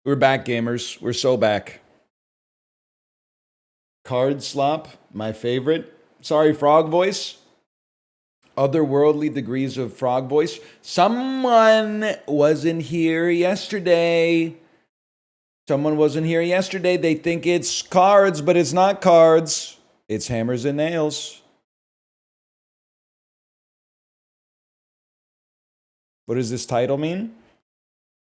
We're back, gamers. We're so back. Card slop, my favorite. Sorry, frog voice. Otherworldly degrees of frog voice. Someone wasn't here yesterday. They think it's cards, but it's not cards. It's hammers and nails. What does this title mean?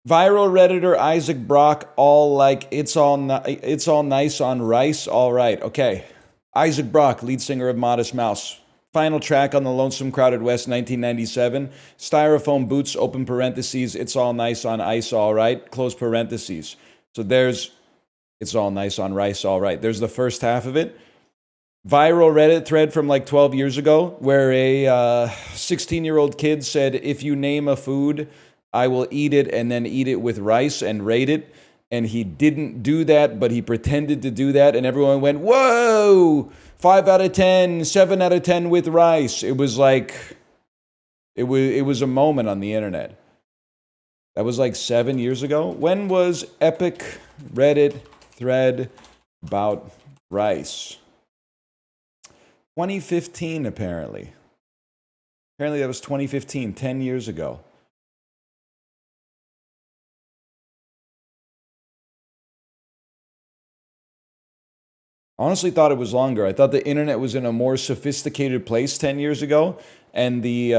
Viral Redditor Isaac Brock, all like, it's all nice on rice, all right. Okay. Isaac Brock, lead singer of Modest Mouse. Final track on the Lonesome Crowded West, 1997. Styrofoam boots, open parentheses, it's all nice on ice, all right, close parentheses. So there's, it's all nice on rice, all right. There's the first half of it. Viral Reddit thread from like 12 years ago where a 16-year-old kid said, if you name a food, I will eat it and then eat it with rice and rate it. And he didn't do that, but he pretended to do that. And everyone went, whoa, 5 out of 10, 7 out of 10 with rice. It was like, it was a moment on the internet. That was like 7 years ago. When was epic Reddit thread about rice? 2015, apparently. Apparently that was 2015, 10 years ago. Honestly thought it was longer. I thought the internet was in a more sophisticated place 10 years ago, and the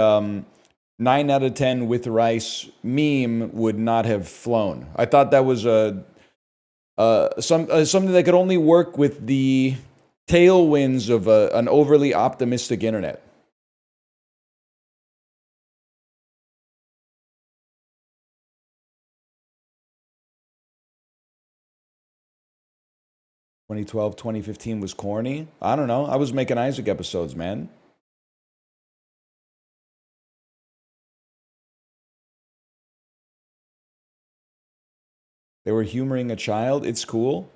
9 out of 10 with rice meme would not have flown. I thought that was something that could only work with the tailwinds of an overly optimistic internet. (2012, 2015) was corny. I don't know. I was making Isaac episodes, man. They were humoring a child. It's cool.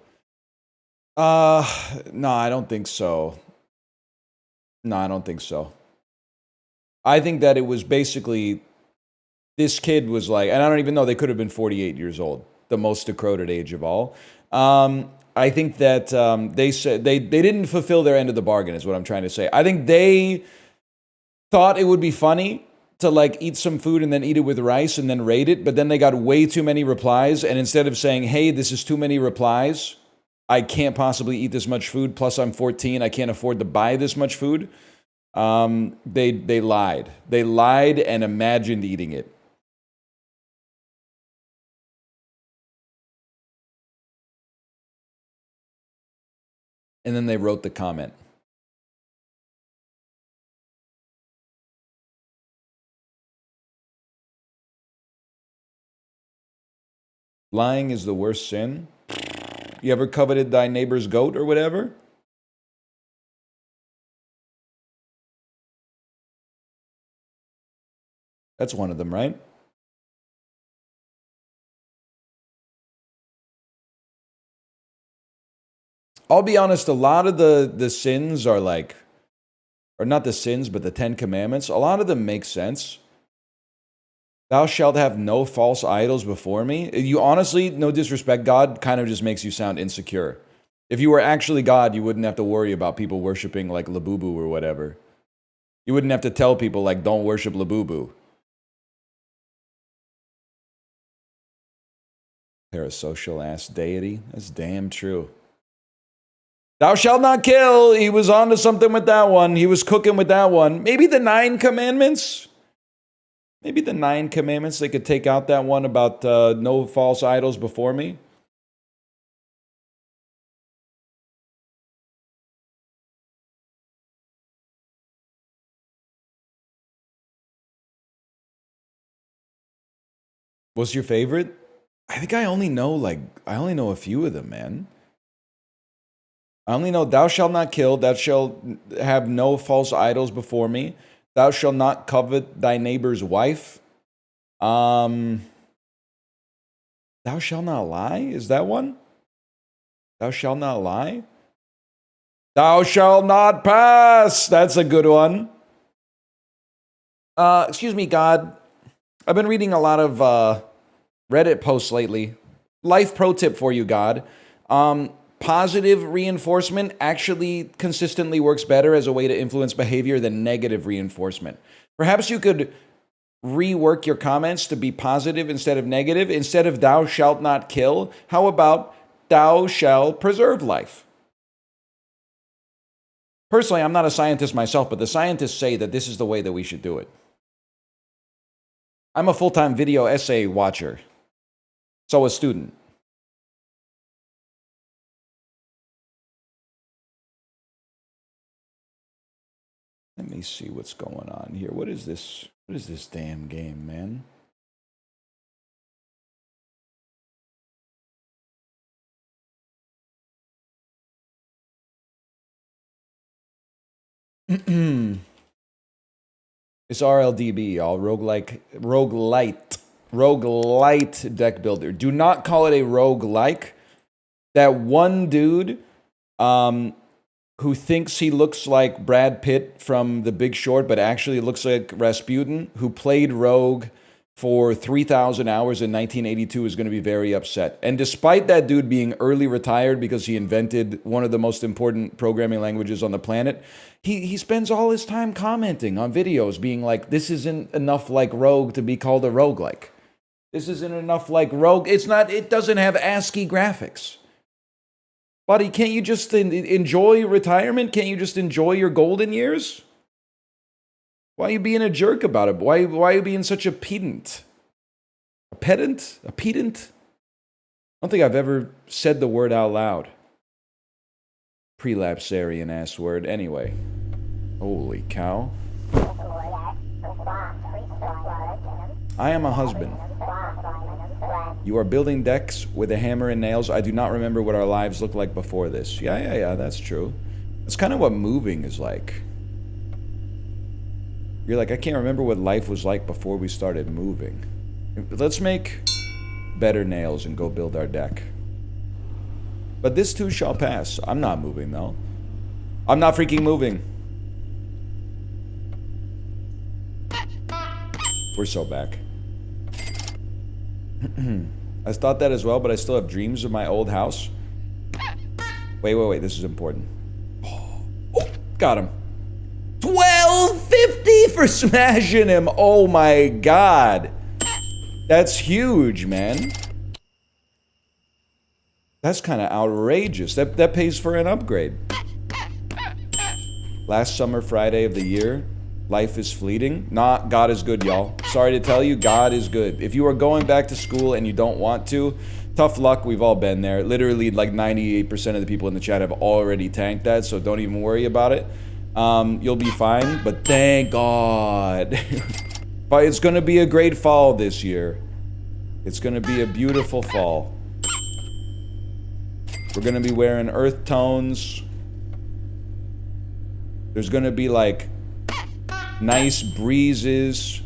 No, I don't think so. No, I don't think so. I think that it was basically, this kid was like, and I don't even know, they could have been 48 years old, the most decrepit age of all. I think that they said they didn't fulfill their end of the bargain, is what I'm trying to say. I think they thought it would be funny to like eat some food and then eat it with rice and then rate it, but then they got way too many replies, and instead of saying, hey, this is too many replies, I can't possibly eat this much food, plus I'm 14, I can't afford to buy this much food, they lied. They lied and imagined eating it. And then they wrote the comment. Lying is the worst sin. You ever coveted thy neighbor's goat or whatever? That's one of them, right? I'll be honest, a lot of the sins are like, or not the sins, but the 10 Commandments, a lot of them make sense. Thou shalt have no false idols before me. You honestly, no disrespect, God kind of just makes you sound insecure. If you were actually God, you wouldn't have to worry about people worshiping like Labubu or whatever. You wouldn't have to tell people like, don't worship Labubu. Parasocial ass deity. That's damn true. Thou shalt not kill. He was onto something with that one. He was cooking with that one. Maybe the 9 Commandments? Maybe the 9 Commandments, they could take out that one about no false idols before me. What's your favorite? I think I only know a few of them, man. I only know thou shalt not kill, thou shalt have no false idols before me, thou shalt not covet thy neighbor's wife. Thou shalt not lie? Is that one? Thou shalt not lie? Thou shalt not pass! That's a good one. Excuse me, God. I've been reading a lot of Reddit posts lately. life pro tip for you, God. Positive reinforcement actually consistently works better as a way to influence behavior than negative reinforcement. Perhaps you could rework your comments to be positive instead of negative. Instead of thou shalt not kill, how about thou shalt preserve life? Personally, I'm not a scientist myself, but the scientists say that this is the way that we should do it. I'm a full-time video essay watcher, so a student. Let me see what's going on here. What is this? What is this damn game, man? It's RLDB, y'all. Roguelite deck builder. Do not call it a roguelike. That one dude who thinks he looks like Brad Pitt from The Big Short, but actually looks like Rasputin, who played Rogue for 3,000 hours in 1982, is going to be very upset. And despite that dude being early retired because he invented one of the most important programming languages on the planet, he spends all his time commenting on videos being like, this isn't enough like Rogue to be called a roguelike. This isn't enough like Rogue. It doesn't have ASCII graphics. Buddy, can't you just enjoy retirement? Can't you just enjoy your golden years? Why are you being a jerk about it? Why are you being such a pedant? A pedant? A pedant? I don't think I've ever said the word out loud. Prelapsarian ass word. Anyway. Holy cow. I am a husband. You are building decks with a hammer and nails. I do not remember what our lives looked like before this. Yeah, that's true. That's kind of what moving is like. You're like, I can't remember what life was like before we started moving. Let's make better nails and go build our deck. But this too shall pass. I'm not moving, though. I'm not freaking moving. We're so back. I thought that as well, but I still have dreams of my old house. Wait. This is important. Oh, got him. 1250 for smashing him. Oh my god. That's huge, man. That's kind of outrageous. That pays for an upgrade. Last summer Friday of the year. Life is fleeting. Nah, God is good, y'all. Sorry to tell you, God is good. If you are going back to school and you don't want to, tough luck. We've all been there. Literally, like 98% of the people in the chat have already tanked that, so don't even worry about it. You'll be fine, but thank God. But it's going to be a great fall this year. It's going to be a beautiful fall. We're going to be wearing earth tones. There's going to be like nice breezes.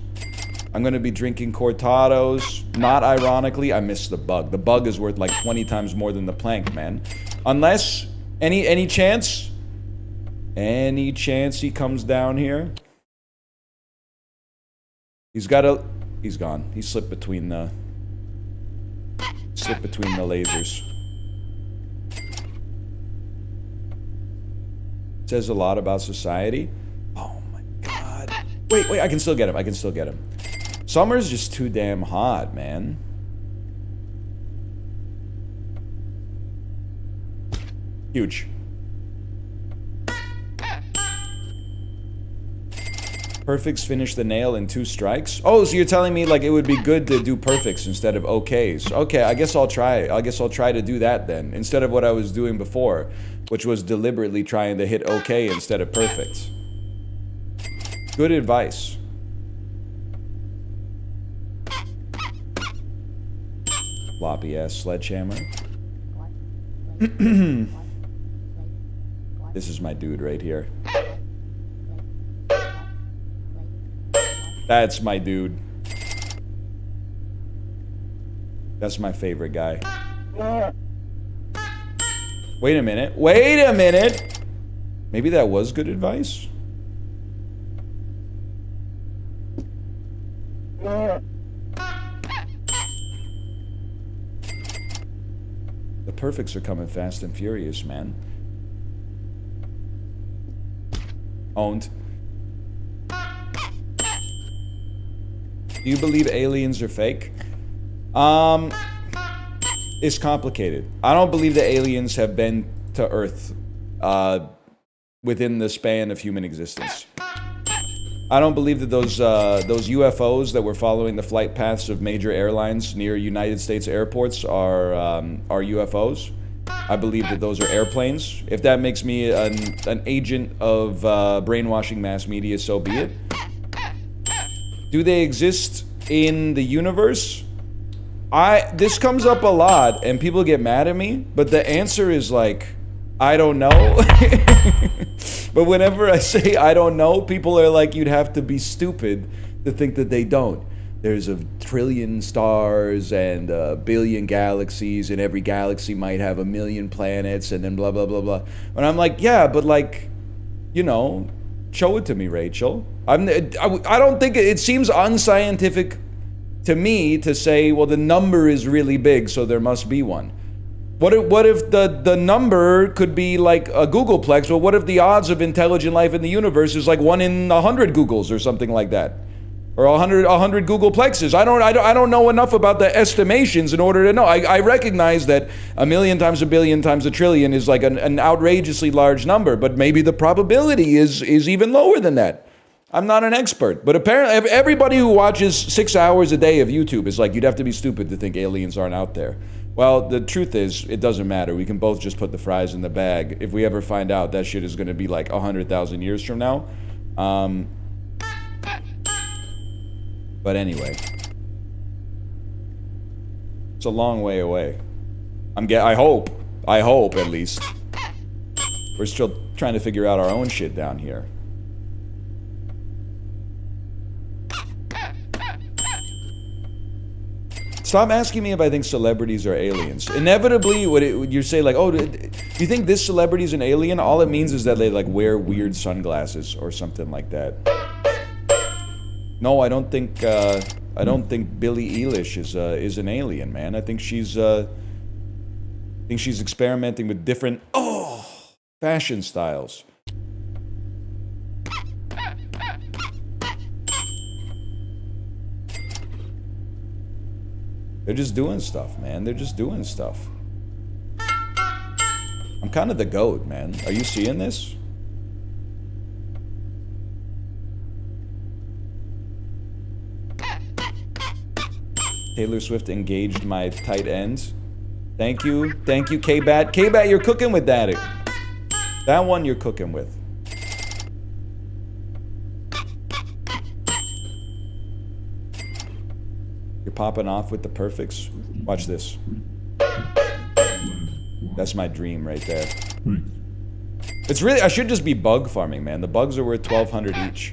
I'm going to be drinking cortados. Not ironically, I missed the bug. The bug is worth like 20 times more than the plank, man. Unless, any chance? Any chance he comes down here? He's gone. He slipped between the lasers. Says a lot about society. Oh my god. Wait, I can still get him. Summer's just too damn hot, man. Huge. Perfects finish the nail in 2 strikes. Oh, so you're telling me like it would be good to do perfects instead of okays. Okay, I guess I'll try to do that then, instead of what I was doing before, which was deliberately trying to hit okay instead of perfects. Good advice. Floppy ass sledgehammer. This is my dude right here. That's my dude. That's my favorite guy. Wait a minute. Maybe that was good advice? The perfects are coming fast and furious, man. Owned. Do you believe aliens are fake? It's complicated. I don't believe the aliens have been to Earth within the span of human existence. I don't believe that those UFOs that were following the flight paths of major airlines near United States airports are UFOs. I believe that those are airplanes. If that makes me an agent of brainwashing mass media, so be it. Do they exist in the universe? This comes up a lot, and people get mad at me, but the answer is like, I don't know. But whenever I say I don't know, people are like, you'd have to be stupid to think that they don't. There's a trillion stars and a billion galaxies, and every galaxy might have a million planets, and then blah, blah, blah, blah. And I'm like, yeah, but like, you know, show it to me, Rachel. I don't think it seems unscientific to me to say, well, the number is really big, so there must be one. What if the number could be like a Googleplex? Well, what if the odds of intelligent life in the universe is like 1 in 100 Googles or something like that? Or 100 Googleplexes. I don't know enough about the estimations in order to know. I recognize that 1,000,000 times 1,000,000,000 times 1,000,000,000,000 is like an outrageously large number, but maybe the probability is even lower than that. I'm not an expert, but apparently everybody who watches 6 hours a day of YouTube is like, you'd have to be stupid to think aliens aren't out there. Well, the truth is, it doesn't matter. We can both just put the fries in the bag. If we ever find out, that shit is going to be like 100,000 years from now. But anyway, it's a long way away. I hope at least. We're still trying to figure out our own shit down here. Stop asking me if I think celebrities are aliens. Inevitably, would you say like, oh, do you think this celebrity's an alien? All it means is that they like wear weird sunglasses or something like that. No, I don't think Billie Eilish is an alien, man. I think she's experimenting with different fashion styles. They're just doing stuff, man. They're just doing stuff. I'm kind of the GOAT, man. Are you seeing this? Taylor Swift engaged my tight end. Thank you, K-Bat. K-Bat, you're cooking with that. That one you're cooking with. You're popping off with the perfects. Watch this. That's my dream right there. It's really, I should just be bug farming, man. The bugs are worth 1,200 each.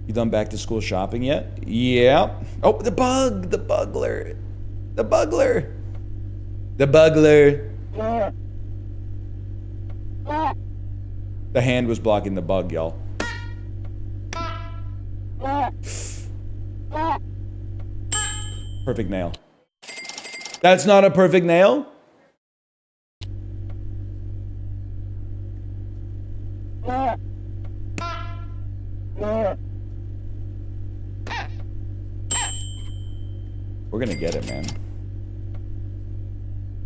You done back to school shopping yet? Yeah. Oh, the bugler. The bugler. The hand was blocking the bug, y'all. Perfect nail. That's not a perfect nail? We're gonna get it, man.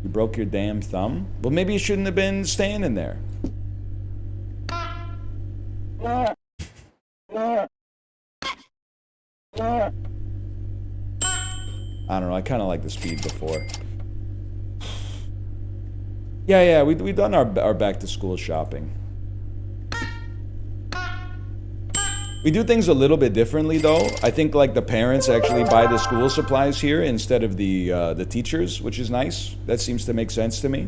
You broke your damn thumb? Well, maybe you shouldn't have been standing there. I don't know, I kind of like the speed before. Yeah, we've done our back to school shopping. We do things a little bit differently, though. I think like the parents actually buy the school supplies here instead of the teachers, which is nice. That seems to make sense to me.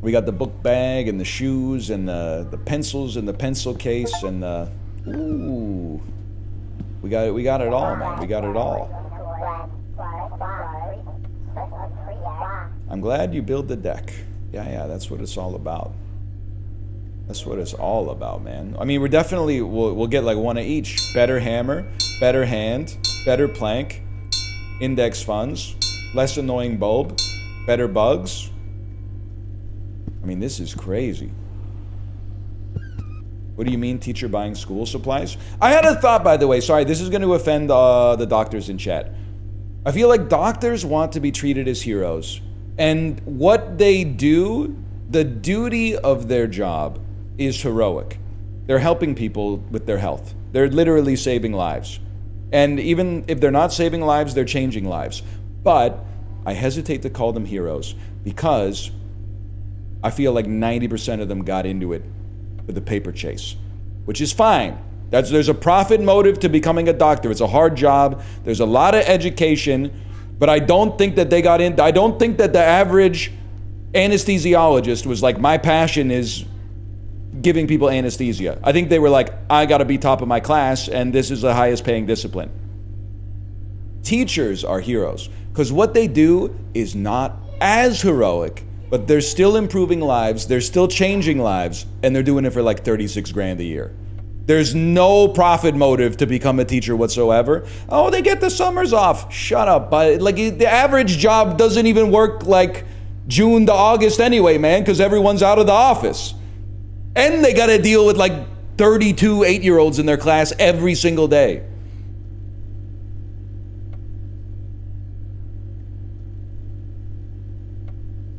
We got the book bag and the shoes and the pencils and the pencil case and the ooh. We got it all, man. We got it all. I'm glad you build the deck. Yeah, that's what it's all about. That's what it's all about, man. I mean, we're definitely, we'll get like one of each. Better hammer, better hand, better plank, index funds, less annoying bulb, better bugs. I mean, this is crazy. What do you mean, teacher buying school supplies? I had a thought, by the way. Sorry, this is going to offend the doctors in chat. I feel like doctors want to be treated as heroes. And what they do, the duty of their job is heroic. They're helping people with their health. They're literally saving lives. And even if they're not saving lives, they're changing lives. But I hesitate to call them heroes because I feel like 90% of them got into it with the paper chase, which is fine. There's a profit motive to becoming a doctor. It's a hard job. There's a lot of education, but I don't think that they got in. I don't think that the average anesthesiologist was like, my passion is giving people anesthesia. I think they were like, I gotta be top of my class, and this is the highest paying discipline. Teachers are heroes, because what they do is not as heroic, but they're still improving lives, they're still changing lives, and they're doing it for like 36 grand a year. There's no profit motive to become a teacher whatsoever. Oh, they get the summers off. Shut up. But like the average job doesn't even work like June to August anyway, man, because everyone's out of the office. And they got to deal with like 32 8-year-olds in their class every single day.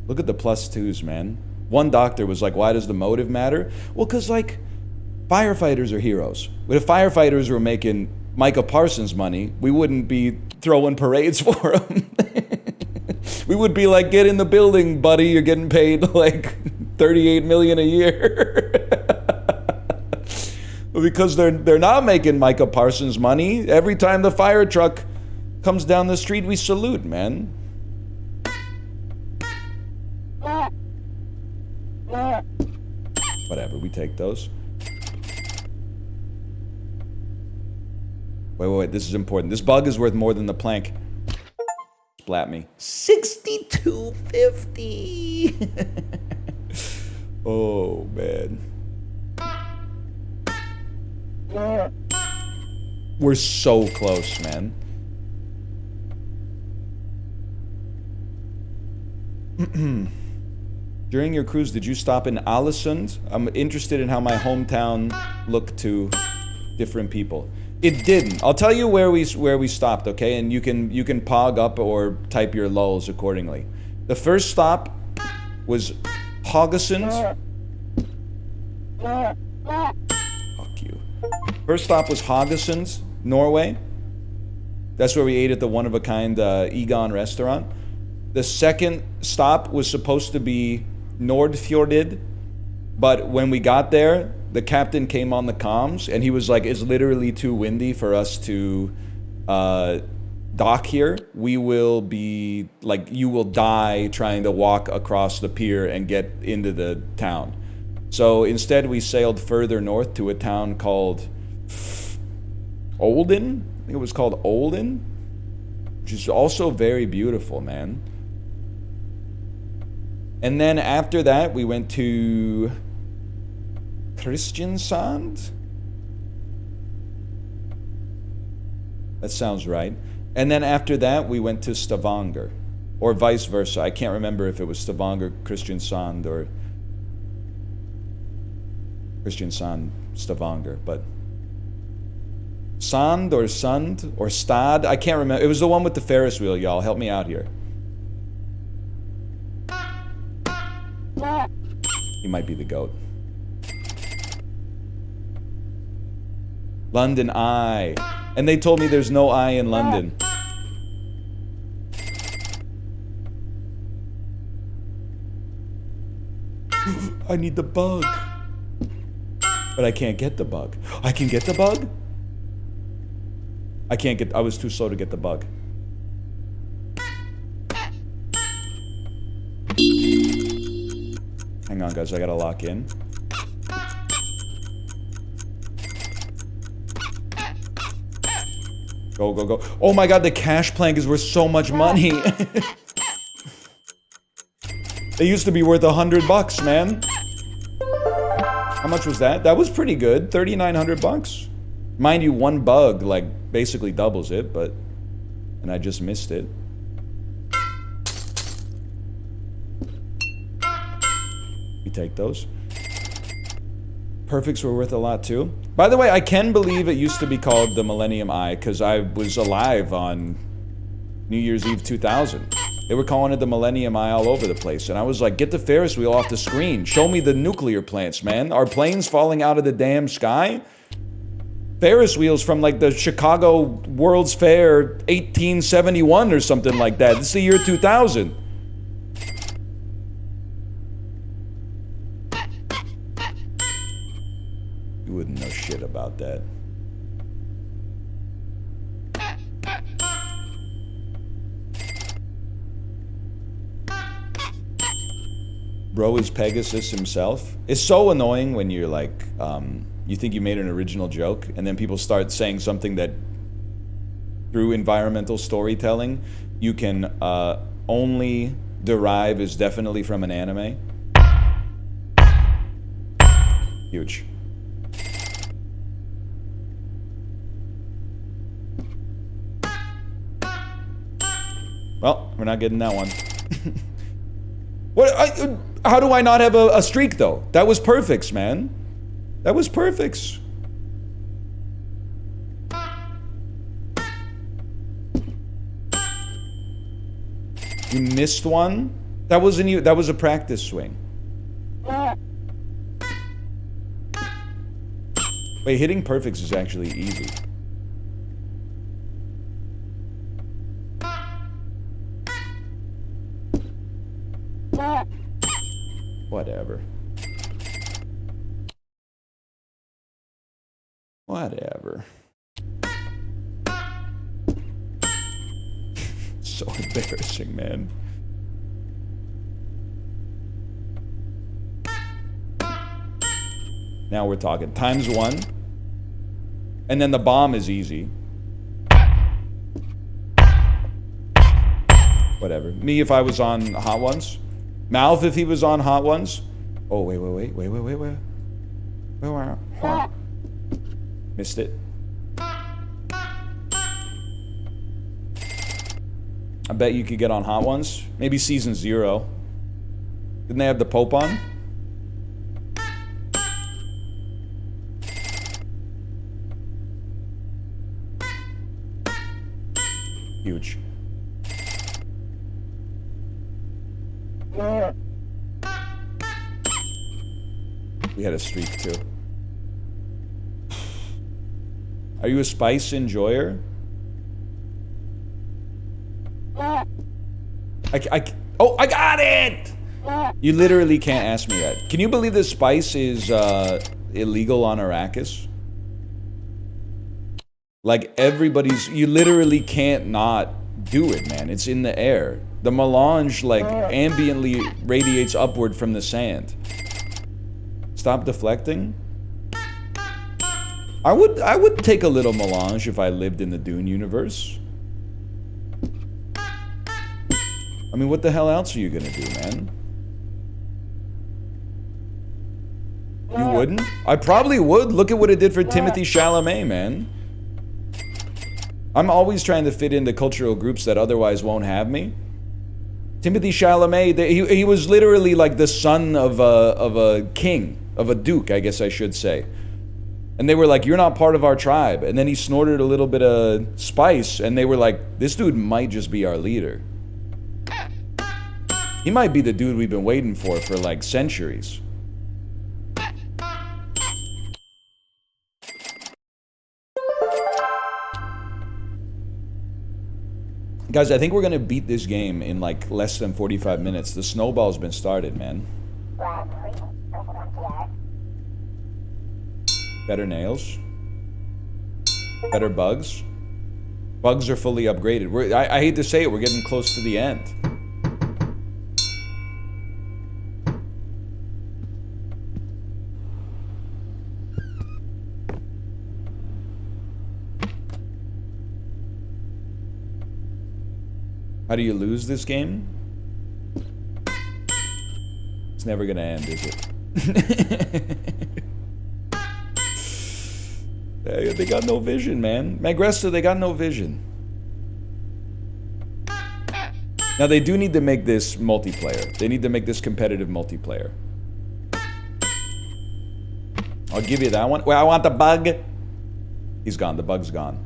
Look at the +2s, man. One doctor was like, why does the motive matter? Well, because like firefighters are heroes. But if firefighters were making Micah Parsons money, we wouldn't be throwing parades for them. We would be like, get in the building, buddy. You're getting paid like 38 million a year. Because they're not making Micah Parsons money. Every time the fire truck comes down the street, we salute, man. Whatever, we take those. Wait, this is important. This bug is worth more than the plank. Splat me. 62.50. Oh, man. We're so close, man. During your cruise, did you stop in Ålesund? I'm interested in how my hometown looked to different people. It didn't. I'll tell you where we stopped, okay? And you can pog up or type your lulls accordingly. The first stop was Haugesund. Fuck you. First stop was Haugesund, Norway. That's where we ate at the one-of-a-kind Egon restaurant. The second stop was supposed to be Nordfjordeid, but when we got there, the captain came on the comms and he was like, it's literally too windy for us to dock here. We will be like, you will die trying to walk across the pier and get into the town. So instead we sailed further north to a town called Olden. I think it was called Olden, which is also very beautiful, man. And then after that, we went to Kristiansand. That sounds right. And then after that, we went to Stavanger, or vice versa. I can't remember if it was Stavanger, Kristiansand, or Kristiansand, Stavanger, but Sand or Sund or Stad, I can't remember. It was the one with the Ferris wheel, y'all. Help me out here. He might be the goat. London Eye. And they told me there's no eye in London. I need the bug. But I can't get the bug. I can get the bug? I can't get... I was too slow to get the bug. Hang on, guys. I gotta lock in. Go, go, go. Oh my god, the cash plank is worth so much money. They used to be worth $100, man. How much was that? That was pretty good. 3,900 bucks. Mind you, one bug, like, basically doubles it, but... And I just missed it. We take those. Perfects were worth a lot, too. By the way, I can believe it used to be called the Millennium Eye, because I was alive on New Year's Eve 2000. They were calling it the Millennium Eye all over the place. And I was like, get the Ferris wheel off the screen. Show me the nuclear plants, man. Are planes falling out of the damn sky? Ferris wheels from like the Chicago World's Fair 1871 or something like that. It's the year 2000. You wouldn't know shit about that. Bro is Pegasus himself. It's so annoying when you're like, you think you made an original joke, and then people start saying something that, through environmental storytelling, you can only derive is definitely from an anime. Huge. Well, we're not getting that one. What? How do I not have a streak, though? That was perfects, man. That was perfects. You missed one? That wasn't you. That was a practice swing. Wait, hitting perfects is actually easy. Whatever. Whatever. So embarrassing, man. Now we're talking. Times one. And then the bomb is easy. Whatever. Me if I was on hot ones. Mouth if he was on hot ones. Oh, wait. Missed it. I bet you could get on hot ones. Maybe season 0. Didn't they have the Pope on? Huge. We had a streak too. Are you a spice enjoyer? Oh, I got it! You literally can't ask me that. Can you believe this spice is illegal on Arrakis? Like everybody's, you literally can't not do it, man. It's in the air. The melange like ambiently radiates upward from the sand. Stop deflecting. I would take a little melange if I lived in the Dune universe. I mean, what the hell else are you gonna do, man? You wouldn't? I probably would. Look at what it did for Timothée Chalamet, man. I'm always trying to fit into cultural groups that otherwise won't have me. Timothée Chalamet, he was literally like the son of a king, of a duke, I guess I should say. And they were like, you're not part of our tribe. And then he snorted a little bit of spice, and they were like, this dude might just be our leader. He might be the dude we've been waiting for like centuries. Guys, I think we're gonna beat this game in like less than 45 minutes. The snowball's been started, man. Better nails. Better bugs. Bugs are fully upgraded. I hate to say it, we're getting close to the end. How do you lose this game? It's never gonna end, is it? They got no vision, man. Magresta, they got no vision. Now, they do need to make this multiplayer. They need to make this competitive multiplayer. I'll give you that one. Well, I want the bug. He's gone. The bug's gone.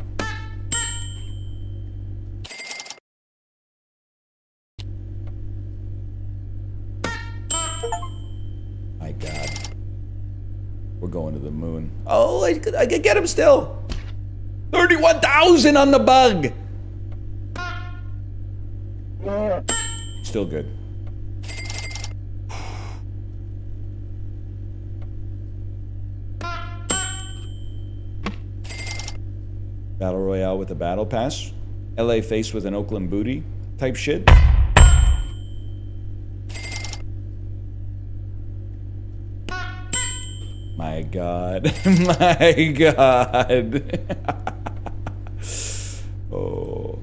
My God. We're going to the moon. Oh, I could get him still. 31,000 on the bug. Still good. Battle Royale with a battle pass. LA face with an Oakland booty type shit. My God. My God. Oh.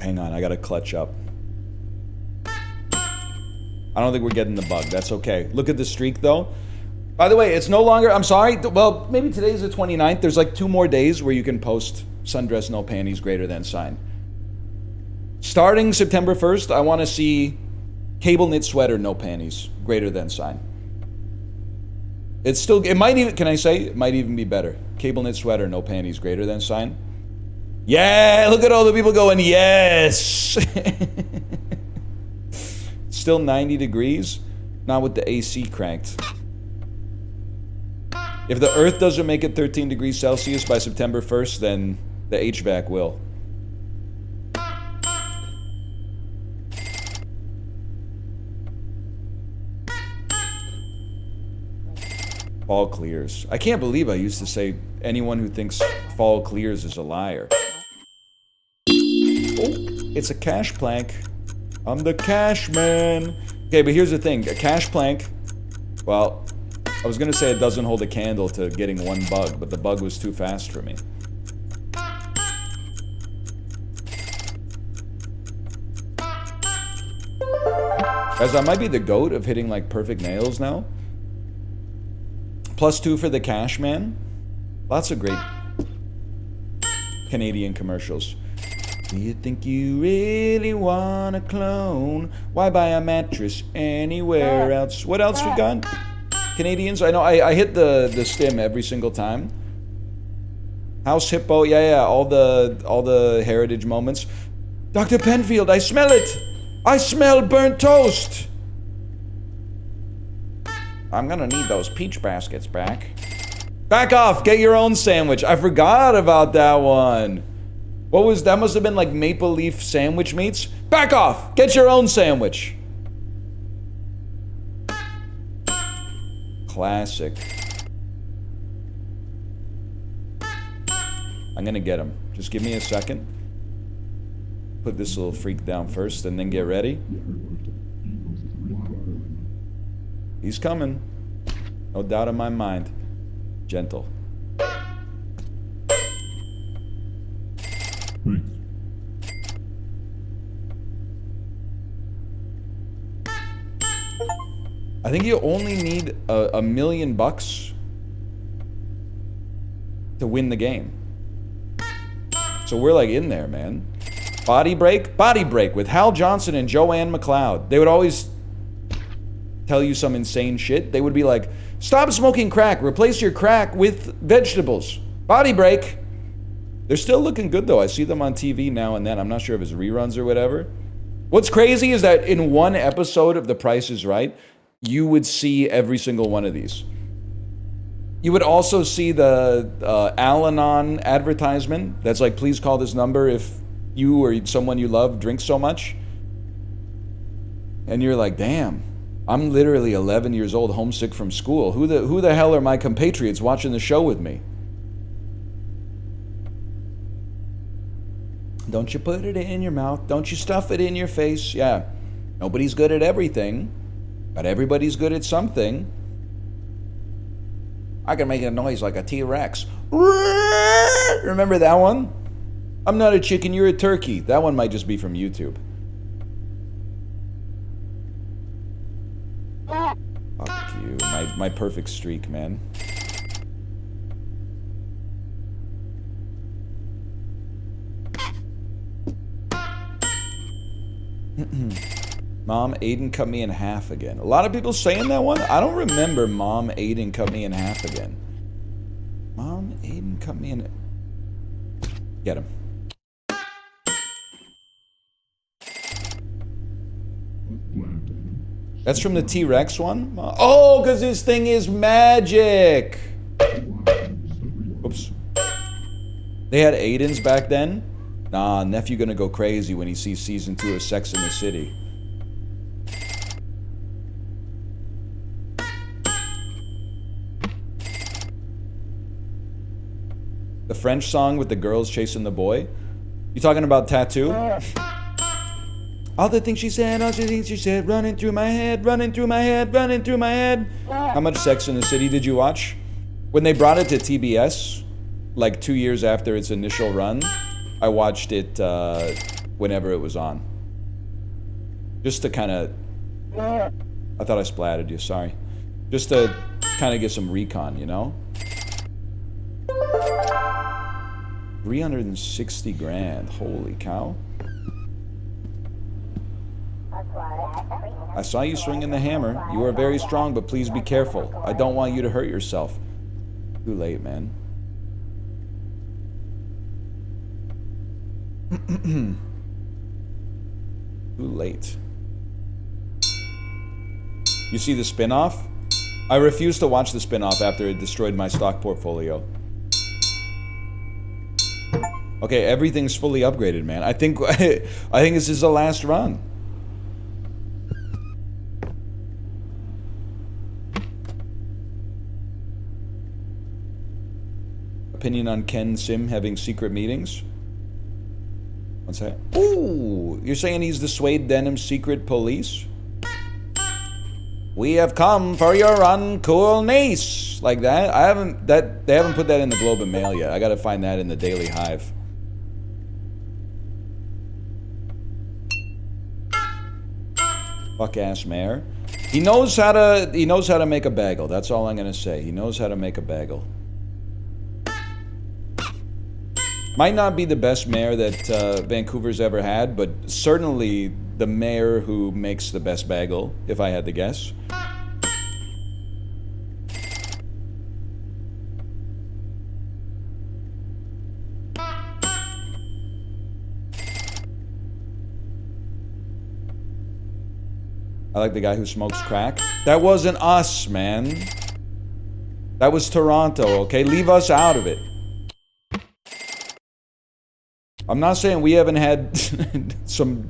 Hang on, I gotta clutch up. I don't think we're getting the bug. That's okay. Look at the streak, though. By the way, it's no longer... I'm sorry. Well, maybe today's the 29th. There's like 2 more days where you can post sundress, no panties, greater than sign. Starting September 1st, I want to see cable knit sweater, no panties, greater than sign. It's still... It might even... Can I say? It might even be better. Cable knit sweater, no panties, greater than sign. Yeah! Look at all the people going, yes! Still 90 degrees. Not with the AC cranked. If the Earth doesn't make it 13 degrees Celsius by September 1st, then the HVAC will. Fall clears. I can't believe I used to say anyone who thinks fall clears is a liar. Oh, it's a cash plank. I'm the cash man. Okay, but here's the thing. A cash plank, well, I was gonna say it doesn't hold a candle to getting 1 bug, but the bug was too fast for me. Guys, I might be the GOAT of hitting like perfect nails now. +2 for the cash man. Lots of great Canadian commercials. Do you think you really want a clone? Why buy a mattress anywhere else? What else we got? Canadians? I know I hit the stim every single time. House Hippo, yeah, all the heritage moments. Dr. Penfield, I smell it! I smell burnt toast! I'm gonna need those peach baskets back. Back off! Get your own sandwich. I forgot about that one. What was that? Must have been like maple leaf sandwich meats. Back off! Get your own sandwich. Classic. I'm gonna get him. Just give me a second. Put this little freak down first and then get ready. He's coming. No doubt in my mind. Gentle. I think you only need $1 million to win the game. So we're like in there, man. Body break? Body break with Hal Johnson and Joanne McLeod. They would always tell you some insane shit. They would be like, stop smoking crack. Replace your crack with vegetables. Body break. They're still looking good, though. I see them on TV now and then. I'm not sure if it's reruns or whatever. What's crazy is that in one episode of The Price is Right, you would see every single one of these. You would also see the Al-Anon advertisement that's like, please call this number if you or someone you love drinks so much. And you're like, damn, I'm literally 11 years old, homesick from school. Who the hell are my compatriots watching the show with me? Don't you put it in your mouth. Don't you stuff it in your face. Yeah, nobody's good at everything, but everybody's good at something. I can make a noise like a T-Rex. Remember that one? I'm not a chicken, you're a turkey. That one might just be from YouTube. Fuck you. My perfect streak, man. Mom, Aiden cut me in half again. A lot of people saying that one. I don't remember Mom, Aiden cut me in half again. Mom, Aiden cut me in... Get him. That's from the T-Rex one? Oh, because this thing is magic! Oops. They had Aidens back then? Nah, nephew gonna go crazy when he sees season 2 of Sex in the City. The French song with the girls chasing the boy? You talking about Tattoo? All the things she said, all the things she said, running through my head, running through my head, running through my head. How much Sex in the City did you watch? When they brought it to TBS, like 2 years after its initial run, I watched it whenever it was on. Just to kind of... I thought I splattered you, sorry. Just to kind of get some recon, you know? 360 grand, holy cow. I saw you swinging the hammer. You are very strong, but please be careful. I don't want you to hurt yourself. Too late, man. Too late. You see the spin-off? I refused to watch the spin-off after it destroyed my stock portfolio. Okay, everything's fully upgraded, man. I think this is the last run. Opinion on Ken Sim having secret meetings? What's that? Ooh, you're saying he's the Suede Denim secret police? We have come for your uncool niece. Like that? They haven't put that in the Globe and Mail yet. I gotta find that in the Daily Hive. Fuck ass mayor. He knows how to make a bagel. That's all I'm gonna say. He knows how to make a bagel. Might not be the best mayor that Vancouver's ever had, but certainly the mayor who makes the best bagel, if I had to guess. I like the guy who smokes crack. That wasn't us, man. That was Toronto, okay? Leave us out of it. I'm not saying we haven't had some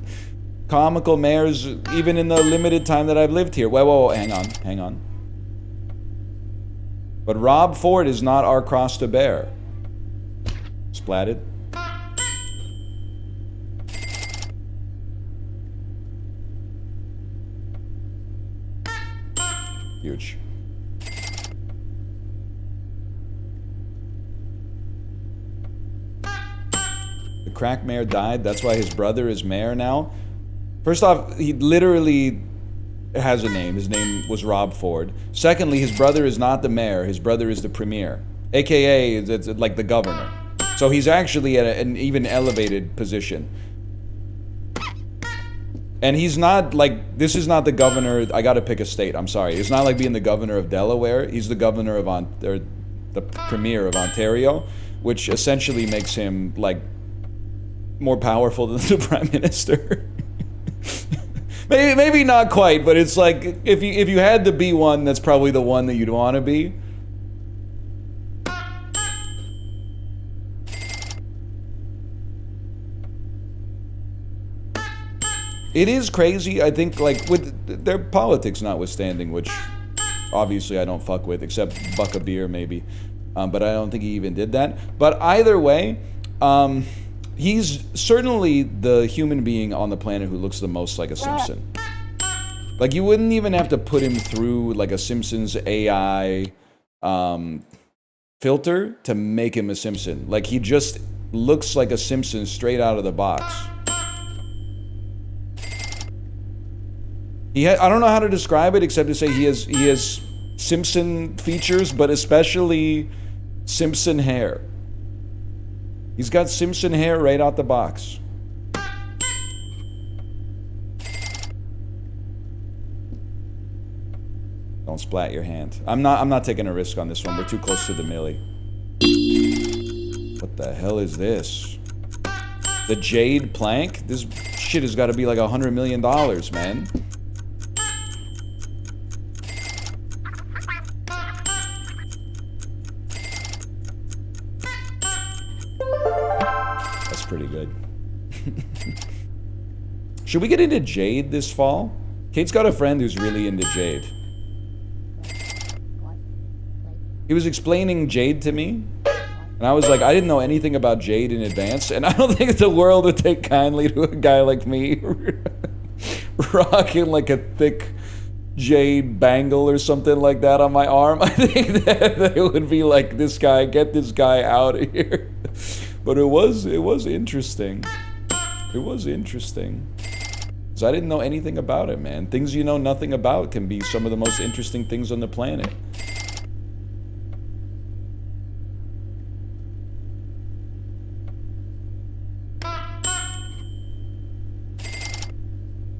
comical mayors even in the limited time that I've lived here. Whoa, hang on. But Rob Ford is not our cross to bear. Splatted. Huge. The crack mayor died. That's why his brother is mayor now. First off, he literally has a name. His name was Rob Ford. Secondly, his brother is not the mayor. His brother is the premier, aka it's like the governor. So he's actually at an even elevated position. And he's not like, this is not the governor. I gotta pick a state. I'm sorry. It's not like being the governor of Delaware. He's the governor of the premier of Ontario, which essentially makes him like more powerful than the prime minister. maybe not quite, but it's like if you had to be one, that's probably the one that you'd want to be. It is crazy, I think, like, with their politics notwithstanding, which obviously I don't fuck with, except buck a beer, maybe. But I don't think he even did that. But either way, he's certainly the human being on the planet who looks the most like a Simpson. Like, you wouldn't even have to put him through, like, a Simpsons AI filter to make him a Simpson. Like, he just looks like a Simpson straight out of the box. I don't know how to describe it except to say he has Simpson features, but especially Simpson hair. He's got Simpson hair right out the box. Don't splat your hand. I'm not taking a risk on this one. We're too close to the millie. What the hell is this? The jade plank? This shit has got to be like $100 million, man. That's pretty good. Should we get into jade this fall? Kate's got a friend who's really into jade. He was explaining jade to me, and I was like, I didn't know anything about jade in advance, and I don't think the world would take kindly to a guy like me rocking like a thick jade bangle or something like that on my arm. I think that it would be like, this guy, get this guy out of here. But it was interesting. It was interesting. Because I didn't know anything about it, man. Things you know nothing about can be some of the most interesting things on the planet.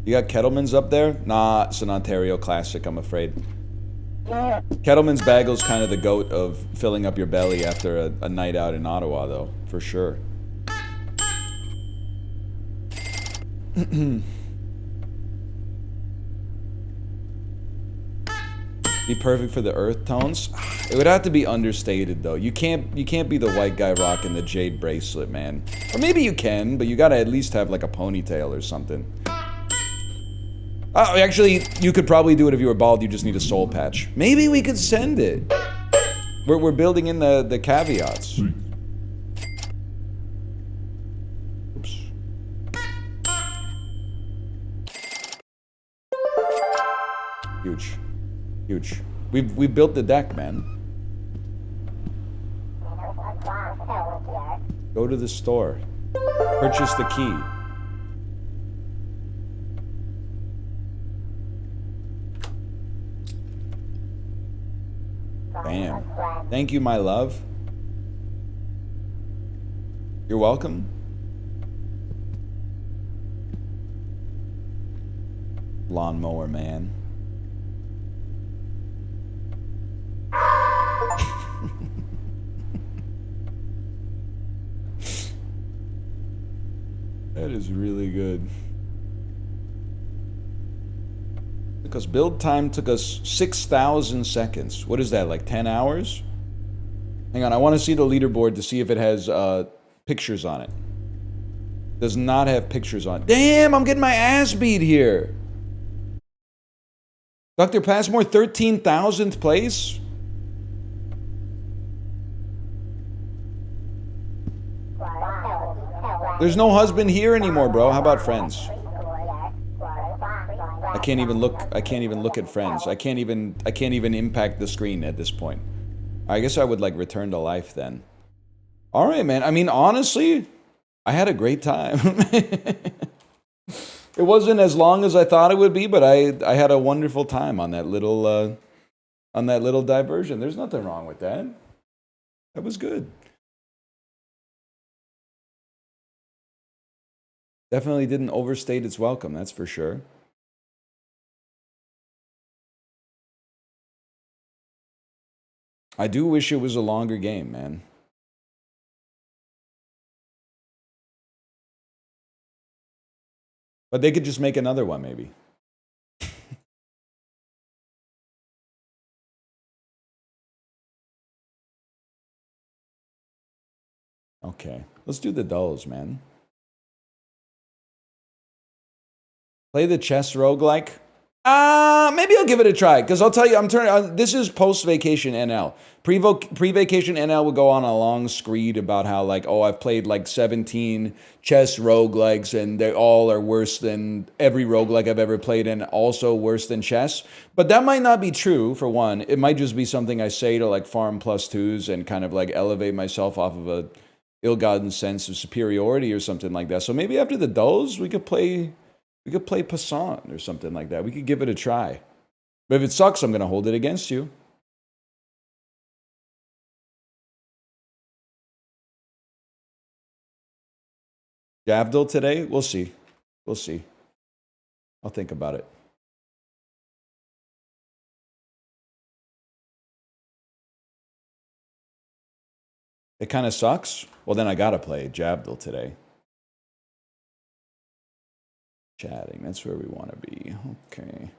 You got Kettleman's up there? Nah, it's an Ontario classic, I'm afraid. Kettleman's Bagel's kind of the goat of filling up your belly after a night out in Ottawa, though, for sure. Be perfect for the earth tones? It would have to be understated, though. You can't be the white guy rocking the jade bracelet, man. Or maybe you can, but you gotta at least have like a ponytail or something. Oh, actually, you could probably do it if you were bald. You just need a soul patch. Maybe we could send it. We're building in the caveats. Oops. Huge. Huge. We've built the deck, man. Go to the store. Purchase the key. Bam. Thank you, my love. You're welcome. Lawnmower man. That is really good. Because build time took us 6,000 seconds. What is that, like 10 hours? Hang on, I want to see the leaderboard to see if it has pictures on it. Does not have pictures on it. Damn, I'm getting my ass beat here. Dr. Passmore, 13,000th place? There's no husband here anymore, bro. How about friends? I can't even look at friends. I can't even impact the screen at this point. I guess I would like return to life then. All right, man. I mean, honestly, I had a great time. It wasn't as long as I thought it would be, but I had a wonderful time on that little diversion. There's nothing wrong with that. That was good. Definitely didn't overstate its welcome, that's for sure. I do wish it was a longer game, man. But they could just make another one, maybe. Okay, let's do the dulls, man. Play the chess roguelike. Maybe I'll give it a try, because I'll tell you, this is post-vacation NL. Pre-vacation NL will go on a long screed about how, like, oh, I've played, like, 17 chess roguelikes, and they all are worse than every roguelike I've ever played, and also worse than chess. But that might not be true, for one. It might just be something I say to, like, farm +2s and kind of, like, elevate myself off of a ill-gotten sense of superiority or something like that. So maybe after the dulls, we could play Passant or something like that. We could give it a try. But if it sucks, I'm going to hold it against you. Javdil today? We'll see. We'll see. I'll think about it. It kind of sucks. Well, then I gotta play Javdil today. Chatting. That's where we want to be. Okay.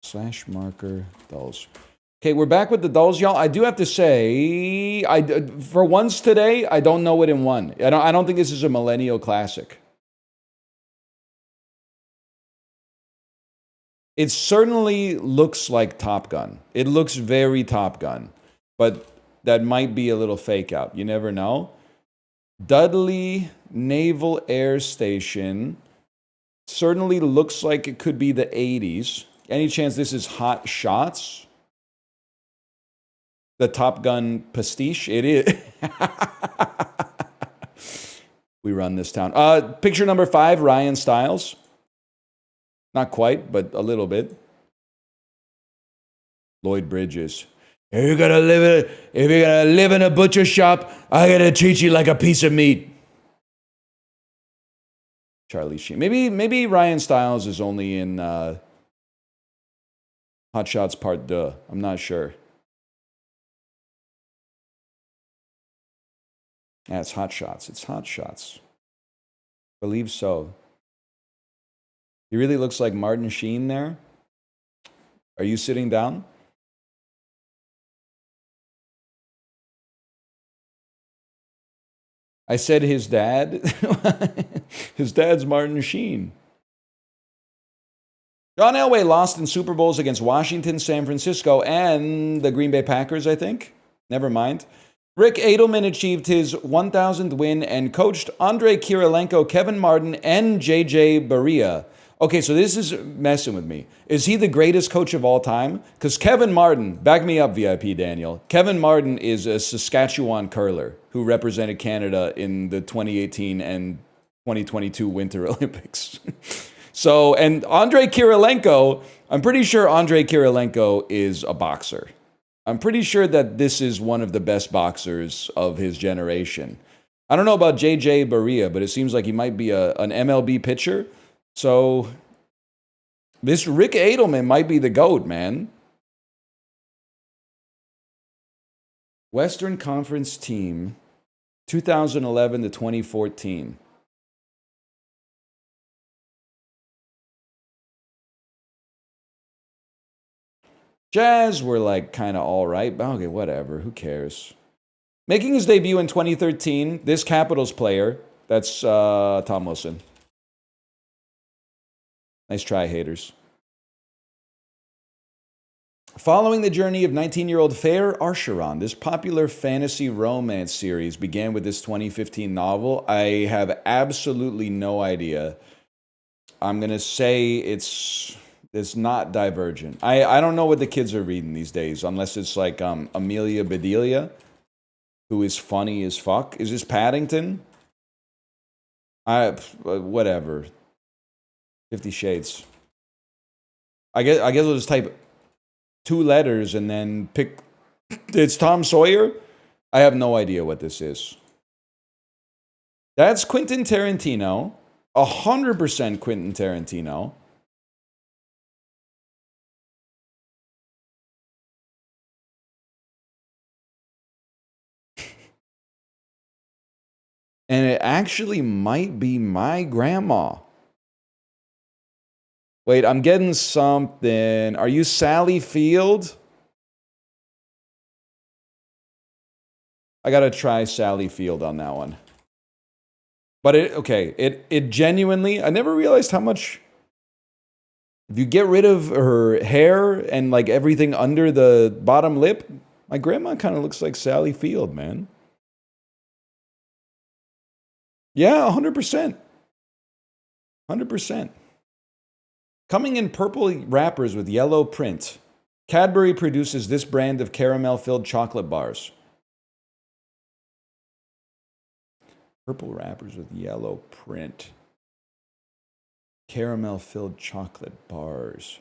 Slash marker dulls. Okay, we're back with the dulls, y'all. I do have to say, for once today, I don't know it in one. I don't think this is a millennial classic. It certainly looks like Top Gun. It looks very Top Gun, but that might be a little fake out. You never know. Dudley Naval Air Station certainly looks like it could be the 80s. Any chance this is Hot Shots? The Top Gun pastiche? It is. We run this town. Picture number 5, Ryan Stiles. Not quite, but a little bit. Lloyd Bridges. If you're gonna live in a butcher shop, I gotta treat you like a piece of meat. Charlie Sheen. Maybe Ryan Stiles is only in Hot Shots Part 2. I'm not sure. Yeah, it's Hot Shots. It's Hot Shots. Believe so. He really looks like Martin Sheen there. Are you sitting down? I said his dad. His dad's Martin Sheen. John Elway lost in Super Bowls against Washington, San Francisco, and the Green Bay Packers, I think. Never mind. Rick Adelman achieved his 1,000th win and coached Andrei Kirilenko, Kevin Martin, and J.J. Barea. Okay, so this is messing with me. Is he the greatest coach of all time? Because Kevin Martin, back me up, VIP Daniel. Kevin Martin is a Saskatchewan curler who represented Canada in the 2018 and 2022 Winter Olympics. So, and Andrei Kirilenko, I'm pretty sure Andrei Kirilenko is a boxer. I'm pretty sure that this is one of the best boxers of his generation. I don't know about J.J. Barea, but it seems like he might be an MLB pitcher. So, this Rick Adelman might be the GOAT, man. Western Conference team, 2011 to 2014. Jazz were like kind of all right, but okay, whatever. Who cares? Making his debut in 2013, this Capitals player, that's Tom Wilson. Nice try, haters. Following the journey of 19-year-old Fair Archeron, this popular fantasy romance series began with this 2015 novel. I have absolutely no idea. I'm going to say it's not Divergent. I don't know what the kids are reading these days, unless it's like Amelia Bedelia, who is funny as fuck. Is this Paddington? Whatever. 50 Shades. I guess I'll just type 2 letters and then pick. It's Tom Sawyer? I have no idea what this is. That's Quentin Tarantino. 100% Quentin Tarantino. And it actually might be my grandma. Wait, I'm getting something. Are you Sally Field? I gotta try Sally Field on that one. But it genuinely, I never realized how much, if you get rid of her hair and like everything under the bottom lip, my grandma kind of looks like Sally Field, man. Yeah, 100%. 100%. Coming in purple wrappers with yellow print, Cadbury produces this brand of caramel-filled chocolate bars. Purple wrappers with yellow print. Caramel-filled chocolate bars.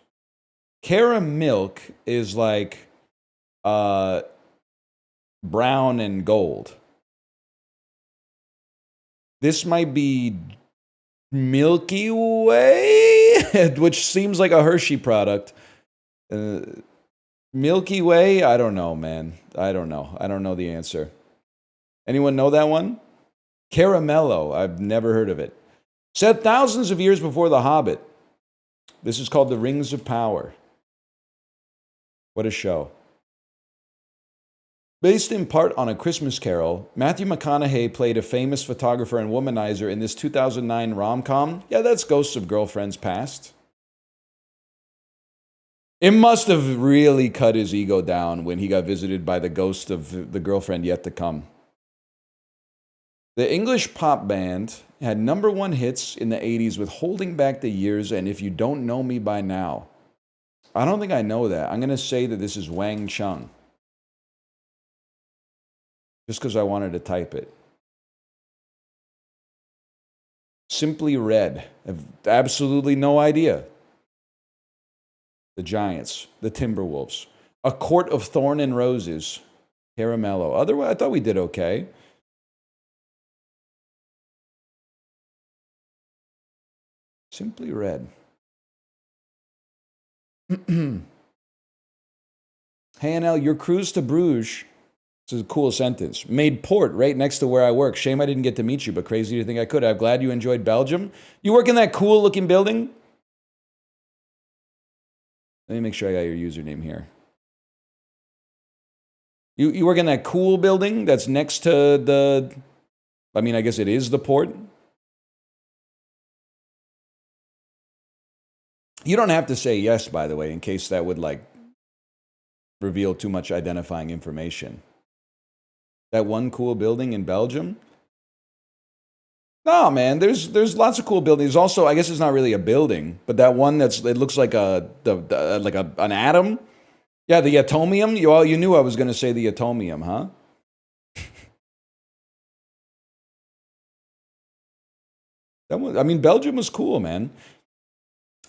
Caramilk is like brown and gold. This might be Milky Way, which seems like a Hershey product. Milky Way? I don't know, man. I don't know. I don't know the answer. Anyone know that one? Caramello. I've never heard of it. Set thousands of years before The Hobbit. This is called The Rings of Power. What a show. Based in part on A Christmas Carol, Matthew McConaughey played a famous photographer and womanizer in this 2009 rom-com. Yeah, that's Ghosts of Girlfriends Past. It must have really cut his ego down when he got visited by the ghost of the girlfriend yet to come. The English pop band had #1 hits in the 80s with Holding Back the Years and If You Don't Know Me By Now. I don't think I know that. I'm going to say that this is Wang Chung. Just because I wanted to type it. Simply Red. I have absolutely no idea. The Giants. The Timberwolves. A Court of Thorn and Roses. Caramello. Otherwise, I thought we did okay. Simply Red. Hey, NL, your cruise to Bruges, this is a cool sentence, made port right next to where I work. Shame I didn't get to meet you, but crazy to think I could. I'm glad you enjoyed Belgium. You work in that cool looking building? Let me make sure I got your username here. You work in that cool building that's next to the, I mean, I guess it is the port. You don't have to say yes, by the way, in case that would, like, reveal too much identifying information. That one cool building in Belgium? No, man, there's lots of cool buildings. Also, I guess it's not really a building, but that one it looks like an atom. Yeah, the atomium. You knew I was going to say the atomium, huh? Belgium was cool, man.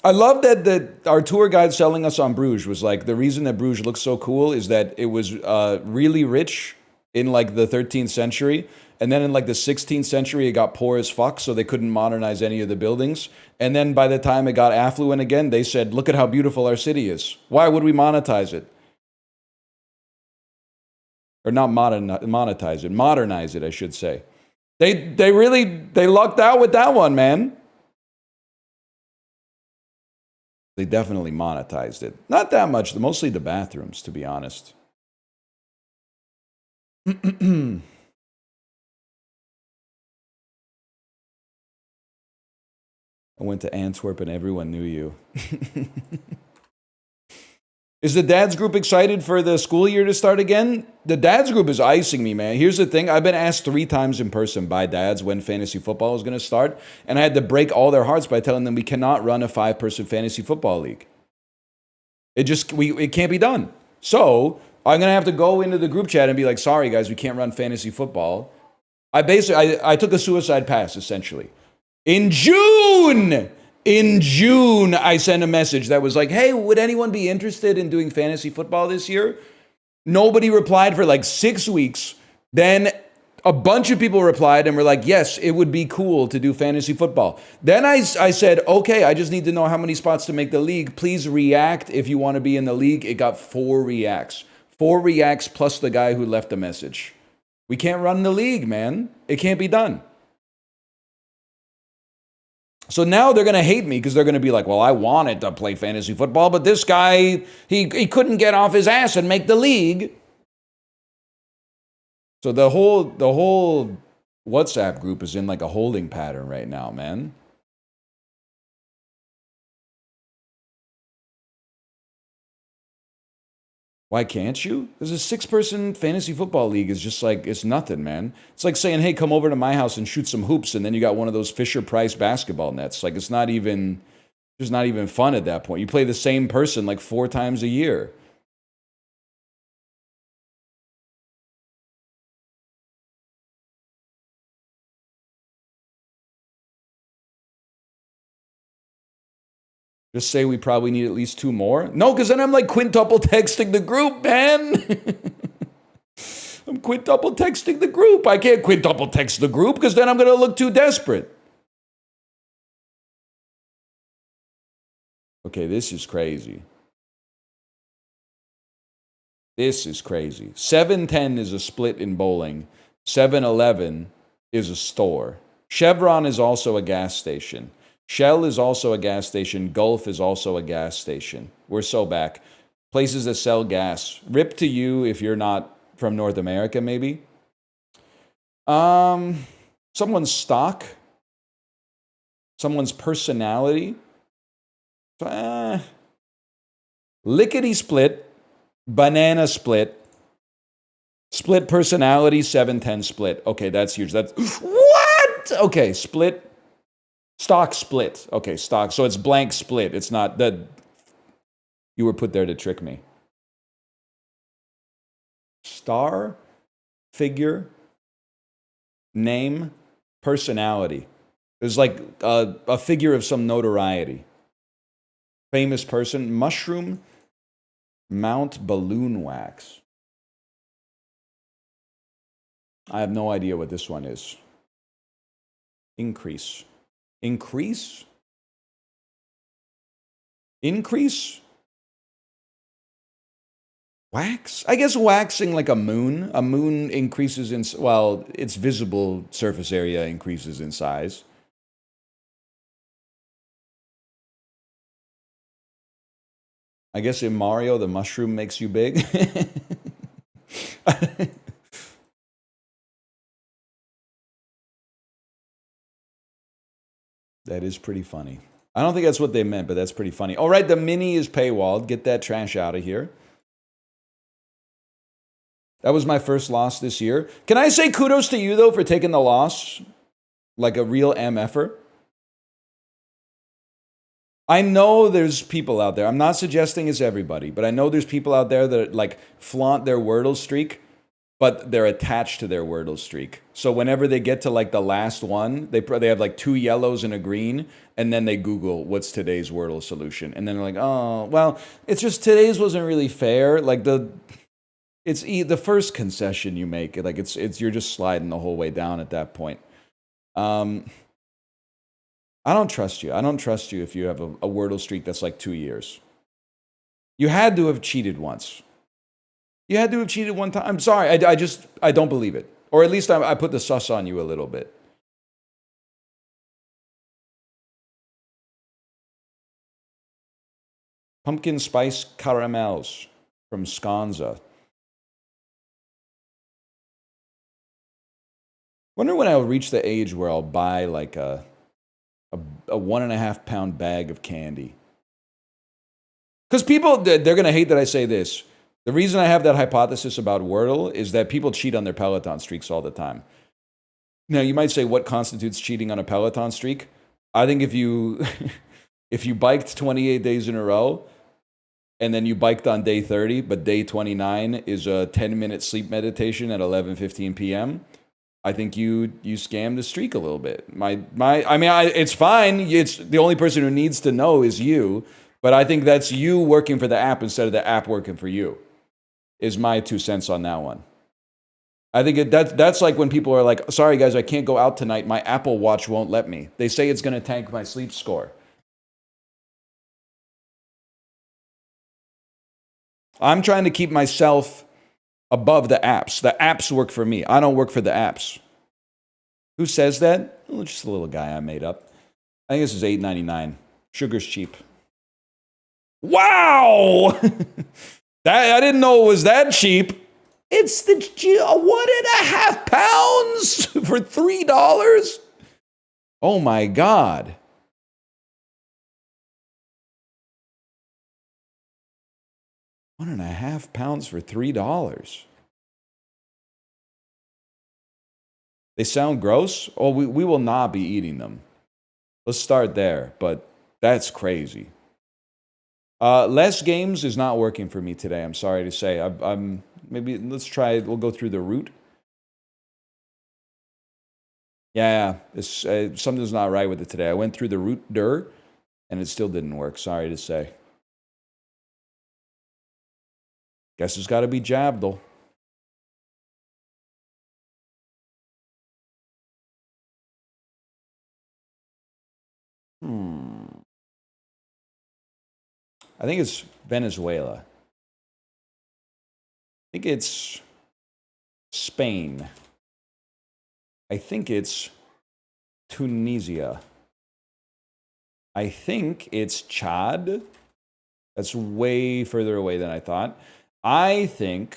I love that our tour guide selling us on Bruges was like, the reason that Bruges looks so cool is that it was really rich in like the 13th century. And then in like the 16th century, it got poor as fuck, so they couldn't modernize any of the buildings. And then by the time it got affluent again, they said, look at how beautiful our city is. Why would we monetize it? Or not monetize it, modernize it, I should say. They lucked out with that one, man. They definitely monetized it. Not that much, mostly the bathrooms, to be honest. I went to Antwerp and everyone knew you. Is the dads group excited for the school year to start again? The dads group is icing me, man. Here's the thing. I've been asked 3 times in person by dads when fantasy football is going to start. And I had to break all their hearts by telling them we cannot run a 5-person fantasy football league. It can't be done. So I'm going to have to go into the group chat and be like, sorry, guys, we can't run fantasy football. I took a suicide pass, essentially. In June, I sent a message that was like, hey, would anyone be interested in doing fantasy football this year? Nobody replied for like 6 weeks. Then a bunch of people replied and were like, yes, it would be cool to do fantasy football. Then I said, okay, I just need to know how many spots to make the league. Please react if you want to be in the league. It got 4 reacts. 4 reacts plus the guy who left the message. We can't run the league, man. It can't be done. So now they're going to hate me because they're going to be like, well, I wanted to play fantasy football, but this guy, he couldn't get off his ass and make the league. So the whole WhatsApp group is in like a holding pattern right now, man. Why can't you? Because a 6-person fantasy football league is just like, it's nothing, man. It's like saying, hey, come over to my house and shoot some hoops, and then you got one of those Fisher-Price basketball nets. Like, it's not even fun at that point. You play the same person like 4 times a year. Just say we probably need at least 2 more? No, because then I'm like quintuple texting the group, man. I'm quintuple texting the group. I can't quintuple text the group because then I'm going to look too desperate. Okay, this is crazy. This is crazy. 710 is a split in bowling. 7-Eleven is a store. Chevron is also a gas station. Shell is also a gas station. Gulf is also a gas station. We're so back. Places that sell gas. Rip to you if you're not from North America, maybe. Someone's stock. Someone's personality. Lickety split. Banana split. Split personality, 710 split. Okay, that's huge. That's what? Okay, split. Stock split. Okay, stock. So it's blank split. It's not that you were put there to trick me. Star, figure, name, personality. There's like a figure of some notoriety. Famous person, mushroom, mount balloon wax. I have no idea what this one is. Increase. Increase? Increase? Wax? I guess waxing like a moon. A moon increases in, well, its visible surface area increases in size. I guess in Mario, the mushroom makes you big. That is pretty funny. I don't think that's what they meant, but that's pretty funny. All right, the mini is paywalled. Get that trash out of here. That was my first loss this year. Can I say kudos to you, though, for taking the loss like a real MFer? I know there's people out there. I'm not suggesting it's everybody, but I know there's people out there that like flaunt their Wordle streak, but they're attached to their Wordle streak. So whenever they get to like the last one, they have like 2 yellows and a green, and then they Google what's today's Wordle solution, and then they're like, oh, well, it's just today's wasn't really fair. Like it's the first concession you make. Like it's you're just sliding the whole way down at that point. I don't trust you. I don't trust you if you have a Wordle streak that's like 2 years. You had to have cheated once. You had to have cheated one time. I'm sorry. I don't believe it. Or at least I put the sus on you a little bit. Pumpkin spice caramels from Sconza. Wonder when I'll reach the age where I'll buy like a 1.5 pound bag of candy. Because people, they're going to hate that I say this. The reason I have that hypothesis about Wordle is that people cheat on their Peloton streaks all the time. Now, you might say, what constitutes cheating on a Peloton streak? I think if you if you biked 28 days in a row, and then you biked on day 30, but day 29 is a 10-minute sleep meditation at 11:15 p.m., I think you scammed the streak a little bit. It's fine. It's the only person who needs to know is you, but I think that's you working for the app instead of the app working for you, is my 2 cents on that one. I think that's like when people are like, sorry guys, I can't go out tonight. My Apple Watch won't let me. They say it's going to tank my sleep score. I'm trying to keep myself above the apps. The apps work for me. I don't work for the apps. Who says that? Oh, just a little guy I made up. I think this is $8.99. Sugar's cheap. Wow! I didn't know it was that cheap. It's the 1.5 pounds for $3? Oh my God. £1.5 for $3. They sound gross. Oh, we will not be eating them. Let's start there, but that's crazy. Less games is not working for me today. I'm sorry to say. Maybe let's try. We'll go through the route. Yeah, something's not right with it today. I went through the root and it still didn't work. Sorry to say. Guess it's got to be jabbed though. I think it's Venezuela. I think it's Spain. I think it's Tunisia. I think it's Chad. That's way further away than I thought. I think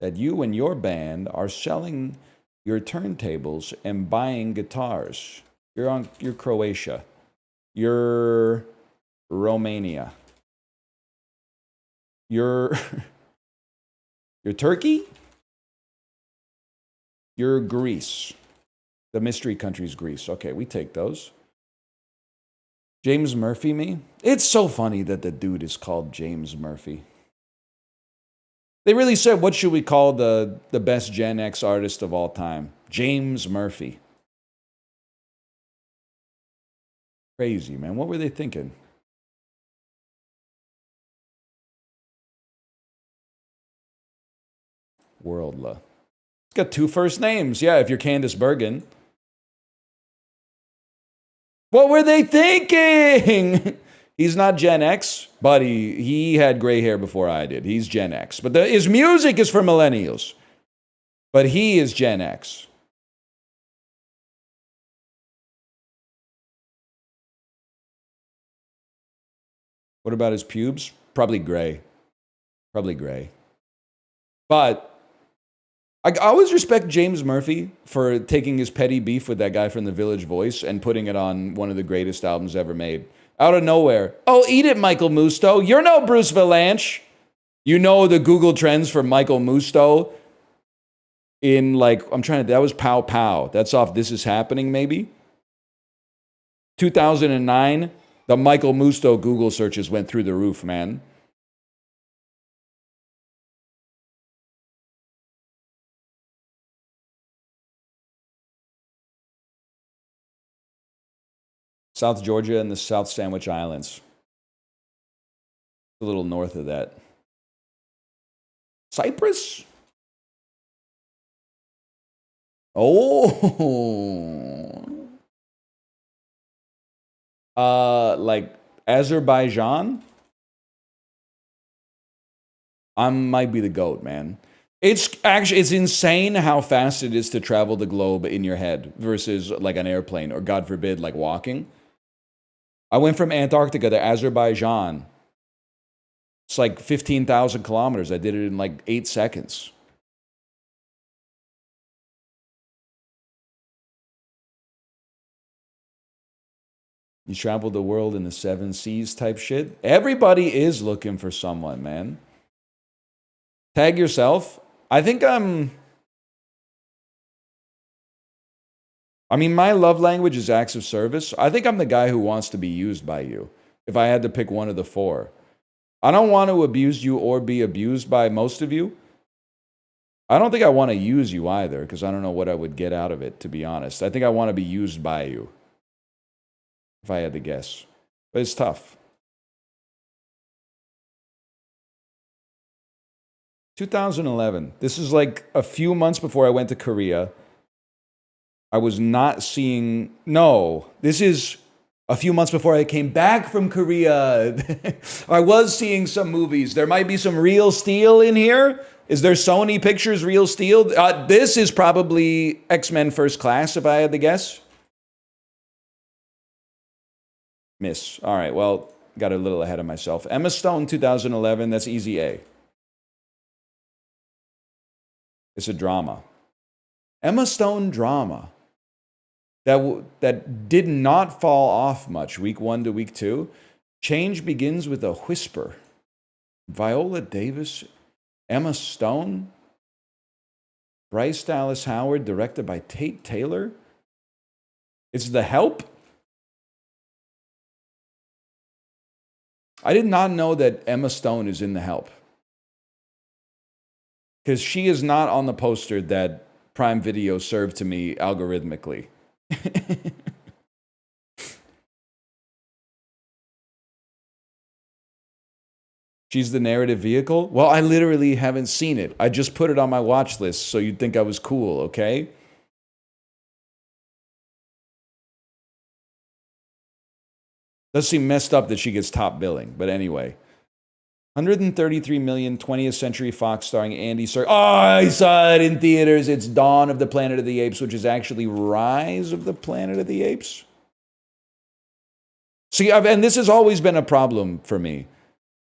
that you and your band are selling your turntables and buying guitars. You're Croatia. You're Romania. You're Turkey. You're Greece. The mystery country's Greece. Okay, we take those. James Murphy, me? It's so funny that the dude is called James Murphy. They really said, what should we call the best Gen X artist of all time? James Murphy. Crazy, man. What were they thinking? Worldla. It's got 2 first names. Yeah, if you're Candice Bergen. What were they thinking? He's not Gen X, but he had gray hair before I did. He's Gen X. But his music is for millennials. But he is Gen X. What about his pubes? Probably gray. Probably gray. But I always respect James Murphy for taking his petty beef with that guy from The Village Voice and putting it on one of the greatest albums ever made. Out of nowhere. Oh, eat it, Michael Musto. You're no Bruce Valanche. You know the Google Trends for Michael Musto in that was Pow Pow. That's off This Is Happening, maybe? 2009, the Michael Musto Google searches went through the roof, man. South Georgia and the South Sandwich Islands. A little north of that. Cyprus? Oh. Like Azerbaijan? I might be the GOAT, man. It's insane how fast it is to travel the globe in your head versus like an airplane or, God forbid, like walking. I went from Antarctica to Azerbaijan. It's like 15,000 kilometers. I did it in like 8 seconds. You traveled the world in the 7 seas type shit. Everybody is looking for someone, man. Tag yourself. I think my love language is acts of service. I think I'm the guy who wants to be used by you. If I had to pick one of the 4. I don't want to abuse you or be abused by most of you. I don't think I want to use you either, because I don't know what I would get out of it, to be honest. I think I want to be used by you. If I had to guess. But it's tough. 2011. This is like a few months before I went to Korea. I was not seeing... No, this is a few months before I came back from Korea. I was seeing some movies. There might be some Real Steel in here. Is there Sony Pictures Real Steel? This is probably X-Men First Class, if I had to guess. Miss. All right, well, got a little ahead of myself. Emma Stone, 2011. That's easy A. It's a drama. Emma Stone drama. That did not fall off much, week 1 to week 2. Change begins with a whisper. Viola Davis, Emma Stone, Bryce Dallas Howard, directed by Tate Taylor. It's The Help. I did not know that Emma Stone is in The Help. Because she is not on the poster that Prime Video served to me algorithmically. She's the narrative vehicle? Well, I literally haven't seen it. I just put it on my watch list so you'd think I was cool, okay? Does seem messed up that she gets top billing, but anyway. 133 million, 20th Century Fox starring Andy Serkis. Oh, I saw it in theaters. It's Dawn of the Planet of the Apes, which is actually Rise of the Planet of the Apes. See, and this has always been a problem for me.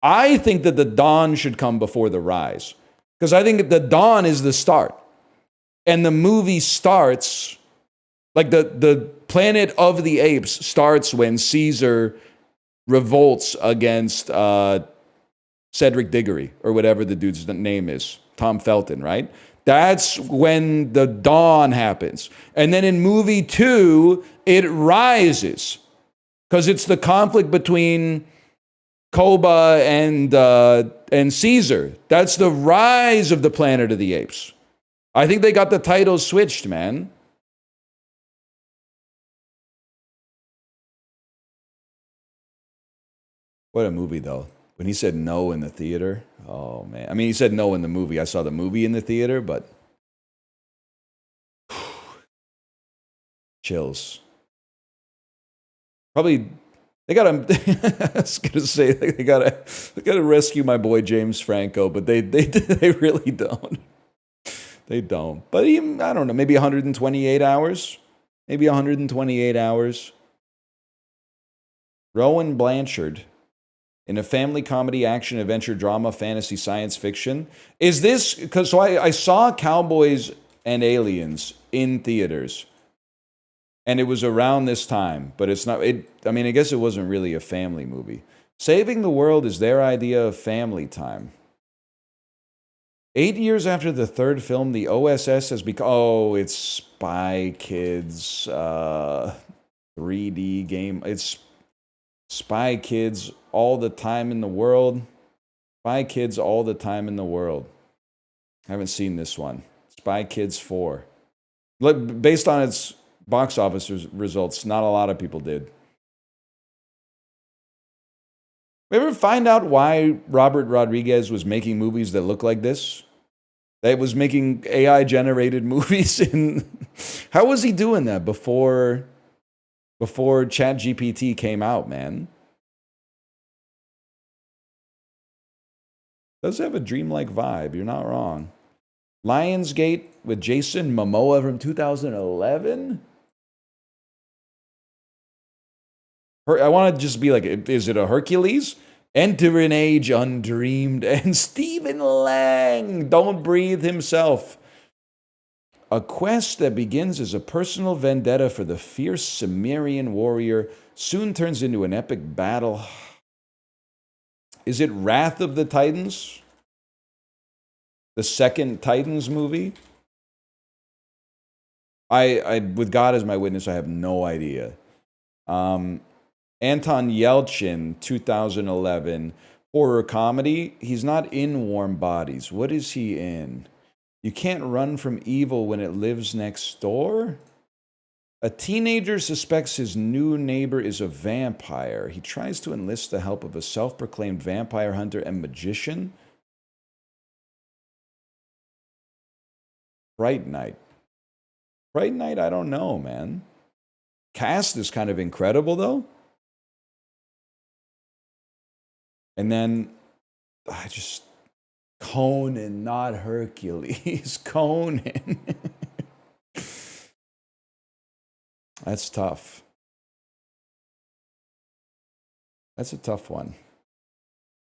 I think that the Dawn should come before the Rise, because I think the Dawn is the start. And the movie starts, like the Planet of the Apes starts when Caesar revolts against Cedric Diggory, or whatever the dude's name is, Tom Felton, right? That's when the dawn happens. And then in movie 2, it rises, because it's the conflict between Koba and Caesar. That's the rise of the Planet of the Apes. I think they got the titles switched, man. What a movie, though. When he said no in the theater, oh, man. I mean, he said no in the movie. I saw the movie in the theater, but chills. Probably, they gotta, I was gonna say, they gotta rescue my boy James Franco, but they really don't. They don't. But even, I don't know, maybe 128 hours? Maybe 128 hours. Rowan Blanchard. In a family comedy, action, adventure, drama, fantasy, science fiction. Is this, because so I saw Cowboys and Aliens in theaters. And it was around this time, but it's not, I mean, I guess it wasn't really a family movie. Saving the World is their idea of family time. 8 years after the third film, the OSS has become, oh, it's Spy Kids 3D game. It's Spy Kids all the time in the world. Spy Kids all the time in the world. I haven't seen this one. Spy Kids 4. Look, based on its box office results, not a lot of people did. We ever find out why Robert Rodriguez was making movies that look like this? That was making AI-generated movies in... How was he doing that before ChatGPT came out, man? Does have a dreamlike vibe. You're not wrong. Lionsgate with Jason Momoa from 2011? I want to just be like, is it a Hercules? Enter an age undreamed. And Stephen Lang, Don't Breathe himself. A quest that begins as a personal vendetta for the fierce Cimmerian warrior soon turns into an epic battle. Is it Wrath of the Titans? The second Titans movie? I with God as my witness, I have no idea. Anton Yelchin, 2011, horror comedy. He's not in Warm Bodies. What is he in? You can't run from evil when it lives next door? A teenager suspects his new neighbor is a vampire. He tries to enlist the help of a self-proclaimed vampire hunter and magician. Fright Night. Fright Night, I don't know, man. Cast is kind of incredible, though. And then, I just... Conan, not Hercules. Conan. That's tough. That's a tough one.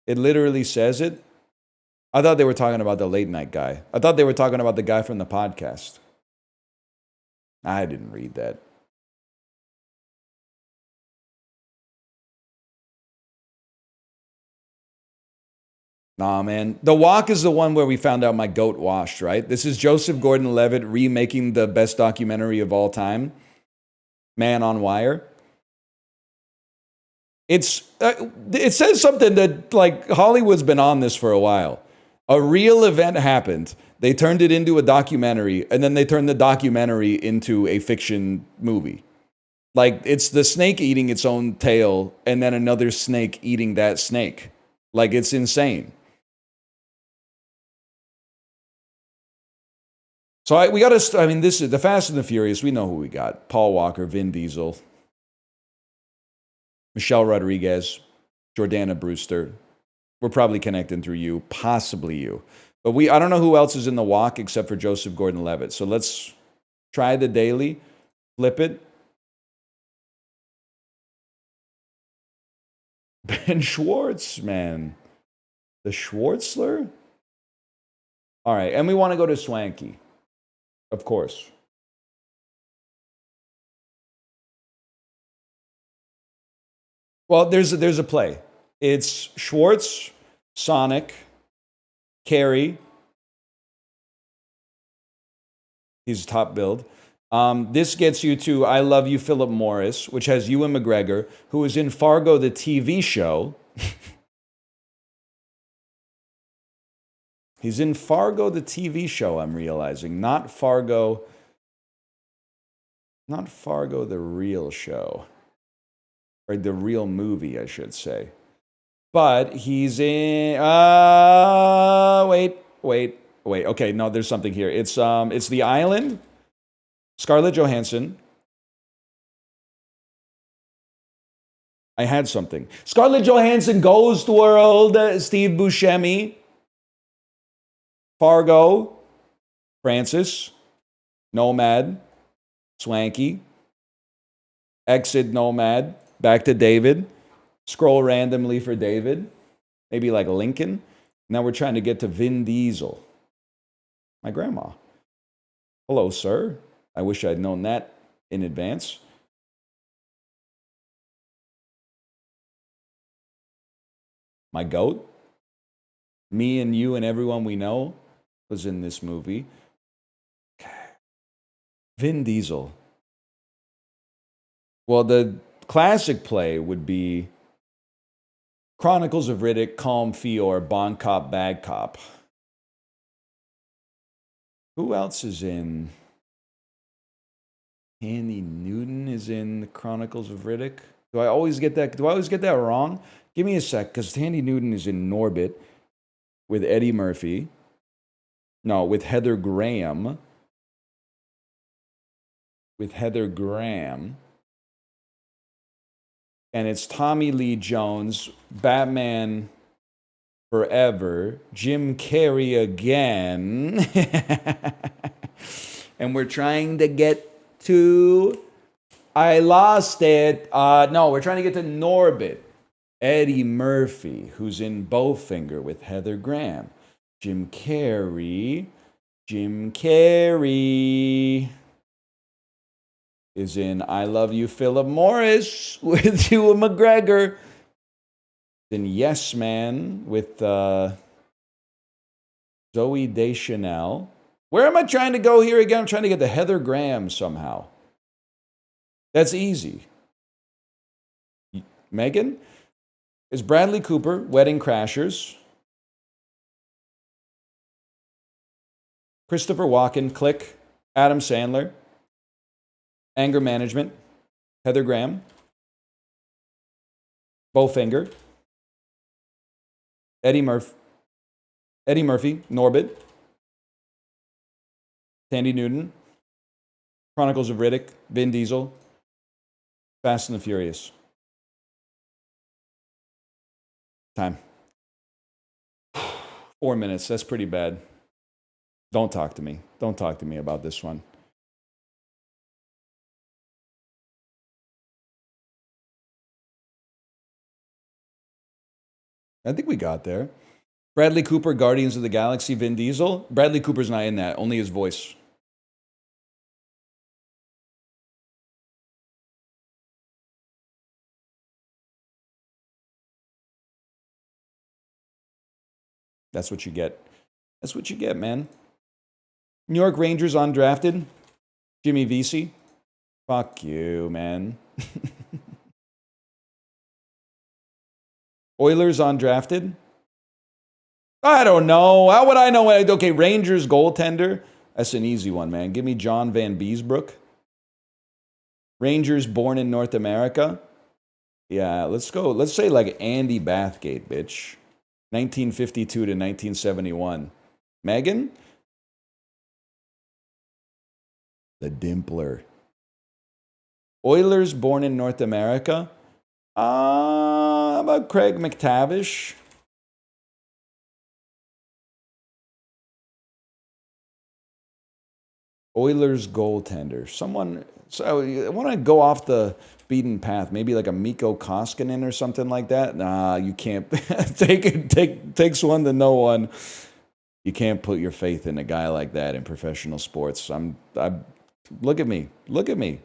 It literally says it. I thought they were talking about the late night guy. I thought they were talking about the guy from the podcast. I didn't read that. Nah, man. The Walk is the one where we found out my goat washed, right? This is Joseph Gordon-Levitt remaking the best documentary of all time, Man on Wire. It says something that, like, Hollywood's been on this for a while. A real event happened. They turned it into a documentary, and then they turned the documentary into a fiction movie. Like, it's the snake eating its own tail, and then another snake eating that snake. Like, it's insane. So we got to, I mean, this is the Fast and the Furious. We know who we got. Paul Walker, Vin Diesel. Michelle Rodriguez, Jordana Brewster. We're probably connecting through you, possibly you. But I don't know who else is in the walk except for Joseph Gordon-Levitt. So let's try the daily, flip it. Ben Schwartz, man. The Schwartzler? All right, and we want to go to Swanky, of course. Well, there's a play. It's Schwartz, Sonic, Carey. He's top build. This gets you to I Love You, Philip Morris, which has Ewan McGregor, who was in Fargo, the TV show. He's in Fargo, the TV show, I'm realizing. Not Fargo, the real show. Or the real movie, I should say. But he's in... Wait. Okay, no, there's something here. It's The Island, Scarlett Johansson. I had something. Scarlett Johansson, Ghost World, Steve Buscemi, Fargo, Francis, Nomad, Swanky, Exit Nomad, back to David, scroll randomly for David, maybe like Lincoln. Now we're trying to get to Vin Diesel. My grandma. Hello, sir. I wish I'd known that in advance. My goat. Me and you and everyone we know was in this movie. Vin Diesel. Well, the classic play would be Chronicles of Riddick, Calm Fior, Bon Cop, Bad Cop. Who else is in? Andy Newton is in the Chronicles of Riddick. Do I always get that wrong? Give me a sec, because Tandy Newton is in Norbit with Eddie Murphy. No, with Heather Graham. And it's Tommy Lee Jones, Batman Forever, Jim Carrey again. And we're trying to get to... I lost it. No, we're trying to get to Norbit. Eddie Murphy, who's in Bowfinger with Heather Graham. Jim Carrey is in I Love You, Philip Morris with Ewan McGregor. In Yes Man with Zoe Deschanel. Where am I trying to go here again? I'm trying to get to Heather Graham somehow. That's easy. Megan? Is Bradley Cooper, Wedding Crashers. Christopher Walken, Click. Adam Sandler. Anger Management. Heather Graham. Bowfinger. Eddie Murphy, Norbit. Tandy Newton. Chronicles of Riddick. Vin Diesel. Fast and the Furious. Time. 4 minutes. That's pretty bad. Don't talk to me. Don't talk to me about this one. I think we got there. Bradley Cooper, Guardians of the Galaxy, Vin Diesel. Bradley Cooper's not in that, only his voice. That's what you get. That's what you get, man. New York Rangers undrafted. Jimmy Vesey. Fuck you, man. Oilers undrafted. I don't know. How would I know? Okay, Rangers goaltender. That's an easy one, man. Give me John Van Beesbrook. Rangers born in North America. Yeah, let's go. Let's say like Andy Bathgate, bitch. 1952 to 1971. Megan? The Dimpler. Oilers born in North America. How about Craig McTavish? Oilers goaltender. Someone. So I want to go off the beaten path. Maybe like a Mikko Koskinen or something like that. Nah, you can't. Takes one to know one. You can't put your faith in a guy like that in professional sports. Look at me. Look at me.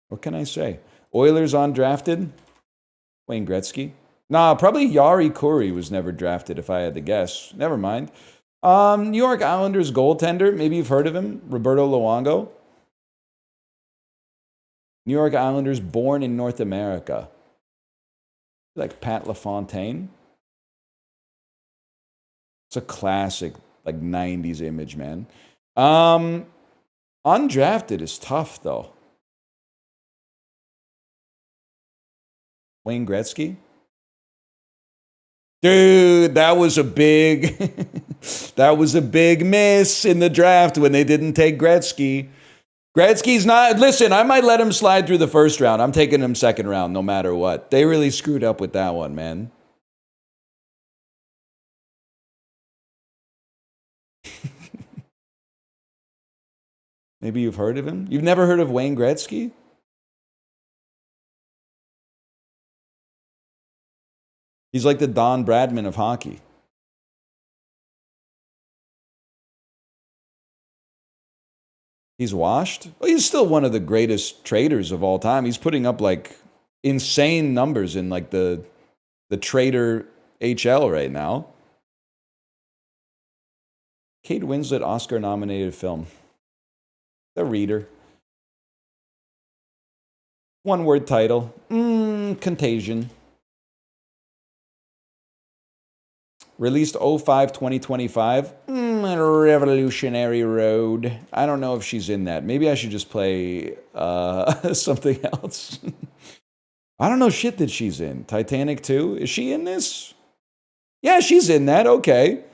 What can I say? Oilers undrafted? Wayne Gretzky? Nah, probably Yari Kuri was never drafted if I had to guess. Never mind. New York Islanders goaltender. Maybe you've heard of him. Roberto Luongo. New York Islanders born in North America. Like Pat LaFontaine. It's a classic, like 90s image, man. Undrafted is tough, though. Wayne Gretzky? Dude, that was a big that was a big miss in the draft when they didn't take Gretzky. Gretzky's not, listen, I might let him slide through the first round. I'm taking him second round no matter what. They really screwed up with that one, man. Maybe you've heard of him? You've never heard of Wayne Gretzky? He's like the Don Bradman of hockey. He's washed? Well, he's still one of the greatest traders of all time. He's putting up like insane numbers in like the trader HL right now. Kate Winslet Oscar-nominated film. The Reader. One-word title. Contagion. Released 05-2025. Revolutionary Road. I don't know if she's in that. Maybe I should just play something else. I don't know shit that she's in. Titanic 2? Is she in this? Yeah, she's in that. Okay.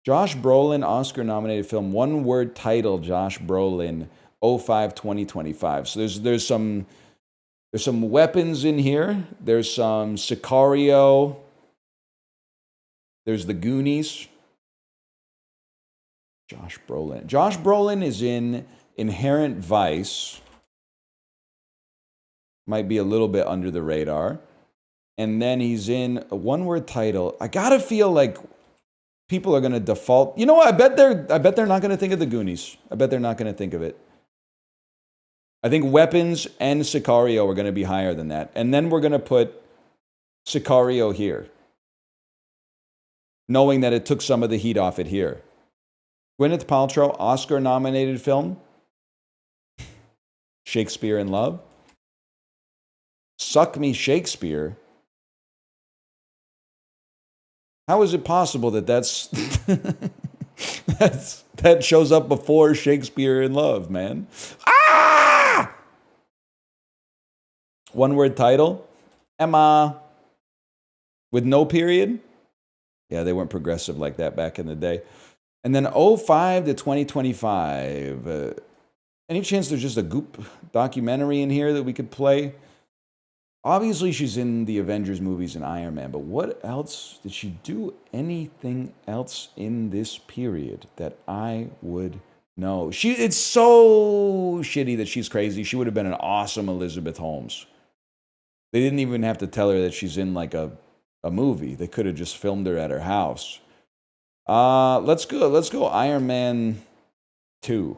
Josh Brolin, Oscar-nominated film. One-word title, Josh Brolin, 05-2025. So there's some weapons in here. There's some Sicario. There's the Goonies. Josh Brolin. Josh Brolin is in Inherent Vice. Might be a little bit under the radar. And then he's in a one-word title. I gotta feel like people are gonna default. You know what? I bet they're not gonna think of the Goonies. I bet they're not gonna think of it. I think Weapons and Sicario are gonna be higher than that. And then we're gonna put Sicario here, knowing that it took some of the heat off it here. Gwyneth Paltrow, Oscar-nominated film. Shakespeare in Love. Suck Me Shakespeare. How is it possible that that shows up before Shakespeare in Love, man? Ah! One-word title. Emma. With no period. Yeah, they weren't progressive like that back in the day. And then 05-2025. Any chance there's just a Goop documentary in here that we could play? Obviously, she's in the Avengers movies and Iron Man, but what else? Did she do anything else in this period that I would know? It's so shitty that she's crazy. She would have been an awesome Elizabeth Holmes. They didn't even have to tell her that she's in like a movie. They could have just filmed her at her house. Let's go Iron Man 2.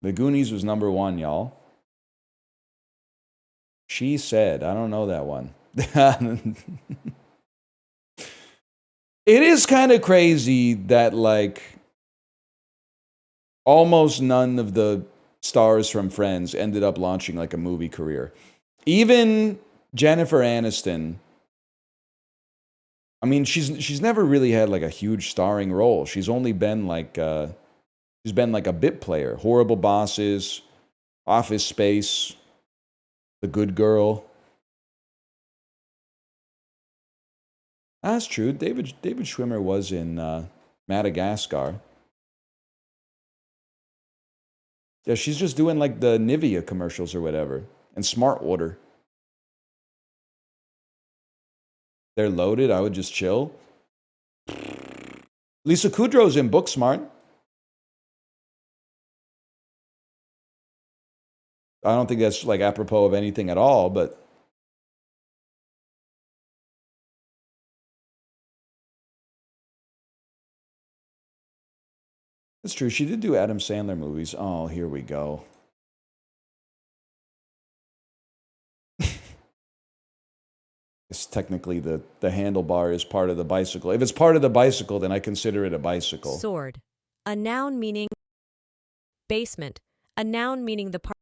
The Goonies was number 1, y'all. She Said. I don't know that one. It is kind of crazy that like almost none of the stars from Friends ended up launching like a movie career. Even Jennifer Aniston, I mean, she's never really had like a huge starring role. She's only been like a bit player. Horrible Bosses, Office Space, The Good Girl. That's true. David Schwimmer was in Madagascar. Yeah, she's just doing like the Nivea commercials or whatever. And Smart Water. They're loaded. I would just chill. Lisa Kudrow's in Booksmart. I don't think that's like apropos of anything at all, but it's true. She did do Adam Sandler movies. Oh, here we go. It's technically the handlebar is part of the bicycle. If it's part of the bicycle, then I consider it a bicycle. Sword. A noun meaning basement. A noun meaning the part.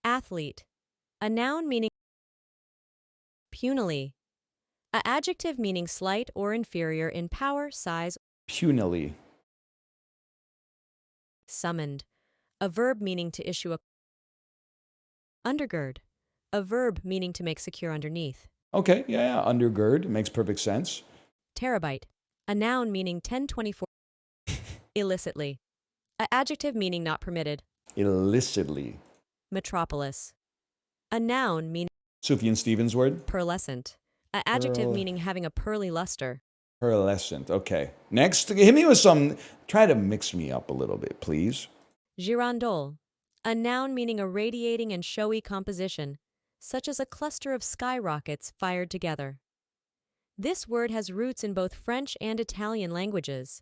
Athlete. A noun meaning punily. A adjective meaning slight or inferior in power, size. Punily. Summoned. A verb meaning to issue a undergird. A verb meaning to make secure underneath. Okay, yeah. Undergird makes perfect sense. Terabyte. A noun meaning 1024. Illicitly. A adjective meaning not permitted. Illicitly. Metropolis. A noun meaning Sufjan Stevens word? pearlescent. A adjective meaning having a pearly luster. Pearlescent. Okay. Next, hit me with some. Try to mix me up a little bit, please. Girandole. A noun meaning a radiating and showy composition, such as a cluster of skyrockets fired together. This word has roots in both French and Italian languages.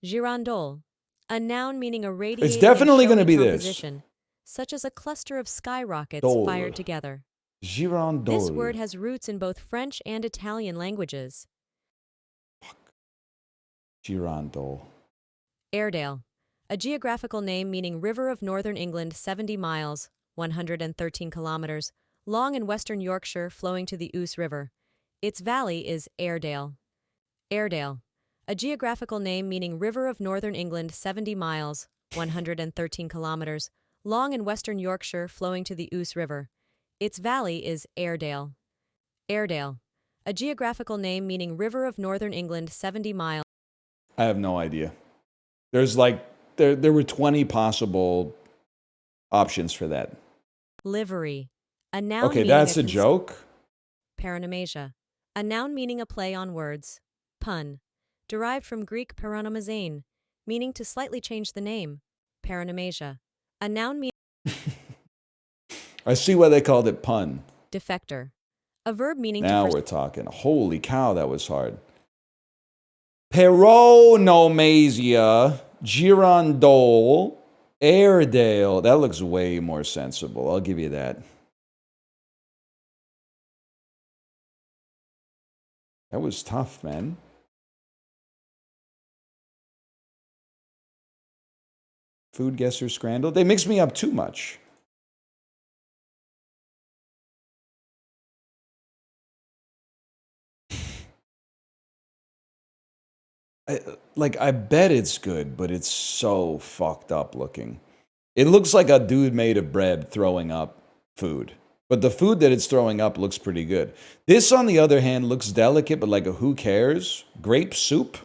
Girandole. A noun meaning a radiating It's definitely and going to showy be composition, such as a cluster of skyrockets Dole. fired together. Girandole. This word has roots in both French and Italian languages. Girandole. Airedale. A geographical name meaning river of northern England 70 miles, 113 kilometers, long in western Yorkshire flowing to the Ouse River. Its valley is Airedale. Airedale. A geographical name meaning river of northern England 70 miles, 113 kilometers, long in western Yorkshire flowing to the Ouse River. Its valley is Airedale. Airedale. A geographical name meaning river of northern England 70 miles. I have no idea. There's like, there were 20 possible options for that. Livery. A noun Okay, meaning that's a joke. Paronomasia. A noun meaning a play on words. Pun. Derived from Greek paronomazane, meaning to slightly change the name. Paronomasia. A noun meaning I see why they called it pun. defector. A verb meaning Now to we're talking. Holy cow, that was hard. Peronomasia, girandole, Airedale. That looks way more sensible. I'll give you that. That was tough, man. Food guesser scrandle. They mix me up too much. I bet it's good, but it's so fucked up looking. It looks like a dude made of bread throwing up food. But the food that it's throwing up looks pretty good. This, on the other hand, looks delicate, but like a who cares? Grape soup?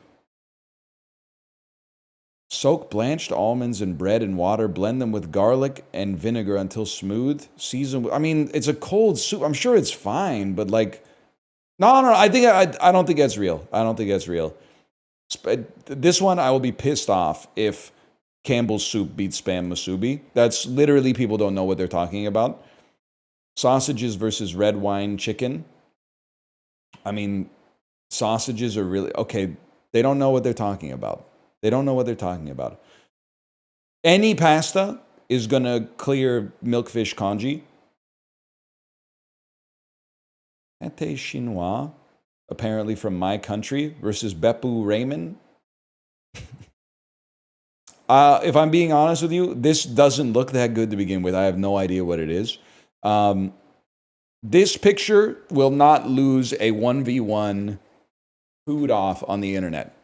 Soak blanched almonds in bread and water, blend them with garlic and vinegar until smooth. Season. I mean, it's a cold soup. I'm sure it's fine, but like, no. I don't think that's real. I don't think that's real. This one, I will be pissed off if Campbell's soup beats Spam Musubi. That's literally, people don't know what they're talking about. Sausages versus red wine chicken. I mean, sausages are really, okay, they don't know what they're talking about. They don't know what they're talking about. Any pasta is going to clear milkfish congee. Pâté chinois, apparently from my country, versus Beppu ramen. If I'm being honest with you, this doesn't look that good to begin with. I have no idea what it is. This picture will not lose a 1v1 food off on the internet.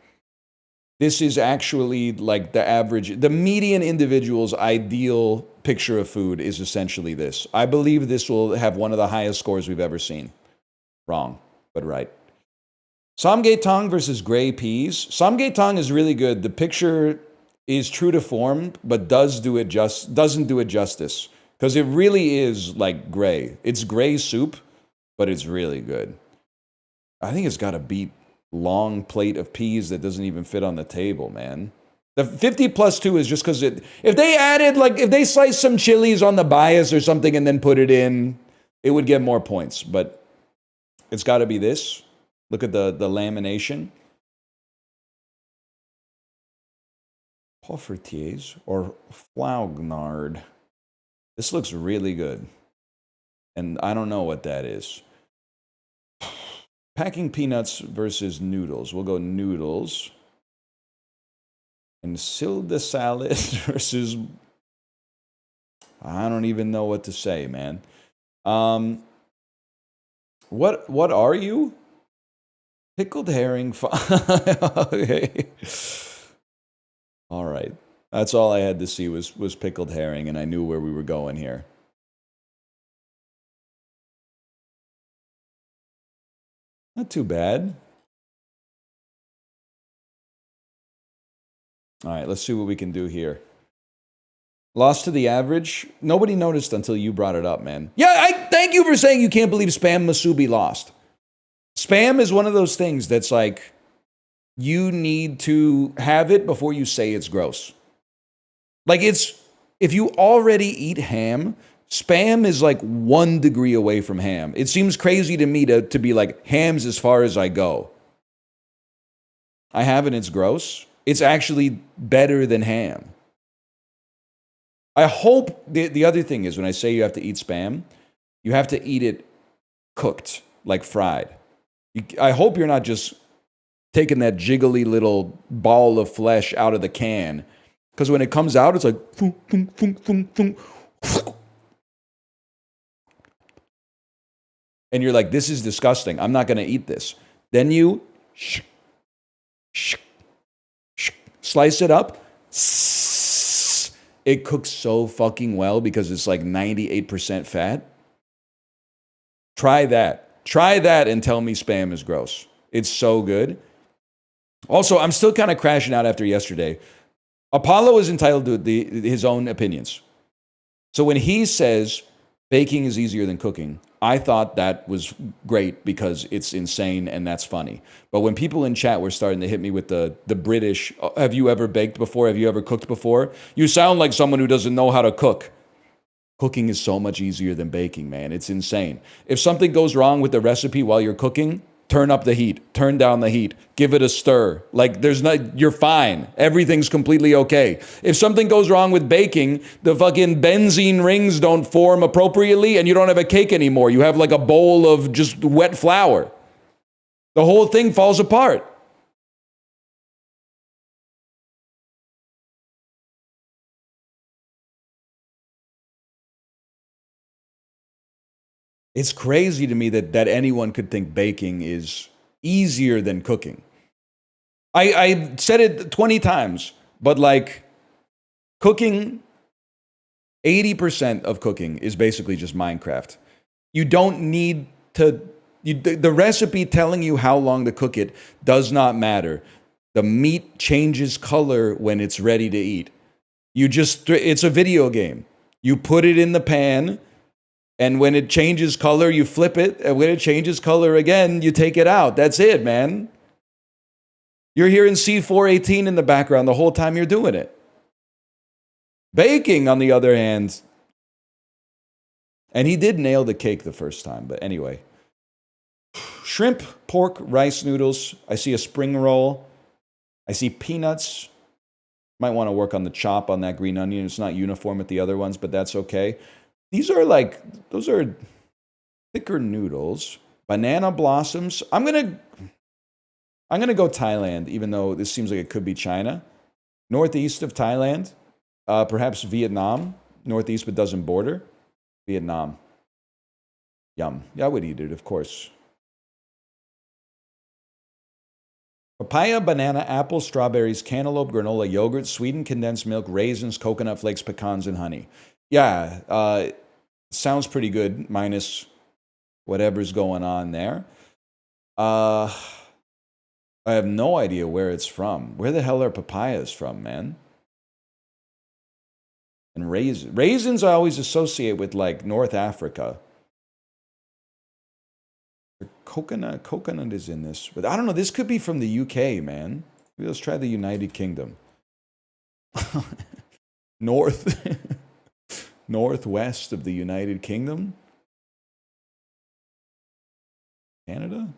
This is actually like the average, the median individual's ideal picture of food is essentially this. I believe this will have one of the highest scores we've ever seen. Wrong, but right. Samgyetang versus gray peas. Samgyetang is really good. The picture is true to form, but doesn't do it justice. Because it really is like gray. It's gray soup, but it's really good. I think it's got to beat long plate of peas that doesn't even fit on the table, man. The 50 plus 2 is just because if they added, like, if they sliced some chilies on the bias or something and then put it in, it would get more points. But it's got to be this. Look at the lamination. Poffertiers or Flaugnard. This looks really good. And I don't know what that is. Packing peanuts versus noodles. We'll go noodles. And Silda salad versus... I don't even know what to say, man. What are you? Pickled herring. Okay. All right. That's all I had to see was pickled herring, and I knew where we were going here. Not too bad. All right, let's see what we can do here. Lost to the average. Nobody noticed until you brought it up, man. Yeah, I thank you for saying you can't believe Spam Musubi lost. Spam is one of those things that's like, you need to have it before you say it's gross. Like, it's, if you already eat ham, Spam is like 1 degree away from ham. It seems crazy to me to be like, ham's as far as I go. I have it, it's gross. It's actually better than ham. I hope, the other thing is when I say you have to eat Spam, you have to eat it cooked, like fried. I hope you're not just taking that jiggly little ball of flesh out of the can. Because when it comes out, it's like... Thunk, thunk, thunk, thunk, thunk. And you're like, this is disgusting. I'm not going to eat this. Then you slice it up. It cooks so fucking well because it's like 98% fat. Try that. Try that and tell me Spam is gross. It's so good. Also, I'm still kind of crashing out after yesterday. Apollo is entitled to his own opinions. So when he says baking is easier than cooking, I thought that was great because it's insane and that's funny. But when people in chat were starting to hit me with the British, have you ever baked before? Have you ever cooked before? You sound like someone who doesn't know how to cook. Cooking is so much easier than baking, man. It's insane. If something goes wrong with the recipe while you're cooking, turn up the heat, turn down the heat, give it a stir. Like, you're fine. Everything's completely okay. If something goes wrong with baking, the fucking benzene rings don't form appropriately and you don't have a cake anymore. You have like a bowl of just wet flour. The whole thing falls apart. It's crazy to me that anyone could think baking is easier than cooking. I said it 20 times, but like cooking, 80% of cooking is basically just Minecraft. You don't need to, the recipe telling you how long to cook it does not matter. The meat changes color when it's ready to eat. It's a video game. You put it in the pan, and when it changes color, you flip it. And when it changes color again, you take it out. That's it, man. You're hearing C418 in the background the whole time you're doing it. Baking, on the other hand, and he did nail the cake the first time, but anyway. Shrimp, pork, rice noodles. I see a spring roll. I see peanuts. Might want to work on the chop on that green onion. It's not uniform with the other ones, but that's okay. Those are thicker noodles. Banana blossoms. I'm gonna go Thailand, even though this seems like it could be China. Northeast of Thailand. Perhaps Vietnam. Northeast but doesn't border. Vietnam. Yum. Yeah, I would eat it, of course. Papaya, banana, apple, strawberries, cantaloupe, granola, yogurt, sweetened condensed milk, raisins, coconut flakes, pecans, and honey. Yeah, sounds pretty good, minus whatever's going on there. I have no idea where it's from. Where the hell are papayas from, man? And raisins I always associate with like North Africa. Coconut is in this, but I don't know. This could be from the UK, man. Maybe let's try the United Kingdom. Northwest of the United Kingdom. Canada?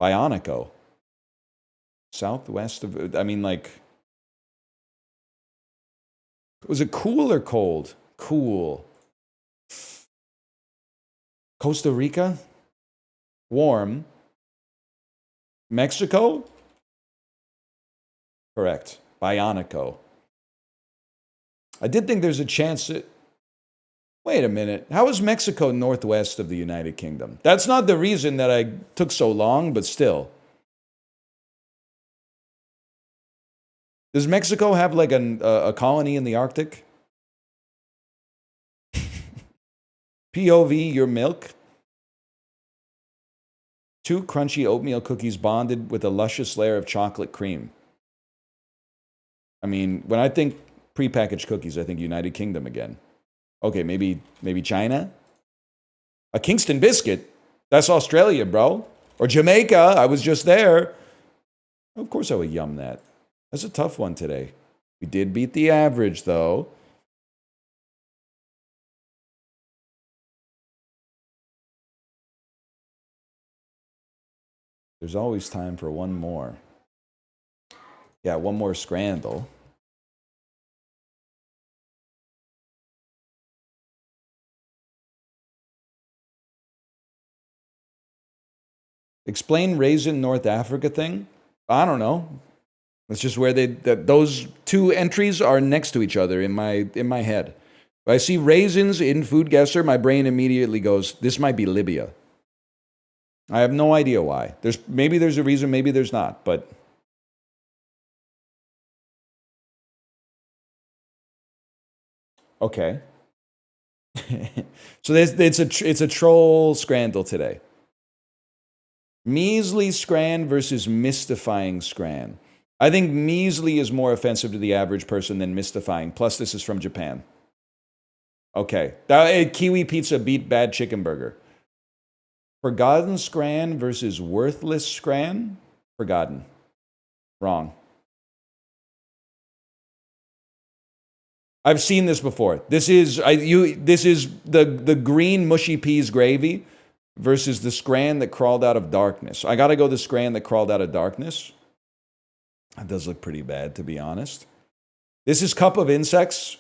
Bionico. Southwest of, I mean, like, was it cool or cold? Cool. Costa Rica? Warm. Mexico? Correct. Bionico. I did think there's a chance that... Wait a minute. How is Mexico northwest of the United Kingdom? That's not the reason that I took so long, but still. Does Mexico have like a colony in the Arctic? POV, your milk. 2 crunchy oatmeal cookies bonded with a luscious layer of chocolate cream. I mean, when I think prepackaged cookies, I think United Kingdom again. Okay, maybe China? A Kingston biscuit? That's Australia, bro. Or Jamaica. I was just there. Of course I would yum that. That's a tough one today. We did beat the average, though. There's always time for one more. Yeah, one more scrandal. Explain raisin North Africa thing? I don't know. It's just where those 2 entries are next to each other in my head. If I see raisins in Food Guesser, my brain immediately goes, this might be Libya. I have no idea why. Maybe there's a reason, maybe there's not, but... Okay. So it's a troll scrandal today. Measly scran versus mystifying scran. I think measly is more offensive to the average person than mystifying. Plus, this is from Japan. Okay. Kiwi pizza beat bad chicken burger. Forgotten scran versus worthless scran? Forgotten. Wrong. I've seen this before. This is the green mushy peas gravy versus the scran that crawled out of darkness. I gotta go the scran that crawled out of darkness. That does look pretty bad, to be honest. This is Cup of Insects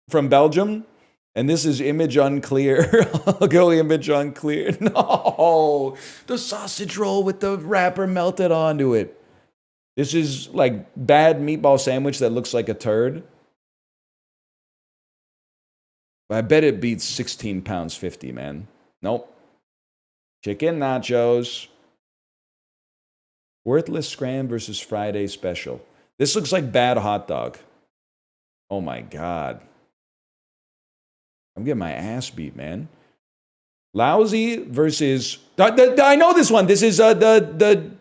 from Belgium, and this is image unclear. I'll go image unclear. No, the sausage roll with the wrapper melted onto it. This is like bad meatball sandwich that looks like a turd. I bet it beats 16 pounds 50, man. Nope. Chicken nachos. Worthless scram versus Friday special. This looks like bad hot dog. Oh my God. I'm getting my ass beat, man. Lousy versus... I know this one. This is the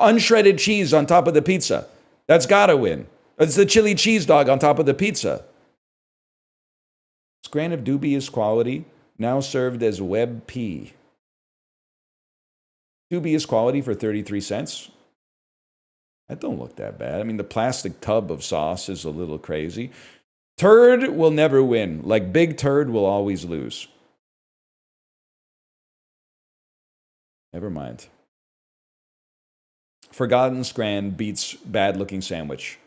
unshredded cheese on top of the pizza. That's gotta win. It's the chili cheese dog on top of the pizza. Scran of dubious quality, now served as web pea. Dubious quality for 33 cents. That don't look that bad. I mean, the plastic tub of sauce is a little crazy. Turd will never win. Like, big turd will always lose. Never mind. Forgotten scran beats bad-looking sandwich.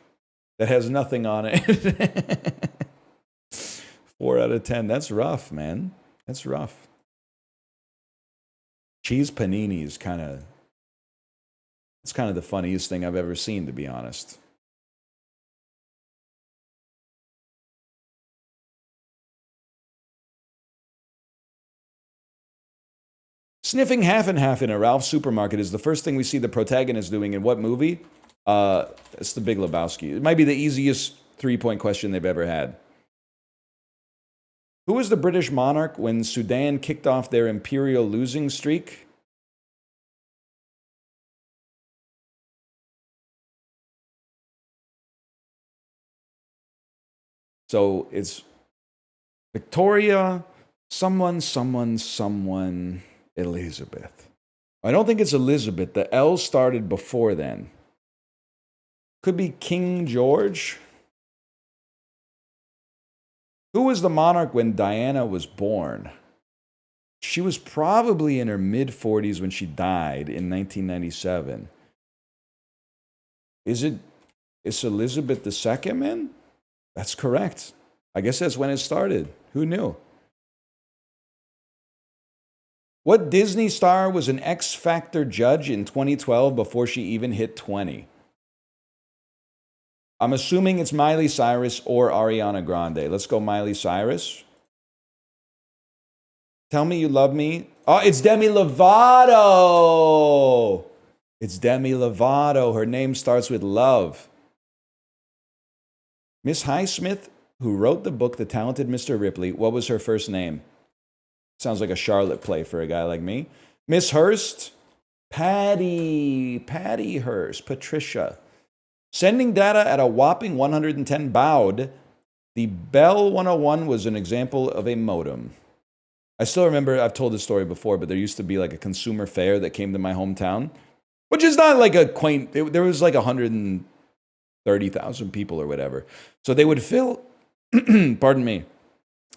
That has nothing on it. 4 out of 10. That's rough, man. That's rough. Cheese panini is kind of... It's kind of the funniest thing I've ever seen, to be honest. Sniffing half and half in a Ralph's supermarket is the first thing we see the protagonist doing in what movie? It's The Big Lebowski. It might be the easiest 3-point question they've ever had. Who was the British monarch when Sudan kicked off their imperial losing streak? So it's Victoria, someone, Elizabeth. I don't think it's Elizabeth. The L started before then. Could be King George. Who was the monarch when Diana was born? She was probably in her mid-40s when she died in 1997. Is Elizabeth II, man? That's correct. I guess that's when it started. Who knew? What Disney star was an X Factor judge in 2012 before she even hit 20? I'm assuming it's Miley Cyrus or Ariana Grande. Let's go Miley Cyrus. Tell Me You Love Me. Oh, it's Demi Lovato. It's Demi Lovato. Her name starts with love. Miss Highsmith, who wrote the book The Talented Mr. Ripley, what was her first name? Sounds like a Charlotte play for a guy like me. Miss Hurst. Patty Hurst. Patricia. Sending data at a whopping 110 baud. The Bell 101 was an example of a modem. I still remember, I've told this story before, but there used to be like a consumer fair that came to my hometown, which is not like a quaint, there was like 130,000 people or whatever. So they would fill, pardon me,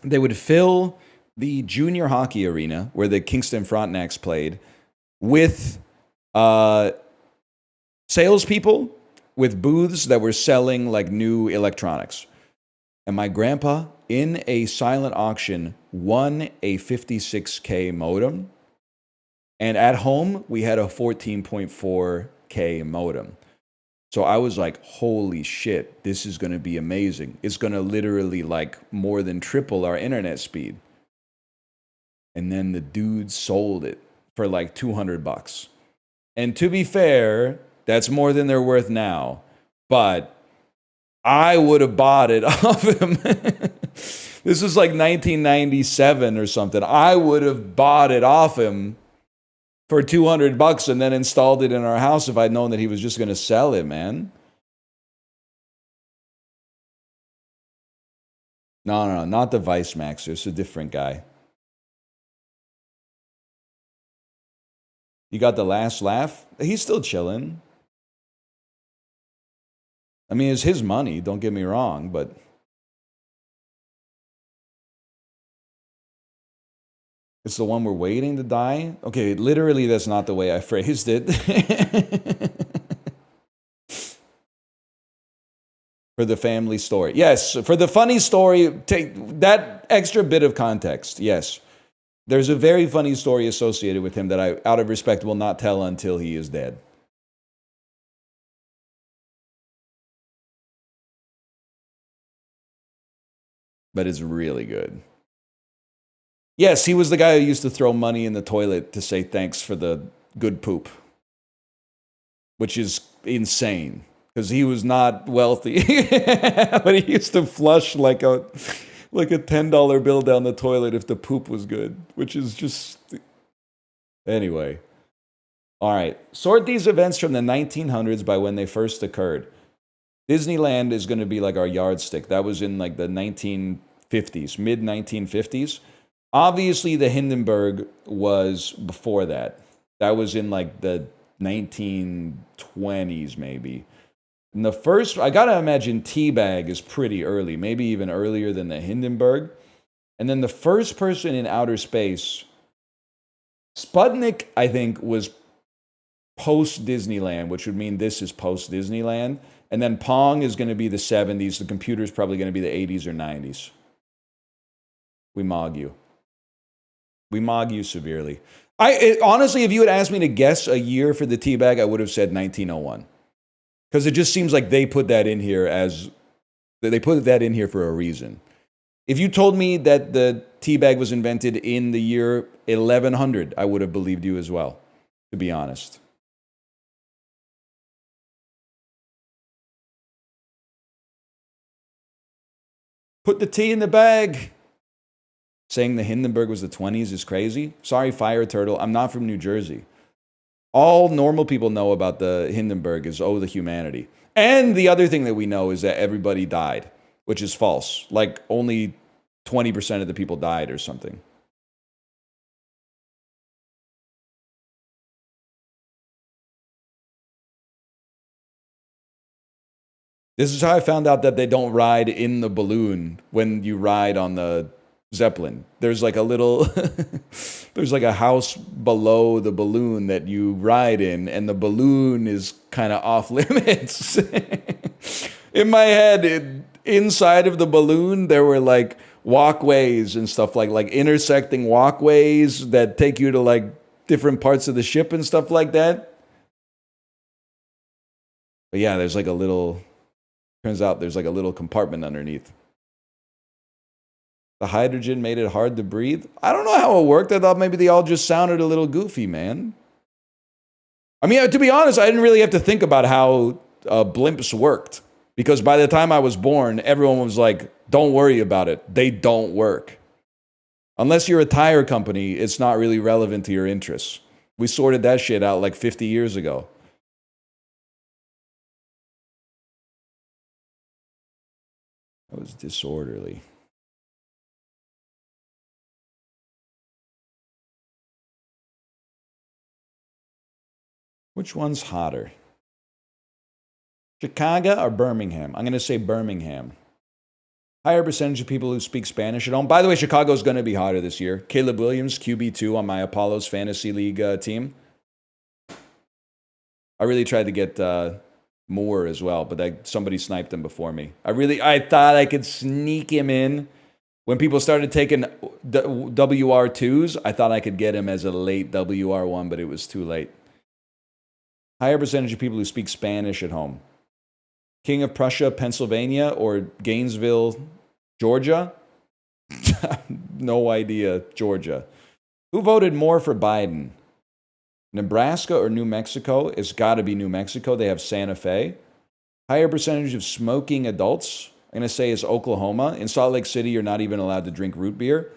they would fill the junior hockey arena where the Kingston Frontenacs played with salespeople with booths that were selling like new electronics. And my grandpa, in a silent auction, won a 56K modem. And at home, we had a 14.4K modem. So I was like, holy shit, this is going to be amazing. It's going to literally like more than triple our internet speed. And then the dude sold it for like $200. And to be fair, that's more than they're worth now. But I would have bought it off him. This was like 1997 or something. I would have bought it off him for $200 and then installed it in our house if I'd known that he was just going to sell it, man. No, not the Vice Maxer. It's a different guy. You got the last laugh? He's still chilling. I mean, it's his money, don't get me wrong, but it's the one we're waiting to die? Okay, literally, that's not the way I phrased it. For the family story. Yes, for the funny story, take that extra bit of context. Yes. There's a very funny story associated with him that I, out of respect, will not tell until he is dead. But it's really good. Yes, he was the guy who used to throw money in the toilet to say thanks for the good poop, which is insane because he was not wealthy, but he used to flush like a $10 bill down the toilet if the poop was good, which is just... Anyway. All right. Sort these events from the 1900s by when they first occurred. Disneyland is going to be like our yardstick. That was in like the 1950s, mid-1950s. Obviously, the Hindenburg was before that. That was in like the 1920s, maybe. And the first, I got to imagine Teabag is pretty early, maybe even earlier than the Hindenburg. And then the first person in outer space, Sputnik, I think, was post-Disneyland, which would mean this is post-Disneyland. And then Pong is going to be the 70s. The computer is probably going to be the 80s or 90s. We mog you. We mog you severely. Honestly, if you had asked me to guess a year for the Teabag, I would have said 1901. Because it just seems like they put that in here for a reason. If you told me that the Teabag was invented in the year 1100, I would have believed you as well, to be honest. Put the tea in the bag. Saying the Hindenburg was the 20s is crazy. Sorry, Fire Turtle. I'm not from New Jersey. All normal people know about the Hindenburg is, the humanity. And the other thing that we know is that everybody died. which is false. Like, only 20% of the people died or something. This is how I found out that they don't ride in the balloon when you ride on the Zeppelin. There's like a little, there's like a house below the balloon that you ride in, and the balloon is kind of off limits. In my head, inside of the balloon, there were like walkways and stuff like intersecting walkways that take you to like different parts of the ship and stuff like that. But yeah, there's like a little, turns out there's like a little compartment underneath. The hydrogen made it hard to breathe. I don't know how it worked. I thought maybe they all just sounded a little goofy, man. I mean, to be honest, I didn't really have to think about how blimps worked. Because by the time I was born, everyone was like, don't worry about it. They don't work. Unless you're a tire company, it's not really relevant to your interests. We sorted that shit out like 50 years ago. That was disorderly. Which one's hotter? Chicago or Birmingham? I'm going to say Birmingham. Higher percentage of people who speak Spanish at home. By the way, Chicago's going to be hotter this year. Caleb Williams, QB2 on my Apollos Fantasy League team. I really tried to get Moore as well, but somebody sniped him before me. I thought I could sneak him in. When people started taking WR2s, I thought I could get him as a late WR1, but it was too late. Higher percentage of people who speak Spanish at home. King of Prussia, Pennsylvania, or Gainesville, Georgia? No idea, Georgia. Who voted more for Biden? Nebraska or New Mexico? It's got to be New Mexico. They have Santa Fe. Higher percentage of smoking adults? I'm going to say is Oklahoma. In Salt Lake City, you're not even allowed to drink root beer.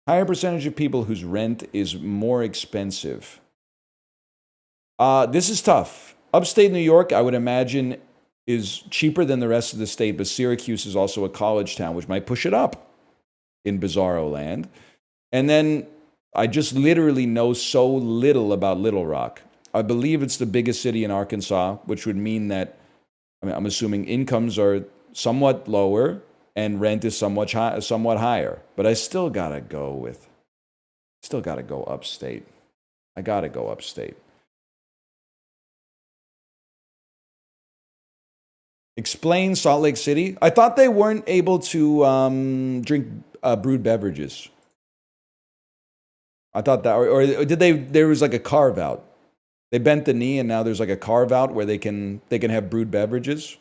Higher percentage of people whose rent is more expensive. This is tough. Upstate New York, I would imagine, is cheaper than the rest of the state, but Syracuse is also a college town, which might push it up in Bizarro land. And then I just literally know so little about Little Rock. I believe it's the biggest city in Arkansas, which would mean that, I'm assuming incomes are somewhat lower and rent is somewhat higher. But I still gotta go upstate. I gotta go upstate. Explain Salt Lake City. I thought they weren't able to drink brewed beverages. I thought that, or did they? There was like a carve out. They bent the knee, and now there's like a carve out where they can have brewed beverages.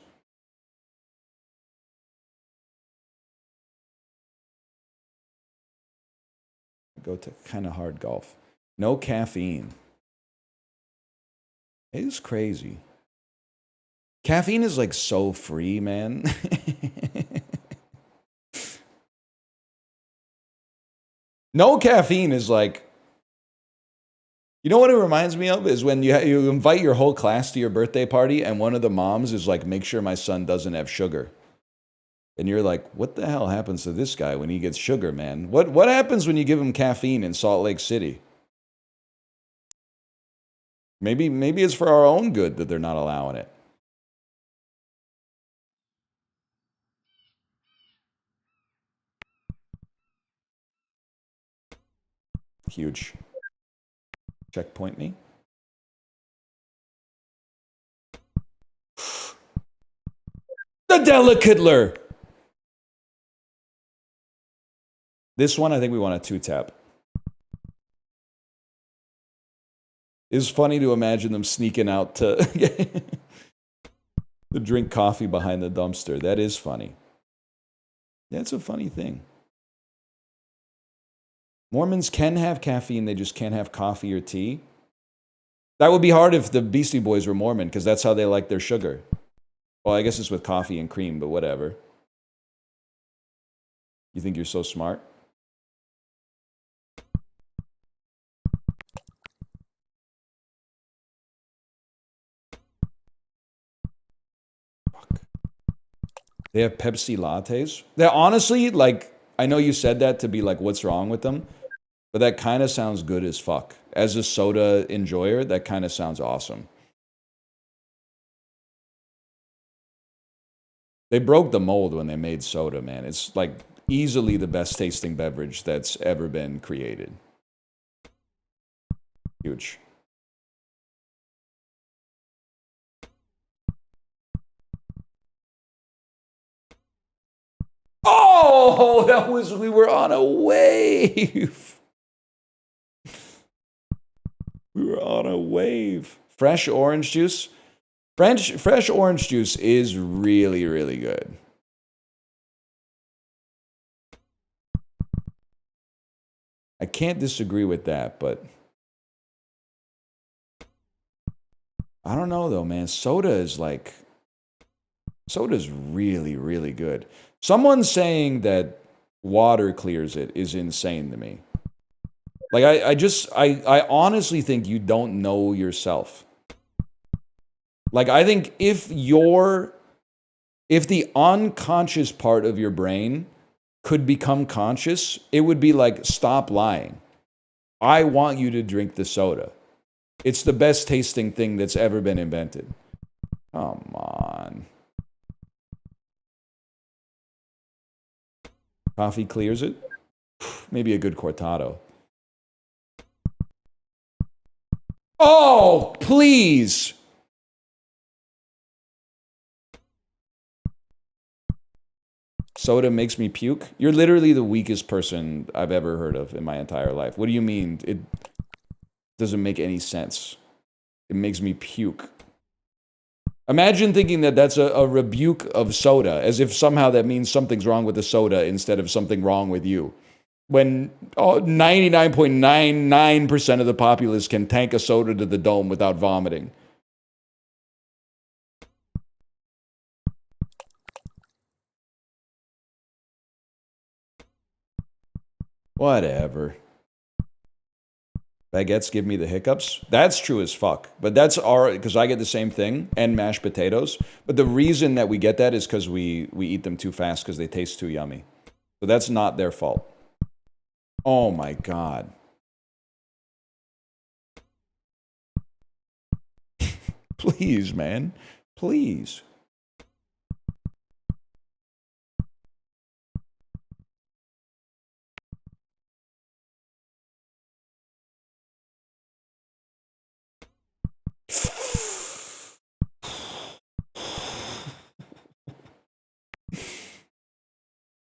Go to kind of hard golf. No caffeine. It is crazy. Caffeine is like so free, man. No caffeine is like, you know what it reminds me of is when you invite your whole class to your birthday party and one of the moms is like, make sure my son doesn't have sugar. And you're like, what the hell happens to this guy when he gets sugar, man? What happens when you give him caffeine in Salt Lake City? Maybe it's for our own good that they're not allowing it. Huge. Checkpoint me. The Delicatler. This one, I think we want a 2-tap. It's funny to imagine them sneaking out to drink coffee behind the dumpster. That is funny. That's a funny thing. Mormons can have caffeine, they just can't have coffee or tea. That would be hard if the Beastie Boys were Mormon, because that's how they like their sugar. Well, I guess it's with coffee and cream, but whatever. You think you're so smart? Fuck. They have Pepsi lattes. They're honestly, like, I know you said that to be like, what's wrong with them? But that kind of sounds good as fuck. As a soda enjoyer, that kind of sounds awesome. They broke the mold when they made soda, man. It's like easily the best tasting beverage that's ever been created. Huge. Oh, that was, we were on a wave. We were on a wave. Fresh orange juice. Fresh orange juice is really, really good. I can't disagree with that, but I don't know though, man. Soda's really, really good. Someone saying that water clears it is insane to me. Like, I honestly think you don't know yourself. Like, I think if the unconscious part of your brain could become conscious, it would be like, stop lying. I want you to drink the soda. It's the best tasting thing that's ever been invented. Come on. Coffee clears it? Maybe a good cortado. Oh, please. Soda makes me puke? You're literally the weakest person I've ever heard of in my entire life. What do you mean? It doesn't make any sense. It makes me puke. Imagine thinking that that's a rebuke of soda, as if somehow that means something's wrong with the soda instead of something wrong with you. When 99.99% of the populace can tank a soda to the dome without vomiting. Whatever. Baguettes give me the hiccups. That's true as fuck. But that's because I get the same thing and mashed potatoes. But the reason that we get that is because we eat them too fast because they taste too yummy. So that's not their fault. Oh my God. Please, man. Please.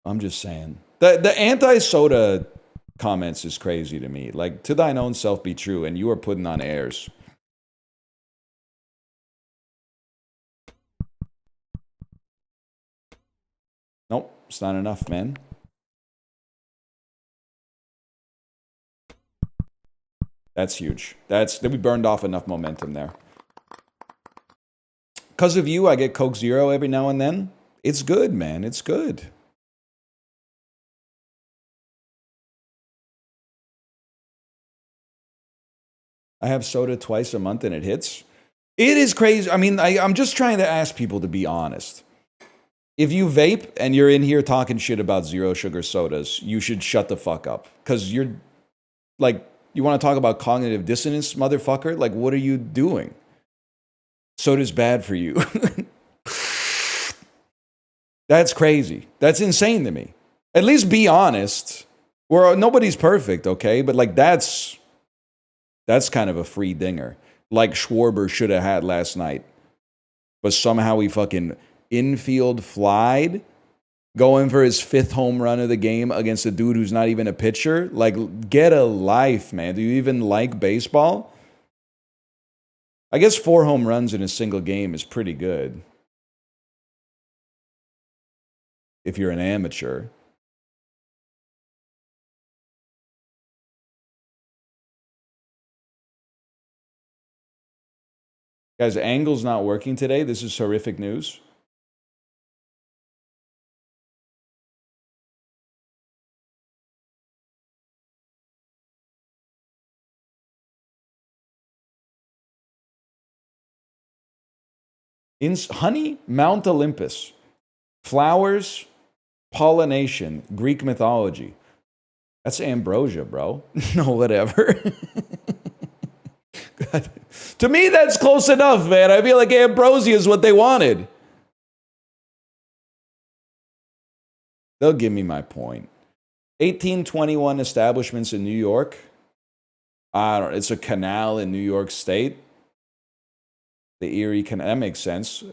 I'm just saying. The anti-soda comments is crazy to me. Like, to thine own self be true, and you are putting on airs. Nope, it's not enough, man. That's huge. We burned off enough momentum there. Because of you, I get Coke Zero every now and then. It's good, man. It's good. I have soda twice a month and it hits. It is crazy. I mean, I'm just trying to ask people to be honest. If you vape and you're in here talking shit about zero sugar sodas, you should shut the fuck up. Because you're, like, you want to talk about cognitive dissonance, motherfucker? Like, what are you doing? Soda's bad for you. That's crazy. That's insane to me. At least be honest. Nobody's perfect, okay? But, like, that's kind of a free dinger. Like Schwarber should have had last night. But somehow he fucking infield flied, going for his 5th home run of the game against a dude who's not even a pitcher. Like, get a life, man. Do you even like baseball? I guess 4 home runs in a single game is pretty good. If you're an amateur. Guys, Angle's not working today. This is horrific news. Honey, Mount Olympus. Flowers, pollination, Greek mythology. That's ambrosia, bro. No, whatever. God. To me, that's close enough, man. I feel like ambrosia is what they wanted. They'll give me my point. 1821 establishments in New York. I don't know. It's a canal in New York State. The Erie Canal. That makes sense.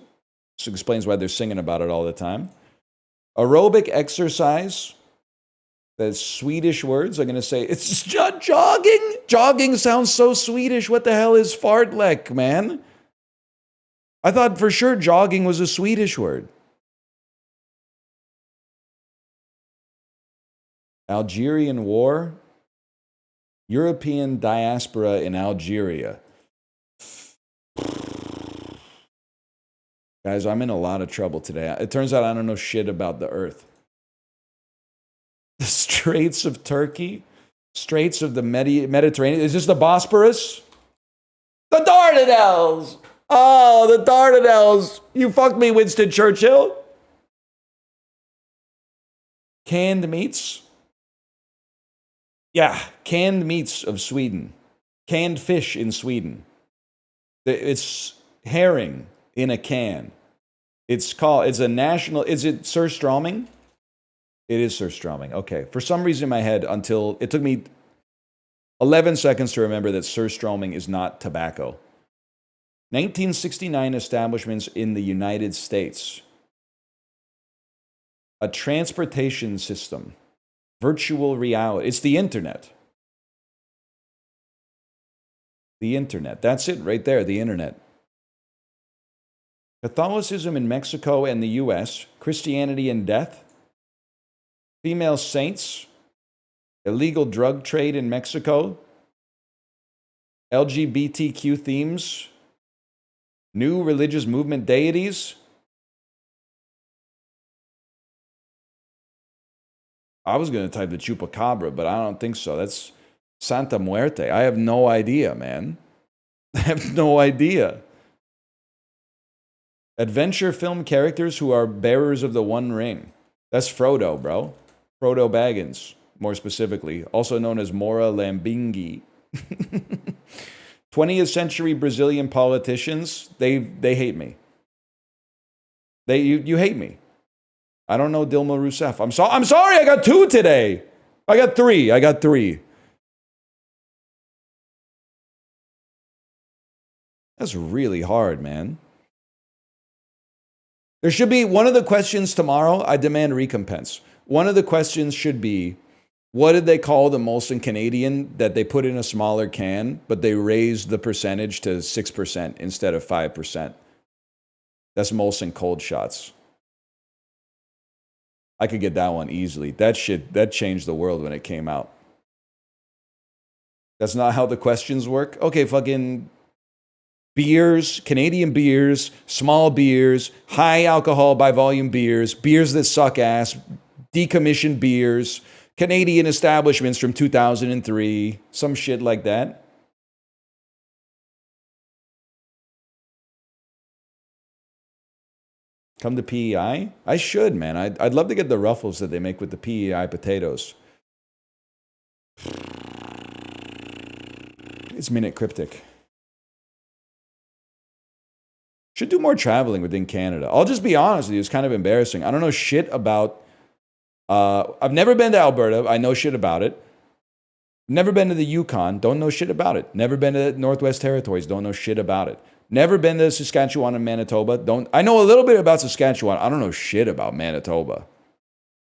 This explains why they're singing about it all the time. Aerobic exercise. The Swedish words. I'm going to say it's jogging. Jogging sounds so Swedish. What the hell is fartlek, man? I thought for sure jogging was a Swedish word. Algerian War. European diaspora in Algeria. Guys, I'm in a lot of trouble today. It turns out I don't know shit about the earth. The Straits of Turkey, Straits of the Mediterranean. Is this the Bosporus? The Dardanelles! Oh, the Dardanelles! You fucked me, Winston Churchill. Canned meats. Yeah, canned meats of Sweden. Canned fish in Sweden. It's herring in a can. It's a national, is it surströmming? It is surströmming. Okay. For some reason in my head, until it took me 11 seconds to remember that surströmming is not tobacco. 1969 establishments in the United States. A transportation system. Virtual reality. It's the internet. The internet. That's it right there, the internet. Catholicism in Mexico and the US. Christianity and death. Female saints. Illegal drug trade in Mexico. LGBTQ themes. New religious movement deities. I was going to type the chupacabra, but I don't think so. That's Santa Muerte. I have no idea, man. I have no idea. Adventure film characters who are bearers of the One Ring. That's Frodo, bro. Frodo Baggins, more specifically. Also known as Mora Lambingi. 20th century Brazilian politicians, they hate me. You hate me. I don't know Dilma Rousseff. I'm sorry, I got 2 today. I got three. That's really hard, man. There should be one of the questions tomorrow. I demand recompense. One of the questions should be, what did they call the Molson Canadian that they put in a smaller can, but they raised the percentage to 6% instead of 5%? That's Molson Cold Shots. I could get that one easily. That changed the world when it came out. That's not how the questions work. Okay, fucking beers, Canadian beers, small beers, high alcohol by volume beers, beers that suck ass, decommissioned beers, Canadian establishments from 2003, some shit like that. Come to PEI? I should, man. I'd love to get the ruffles that they make with the PEI potatoes. It's Minute Cryptic. Should do more traveling within Canada. I'll just be honest with you. It's kind of embarrassing. I don't know shit about... I've never been to Alberta. I know shit about it. Never been to the Yukon. Don't know shit about it. Never been to the Northwest Territories. Don't know shit about it. Never been to Saskatchewan and Manitoba. I know a little bit about Saskatchewan. I don't know shit about Manitoba.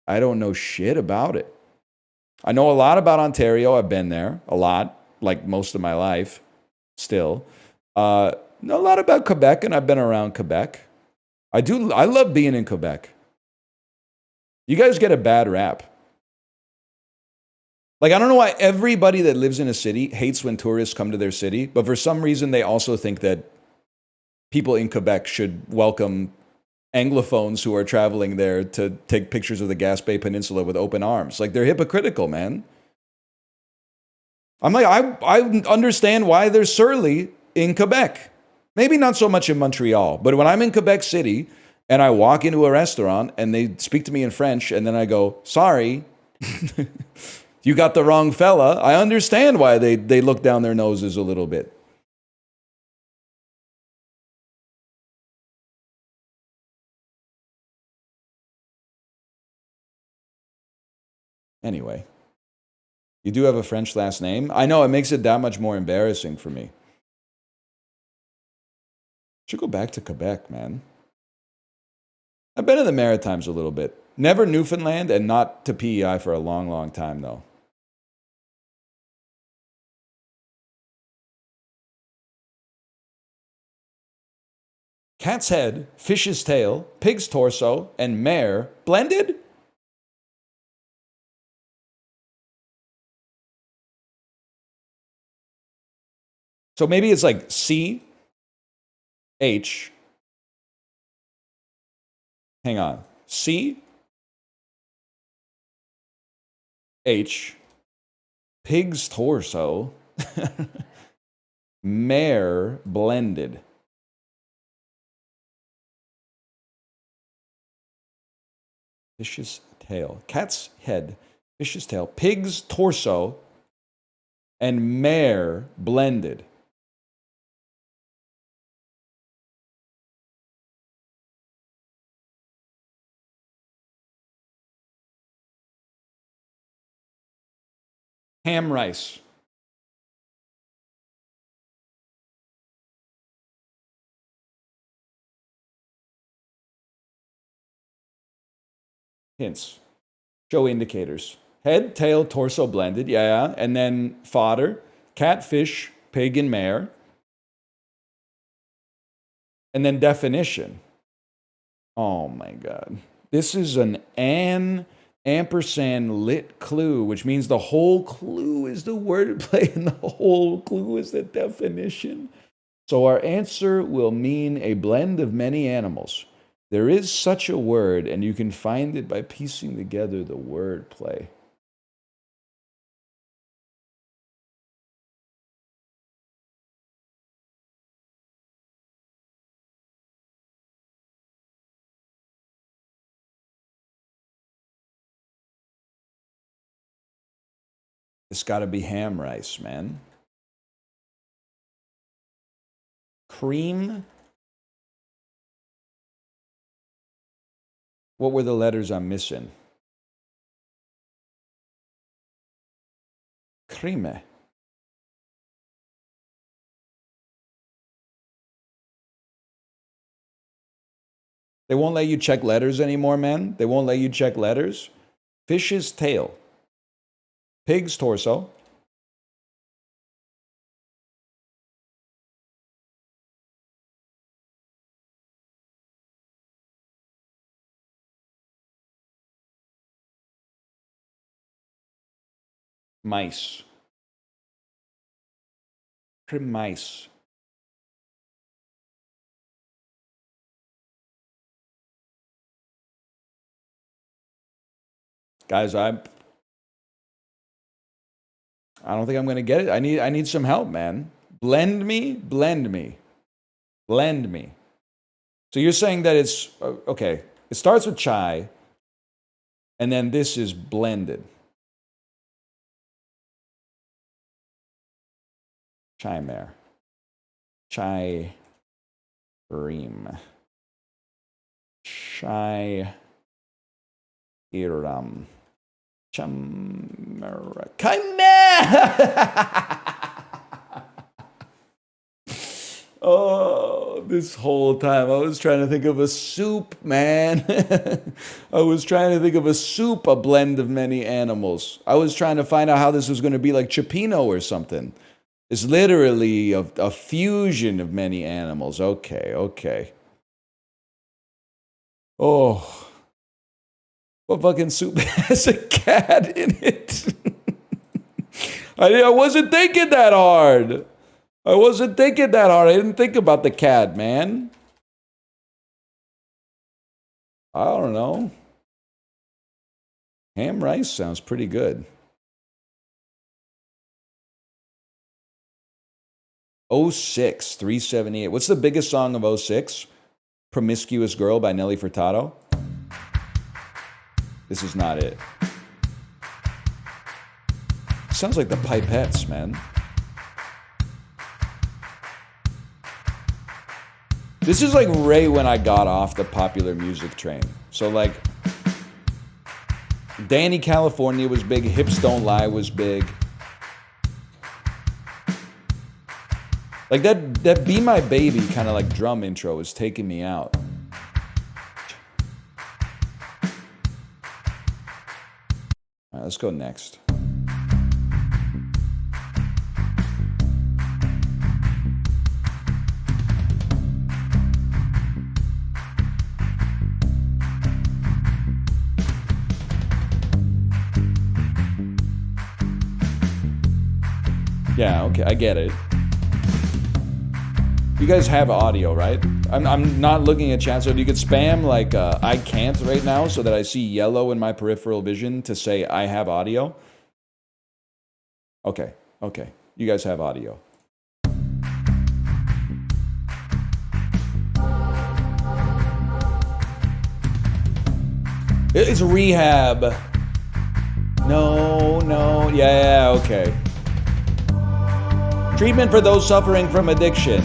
I don't know shit about it. I know a lot about Ontario. I've been there a lot, like most of my life still. Know a lot about Quebec, and I've been around Quebec. I love being in Quebec. You guys get a bad rap. Like, I don't know why everybody that lives in a city hates when tourists come to their city, but for some reason they also think that people in Quebec should welcome Anglophones who are traveling there to take pictures of the Gaspé Peninsula with open arms. Like, they're hypocritical, man. I'm like, I understand why they're surly in Quebec. Maybe not so much in Montreal, but when I'm in Quebec City And I walk into a restaurant and they speak to me in French, and then I go, sorry, you got the wrong fella. I understand why they look down their noses a little bit. Anyway, you do have a French last name. I know, it makes it that much more embarrassing for me. Should go back to Quebec, man. I've been in the Maritimes a little bit. Never Newfoundland and not to PEI for a long, long time, though. Cat's head, fish's tail, pig's torso, and mare blended? So maybe it's like C, H. Hang on. C, H, pig's torso, mare blended. Fish's tail. Cat's head, fish's tail, pig's torso, and mare blended. Ham rice. Hints. Show indicators. Head, tail, torso blended. Yeah. And then fodder. Cat, fish, pig, and mare. And then definition. Oh my God. This is an ampersand lit clue, which means the whole clue is the wordplay and the whole clue is the definition. So our answer will mean a blend of many animals. There is such a word, and you can find it by piecing together the wordplay. It's got to be ham rice, man. Cream. What were the letters I'm missing? Creme. They won't let you check letters anymore, man. They won't let you check letters. Fish's tail. Pig's torso. Mice. Mice. Guys, I don't think I'm gonna get it. I need some help, man. Blend me, blend me, blend me. So you're saying that it's okay. It starts with chai, and then this is blended. Chai mare. Chai ream. Chai iram. Chamara. Oh, this whole time I was trying to think of a soup, man. I was trying to think of a soup, a blend of many animals. I was trying to find out how this was going to be like Cioppino or something. It's literally a fusion of many animals. Okay. Oh. What fucking soup has a cat in it? I wasn't thinking that hard. I didn't think about the cat, man. I don't know. Ham rice sounds pretty good. 06, 378. What's the biggest song of 06? Promiscuous Girl by Nelly Furtado. This is not it. Sounds like the Pipettes, man. This is like right when I got off the popular music train. So like, Danny California was big, Hips Don't Lie was big. Like that Be My Baby kind of like drum intro is taking me out. All right, let's go next. Yeah, okay, I get it. You guys have audio, right? I'm not looking at chat, so if you could spam like I can't right now so that I see yellow in my peripheral vision to say I have audio. Okay, okay. You guys have audio. It's Rehab. No, yeah, okay. Treatment for those suffering from addiction.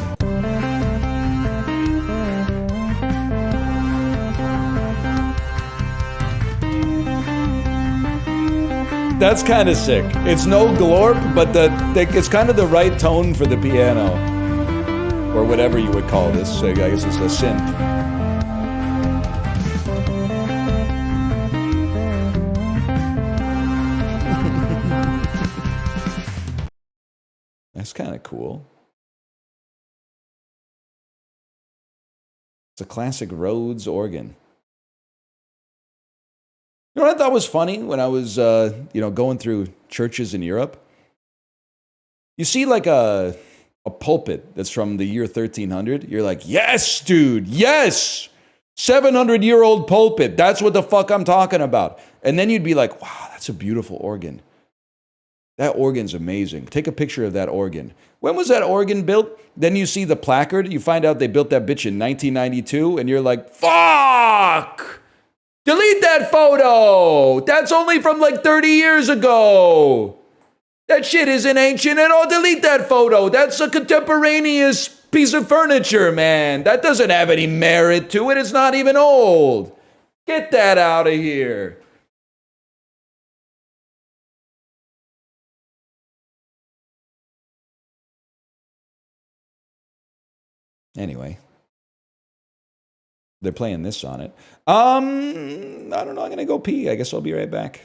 That's kind of sick. It's no glorp, but it's kind of the right tone for the piano. Or whatever you would call this. I guess it's a synth. That's kind of cool. It's a classic Rhodes organ. You know what I thought was funny when I was, going through churches in Europe? You see like a pulpit that's from the year 1300. You're like, yes, dude, yes! 700-year-old pulpit. That's what the fuck I'm talking about. And then you'd be like, wow, that's a beautiful organ. That organ's amazing. Take a picture of that organ. When was that organ built? Then you see the placard. You find out they built that bitch in 1992. And you're like, fuck! Delete that photo! That's only from like 30 years ago! That shit isn't ancient at all. Delete that photo. That's a contemporaneous piece of furniture, man. That doesn't have any merit to it. It's not even old. Get that out of here. Anyway. They're playing this on it. I don't know. I'm going to go pee. I guess I'll be right back.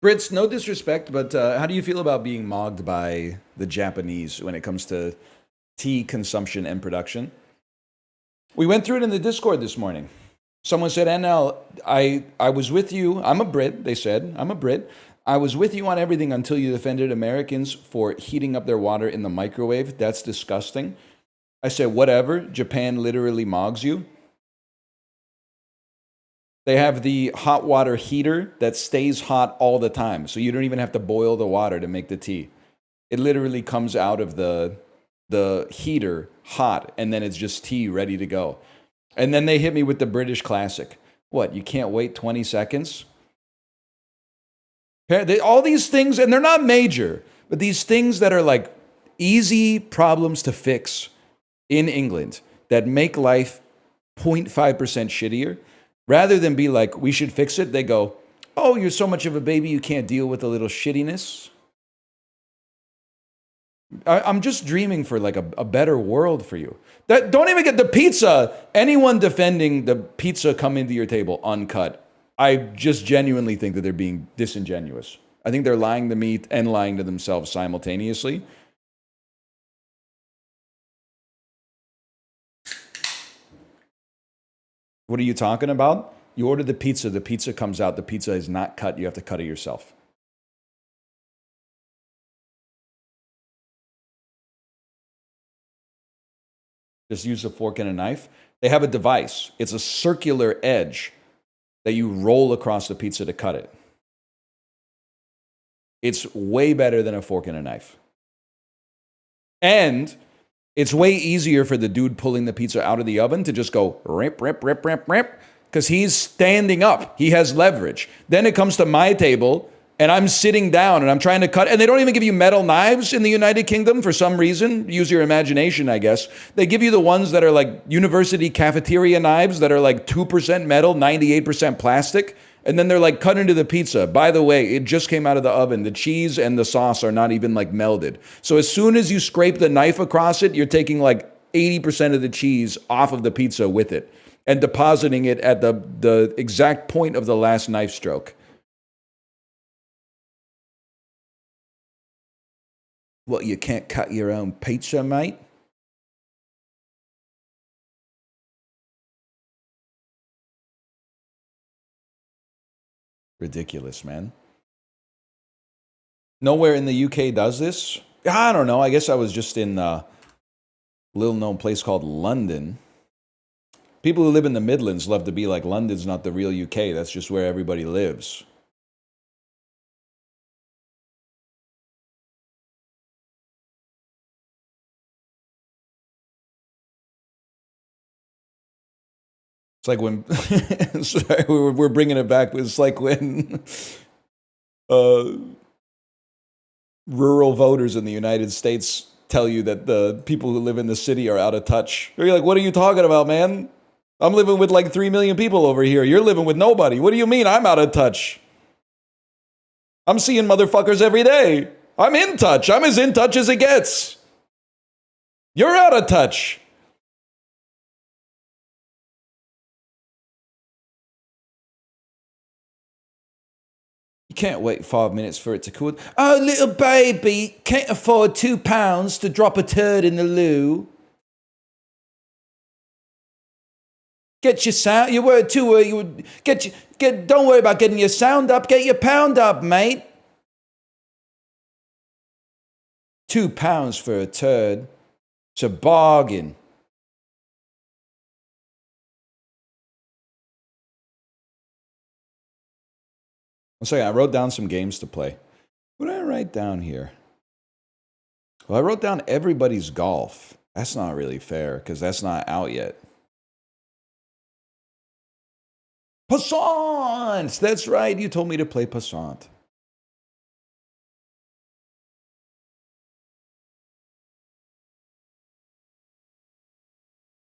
Brits, no disrespect, but how do you feel about being mogged by the Japanese when it comes to tea consumption and production? We went through it in the Discord this morning. Someone said, NL, I was with you. I'm a Brit, they said. I'm a Brit. I was with you on everything until you defended Americans for heating up their water in the microwave. That's disgusting. I said, whatever. Japan literally mogs you. They have the hot water heater that stays hot all the time. So you don't even have to boil the water to make the tea. It literally comes out of the heater hot, and then it's just tea ready to go. And then they hit me with the British classic. What, you can't wait 20 seconds? All these things, and they're not major, but these things that are like easy problems to fix in England that make life 0.5% shittier, rather than be like, we should fix it, they go, oh, you're so much of a baby, you can't deal with a little shittiness. I'm just dreaming for like a better world for you. That don't even get the pizza. Anyone defending the pizza coming to your table uncut, I just genuinely think that they're being disingenuous. I think they're lying to me and lying to themselves simultaneously. What are you talking about? You order the pizza comes out, the pizza is not cut, you have to cut it yourself. Just use a fork and a knife. They have a device. It's a circular edge that you roll across the pizza to cut it. It's way better than a fork and a knife. And it's way easier for the dude pulling the pizza out of the oven to just go rip, rip, rip, rip, rip, because he's standing up. He has leverage. Then it comes to my table, and I'm sitting down, and I'm trying to cut, and they don't even give you metal knives in the United Kingdom for some reason. Use your imagination, I guess. They give you the ones that are like university cafeteria knives that are like 2% metal, 98% plastic. And then they're like cut into the pizza. By the way, it just came out of the oven. The cheese and the sauce are not even like melded. So as soon as you scrape the knife across it, you're taking like 80% of the cheese off of the pizza with it and depositing it at the exact point of the last knife stroke. What, you can't cut your own pizza, mate? Ridiculous, man. Nowhere in the UK does this. I don't know. I guess I was just in a little known place called London. People who live in the Midlands love to be like, London's not the real UK. That's just where everybody lives. It's like when, sorry, we're bringing it back. It's like when rural voters in the United States tell you that the people who live in the city are out of touch. You're like, what are you talking about, man? I'm living with like 3 million people over here. You're living with nobody. What do you mean I'm out of touch? I'm seeing motherfuckers every day. I'm in touch. I'm as in touch as it gets. You're out of touch. You can't wait 5 minutes for it to cool. Oh, little baby, can't afford £2 to drop a turd in the loo. Get your sound. You were too. You would get. Don't worry about getting your sound up. Get your pound up, mate. £2 for a turd. It's a bargain. One second. I wrote down some games to play. What did I write down here? Well, I wrote down everybody's golf. That's not really fair because that's not out yet. Passant! That's right. You told me to play Passant.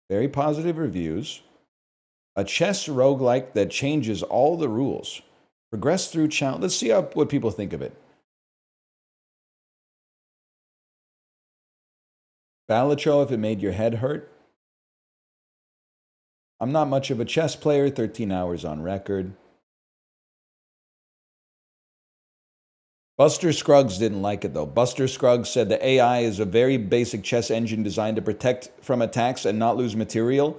Very positive reviews. A chess roguelike that changes all the rules. Progress through challenge. Let's see what people think of it. Balatro, if it made your head hurt. I'm not much of a chess player, 13 hours on record. Buster Scruggs didn't like it, though. Buster Scruggs said the AI is a very basic chess engine designed to protect from attacks and not lose material.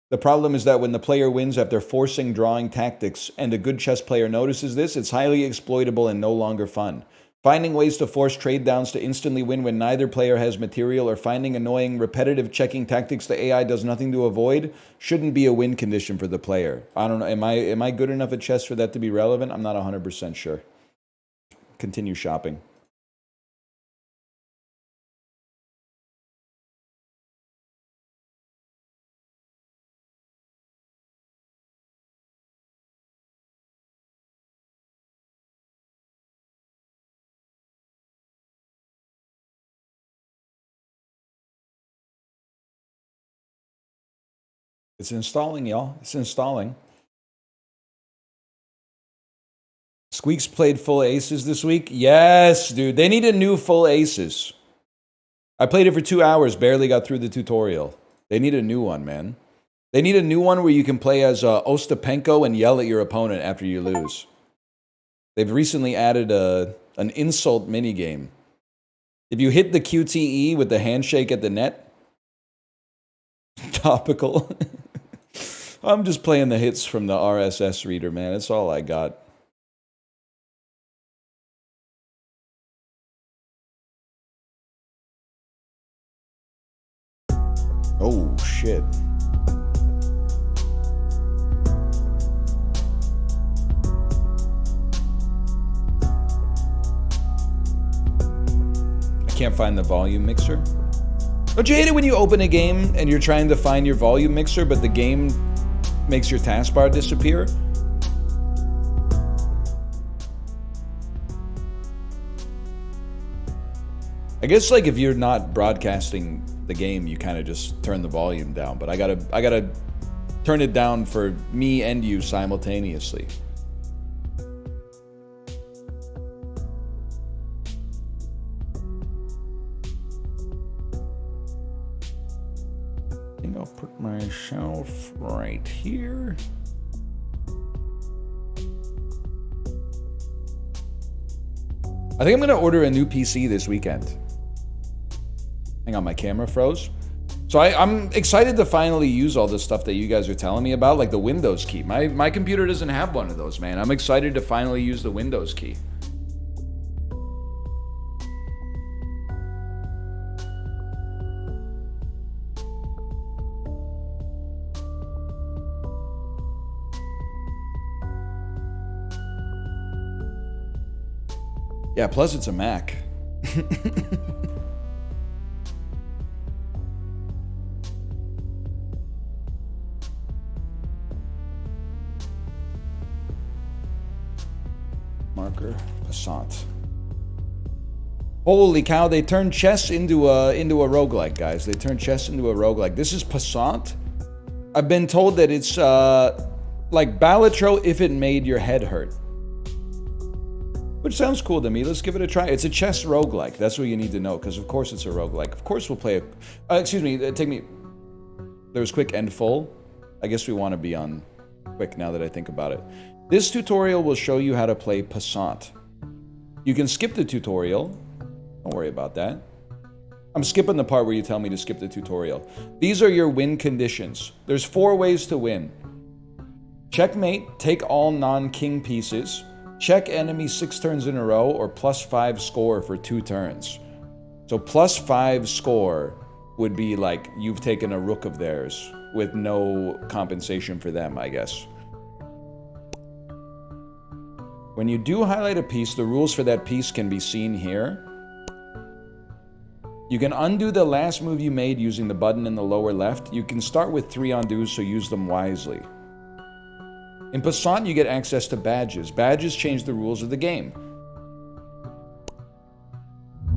The problem is that when the player wins after forcing drawing tactics, and a good chess player notices this, it's highly exploitable and no longer fun. Finding ways to force trade downs to instantly win when neither player has material, or finding annoying, repetitive checking tactics the AI does nothing to avoid, shouldn't be a win condition for the player. I don't know. Am I good enough at chess for that to be relevant? I'm not 100% sure. Continue shopping. It's installing, y'all. It's installing. Squeaks played full aces this week. Yes, dude. They need a new full aces. I played it for 2 hours, barely got through the tutorial. They need a new one, man. They need a new one where you can play as Ostapenko and yell at your opponent after you lose. They've recently added an insult minigame. If you hit the QTE with the handshake at the net, topical. I'm just playing the hits from the RSS reader, man. That's all I got. Oh, shit. I can't find the volume mixer. Don't you hate it when you open a game and you're trying to find your volume mixer, but the game makes your taskbar disappear? I guess like if you're not broadcasting the game, you kind of just turn the volume down, but I gotta turn it down for me and you simultaneously. I think I'll put myself right here. I think I'm gonna order a new PC this weekend. Hang on, my camera froze. So I'm excited to finally use all this stuff that you guys are telling me about, like the Windows key. My computer doesn't have one of those, man. I'm excited to finally use the Windows key. Yeah, plus it's a Mac. Marker, Passant. Holy cow, they turned chess into a roguelike, guys. They turned chess into a roguelike. This is Passant. I've been told that it's like Balatro if it made your head hurt. Which sounds cool to me. Let's give it a try. It's a chess roguelike. That's what you need to know, because of course it's a roguelike. Of course we'll play a... excuse me, take me... There was quick and full. I guess we want to be on quick now that I think about it. This tutorial will show you how to play Passant. You can skip the tutorial. Don't worry about that. I'm skipping the part where you tell me to skip the tutorial. These are your win conditions. There's 4 ways to win. Checkmate, take all non-king pieces. Check enemy 6 turns in a row, or +5 score for 2 turns. So +5 score would be like you've taken a rook of theirs with no compensation for them, I guess. When you do highlight a piece, the rules for that piece can be seen here. You can undo the last move you made using the button in the lower left. You can start with 3 undos, so use them wisely. In Passant, you get access to badges. Badges change the rules of the game.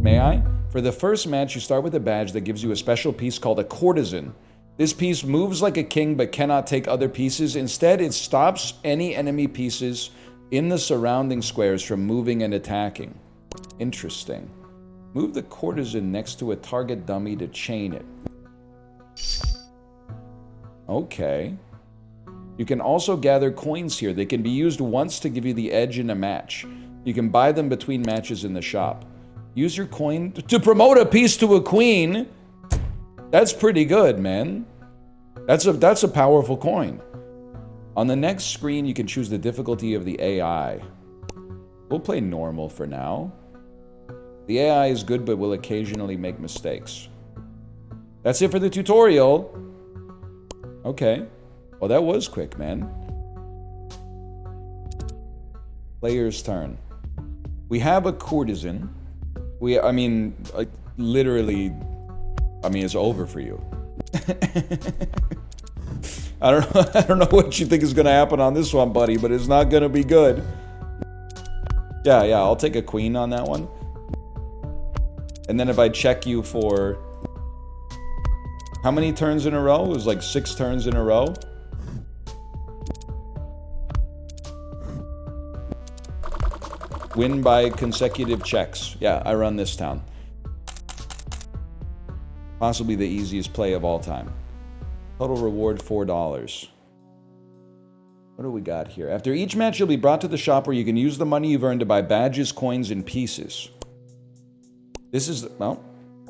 May I? For the first match, you start with a badge that gives you a special piece called a courtesan. This piece moves like a king but cannot take other pieces. Instead, it stops any enemy pieces in the surrounding squares from moving and attacking. Interesting. Move the courtesan next to a target dummy to chain it. Okay. You can also gather coins here. They can be used once to give you the edge in a match. You can buy them between matches in the shop. Use your coin to promote a piece to a queen. That's pretty good, man. That's a powerful coin. On the next screen, you can choose the difficulty of the AI. We'll play normal for now. The AI is good, but will occasionally make mistakes. That's it for the tutorial. Okay. Well, that was quick, man. Player's turn. We have a courtesan. I mean, like, literally, it's over for you. I don't know what you think is gonna happen on this one, buddy, but it's not gonna be good. Yeah, I'll take a queen on that one. And then if I check you for How many turns in a row? It was like 6 turns in a row. Win by consecutive checks. Yeah, I run this town. Possibly the easiest play of all time. Total reward $4. What do we got here? After each match, you'll be brought to the shop where you can use the money you've earned to buy badges, coins, and pieces. This is, well,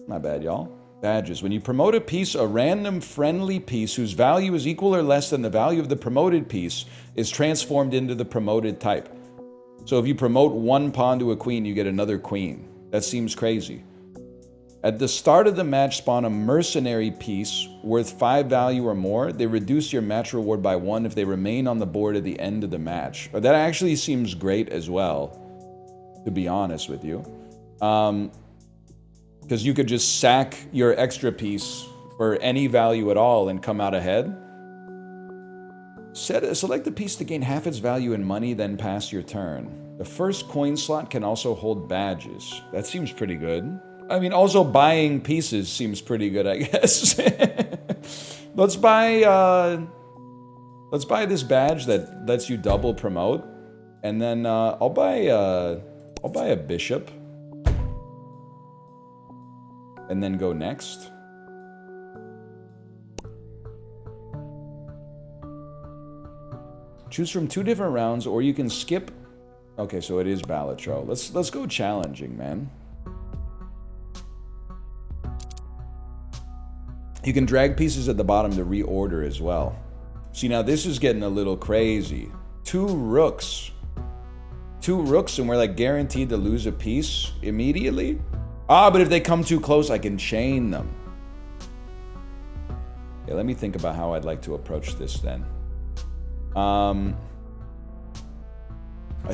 not bad, y'all. Badges. When you promote a piece, a random friendly piece whose value is equal or less than the value of the promoted piece is transformed into the promoted type. So if you promote one pawn to a queen, you get another queen. That seems crazy. At the start of the match, spawn a mercenary piece worth 5 value or more. They reduce your match reward by 1 if they remain on the board at the end of the match. That actually seems great as well, to be honest with you. Because you could just sack your extra piece for any value at all and come out ahead. Select the piece to gain half its value in money, then pass your turn. The first coin slot can also hold badges. That seems pretty good. I mean, also buying pieces seems pretty good, I guess. Let's buy this badge that lets you double promote, and then I'll buy a bishop, and then go next. Choose from 2 different rounds, or you can skip. Okay, so it is Balatro. Let's go challenging, man. You can drag pieces at the bottom to reorder as well. See, now this is getting a little crazy. 2 rooks. 2 rooks, and we're like guaranteed to lose a piece immediately? Ah, but if they come too close, I can chain them. Okay, let me think about how I'd like to approach this then. I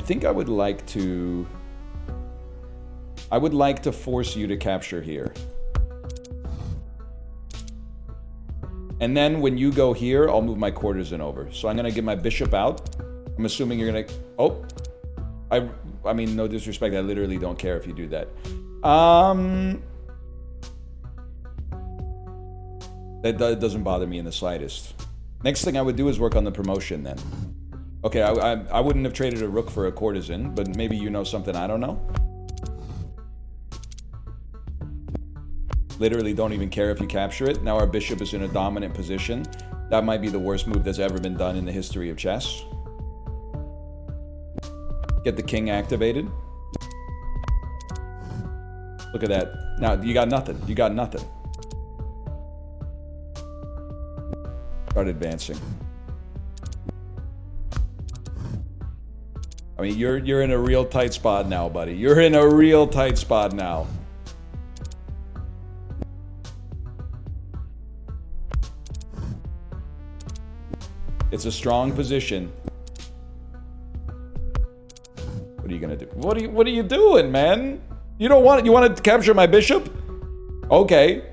think I would like to force you to capture here. And then when you go here, I'll move my courtesan over. So I'm going to get my bishop out. I'm assuming you're going to... Oh. I mean, no disrespect. I literally don't care if you do that. That doesn't bother me in the slightest. Next thing I would do is work on the promotion then. Okay, I wouldn't have traded a rook for a courtesan, but maybe you know something I don't know. Literally don't even care if you capture it. Now our bishop is in a dominant position. That might be the worst move that's ever been done in the history of chess. Get the king activated. Look at that. Now, you got nothing. You got nothing. Start advancing. I mean, you're in a real tight spot now, buddy. You're in a real tight spot now. It's a strong position. What are you gonna do? What are you doing, man? You want to capture my bishop? Okay.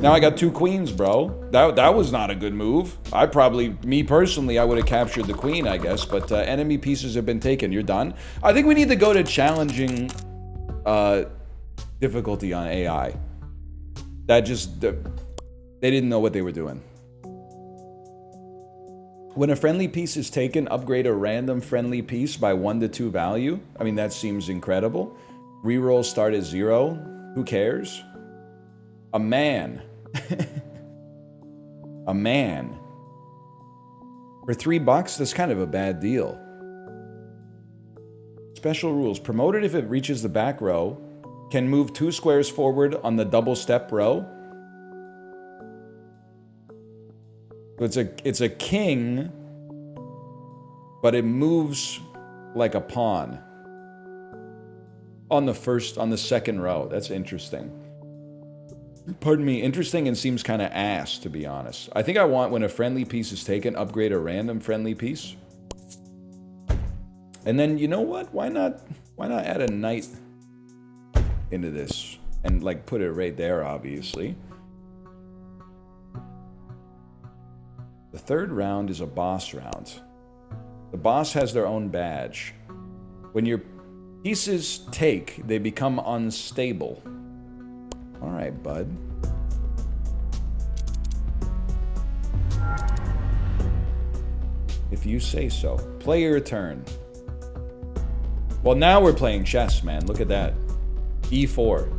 Now I got 2 queens, bro. That was not a good move. Me personally, I would have captured the queen, I guess, but enemy pieces have been taken. You're done. I think we need to go to challenging difficulty on AI. They didn't know what they were doing. When a friendly piece is taken, upgrade a random friendly piece by 1 to 2 value. I mean, that seems incredible. Reroll start at 0. Who cares? A man. A man. For $3, that's kind of a bad deal. Special rules. Promoted if it reaches the back row. Can move 2 squares forward on the double step row. It's a king, but it moves like a pawn on the second row. That's interesting. Pardon me, interesting and seems kind of ass, to be honest. I think I want, when a friendly piece is taken, upgrade a random friendly piece. And then, you know what? Why not add a knight into this and like put it right there, obviously. The third round is a boss round. The boss has their own badge. When your pieces take, they become unstable. All right, bud. If you say so. Play your turn. Well, now we're playing chess, man. Look at that. E4.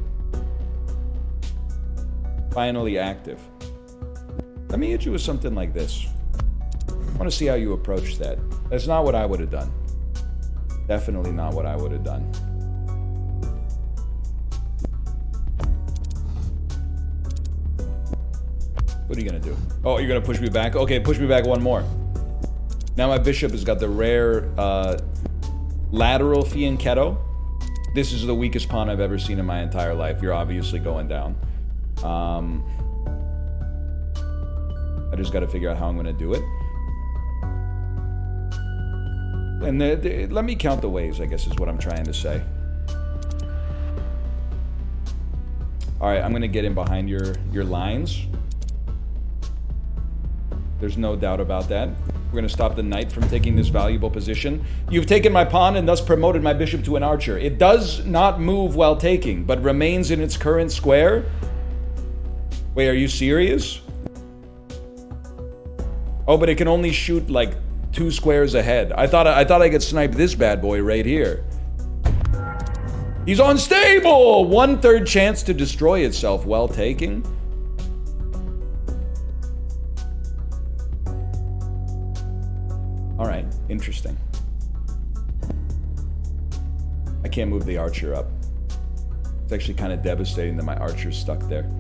Finally active. Let me hit you with something like this. I want to see how you approach that. That's not what I would have done. Definitely not what I would have done. What are you going to do? Oh, you're going to push me back? Okay, push me back one more. Now my bishop has got the rare lateral fianchetto. This is the weakest pawn I've ever seen in my entire life. You're obviously going down. I just got to figure out how I'm going to do it. And let me count the ways, I guess is what I'm trying to say. All right, I'm going to get in behind your lines. There's no doubt about that. We're going to stop the knight from taking this valuable position. You've taken my pawn and thus promoted my bishop to an archer. It does not move while taking, but remains in its current square. Wait, are you serious? Oh, but it can only shoot like 2 squares ahead. I thought I could snipe this bad boy right here. He's unstable! 1/3 chance to destroy itself while taking. All right, interesting. I can't move the archer up. It's actually kind of devastating that my archer's stuck there.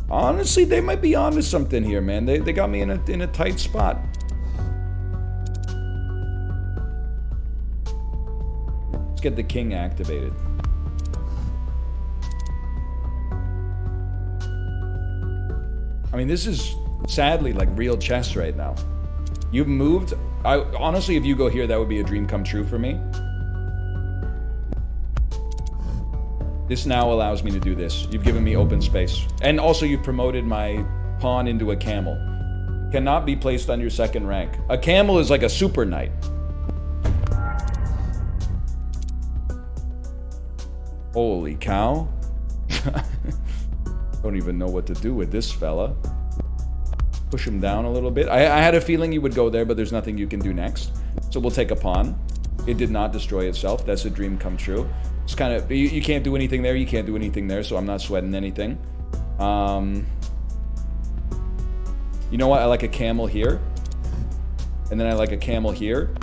Honestly, they might be onto something here, man. They got me in a tight spot. Let's get the king activated. I mean, this is sadly like real chess right now. You've moved. Honestly, if you go here, that would be a dream come true for me. This now allows me to do this. You've given me open space. And also you've promoted my pawn into a camel. Cannot be placed on your second rank. A camel is like a super knight. Holy cow. Don't even know what to do with this fella. Push him down a little bit. I had a feeling you would go there, but there's nothing you can do next. So we'll take a pawn. It did not destroy itself. That's a dream come true. It's kind of, you can't do anything there, you can't do anything there, so I'm not sweating anything. You know what? I like a camel here. And then I like a camel here.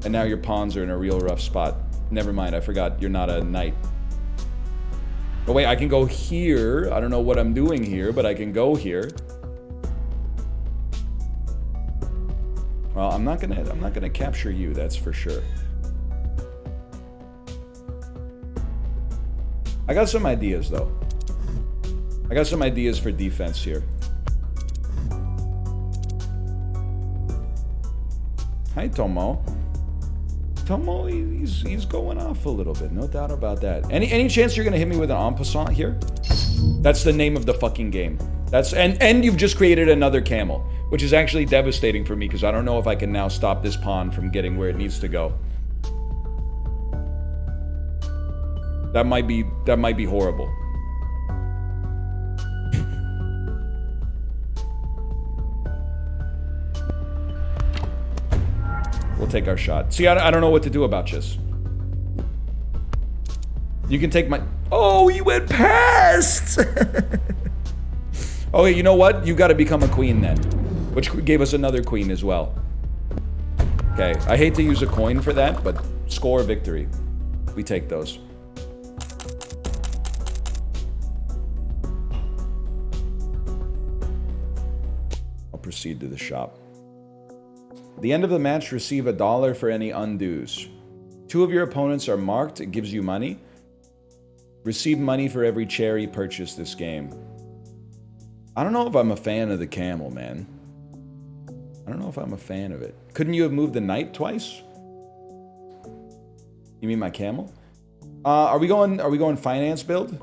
And now your pawns are in a real rough spot. Never mind, I forgot. You're not a knight. Oh wait, I can go here. I don't know what I'm doing here, but I can go here. Well, I'm not gonna capture you, that's for sure. I got some ideas though. I got some ideas for defense here. Hi, Tomo. Tomo, he's going off a little bit, no doubt about that. Any chance you're gonna hit me with an Passant here? That's the name of the fucking game. That's and you've just created another camel, which is actually devastating for me because I don't know if I can now stop this pawn from getting where it needs to go. That might be horrible. We'll take our shot. See, I don't know what to do about this. You can take my... Oh, you went past! Okay, you know what? You got to become a queen then. Which gave us another queen as well. Okay, I hate to use a coin for that, but score victory. We take those. I'll proceed to the shop. At the end of the match, receive $1 for any undos. 2 of your opponents are marked. It gives you money. Receive money for every cherry purchased this game. I don't know if I'm a fan of the camel, man. I don't know if I'm a fan of it. Couldn't you have moved the knight twice? You mean my camel? Are we going finance build?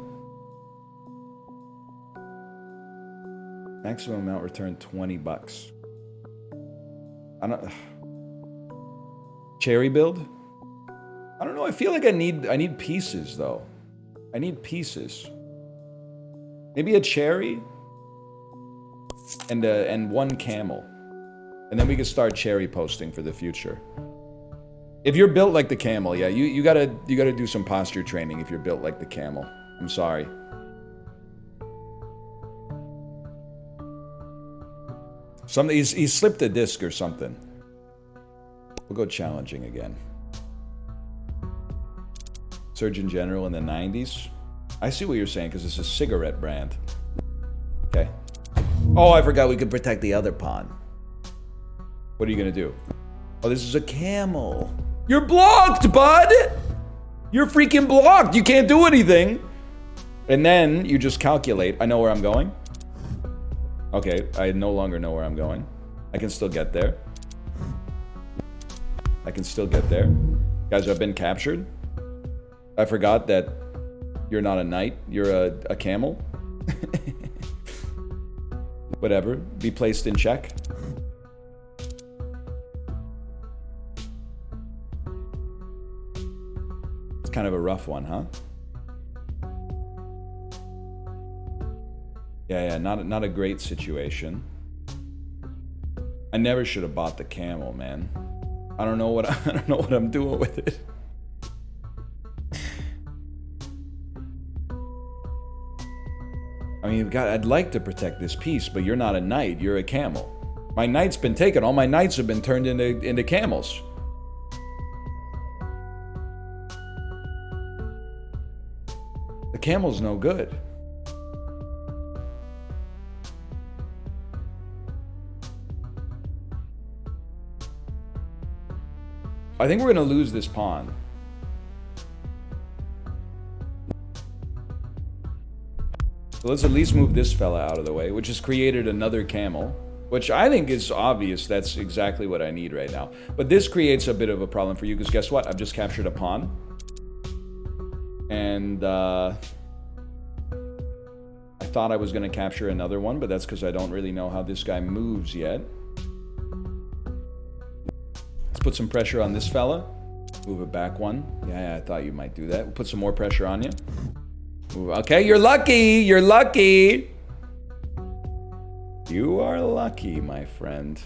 Maximum amount returned $20. I don't... Cherry build? I don't know. I feel like I need pieces though. I need pieces. Maybe a cherry and 1 camel. And then we can start cherry posting for the future. If you're built like the camel, yeah, you gotta do some posture training if you're built like the camel. I'm sorry. He slipped a disc or something. We'll go challenging again. Surgeon General in the 90s. I see what you're saying, because it's a cigarette brand. Okay. Oh, I forgot we could protect the other pawn. What are you gonna do? Oh, this is a camel. You're blocked, bud! You're freaking blocked. You can't do anything. And then you just calculate. I know where I'm going. Okay, I no longer know where I'm going. I can still get there. I can still get there. Guys, I've been captured. I forgot that you're not a knight. You're a camel. Whatever. Be placed in check. It's kind of a rough one, huh? Yeah, not a great situation. I never should have bought the camel, man. I don't know what I'm doing with it. I mean, I'd like to protect this piece, but you're not a knight, you're a camel. My knight's been taken. All my knights have been turned into camels. The camel's no good. I think we're gonna lose this pawn. So let's at least move this fella out of the way, which has created another camel, which I think is obvious. That's exactly what I need right now. But this creates a bit of a problem for you, because guess what? I've just captured a pawn. And I thought I was gonna capture another one, but that's because I don't really know how this guy moves yet. Let's put some pressure on this fella. Move it back one. Yeah, I thought you might do that. We'll put some more pressure on you. Okay, you're lucky. You're lucky. You are lucky, my friend.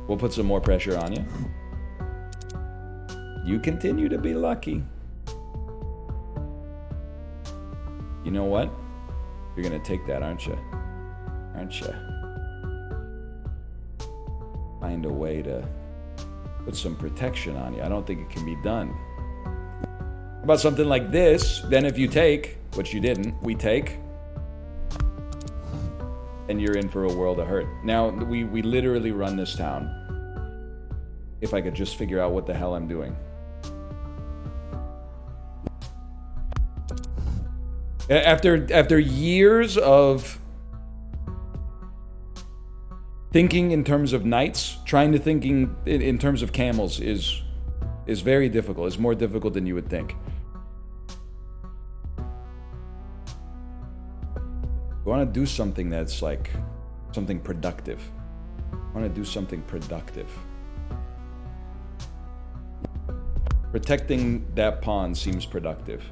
We'll put some more pressure on you. You continue to be lucky. You know what? You're gonna take that, aren't you? Aren't you? Find a way to put some protection on you. I don't think it can be done. How about something like this? Then if you take, which you didn't, we take, and you're in for a world of hurt. Now, we literally run this town. If I could just figure out what the hell I'm doing. After years of thinking in terms of knights, trying to thinking in terms of camels is very difficult. It's more difficult than you would think. We want to do something that's like something productive. I want to do something productive. Protecting that pawn seems productive.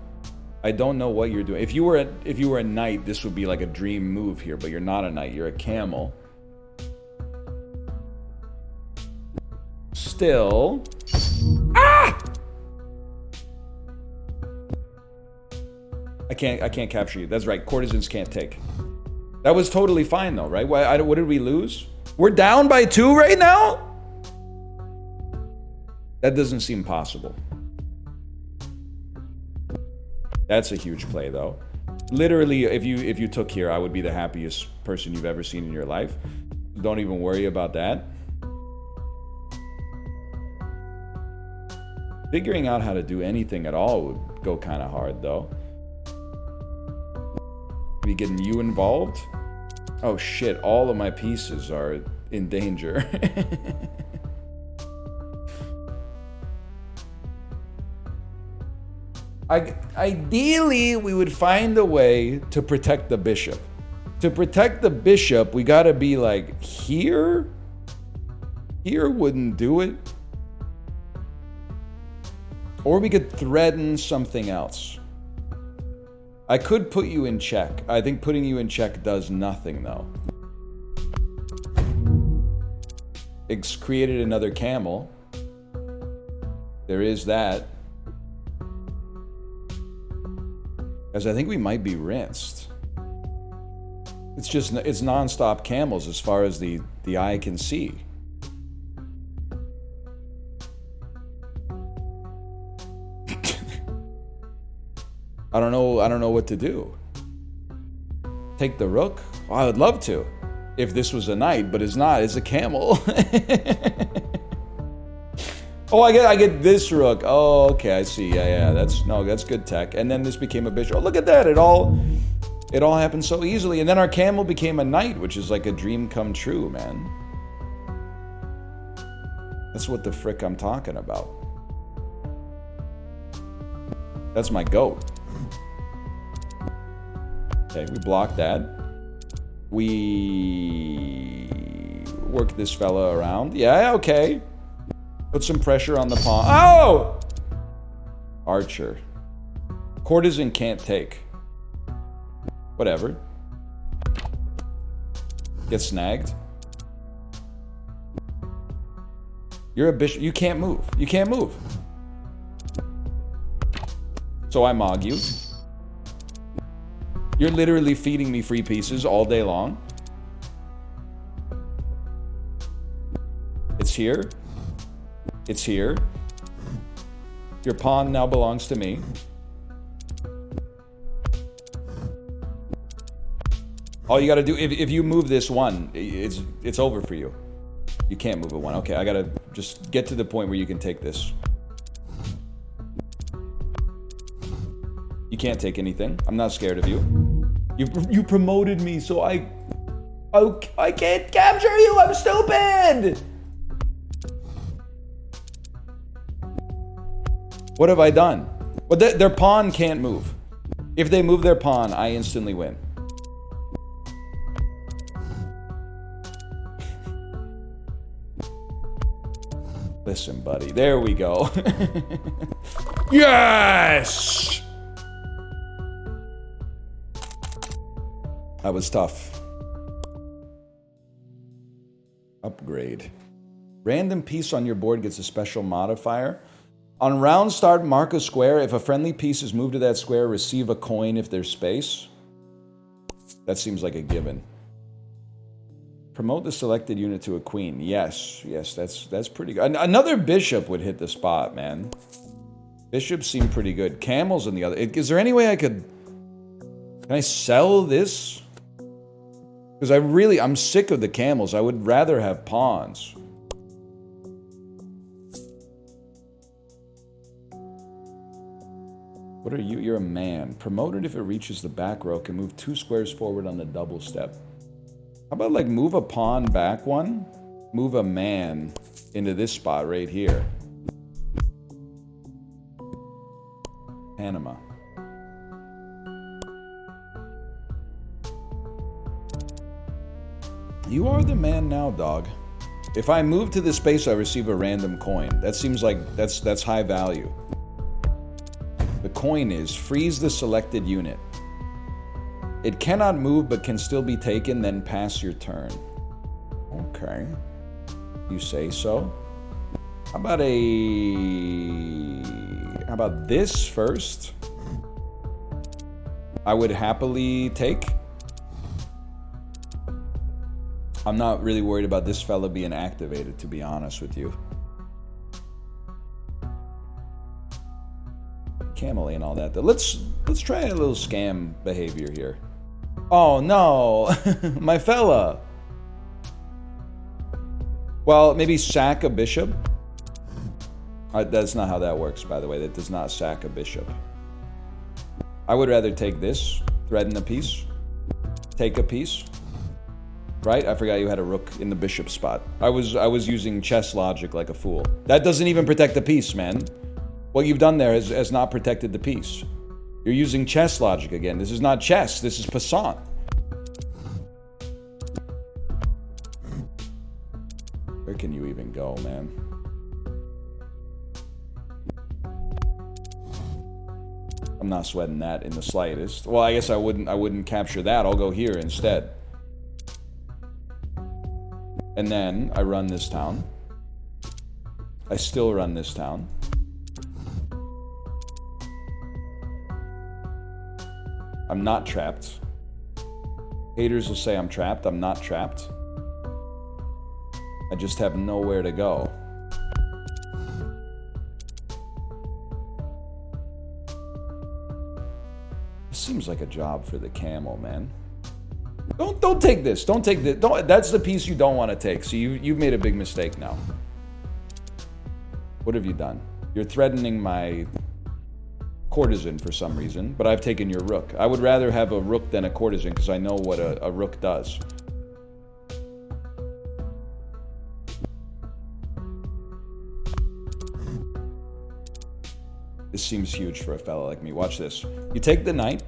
I don't know what you're doing. If you were a knight, this would be like a dream move here, but you're not a knight. You're a camel. Still. Ah! I can't capture you. That's right. Courtesans can't take. That was totally fine though, right? What did we lose? We're down by 2 right now? That doesn't seem possible. That's a huge play though. Literally, if you took here, I would be the happiest person you've ever seen in your life. Don't even worry about that. Figuring out how to do anything at all would go kind of hard though. Maybe getting you involved? Oh shit, all of my pieces are in danger. Ideally, we would find a way to protect the bishop. To protect the bishop, we gotta be like here? Here wouldn't do it. Or we could threaten something else. I could put you in check. I think putting you in check does nothing though. It's created another camel. There is that. Guys, I think we might be rinsed. It's just, it's non-stop camels as far as the eye can see. I don't know what to do. Take the rook? Well, I would love to. If this was a knight, but it's not, it's a camel. Oh, I get this rook. Oh, okay, I see. Yeah, that's good tech. And then this became a bishop. Oh, look at that. It all happened so easily. And then our camel became a knight, which is like a dream come true, man. That's what the frick I'm talking about. That's my goat. Okay, we blocked that. We work this fella around. Yeah, okay. Put some pressure on the pawn. Oh! Archer. Courtesan can't take. Whatever. Get snagged. You're a bishop. You can't move. You can't move. So I mog you. You're literally feeding me free pieces all day long. It's here. It's here. Your pawn now belongs to me. All you gotta do, if you move this one, it's over for you. You can't move a one. Okay, I gotta just get to the point where you can take this. You can't take anything. I'm not scared of you. You promoted me, so I can't capture you. I'm stupid. What have I done? Well, their pawn can't move. If they move their pawn, I instantly win. Listen, buddy. There we go. Yes! That was tough. Upgrade. Random piece on your board gets a special modifier. On round start, mark a square. If a friendly piece is moved to that square, receive a coin if there's space. That seems like a given. Promote the selected unit to a queen. Yes, that's pretty good. Another bishop would hit the spot, man. Bishops seem pretty good. Camels in the other. Is there any way I could... Can I sell this? Because I'm sick of the camels. I would rather have pawns. What are you? You're a man. Promoted if it reaches the back row. Can move 2 squares forward on the double step. How about like move a pawn back one? Move a man into this spot right here. Panama. You are the man now, dog. If I move to this space, I receive a random coin. That seems like that's high value. The coin is freeze the selected unit. It cannot move but can still be taken, then pass your turn. Okay. You say so. How about this first? I would happily take. I'm not really worried about this fella being activated, to be honest with you. Camel and all that though. Let's try a little scam behavior here. Oh no, my fella. Well, maybe sack a bishop. That's not how that works, by the way. That does not sack a bishop. I would rather take this, threaten a piece, take a piece. Right? I forgot you had a rook in the bishop spot. I was using chess logic like a fool. That doesn't even protect the piece, man. What you've done there has not protected the piece. You're using chess logic again. This is not chess. This is Passant. Where can you even go, man? I'm not sweating that in the slightest. Well, I guess I wouldn't capture that. I'll go here instead. And then I run this town. I still run this town. I'm not trapped. Haters will say I'm trapped. I'm not trapped. I just have nowhere to go. This seems like a job for the camel, man. Don't take this. Don't take this. That's the piece you don't want to take. So you've made a big mistake now. What have you done? You're threatening my courtesan for some reason, but I've taken your rook. I would rather have a rook than a courtesan because I know what a rook does. This seems huge for a fella like me. Watch this. You take the knight.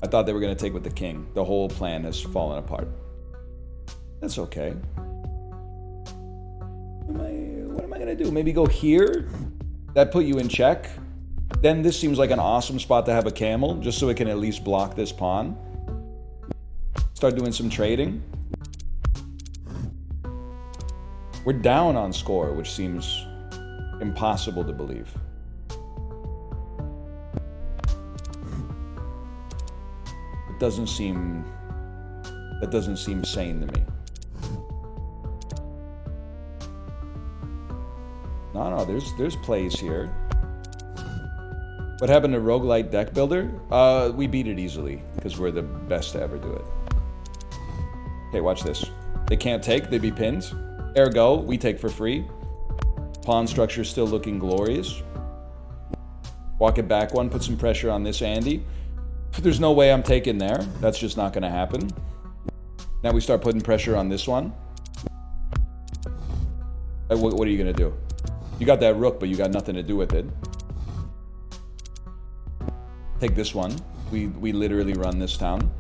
I thought they were going to take with the king. The whole plan has fallen apart. That's okay. What am I going to do? Maybe go here? That put you in check. Then this seems like an awesome spot to have a camel, just so it can at least block this pawn. Start doing some trading. We're down on score, which seems impossible to believe. That doesn't seem sane to me. No, there's plays here. What happened to Roguelike deck builder? We beat it easily because we're the best to ever do it. Okay, watch this. They can't take, they'd be pinned. Ergo, we take for free. Pawn structure still looking glorious. Walk it back one, put some pressure on this Andy. There's no way I'm taking there. That's just not going to happen. Now we start putting pressure on this one. What are you going to do? You got that rook, but you got nothing to do with it. Take this one. We literally run this town.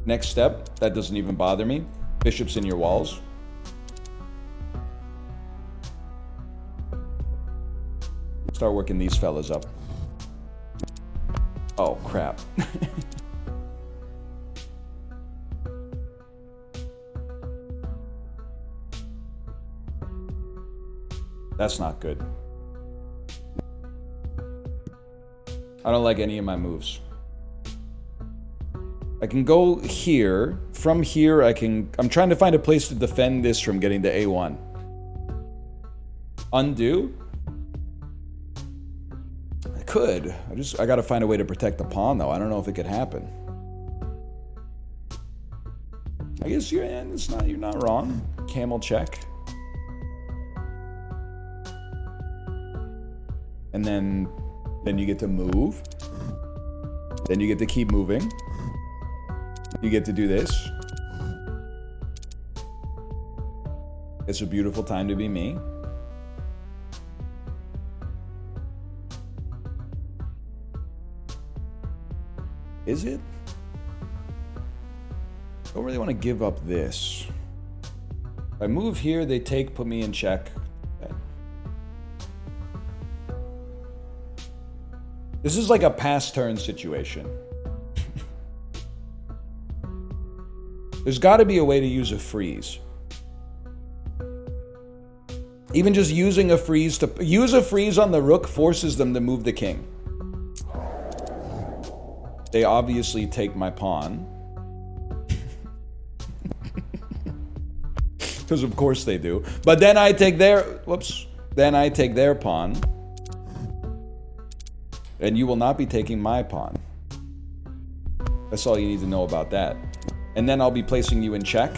Next step, that doesn't even bother me. Bishop's in your walls. Start working these fellas up. Oh, crap. That's not good. I don't like any of my moves. I can go here. From here, I'm trying to find a place to defend this from getting to A1. Undo? I could. I gotta find a way to protect the pawn, though. I don't know if it could happen. I guess you're not wrong. Camel check. And then you get to move. Then you get to keep moving. You get to do this. It's a beautiful time to be me. Is it? Don't really want to give up this. If I move here, they take, put me in check. Okay. This is like a pass turn situation. There's got to be a way to use a freeze. Even just using a freeze on the rook forces them to move the king. They obviously take my pawn. Because of course they do. But then I take then I take their pawn. And you will not be taking my pawn. That's all you need to know about that. And then I'll be placing you in check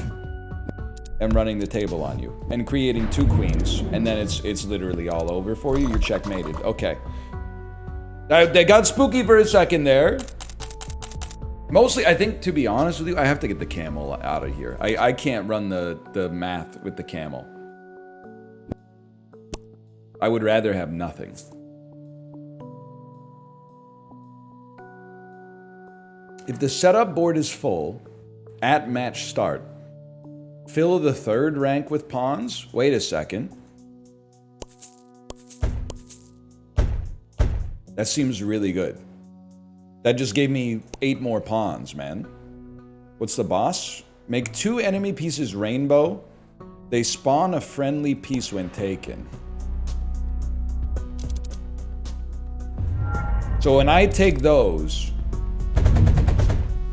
and running the table on you and creating two queens, and then it's literally all over for you. You're checkmated. Okay. They got spooky for a second there. Mostly, I think, to be honest with you, I have to get the camel out of here. I can't run the math with the camel. I would rather have nothing. If the setup board is full at match start, fill the third rank with pawns? Wait a second. That seems really good. That just gave me 8 more pawns, man. What's the boss? Make 2 enemy pieces rainbow They spawn a friendly piece when taken. So when I take those,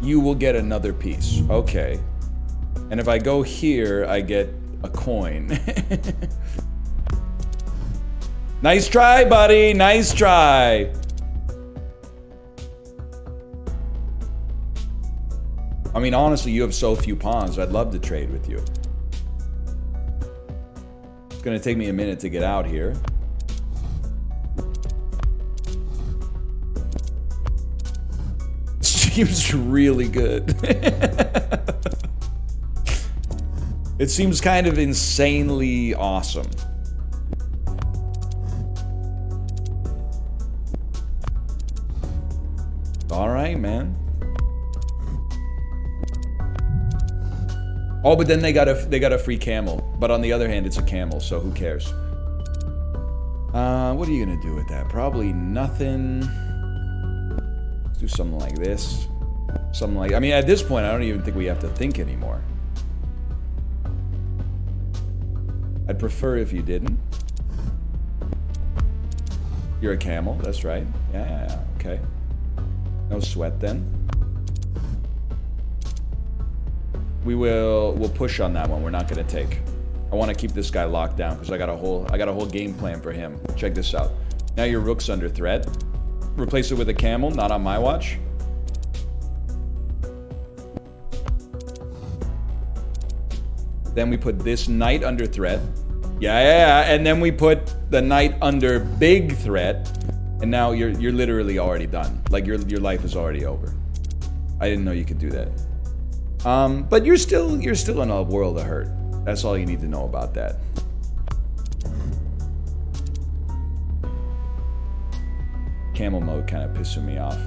you will get another piece. Okay. And if I go here, I get a coin. Nice try, buddy. Nice try. I mean, honestly, you have so few pawns. I'd love to trade with you. It's gonna take me a minute to get out here. Seems really good. It seems kind of insanely awesome. All right, man. Oh, but then they got a free camel. But on the other hand, it's a camel, so who cares? What are you gonna do with that? Probably nothing. Let's do something like this. Something like, I mean, at this point, I don't even think we have to think anymore. I'd prefer if you didn't. You're a camel, that's right. Yeah, okay. No sweat then. We'll push on that one. We're not gonna take. I want to keep this guy locked down because I got a whole game plan for him. Check this out. Now your rook's under threat. Replace it with a camel, not on my watch. Then we put this knight under threat. Yeah. And then we put the knight under big threat. And now you're literally already done. Like your life is already over. I didn't know you could do that. But you're still in a world of hurt. That's all you need to know about that. Camel mode kind of pissing me off.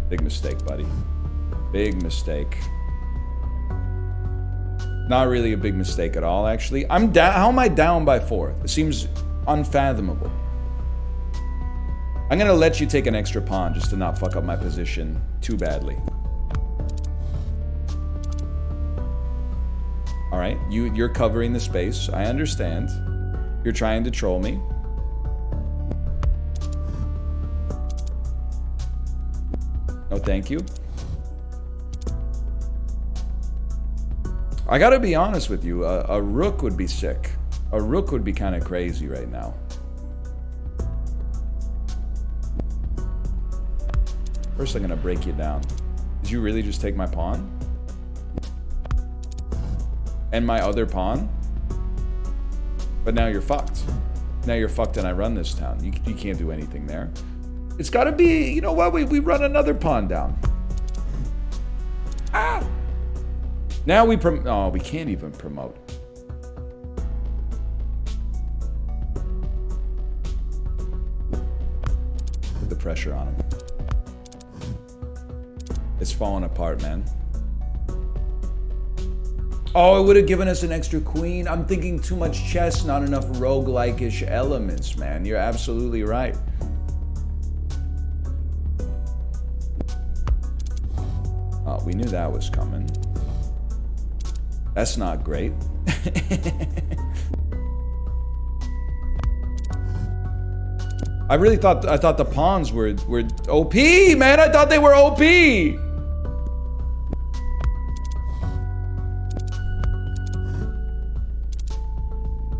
Big mistake, buddy. Big mistake. Not really a big mistake at all, actually. I'm down. How am I down by 4? It seems unfathomable. I'm gonna let you take an extra pawn just to not fuck up my position too badly. All right, you're covering the space. I understand. You're trying to troll me. No, thank you. I gotta be honest with you. A rook would be sick. A rook would be kind of crazy right now. First, I'm gonna break you down. Did you really just take my pawn? And my other pawn? But now you're fucked. Now you're fucked and I run this town. You can't do anything there. It's gotta be, you know what? We run another pawn down. Ah! Now we oh, we can't even promote. Put the pressure on him. It's falling apart, man. Oh, it would have given us an extra queen. I'm thinking too much chess, not enough roguelike-ish elements, man. You're absolutely right. Oh, we knew that was coming. That's not great. I thought the pawns were OP, man. I thought they were OP.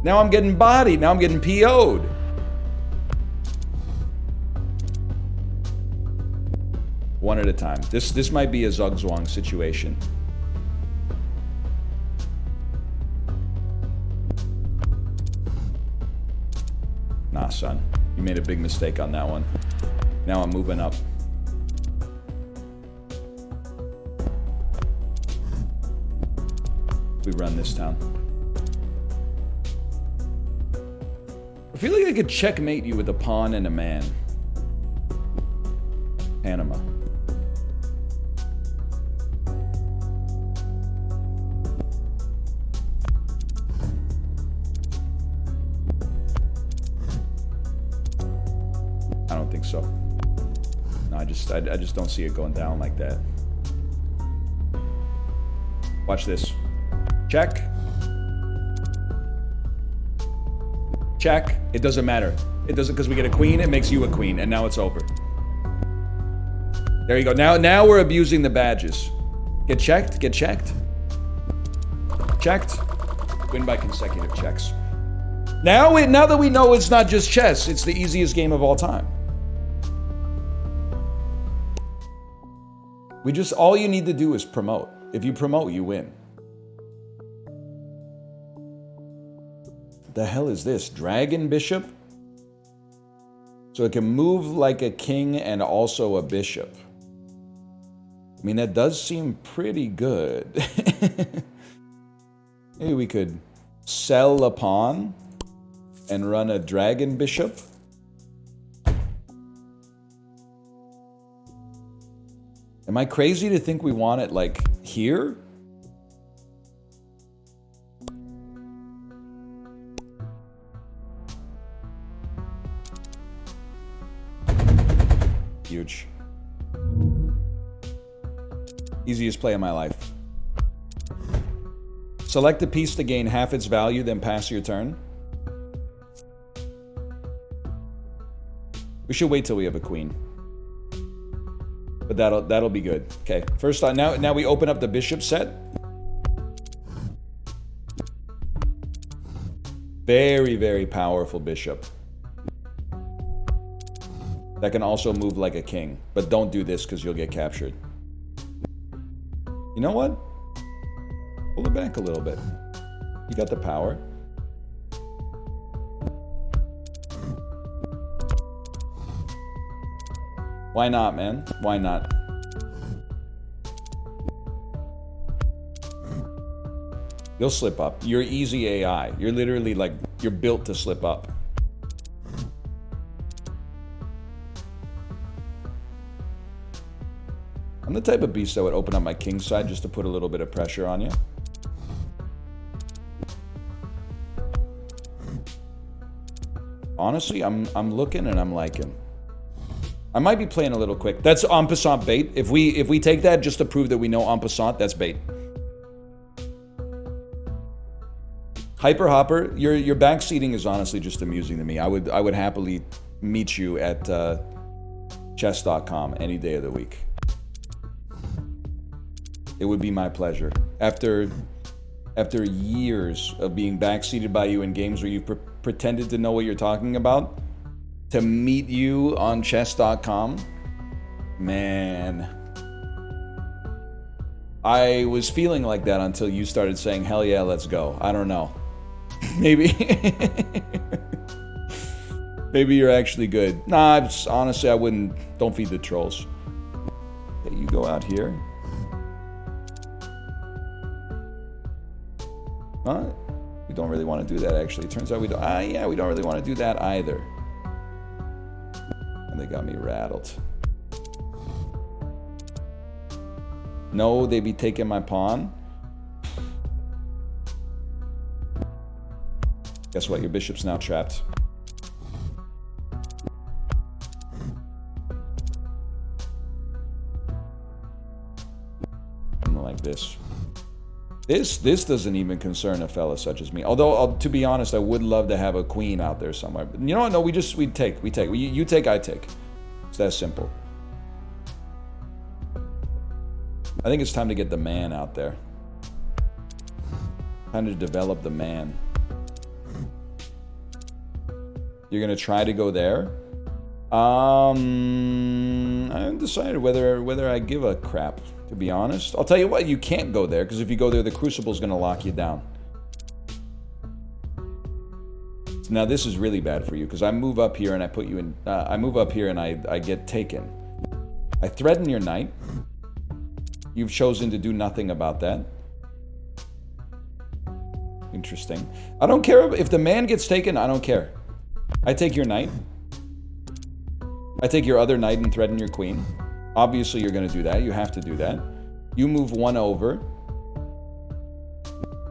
Now I'm getting bodied. Now I'm getting PO'd. One at a time. This might be a Zugzwang situation. Nah, son. You made a big mistake on that one. Now I'm moving up. We run this town. I feel like I could checkmate you with a pawn and a man. Panama. I don't think so. No, I just don't see it going down like that. Watch this. Check. Check. It doesn't matter. It doesn't, because we get a queen, it makes you a queen, and now it's over. There you go. Now we're abusing the badges. Get checked, get checked. Checked. Win by consecutive checks. Now that we know it's not just chess, it's the easiest game of all time. All you need to do is promote. If you promote, you win. The hell is this? Dragon Bishop? So it can move like a king and also a bishop. I mean, that does seem pretty good. Maybe we could sell a pawn and run a Dragon Bishop. Am I crazy to think we want it like here? Huge. Easiest play of my life. Select a piece to gain half its value, then pass your turn. We should wait till we have a queen. But that'll be good. Okay, first on now we open up the bishop set. Very, very powerful bishop. That can also move like a king. But don't do this because you'll get captured. You know what? Pull it back a little bit. You got the power. Why not, man? Why not? You'll slip up. You're easy AI. You're literally like, you're built to slip up. I'm the type of beast that would open up my king side just to put a little bit of pressure on you. Honestly, I'm looking and I'm liking. I might be playing a little quick. That's en passant bait. If we take that just to prove that we know en passant, that's bait. Hyper Hopper, your backseating is honestly just amusing to me. I would happily meet you at chess.com any day of the week. It would be my pleasure. After years of being backseated by you in games where you pretended to know what you're talking about, to meet you on chess.com, man. I was feeling like that until you started saying, hell yeah, let's go. I don't know. Maybe. Maybe you're actually good. Nah, honestly, I wouldn't. Don't feed the trolls. Okay, you go out here. Huh? We don't really want to do that, actually. It turns out we don't. Yeah, we don't really want to do that either. And they got me rattled. No, they be taking my pawn. Guess what? Your bishop's now trapped. Something like this. This doesn't even concern a fella such as me. Although, to be honest, I would love to have a queen out there somewhere. But you know what? No, we take. You take, I take. It's that simple. I think it's time to get the man out there. Time to develop the man. You're gonna try to go there? I haven't decided whether I give a crap, to be honest. I'll tell you what, you can't go there, because if you go there, the Crucible's gonna lock you down. So now this is really bad for you, because I move up here and I put you in, I move up here and I get taken. I threaten your knight. You've chosen to do nothing about that. Interesting. I don't care if the man gets taken, I don't care. I take your knight. I take your other knight and threaten your queen. Obviously, you're going to do that. You have to do that. You move one over.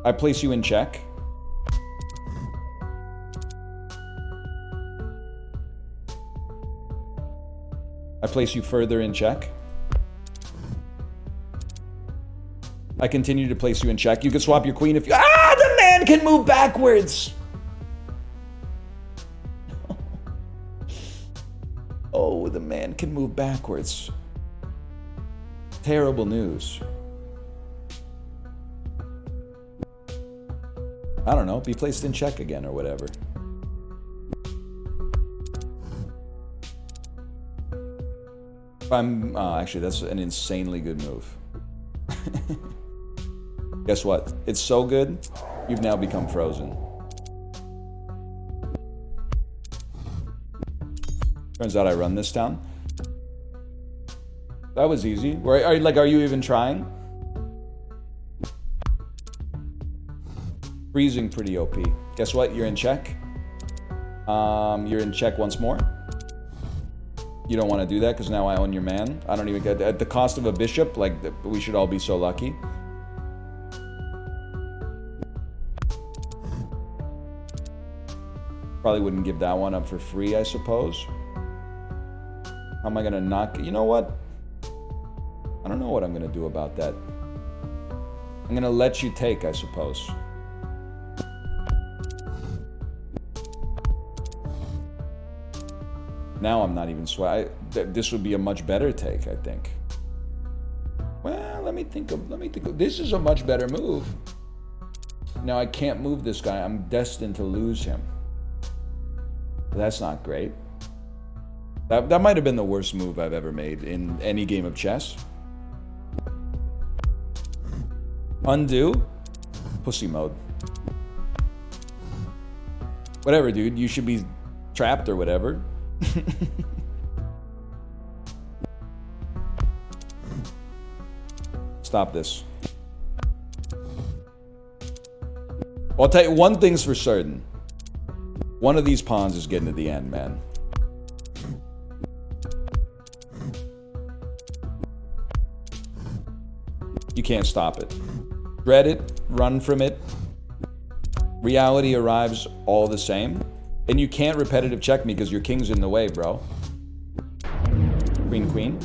I place you in check. I place you further in check. I continue to place you in check. You can swap your queen if you... Ah, the man can move backwards! Oh, the man can move backwards. Terrible news. I don't know, be placed in check again or whatever. Actually, that's an insanely good move. Guess what? It's so good, you've now become frozen. Turns out I run this down. That was easy. Are you even trying? Freezing pretty OP. Guess what? You're in check. You're in check once more. You don't want to do that because now I own your man. I don't even get at the cost of a bishop. Like, we should all be so lucky. Probably wouldn't give that one up for free, I suppose. How am I gonna knock? You know what? I don't know what I'm gonna do about that. I'm gonna let you take, I suppose. Now I'm not even this would be a much better take, I think. Well, let me think of this is a much better move. Now I can't move this guy. I'm destined to lose him. That's not great. That might have been the worst move I've ever made in any game of chess. Undo. Pussy mode. Whatever, dude. You should be trapped or whatever. Stop this. I'll tell you one thing's for certain. One of these pawns is getting to the end, man. You can't stop it. Dread it, run from it. Reality arrives all the same. And you can't repetitive check me because your king's in the way, bro. Queen, queen.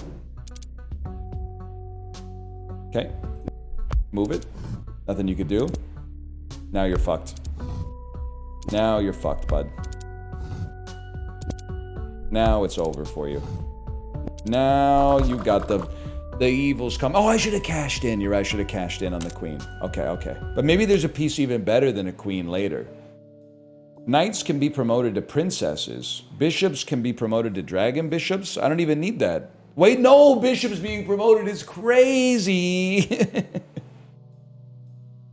Okay. Move it. Nothing you could do. Now you're fucked. Now you're fucked, bud. Now it's over for you. Now you got the evils come. Oh, I should have cashed in. You're right, I should have cashed in on the queen. Okay, okay. But maybe there's a piece even better than a queen later. Knights can be promoted to princesses. Bishops can be promoted to dragon bishops. I don't even need that. Wait, no, bishops being promoted is crazy.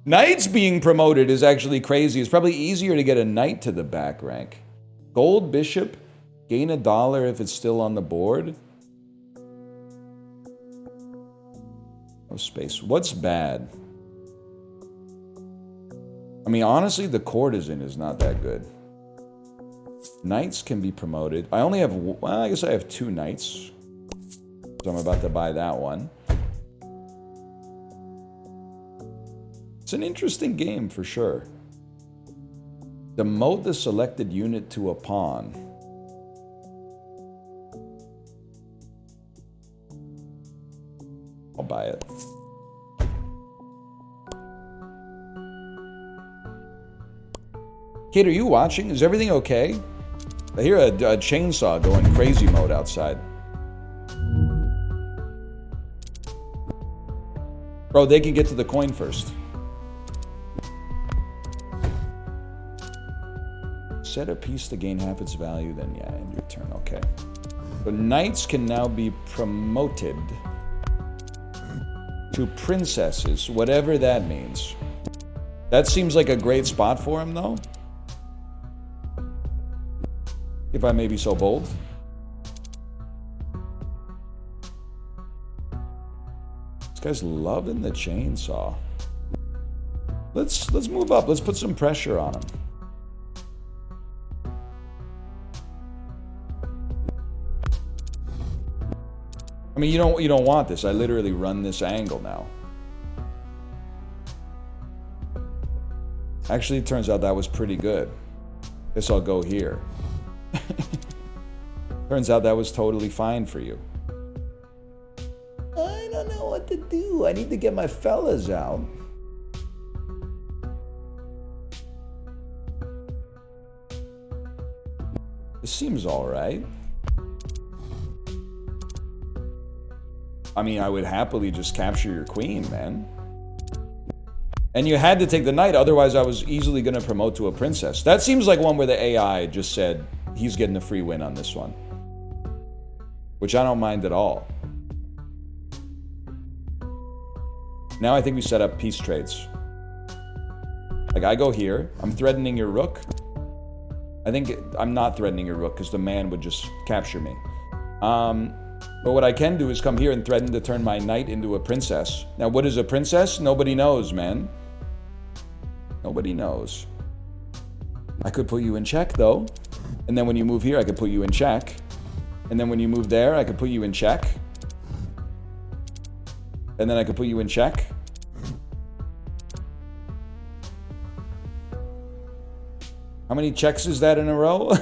Knights being promoted is actually crazy. It's probably easier to get a knight to the back rank. Gold bishop, gain $1 if it's still on the board. No space. What's bad? I mean, honestly, the courtesan is not that good. Knights can be promoted. I only have, well, I guess I have 2 knights. So I'm about to buy that one. It's an interesting game for sure. Demote the selected unit to a pawn. I'll buy it. Kid, are you watching? Is everything okay? I hear a chainsaw going crazy mode outside. Bro, they can get to the coin first. Set a piece to gain half its value, then yeah, end your turn. Okay. So knights can now be promoted to princesses, whatever that means. That seems like a great spot for him, though. If I may be so bold. This guy's loving the chainsaw. Let's move up. Let's put some pressure on him. I mean, you don't want this. I literally run this angle now. Actually, it turns out that was pretty good. Guess I'll go here. Turns out that was totally fine for you. I don't know what to do. I need to get my fellas out. This seems all right. I mean, I would happily just capture your queen, man. And you had to take the knight, otherwise I was easily going to promote to a princess. That seems like one where the AI just said, he's getting a free win on this one. Which I don't mind at all. Now I think we set up peace trades. Like, I go here, I'm threatening your rook. I think I'm not threatening your rook because the man would just capture me. But what I can do is come here and threaten to turn my knight into a princess. Now, what is a princess? Nobody knows, man. Nobody knows. I could put you in check, though. And then when you move here, I could put you in check. And then when you move there, I could put you in check. And then I could put you in check. How many checks is that in a row?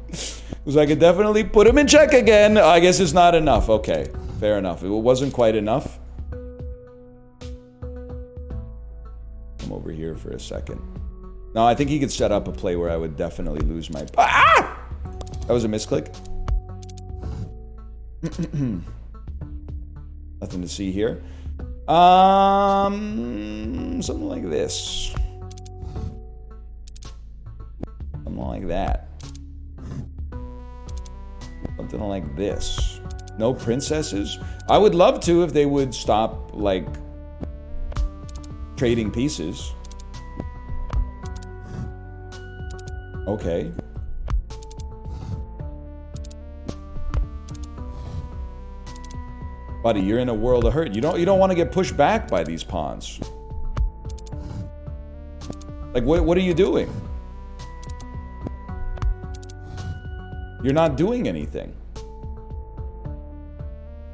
Because I could definitely put him in check again. I guess it's not enough. Okay, fair enough. It wasn't quite enough. Come over here for a second. No, I think he could set up a play where I would definitely lose my... Ah! That was a misclick. Nothing to see here. Something like this. Something like that. Something like this. No princesses? I would love to if they would stop, like, trading pieces. Okay. Buddy, you're in a world of hurt. You don't want to get pushed back by these pawns. Like, what are you doing? You're not doing anything.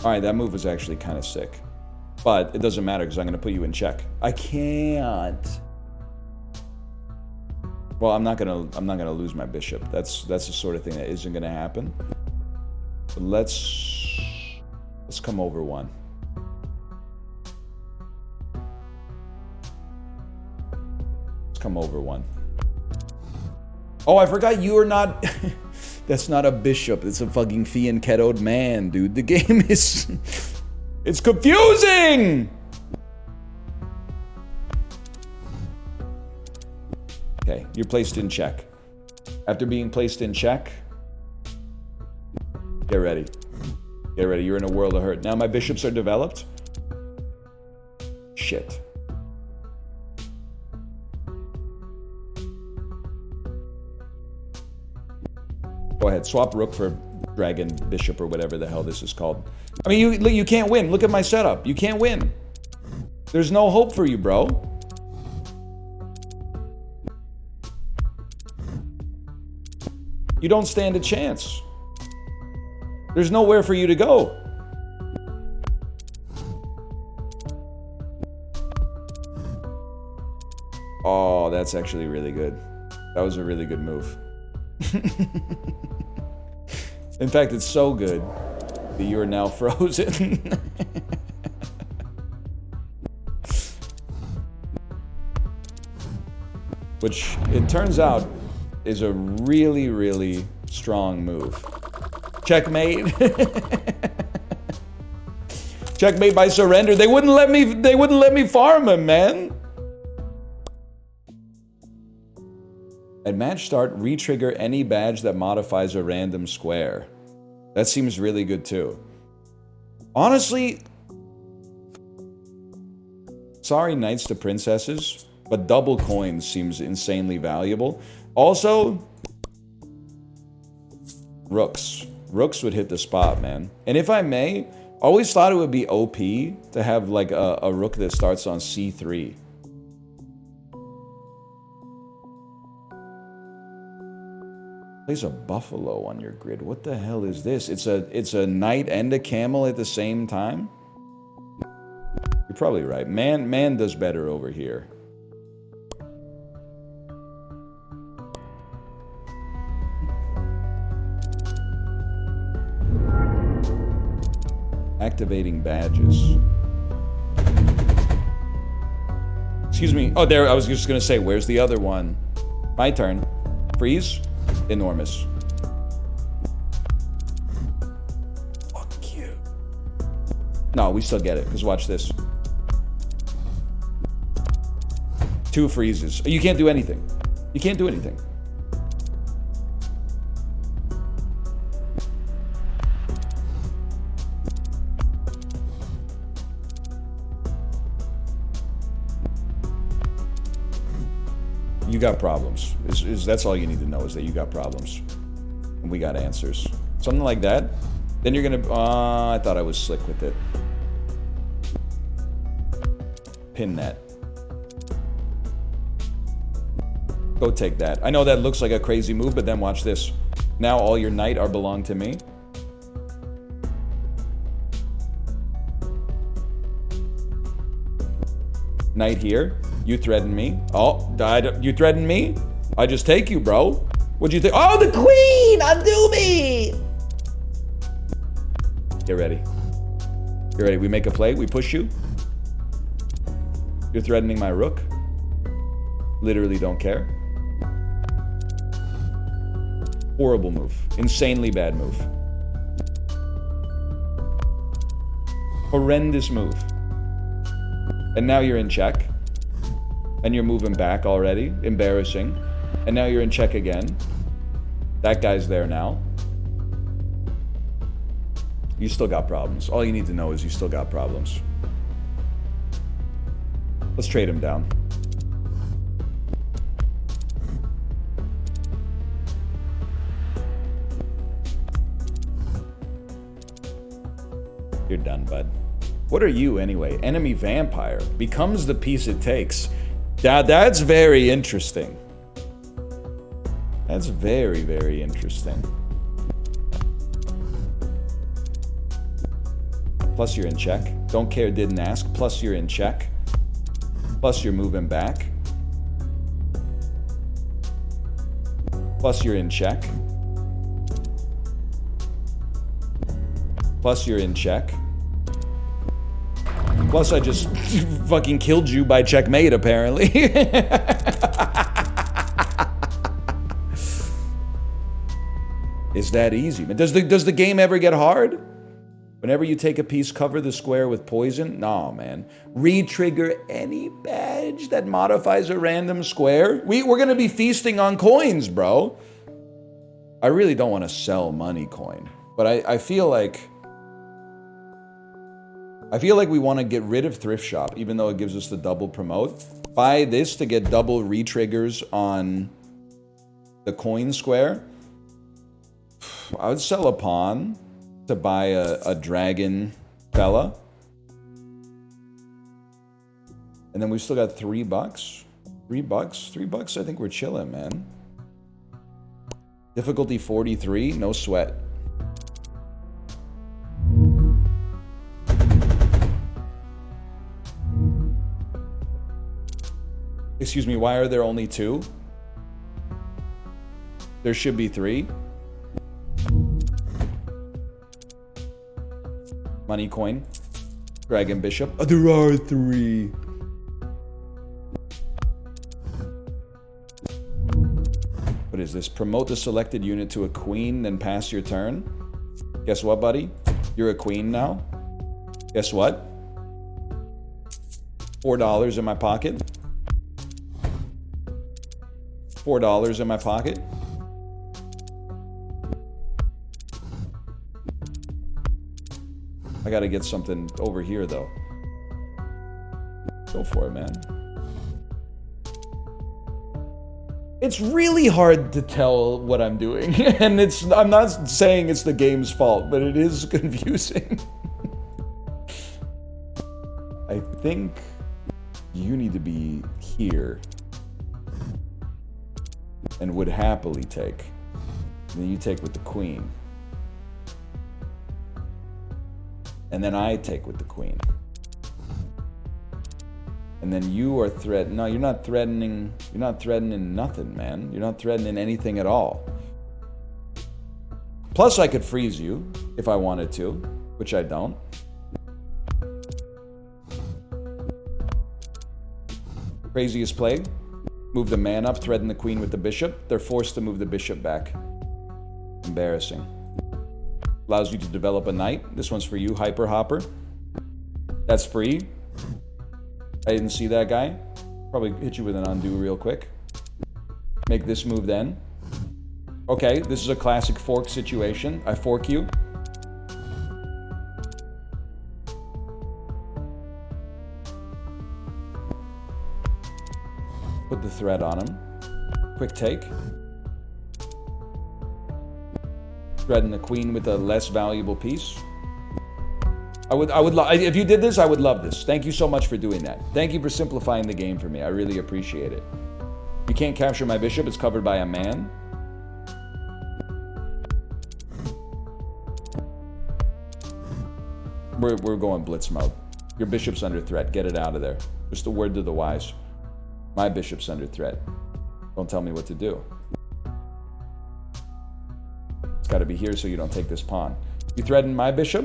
Alright, that move was actually kind of sick. But it doesn't matter because I'm going to put you in check. I can't. Well, I'm not gonna lose my bishop. That's the sort of thing that isn't gonna happen. But let's come over one. Let's come over one. Oh, I forgot you are not... That's not a bishop. It's a fucking fianchettoed man, dude. The game is... It's confusing! Okay, you're placed in check. After being placed in check, get ready. Get ready, you're in a world of hurt. Now my bishops are developed. Shit. Go ahead, swap rook for dragon bishop or whatever the hell this is called. I mean, you can't win. Look at my setup. You can't win. There's no hope for you, bro. You don't stand a chance. There's nowhere for you to go. Oh, that's actually really good. That was a really good move. In fact, it's so good that you are now frozen. Which, it turns out, is a really, really strong move. Checkmate. Checkmate by surrender. They wouldn't let me farm him, man. At match start, re-trigger any badge that modifies a random square. That seems really good too. Honestly, sorry knights to princesses, but double coins seems insanely valuable. Also, rooks. Rooks would hit the spot, man. And if I may, always thought it would be OP to have like a rook that starts on c3. Plays a buffalo on your grid. What the hell is this? It's a knight and a camel at the same time? You're probably right. Man does better over here. Activating badges. Excuse me. Oh, there. I was just gonna say, where's the other one? My turn. Freeze. Enormous. Fuck you. No, we still get it, because watch this. 2 freezes. You can't do anything. You can't do anything. You got problems. That's all you need to know, is that you got problems. And we got answers. Something like that. Then you're gonna... I thought I was slick with it. Pin that. Go take that. I know that looks like a crazy move, but then watch this. Now all your knight are belong to me. Knight here. You threaten me. Oh, you threaten me? I just take you, bro. What'd you think? Oh, the queen! Undo me! Get ready. Get ready. We make a play. We push you. You're threatening my rook. Literally don't care. Horrible move. Insanely bad move. Horrendous move. And now you're in check. And you're moving back already. Embarrassing. And now you're in check again. That guy's there now. You still got problems. All you need to know is you still got problems. Let's trade him down. You're done, bud. What are you, anyway? Enemy vampire. Becomes the piece it takes. That's very interesting. That's very, very interesting. Plus you're in check. Don't care, didn't ask. Plus you're in check. Plus you're moving back. Plus you're in check. Plus you're in check. Plus I just fucking killed you by checkmate, apparently. Is that easy? But does the game ever get hard? Whenever you take a piece, cover the square with poison? No, man. Re-trigger any badge that modifies a random square? We're gonna be feasting on coins, bro. I really don't want to sell money coin, but I feel like we want to get rid of thrift shop, even though it gives us the double promote. Buy this to get double re-triggers on the coin square. I would sell a pawn to buy a dragon fella. And then we've still got $3. $3, I think we're chilling, man. Difficulty 43, no sweat. Excuse me, why are there only 2? There should be 3. Money coin. Dragon bishop. Oh, there are 3. What is this? Promote the selected unit to a queen, then pass your turn. Guess what, buddy? You're a queen now. Guess what? $4 in my pocket. $4 in my pocket. I gotta get something over here, though. Go for it, man. It's really hard to tell what I'm doing. And I'm not saying it's the game's fault, but it is confusing. I think you need to be here. And would happily take. And then you take with the queen. And then I take with the queen. And then you are threatening. No, you're not threatening. You're not threatening nothing, man. You're not threatening anything at all. Plus, I could freeze you if I wanted to, which I don't. Craziest play. Move the man up, threaten the queen with the bishop. They're forced to move the bishop back. Embarrassing. Allows you to develop a knight. This one's for you, Hyper Hopper. That's free. I didn't see that guy. Probably hit you with an undo real quick. Make this move then. Okay, this is a classic fork situation. I fork you. Put the threat on him. Quick take. Threaten the queen with a less valuable piece. If you did this, I would love this. Thank you so much for doing that. Thank you for simplifying the game for me. I really appreciate it. You can't capture my bishop. It's covered by a man. We're going blitz mode. Your bishop's under threat. Get it out of there. Just a word to the wise. My bishop's under threat. Don't tell me what to do. It's got to be here so you don't take this pawn. You threaten my bishop.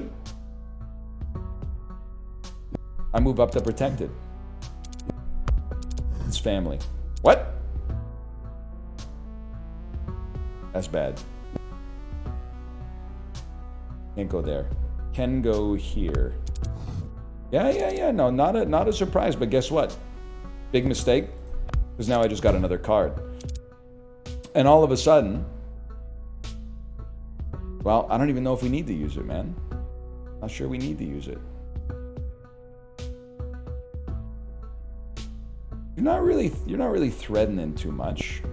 I move up to protect it. It's family. What? That's bad. Can't go there. Can go here. Yeah. No, not a surprise, but guess what? Big mistake. Because now I just got another card. And all of a sudden, well, I don't even know if we need to use it, man. Not sure we need to use it. You're not really threatening too much.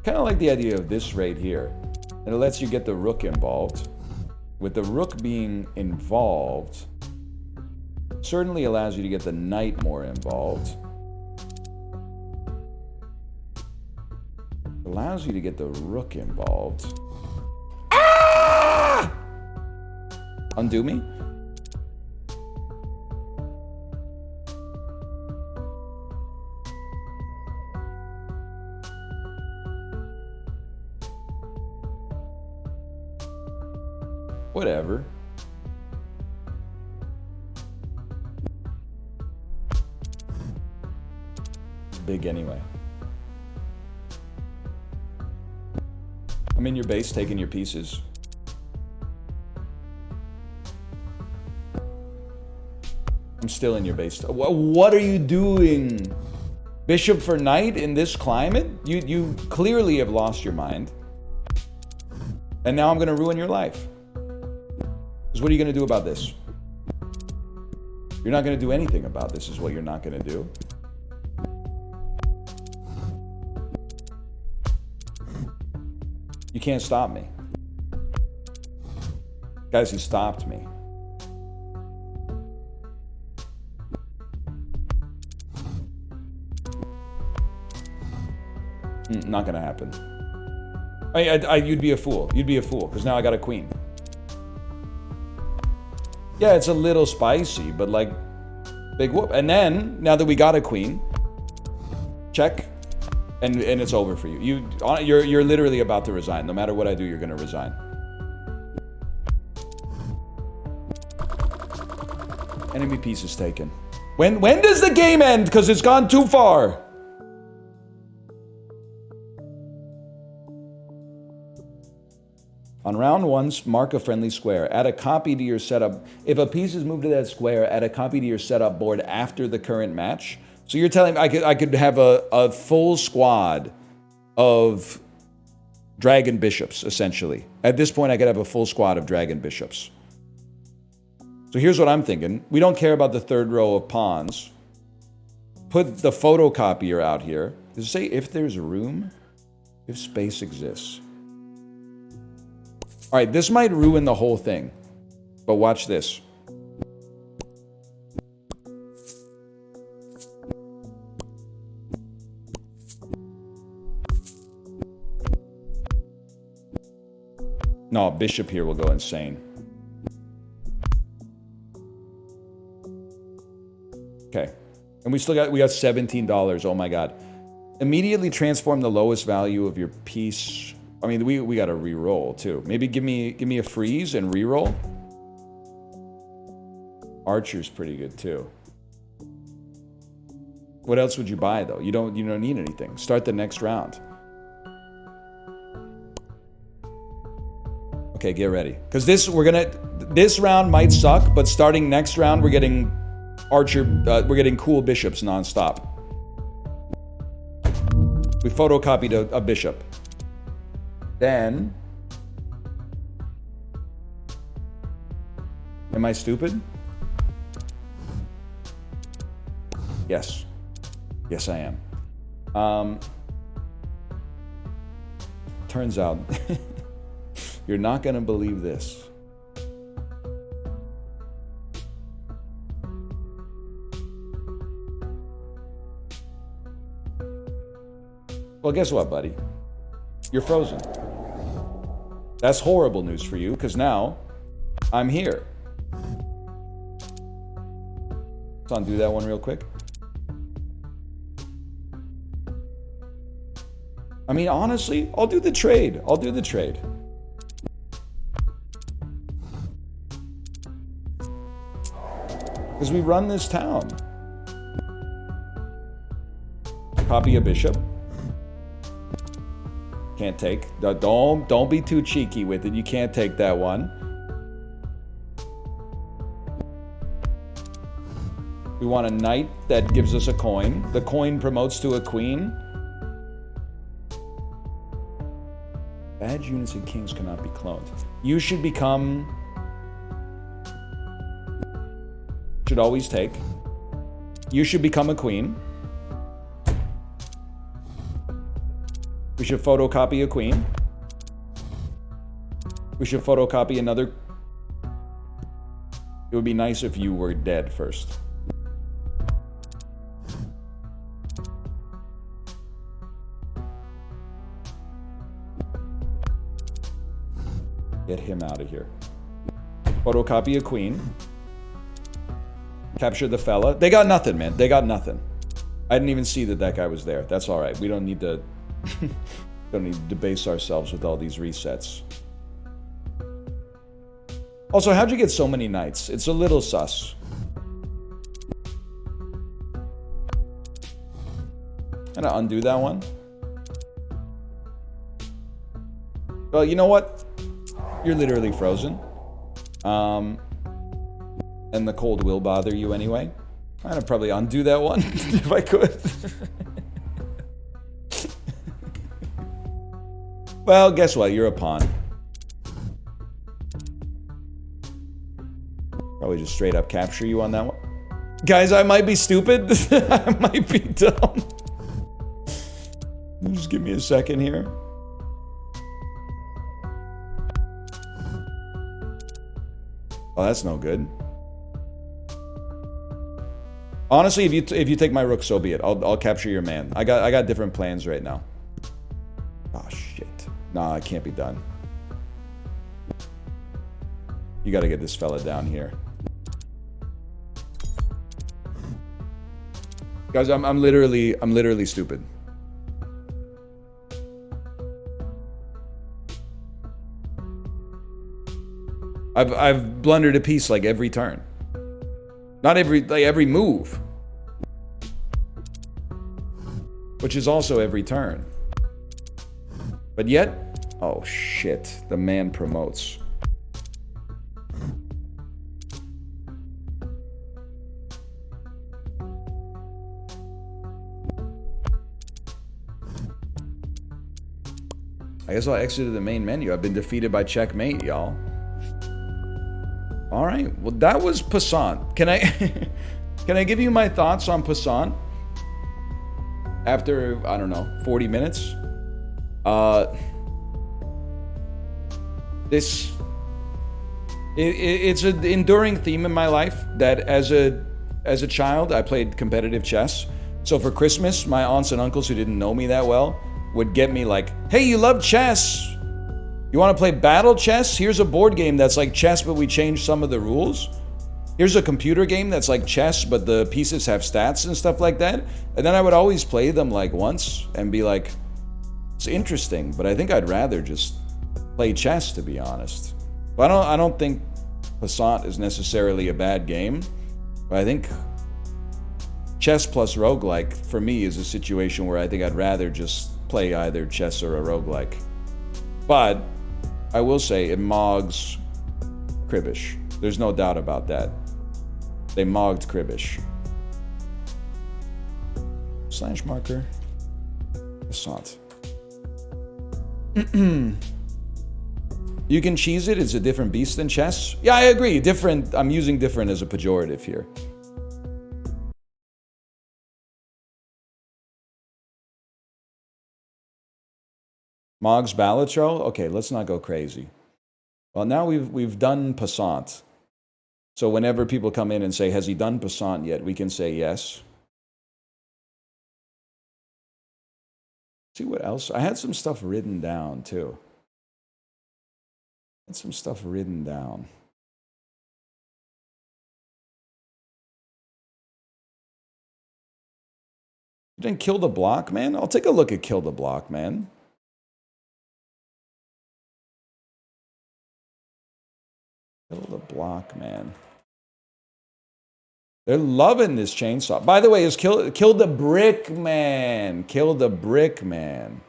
Kind of like the idea of this right here. And it lets you get the rook involved. With the rook being involved, certainly allows you to get the knight more involved. Allows you to get the rook involved. Ah! Undo me? Whatever. It's big anyway. I'm in your base taking your pieces. I'm still in your base. What are you doing? Bishop for knight in this climate? You clearly have lost your mind. And now I'm going to ruin your life. Because what are you going to do about this? You're not going to do anything about this is what you're not going to do. You can't stop me. Guys, he stopped me. Not gonna happen. You'd be a fool. You'd be a fool, because now I got a queen. Yeah, it's a little spicy, but like, big whoop. And then, now that we got a queen, check. And it's over for you. You're literally about to resign. No matter what I do, you're going to resign. Enemy piece is taken. When does the game end? Because it's gone too far. On round one, mark a friendly square. Add a copy to your setup. If a piece is moved to that square, add a copy to your setup board after the current match. So you're telling me I could have a full squad of dragon bishops, essentially. At this point, I could have a full squad of dragon bishops. So here's what I'm thinking. We don't care about the third row of pawns. Put the photocopier out here. Does it say if there's room? If space exists. All right, this might ruin the whole thing. But watch this. No, bishop here will go insane. Okay. And we got $17. Oh my God. Immediately transform the lowest value of your piece. I mean, we got to re-roll too. Maybe give me a freeze and re-roll. Archer's pretty good too. What else would you buy though? You don't need anything. Start the next round. Okay, get ready. Because this round might suck, but starting next round, we're getting we're getting cool bishops nonstop. We photocopied a bishop. Then, am I stupid? Yes. Yes, I am. Turns out, you're not gonna believe this. Well, guess what, buddy? You're frozen. That's horrible news for you, because now I'm here. Let's undo that one real quick. I mean, honestly, I'll do the trade. I'll do the trade. Because we run this town. Copy a bishop. Can't take. Don't be too cheeky with it. You can't take that one. We want a knight that gives us a coin. The coin promotes to a queen. Bad units and kings cannot be cloned. You should become... Should always take. You should become a queen. We should photocopy a queen. We should photocopy another. It would be nice if you were dead first. Get him out of here. Photocopy a queen. Capture the fella. They got nothing, man. They got nothing. I didn't even see that guy was there. That's all right. We don't need to... don't need to debase ourselves with all these resets. Also, how'd you get so many knights? It's a little sus. I'm gonna undo that one. Well, you know what? You're literally frozen. And the cold will bother you anyway. I'm gonna probably undo that one if I could. Well, guess what? You're a pawn. Probably just straight up capture you on that one. Guys, I might be stupid. I might be dumb. Just give me a second here. Oh, that's no good. Honestly, if you take my rook, so be it. I'll capture your man. I got different plans right now. Oh shit. Nah, it can't be done. You gotta get this fella down here. Guys, I'm literally stupid. I've blundered a piece like every turn. Not every move. Which is also every turn. But yet, oh shit, the man promotes. I guess I'll exit the main menu. I've been defeated by checkmate, y'all. All right, well that was Passant. Can I give you my thoughts on Passant? After, I don't know, 40 minutes? It's an enduring theme in my life that as a child I played competitive chess. So for Christmas, my aunts and uncles who didn't know me that well would get me like, hey, you love chess? You want to play battle chess? Here's a board game that's like chess, but we changed some of the rules. Here's a computer game that's like chess, but the pieces have stats and stuff like that. And then I would always play them like once and be like, it's interesting, but I think I'd rather just play chess, to be honest. But I don't think Passant is necessarily a bad game, but I think chess plus roguelike, for me, is a situation where I think I'd rather just play either chess or a roguelike. But I will say it mogs Kribish. There's no doubt about that. They mogged Kribish. Slash marker. Passant. You can cheese it. It's a different beast than chess. Yeah, I agree. Different. I'm using different as a pejorative here. Mog's Balatro? Okay, let's not go crazy. Well, now we've done Passant. So whenever people come in and say, has he done Passant yet? We can say yes. See what else? I had some stuff written down too. I had some stuff written down. You didn't kill the block, man? I'll take a look at Kill the Block, man. Kill the block, man. They're loving this chainsaw. By the way, is kill the brick man. Kill the brick man.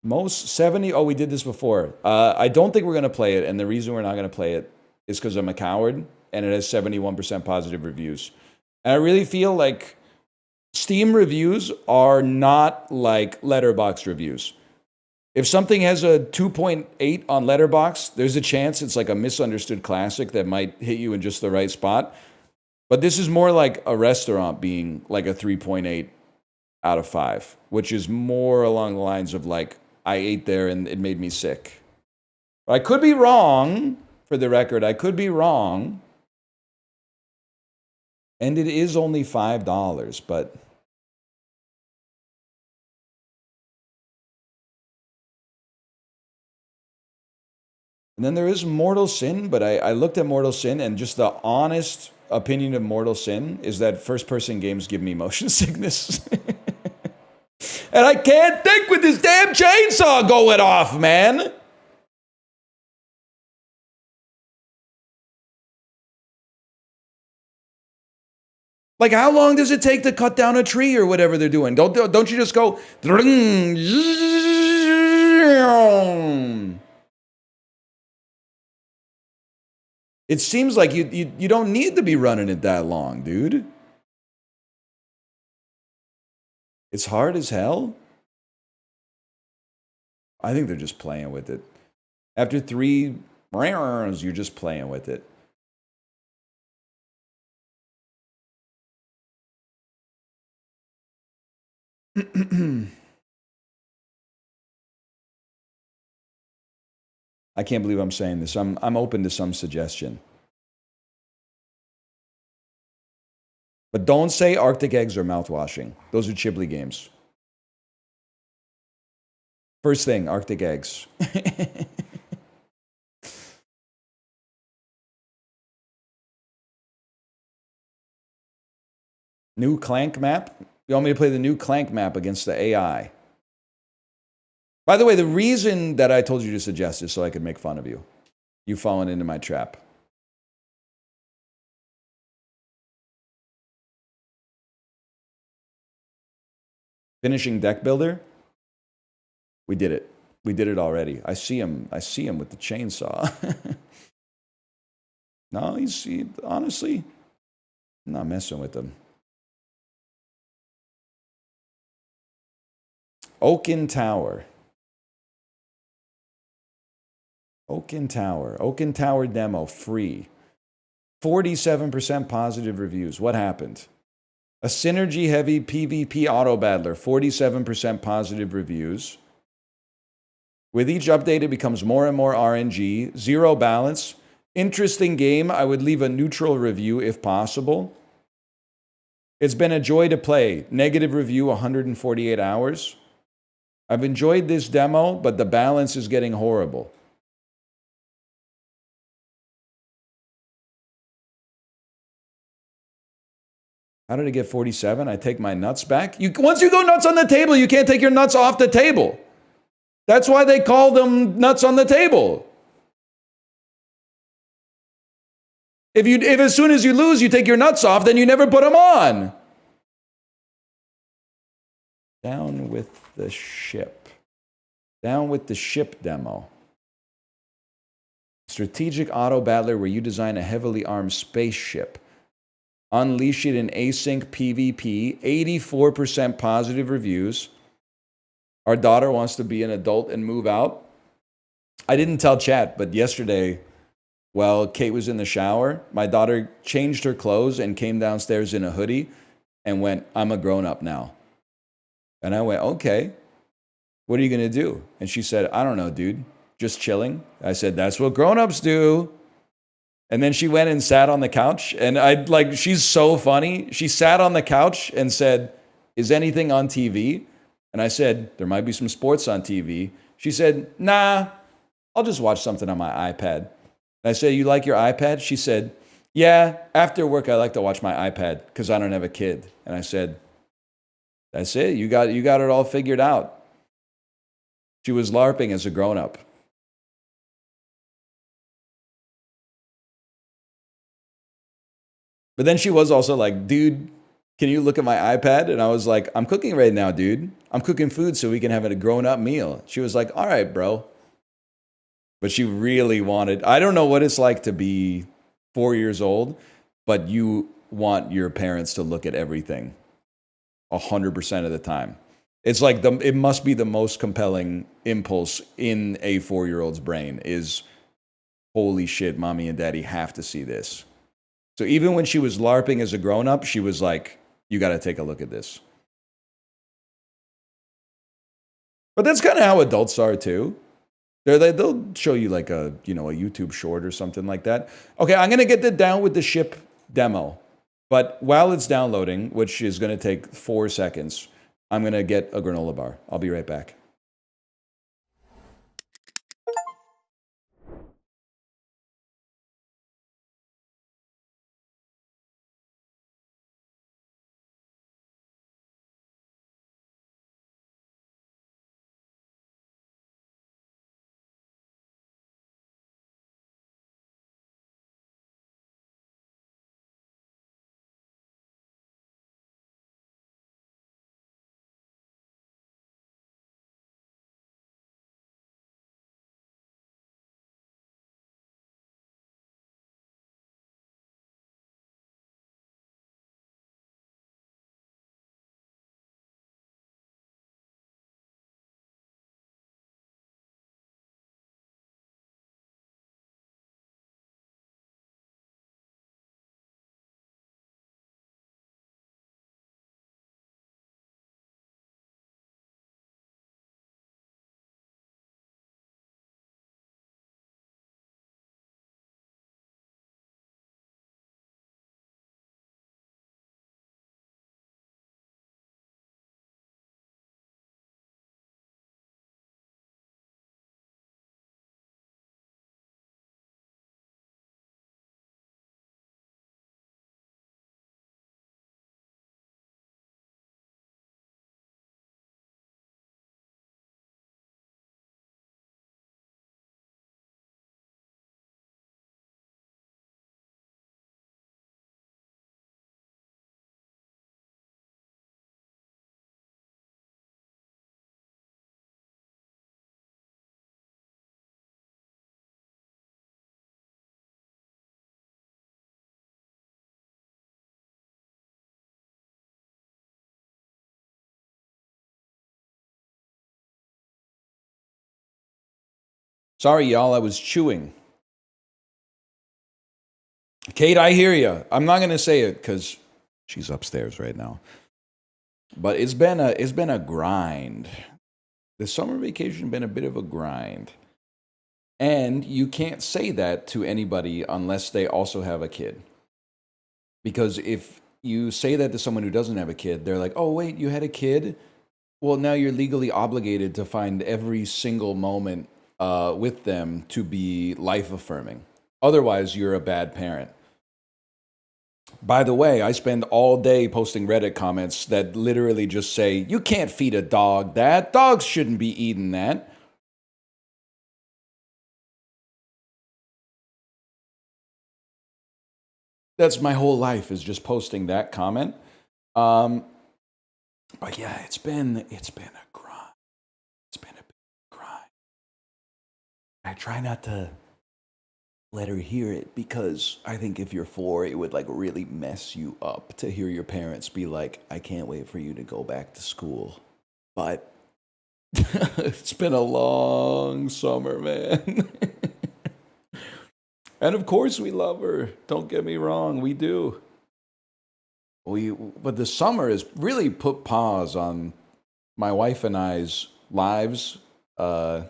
Most 70. Oh, we did this before. I don't think we're going to play it. And the reason we're not going to play it is because I'm a coward. And it has 71% positive reviews. And I really feel like Steam reviews are not like Letterboxd reviews. If something has a 2.8 on Letterboxd, there's a chance it's like a misunderstood classic that might hit you in just the right spot. But this is more like a restaurant being like a 3.8 out of 5, which is more along the lines of like, I ate there and it made me sick. I could be wrong, for the record. I could be wrong. And it is only $5, but... And then there is Mortal Sin, but I looked at Mortal Sin, and just the honest opinion of Mortal Sin is that first-person games give me motion sickness. And I can't think with this damn chainsaw going off, man! Like, how long does it take to cut down a tree or whatever they're doing? Don't you just go... It seems like you don't need to be running it that long, dude. It's hard as hell. I think they're just playing with it. After 3 rounds, you're just playing with it. I can't believe I'm saying this. I'm open to some suggestion. But don't say Arctic eggs or mouthwashing. Those are Chibli games. First thing, Arctic eggs. New Clank map? You want me to play the new Clank map against the AI? By the way, the reason that I told you to suggest is so I could make fun of you. You've fallen into my trap. Finishing deck builder? We did it. We did it already. I see him with the chainsaw. No, honestly, I'm not messing with him. Oaken Tower. Oaken Tower. Oaken Tower demo, free. 47% positive reviews. What happened? A synergy-heavy PvP auto-battler, 47% positive reviews. With each update, it becomes more and more RNG. 0 balance. Interesting game. I would leave a neutral review if possible. It's been a joy to play. Negative review, 148 hours. I've enjoyed this demo, but the balance is getting horrible. How did it get 47? I take my nuts back? Once you go nuts on the table, you can't take your nuts off the table. That's why they call them nuts on the table. If as soon as you lose, you take your nuts off, then you never put them on. Down with the ship. Down with the ship demo. Strategic auto battler where you design a heavily armed spaceship. Unleash it in async PvP. 84% positive reviews. Our daughter wants to be an adult and move out. I didn't tell chat, but yesterday, while Kate was in the shower, my daughter changed her clothes and came downstairs in a hoodie and went, I'm a grown-up now. And I went, okay, what are you going to do? And she said, I don't know, dude, just chilling. I said, that's what grown-ups do. And then she went and sat on the couch, and she's so funny. She sat on the couch and said, is anything on TV? And I said, there might be some sports on TV. She said, nah, I'll just watch something on my iPad. And I said, you like your iPad? She said, yeah, after work I like to watch my iPad because I don't have a kid. And I said, that's it. You got it all figured out. She was LARPing as a grown-up. But then she was also like, dude, can you look at my iPad? And I was like, I'm cooking right now, dude. I'm cooking food so we can have a grown-up meal. She was like, all right, bro. But she really wanted, I don't know what it's like to be 4 years old, but you want your parents to look at everything 100% of the time. It's like it must be the most compelling impulse in a 4-year-old's brain is, holy shit, mommy and daddy have to see this. So even when she was LARPing as a grown-up, she was like, you got to take a look at this. But that's kind of how adults are too. They'll show you like a YouTube short or something like that. Okay, I'm going to get the down with the ship demo. But while it's downloading, which is going to take 4 seconds, I'm going to get a granola bar. I'll be right back. Sorry, y'all, I was chewing. Kate, I hear you. I'm not going to say it because she's upstairs right now. But it's been a grind. The summer vacation been a bit of a grind. And you can't say that to anybody unless they also have a kid. Because if you say that to someone who doesn't have a kid, they're like, oh, wait, you had a kid? Well, now you're legally obligated to find every single moment with them to be life-affirming. Otherwise, you're a bad parent. By the way, I spend all day posting Reddit comments that literally just say, you can't feed a dog that. Dogs shouldn't be eating that. That's my whole life, is just posting that comment. But yeah, it's been a grind. It's been a big grind. I try not to let her hear it, because I think if you're 4, it would like really mess you up to hear your parents be like, I can't wait for you to go back to school. But it's been a long summer, man. And of course we love her. Don't get me wrong, we do. But the summer has really put pause on my wife and I's lives as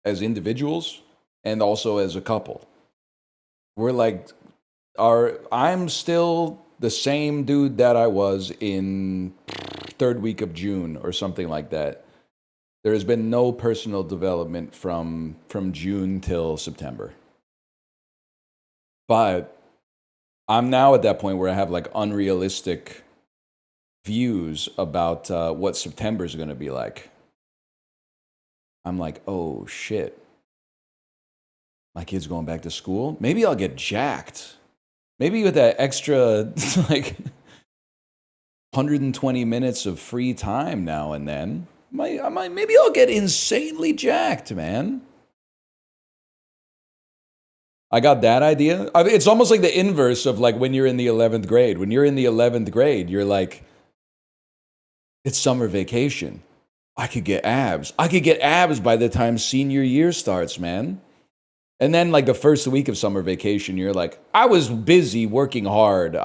individuals and also as a couple. We're like, I'm still the same dude that I was in 3rd week of June or something like that. There has been no personal development from June till September. But I'm now at that point where I have like unrealistic views about what September is going to be like. I'm like, oh shit. My kid's going back to school. Maybe I'll get jacked. Maybe with that extra like 120 minutes of free maybe I'll get insanely jacked, man. I got that idea. I mean, it's almost like the inverse of like when you're in the 11th grade. When you're in the 11th grade, you're like, it's summer vacation. I could get abs. I could get abs by the time senior year starts, man. And then like the first week of summer vacation, you're like, I was busy working hard.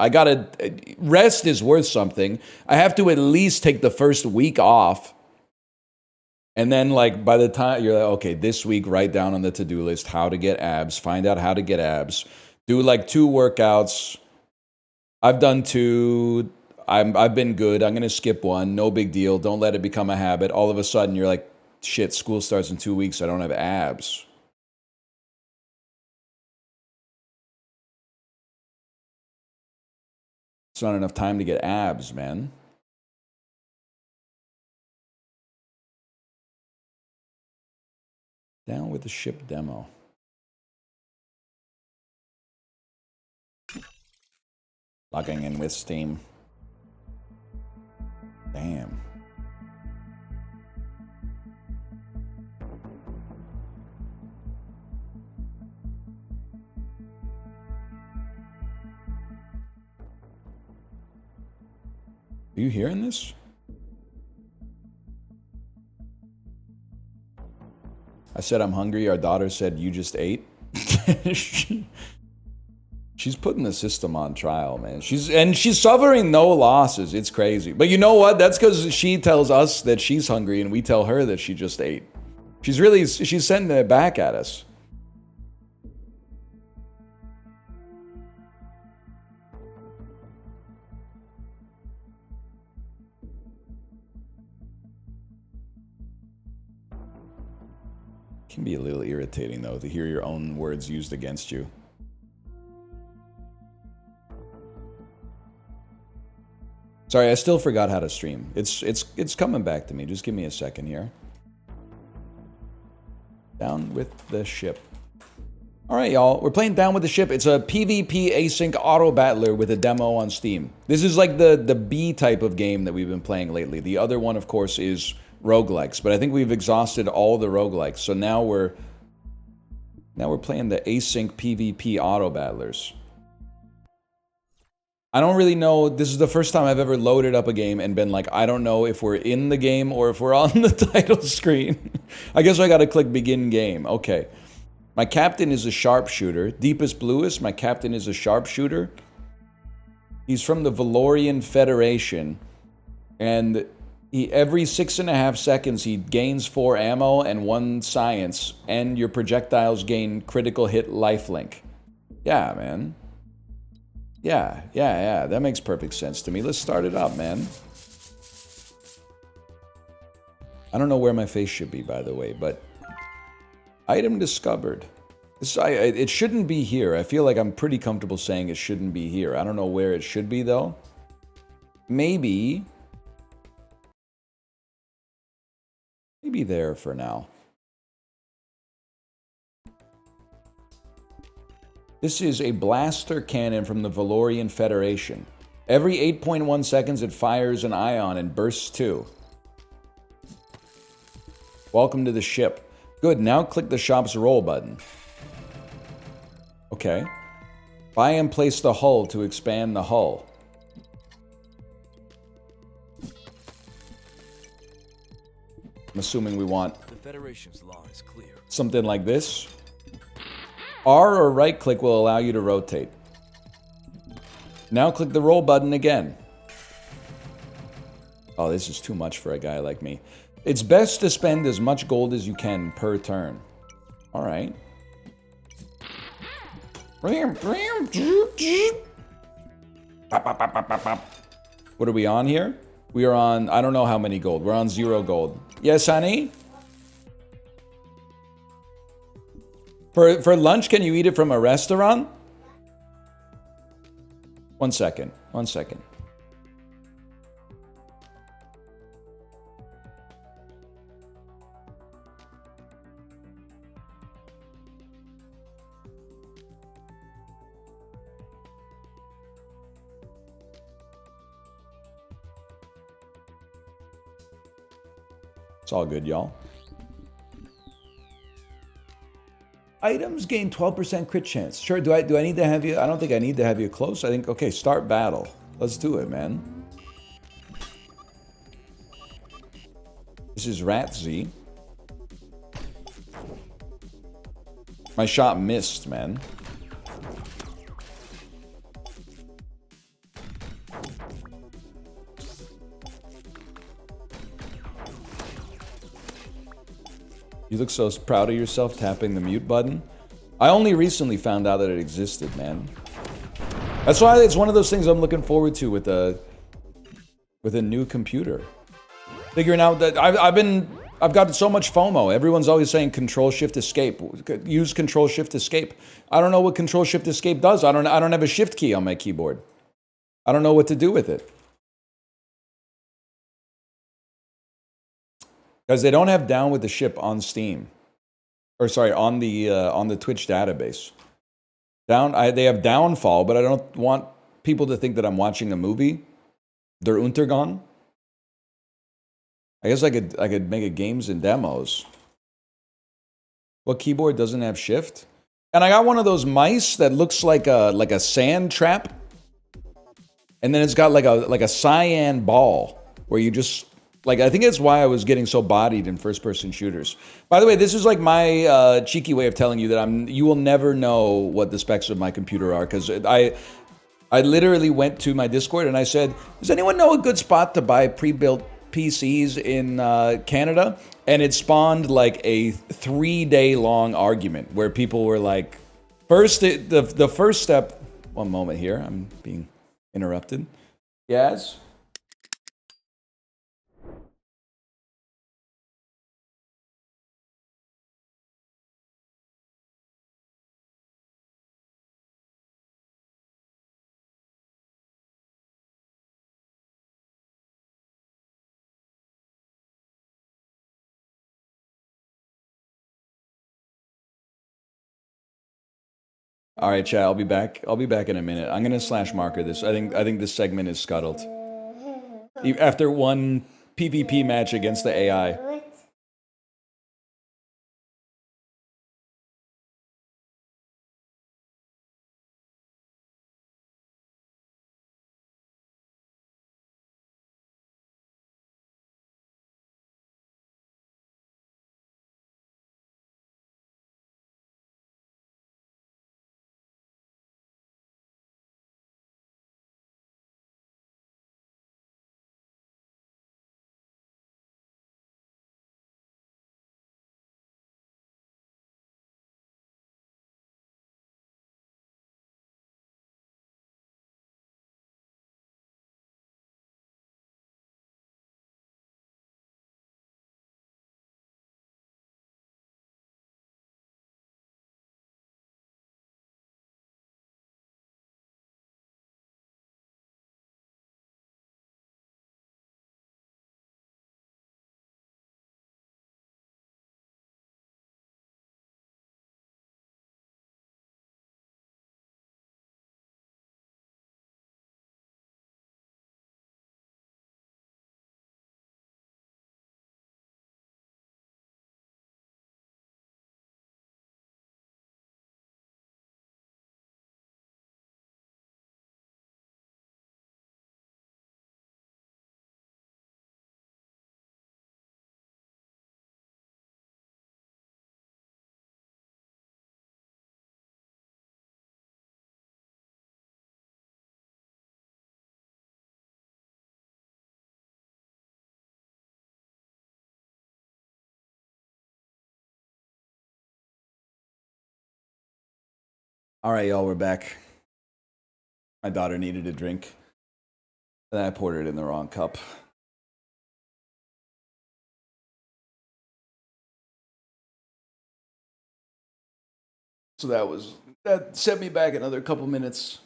Rest is worth something. I have to at least take the first week off. And then like by the time you're like, okay, this week, write down on the to-do list how to get abs, find out how to get abs, do like 2 workouts. I've done 2. I've been good. I'm going to skip 1. No big deal. Don't let it become a habit. All of a sudden you're like, shit, school starts in 2 weeks. I don't have abs. It's not enough time to get abs, man. Down with the ship demo. Logging in with Steam. Damn. Are you hearing this? I said I'm hungry. Our daughter said, you just ate. She's putting the system on trial, man. She's suffering no losses. It's crazy. But you know what? That's because she tells us that she's hungry and we tell her that she just ate. She's sending it back at us. It can be a little irritating though to hear your own words used against you. Sorry, I still forgot how to stream. It's coming back to me. Just give me a second here. Down with the ship. All right, y'all. We're playing Down with the Ship. It's a PvP async auto battler with a demo on Steam. This is like the B type of game that we've been playing lately. The other one, of course, is roguelikes, but I think we've exhausted all the roguelikes. So now we're playing the async PvP auto battlers. I don't really know. This is the first time I've ever loaded up a game and been like, I don't know if we're in the game or if we're on the title screen. I guess I gotta click begin game. Okay. My captain is a sharpshooter. Deepest Bluest, my captain is a sharpshooter. He's from the Valorian Federation. And every 6.5 seconds, he gains 4 ammo and 1 science. And your projectiles gain critical hit lifelink. Yeah, man. Yeah. That makes perfect sense to me. Let's start it up, man. I don't know where my face should be, by the way, but... Item discovered. It shouldn't be here. I feel like I'm pretty comfortable saying it shouldn't be here. I don't know where it should be, though. Maybe there for now. This is a blaster cannon from the Valorian Federation. Every 8.1 seconds, it fires an ion and bursts 2. Welcome to the ship. Good, now click the shop's roll button. Okay. Buy and place the hull to expand the hull. I'm assuming we want the Federation's law is clear. Something like this. R or right click will allow you to rotate. Now click the roll button again. Oh, this is too much for a guy like me. It's best to spend as much gold as you can per turn. All right. What are we on here? We are on, I don't know how many gold. We're on 0 gold. Yes, honey? For lunch, can you eat it from a restaurant? 1 second. 1 second. It's all good, y'all. Items gain 12% crit chance. Sure, do I need to have you? I don't think I need to have you close. I think, okay, start battle. Let's do it, man. This is Ratzzy. My shot missed, man. You look so proud of yourself tapping the mute button. I only recently found out that it existed, man. That's why it's one of those things I'm looking forward to with a new computer. Figuring out that I've got so much FOMO. Everyone's always saying Control Shift Escape. Use Control Shift Escape. I don't know what Control Shift Escape does. I don't have a shift key on my keyboard. I don't know what to do with it. Because they don't have Down with the Ship on Steam. Or sorry, on the Twitch database. They have Downfall, but I don't want people to think that I'm watching a movie. Der Untergang. I guess I could make it games and demos. What keyboard doesn't have shift? And I got one of those mice that looks like a sand trap. And then it's got like a cyan ball where you just I think that's why I was getting so bodied in first-person shooters. By the way, this is like my cheeky way of telling you that you will never know what the specs of my computer are, because I literally went to my Discord and I said, does anyone know a good spot to buy pre-built PCs in Canada? And it spawned like a 3-day-long argument where people were like, the first step, one moment here, I'm being interrupted. Yes? All right, chat. I'll be back. I'll be back in a minute. I'm gonna slash marker this. I think this segment is scuttled. After one PvP match against the AI. All right, y'all, we're back. My daughter needed a drink. And I poured it in the wrong cup. So that set me back another couple minutes.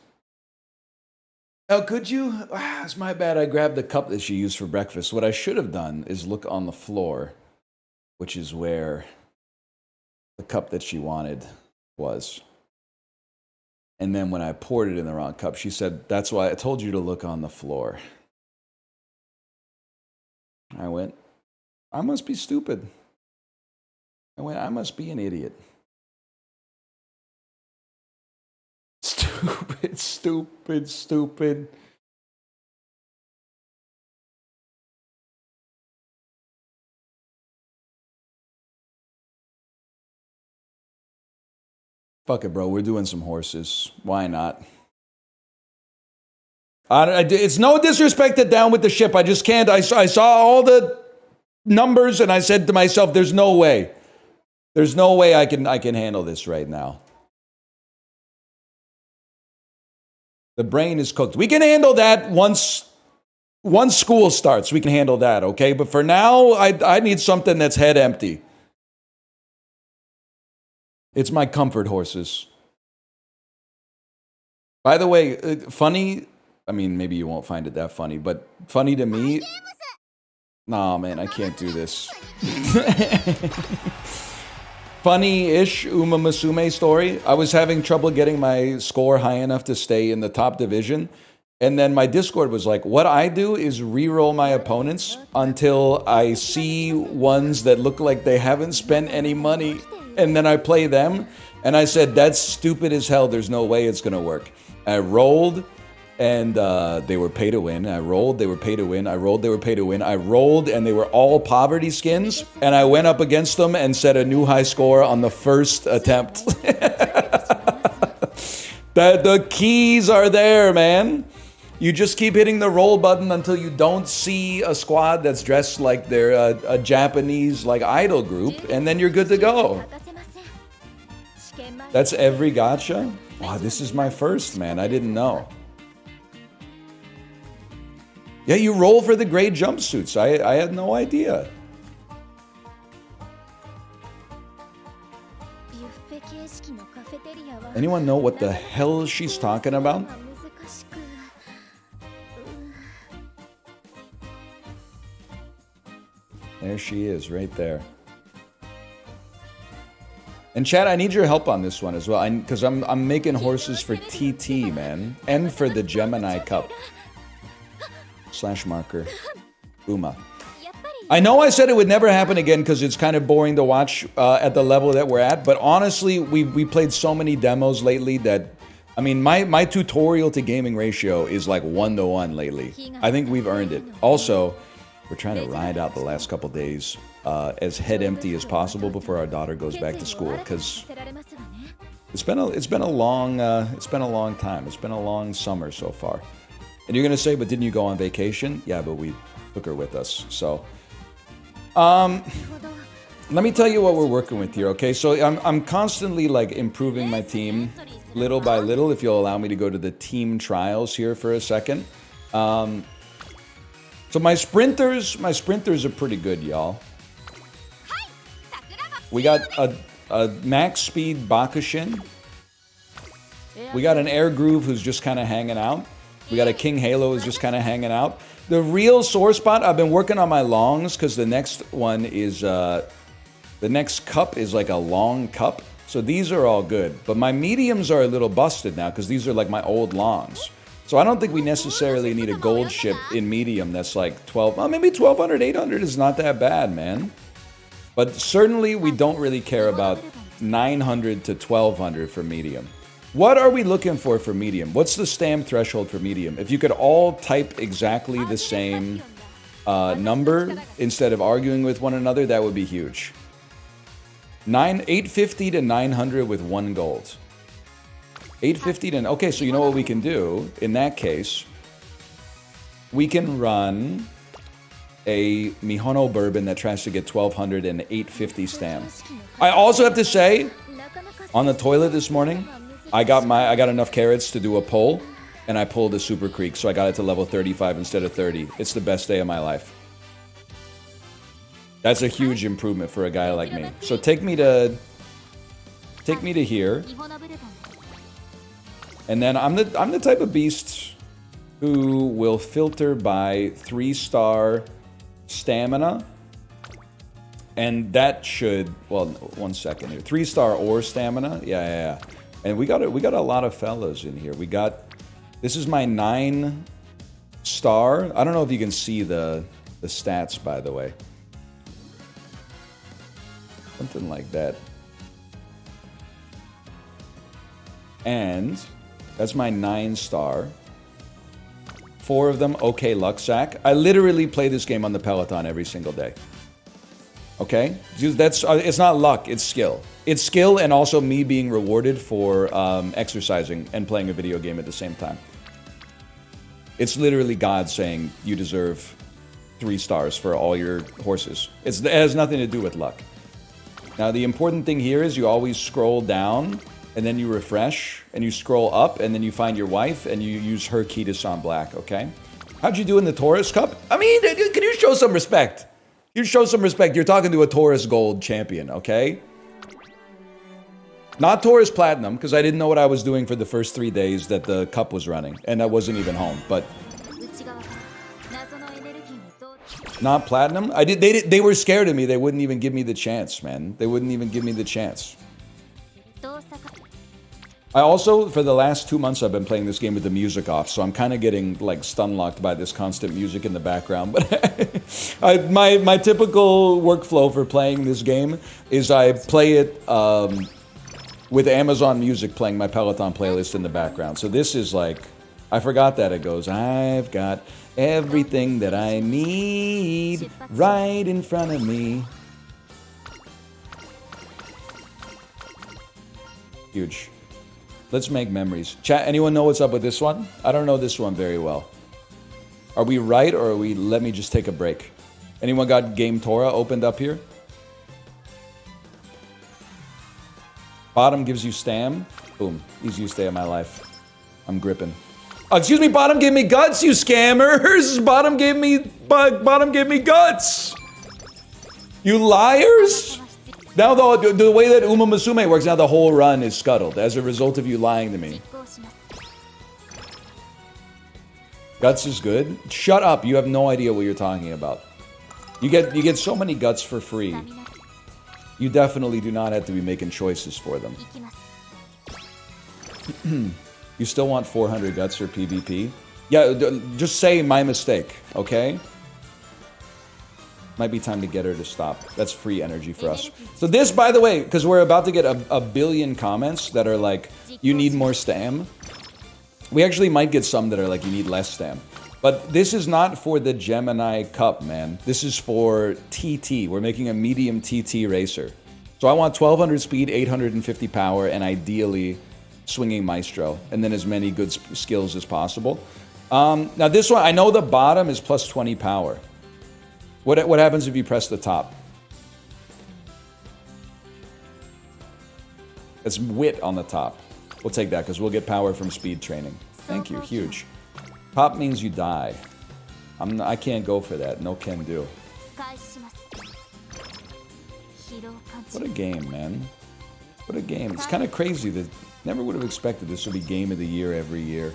Now, could you? It's my bad. I grabbed the cup that she used for breakfast. What I should have done is look on the floor, which is where the cup that she wanted was. And then when I poured it in the wrong cup, she said, "That's why I told you to look on the floor." I went, "I must be stupid." I went, "I must be an idiot." Stupid, stupid, stupid. Fuck it, bro. We're doing some horses. Why not? It's no disrespect to Down with the Ship. I just can't. I saw all the numbers and I said to myself, "There's no way. There's no way I can handle this right now." The brain is cooked. We can handle that once school starts. We can handle that, okay? But for now, I need something that's head empty. It's my comfort horses. By the way, funny, I mean, maybe you won't find it that funny, but funny to me. Nah, man, I can't do this. Funny-ish Umamusume story. I was having trouble getting my score high enough to stay in the top division. And then my Discord was like, what I do is reroll my opponents until I see ones that look like they haven't spent any money. And then I play them. And I said, that's stupid as hell. There's no way it's going to work. I rolled. And they were pay to win. I rolled, they were pay to win. I rolled, they were pay to win. I rolled, and they were all poverty skins. And I went up against them and set a new high score on the first attempt. The keys are there, man. You just keep hitting the roll button until you don't see a squad that's dressed like they're a Japanese like idol group, and then you're good to go. That's every gacha? Wow, this is my first, man. I didn't know. Yeah, you roll for the gray jumpsuits. I had no idea. Anyone know what the hell she's talking about? There she is, right there. And Chad, I need your help on this one as well, because I'm making horses for TT, man, and for the Gemini Cup. /marker Uma. I know I said it would never happen again because it's kind of boring to watch at the level that we're at, but honestly, we played so many demos lately that, I mean, my tutorial to gaming ratio is like 1-to-1 lately. I think we've earned it. Also, we're trying to ride out the last couple days as head empty as possible before our daughter goes back to school, because it's been a long time. It's been a long summer so far. And you're going to say, but didn't you go on vacation? Yeah, but we took her with us. So, let me tell you what we're working with here, okay? So I'm constantly like improving my team little by little, if you'll allow me to go to the team trials here for a second. So my sprinters are pretty good, y'all. We got a max speed Bakushin. We got an Air Groove who's just kind of hanging out. We got a King Halo who's just kind of hanging out. The real sore spot, I've been working on my longs because the next one is, the next cup is like a long cup. So these are all good. But my mediums are a little busted now because these are like my old longs. So I don't think we necessarily need a gold ship in medium that's like 12, well, maybe 1200, 800 is not that bad, man. But certainly we don't really care about 900 to 1200 for medium. What are we looking for medium? What's the stamp threshold for medium? If you could all type exactly the same number instead of arguing with one another, that would be huge. 850 to 900 with 1 gold. 850 to... Okay, so you know what we can do? In that case, we can run a Mihono Bourbon that tries to get 1200 and 850 stamp. I also have to say, on the toilet this morning, I got enough carrots to do a pull, and I pulled a Super Creek, so I got it to level 35 instead of 30. It's the best day of my life. That's a huge improvement for a guy like me. So take me to here. And then I'm the type of beast who will filter by 3-star stamina. And that should, well, 1 second here. 3-star or stamina. Yeah. And we got a lot of fellas in here. This is my 9-star. I don't know if you can see the stats, by the way. Something like that. And that's my 9-star. 4 of them, okay, luck sack. I literally play this game on the Peloton every single day. Okay? That's it's not luck, it's skill. It's skill and also me being rewarded for exercising and playing a video game at the same time. It's literally God saying you deserve 3 stars for all your horses. It has nothing to do with luck. Now, the important thing here is you always scroll down, and then you refresh, and you scroll up, and then you find your wife, and you use her key to San Black, okay? How'd you do in the Taurus Cup? I mean, can you show some respect? You show some respect. You're talking to a Taurus Gold champion, okay? Not Taurus Platinum, because I didn't know what I was doing for the first 3 days that the cup was running, and I wasn't even home, but... Not Platinum? They were scared of me. They wouldn't even give me the chance, man. They wouldn't even give me the chance. I also, for the last 2 months, I've been playing this game with the music off, so I'm kind of getting, like, stun-locked by this constant music in the background. But my typical workflow for playing this game is I play it with Amazon Music playing my Peloton playlist in the background. So this is like, I forgot that it goes, I've got everything that I need right in front of me. Huge. Let's make memories. Chat, anyone know what's up with this one? I don't know this one very well. Are we right or are we, let me just take a break? Anyone got Game Torah opened up here? Bottom gives you stam. Boom. Easiest day of my life. I'm gripping. Oh, excuse me, bottom gave me guts, you scammers! Bottom gave me guts! You liars! Now the way that Umamusume works, now the whole run is scuttled as a result of you lying to me. Guts is good? Shut up, you have no idea what you're talking about. You get so many guts for free. You definitely do not have to be making choices for them. You still want 400 guts for PvP? Yeah, just say my mistake, okay? Might be time to get her to stop. That's free energy for us. So this, by the way, because we're about to get a billion comments that are like, you need more stam. We actually might get some that are like, you need less stam. But this is not for the Gemini Cup, man. This is for TT. We're making a medium TT racer. So I want 1200 speed, 850 power, and ideally swinging Maestro. And then as many good skills as possible. Now this one, I know the bottom is plus 20 power. What happens if you press the top? It's wit on the top. We'll take that because we'll get power from speed training. Thank you, huge. Top means you die. I can't go for that. No can do. What a game, man. What a game. It's kind of crazy that never would have expected this would be game of the year every year.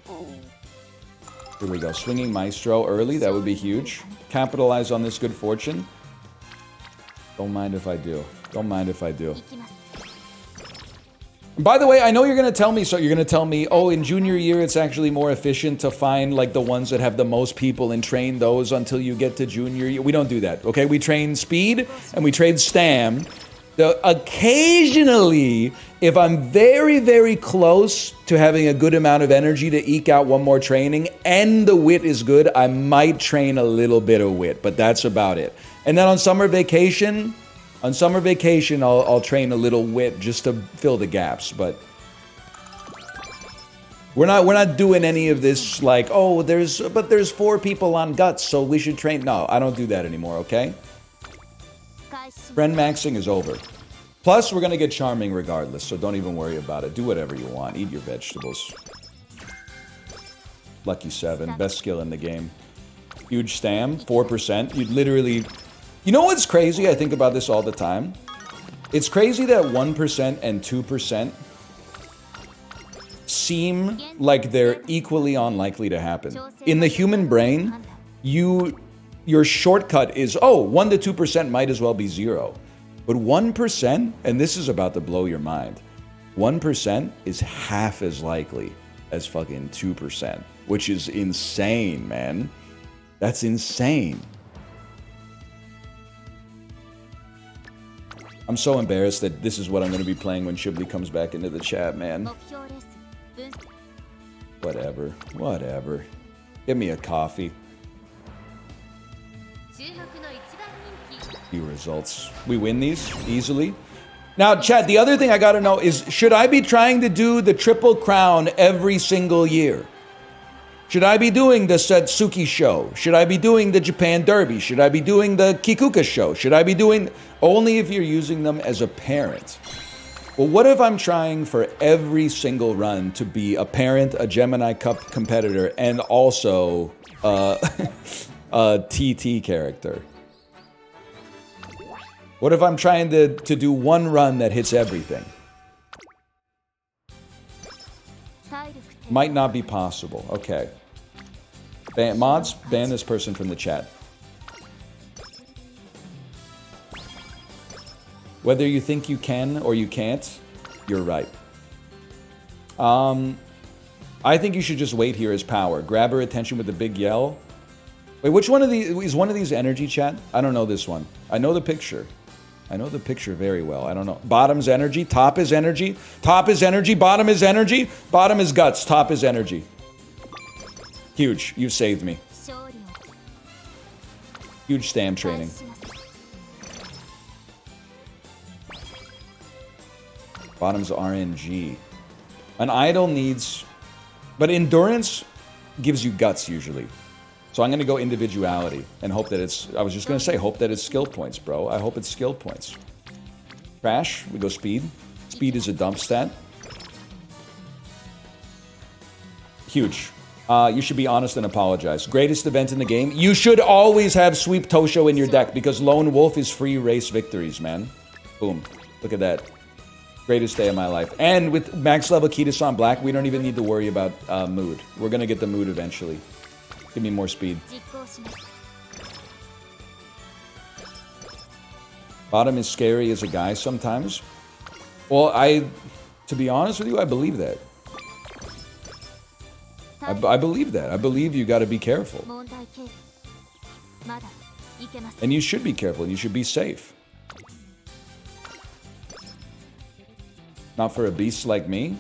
Here we go. Swinging Maestro early. That would be huge. Capitalize on this good fortune. Don't mind if I do. Don't mind if I do. By the way, I know you're going to tell me, so you're going to tell me, oh, in junior year, it's actually more efficient to find like the ones that have the most people and train those until you get to junior year. We don't do that, okay? We train speed and we trade stam. Occasionally, if I'm very, very close to having a good amount of energy to eke out one more training and the wit is good, I might train a little bit of wit, but that's about it. And then on summer vacation, I'll train a little wit just to fill the gaps, but we're not doing any of this like, oh, there's 4 people on guts, so we should train. No, I don't do that anymore, okay? Friend maxing is over. Plus, we're gonna get charming regardless, so don't even worry about it. Do whatever you want. Eat your vegetables. Lucky 7. Best skill in the game. Huge stam. 4%. You'd literally... You know what's crazy? I think about this all the time. It's crazy that 1% and 2% seem like they're equally unlikely to happen. In the human brain, your shortcut is, oh, 1 to 2% might as well be 0. But 1%, and this is about to blow your mind, 1% is half as likely as fucking 2%, which is insane, man. That's insane. I'm so embarrassed that this is what I'm going to be playing when Shibli comes back into the chat, man. Whatever. Whatever. Give me a coffee. Few results. We win these easily. Now, chat, the other thing I gotta know is, should I be trying to do the Triple Crown every single year? Should I be doing the Satsuki show? Should I be doing the Japan Derby? Should I be doing the Kikuka show? Should I be doing... Only if you're using them as a parent. Well, what if I'm trying for every single run to be a parent, a Gemini Cup competitor, and also a TT character? What if I'm trying to do one run that hits everything? Might not be possible. Okay. Mods, ban this person from the chat. Whether you think you can or you can't, you're right. I think you should just wait here as power. Grab her attention with the big yell. Wait, which one of these is one of these energy, chat? I don't know this one. I know the picture. I know the picture very well. I don't know. Bottom's energy. Top is energy. Top is energy. Bottom is energy. Bottom is guts. Top is energy. Huge. You saved me. Huge stam training. Bottom's RNG. An idol needs... But endurance gives you guts, usually. So I'm going to go individuality and hope that it's... I was just going to say, hope that it's skill points, bro. I hope it's skill points. Crash, we go speed. Speed is a dump stat. Huge. You should be honest and apologize. Greatest event in the game. You should always have Sweep Tosho in your deck because Lone Wolf is free race victories, man. Boom. Look at that. Greatest day of my life. And with max level Kitasan Black, we don't even need to worry about mood. We're going to get the mood eventually. Give me more speed. Bottom is scary as a guy sometimes. Well, to be honest with you, I believe that. I believe that. I believe you got to be careful. And you should be careful. And you should be safe. Not for a beast like me.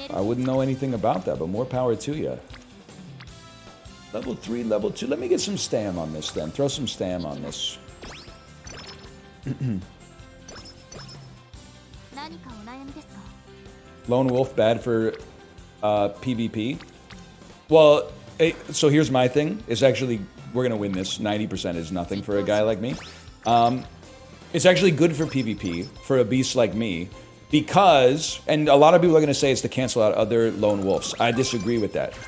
I wouldn't know anything about that, but more power to you. Level 3, level 2. Let me get some stam on this then. Throw some stam on this. Lone Wolf bad for PvP. Well, so here's my thing. It's actually, we're going to win this. 90% is nothing for a guy like me. It's actually good for PvP for a beast like me because, and a lot of people are going to say it's to cancel out other Lone Wolves. I disagree with that.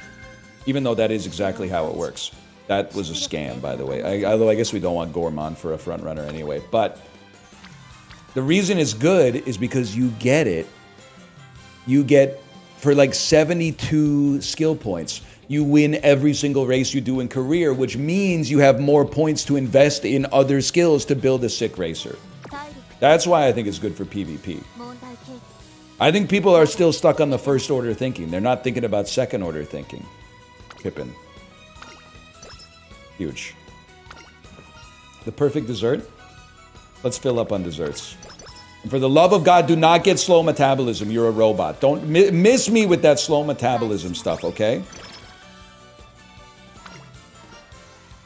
Even though that is exactly how it works. That was a scam, by the way. Although I guess we don't want Gorman for a front runner anyway. But the reason it's good is because you get it. You get, for like 72 skill points, you win every single race you do in career, which means you have more points to invest in other skills to build a sick racer. That's why I think it's good for PvP. I think people are still stuck on the first order thinking. They're not thinking about second order thinking. Pippin. Huge. The perfect dessert? Let's fill up on desserts. And for the love of God, do not get slow metabolism. You're a robot. Don't miss me with that slow metabolism stuff, okay?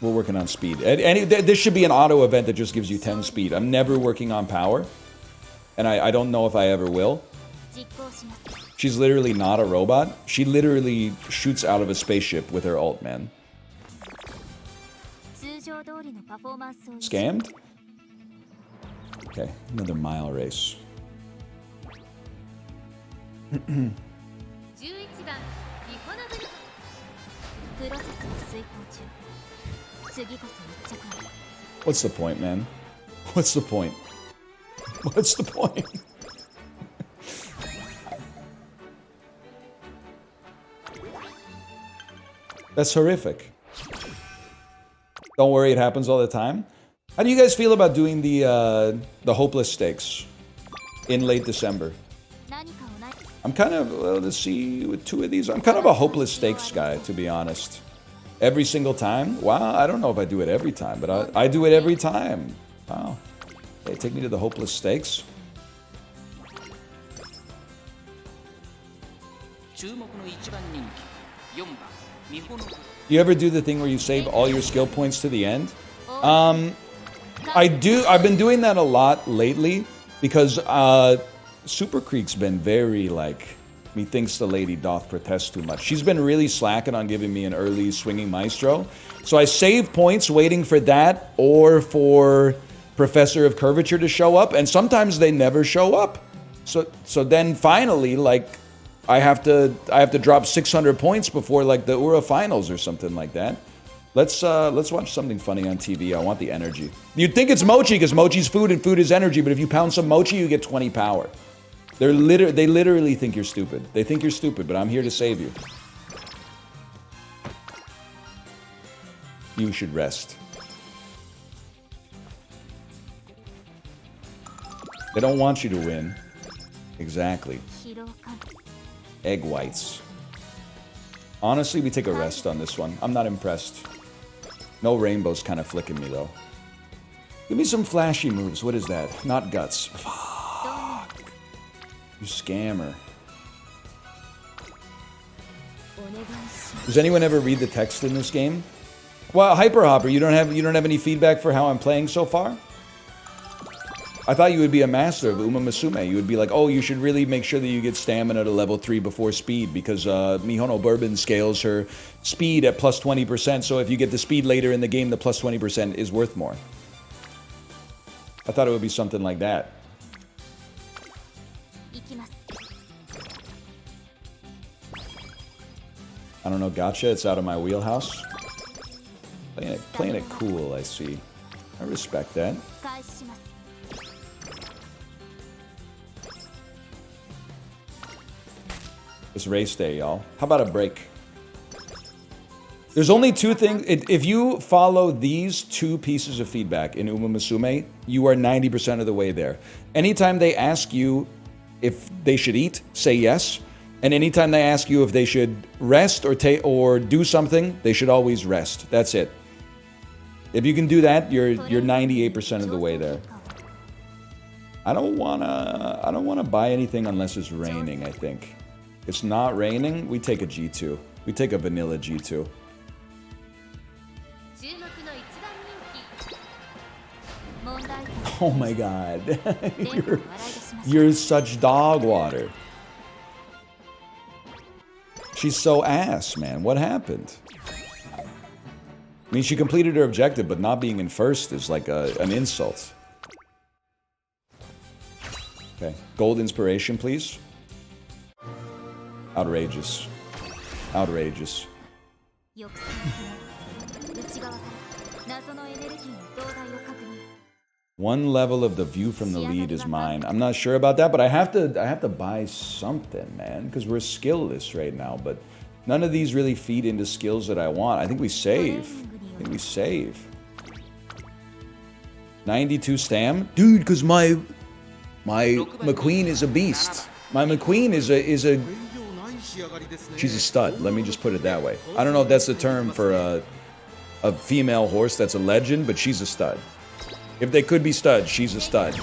We're working on speed. This should be an auto event that just gives you 10 speed. I'm never working on power. And I don't know if I ever will. She's literally not a robot. She literally shoots out of a spaceship with her ult, man. Scammed? Okay, another mile race. 11番リホナブルプロセスを遂行中次こそ1着を What's the point, man? What's the point? What's the point? That's horrific. Don't worry, it happens all the time. How do you guys feel about doing the hopeless stakes in late December? 何かをない I'm kind of, well, let's see, with 2 of these, I'm kind of a hopeless stakes guy, to be honest. Every single time? Wow, I don't know if I do it every time, but I do it every time. Wow. Hey, take me to the hopeless stakes. 注目の1番人気4番ミホノブ You ever do the thing where you save all your skill points to the end? I do. I've been doing that a lot lately because Super Creek's been very like, methinks the lady doth protest too much. She's been really slacking on giving me an early swinging maestro. So I save points waiting for that or for Professor of Curvature to show up, and sometimes they never show up. So then finally, like, I have to drop 600 points before like the Ura finals or something like that. Let's watch something funny on TV. I want the energy. You'd think it's mochi because mochi's food and food is energy, but if you pound some mochi, you get 20 power. They literally think you're stupid. They think you're stupid, but I'm here to save you. You should rest. They don't want you to win. Exactly. 疲労感 Egg whites. Honestly, we take a rest on this one. I'm not impressed. No rainbows kind of flicking me, though. Give me some flashy moves. What is that? Not guts. Fuck. You scammer. お願いします Does anyone ever read the text in this game? Well, Hyper Hopper, you don't have any feedback for how I'm playing so far? I thought you would be a master of Umamusume. You would be like, oh, you should really make sure that you get stamina to level 3 before speed because Mihono Bourbon scales her speed at plus 20%. So if you get the speed later in the game, the plus 20% is worth more. I thought it would be something like that. 行きます I don't know, gotcha. It's out of my wheelhouse. Playing it cool, I see. I respect that. 開始します It's race day, y'all. How about a break? There's only 2 things. If you follow these 2 pieces of feedback in Umamusume, you are 90% of the way there. Anytime they ask you if they should eat, say yes. And anytime they ask you if they should rest or do something, they should always rest. That's it. If you can do that, you're 98% of the way there. I don't wanna buy anything unless it's raining, I think. It's not raining, we take a G2. We take a vanilla G2. 注目の1番人気問題点 Oh my god. 連覇を洗い出しました You're such dog water. She's so ass, man. What happened? I mean, she completed her objective, but not being in first is like an insult. Okay, gold inspiration, please. Outrageous. Outrageous. 抑制不能内側から謎のエネルギーの動態を確認 One level of the view from the lead is mine. I'm not sure about that, but I have to buy something, man, because we're skillless right now. But none of these really feed into skills that I want. I think we save. 92 stam, dude. Because my McQueen is a beast. My McQueen is a. She's a stud. Let me just put it that way. I don't know if that's the term for a female horse that's a legend, but she's a stud. If they could be studs, she's a stud.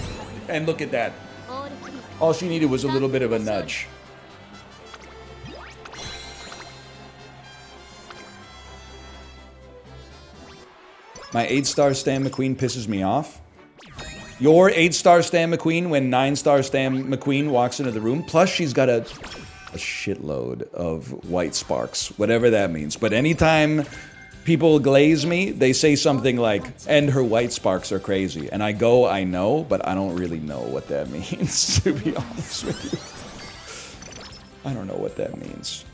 And look at that. オールクリア All she needed was a little bit of a nudge. My 8-star Stan McQueen pisses me off. Your 8-star Stan McQueen when 9-star Stan McQueen walks into the room. Plus, she's got a shitload of white sparks, whatever that means. But anytime people glaze me, they say something like, and her white sparks are crazy. And I go, I know, but I don't really know what that means, to be honest with you. I don't know what that means.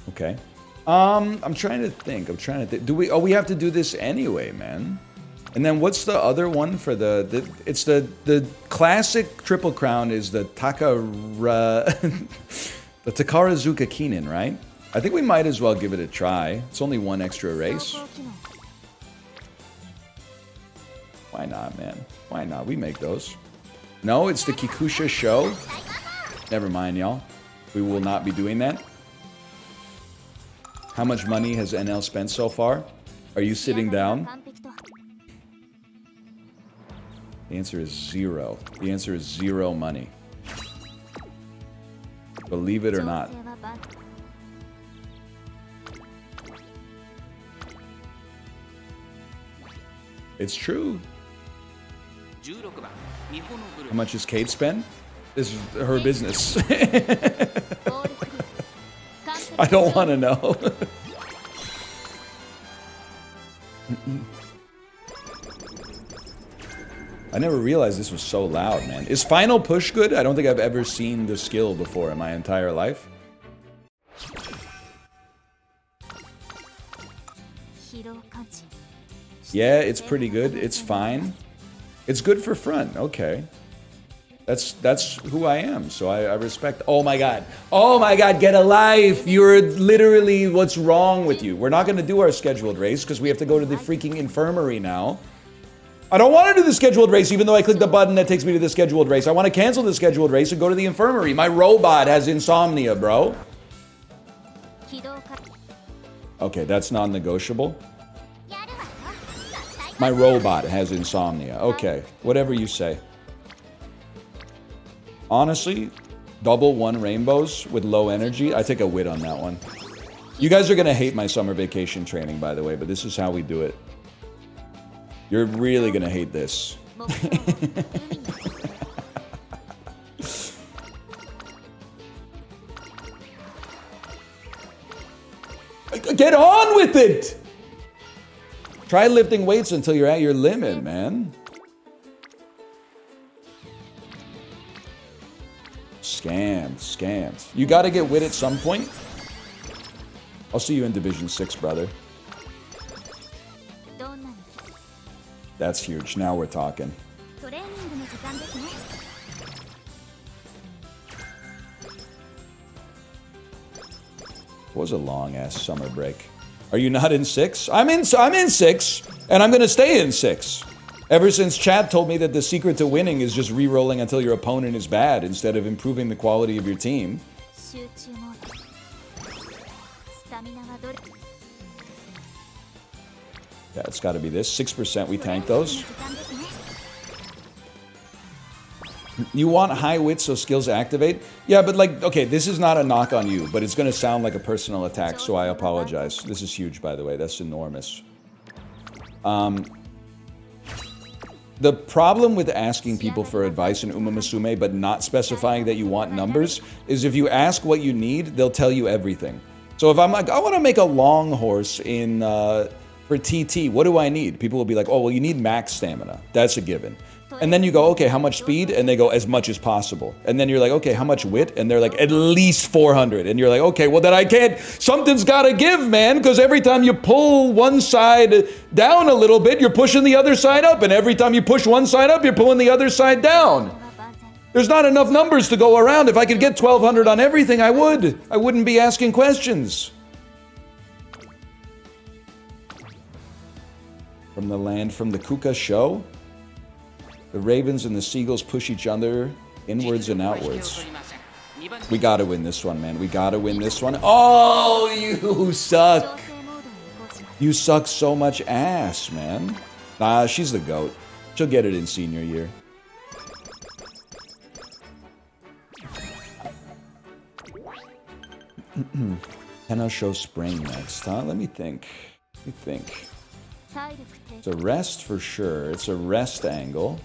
Okay. I'm trying to think. Do we? Oh, we have to do this anyway, man. And then what's the other one for it's the classic Triple Crown is the the Takarazuka Kinin, right? I think we might as well give it a try. It's only one extra race. Why not, man? Why not? We make those. No, it's the Kikusha show. Never mind, y'all. We will not be doing that. How much money has NL spent so far? Are you sitting down? The answer is 0. The answer is 0 money. Believe it or not. It's true. How much has Kate spent? This is her business. I don't want to know. I never realized this was so loud, man. Is Final Push good? I don't think I've ever seen the skill before in my entire life. Yeah, it's pretty good. It's fine. It's good for front. Okay. That's who I am, so I respect. Oh my god. Oh my god, get a life! You're literally, what's wrong with you? We're not gonna do our scheduled race because we have to go to the freaking infirmary now. I don't want to do the scheduled race even though I clicked the button that takes me to the scheduled race. I want to cancel the scheduled race and go to the infirmary. My robot has insomnia, bro. Okay, that's non-negotiable. My robot has insomnia. Okay, whatever you say. Honestly, double 1 rainbows with low energy, I take a wit on that one. You guys are going to hate my summer vacation training, by the way, but this is how we do it. You're really going to hate this. Get on with it! Try lifting weights until you're at your limit, man. Scammed. You gotta get wit at some point. I'll see you in Division 6, brother. That's huge. Now we're talking. It was a long-ass summer break. Are you not in 6? I'm in 6, and I'm gonna stay in 6. Ever since Chad told me that the secret to winning is just re-rolling until your opponent is bad instead of improving the quality of your team. Yeah, it's got to be this. 6%, we tank those. You want high wit so skills activate? Yeah, but like, okay, this is not a knock on you, but it's going to sound like a personal attack, so I apologize. This is huge, by the way. That's enormous. The problem with asking people for advice in Umamusume but not specifying that you want numbers is if you ask what you need, they'll tell you everything. So if I'm like, I want to make a long horse in for TT, what do I need? People will be like, oh, well, you need max stamina. That's a given. And then you go, okay, how much speed? And they go, as much as possible. And then you're like, okay, how much wit? And they're like, at least 400. And you're like, okay, well then I can't, something's gotta give, man, because every time you pull one side down a little bit, you're pushing the other side up. And every time you push one side up, you're pulling the other side down. There's not enough numbers to go around. If I could get 1,200 on everything, I would. I wouldn't be asking questions. From the land, from the Kuka show? The ravens and the seagulls push each other inwards and outwards. We gotta win this one, man. We gotta win this one. Oh, you suck. You suck so much ass, man. Nah, she's the GOAT. She'll get it in senior year. Henna show spring next, huh? Let me think. It's a rest for sure. It's a rest angle.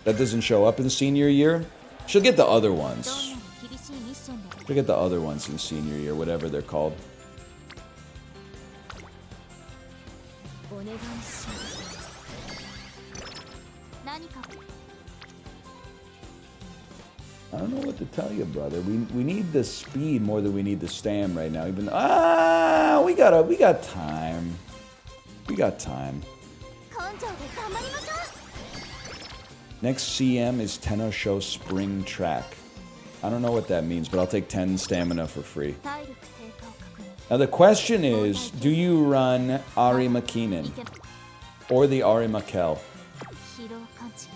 That doesn't show up in senior year. She'll get the other どん ones. なに厳しいミッションで She'll get the other ones in senior year, whatever they're called. お願いします何か I don't know what to tell you, brother. We need the speed more than we need the stam right now. Even we got time. We got time. 根性で頑張りましょ Next CM is Tenosho Spring Track. I don't know what that means, but I'll take 10 stamina for free. う体力低下を確認 Now the question is, do you run Ari Makinen いけ or the Ari Makel? 疲労感知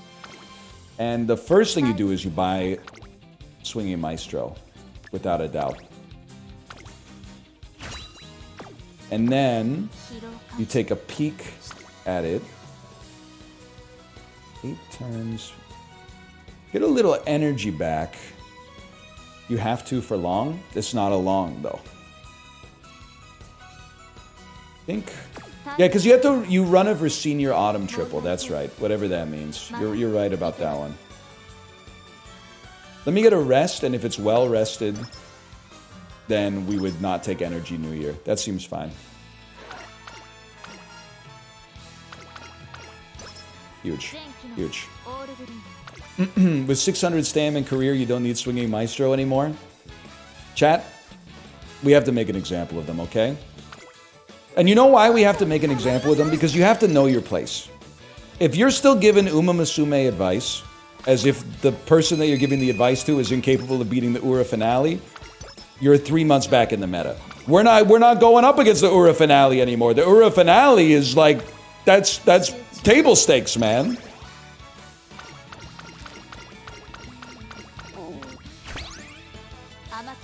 And the first thing you do is you buy Swinging Maestro, without a doubt. And then 疲労 you 感知 take a peek at it. 8 turns. Get a little energy back. You have to for long. It's not a long though. Think. Yeah, because you run it for senior autumn triple. That's right. Whatever that means. You're right about that one. Let me get a rest, and if it's well rested, then we would not take energy New Year. That seems fine. Huge. 前期の Huge. オールグリーン With 600 stam in career, you don't need Swinging Maestro anymore? Chat, we have to make an example of them, okay? And you know why we have to make an example of them? Because you have to know your place. If you're still giving Umamusume advice, as if the person that you're giving the advice to is incapable of beating the Ura finale, you're 3 months back in the meta. We're not going up against the Ura finale anymore. The Ura finale is like, that's table stakes, man.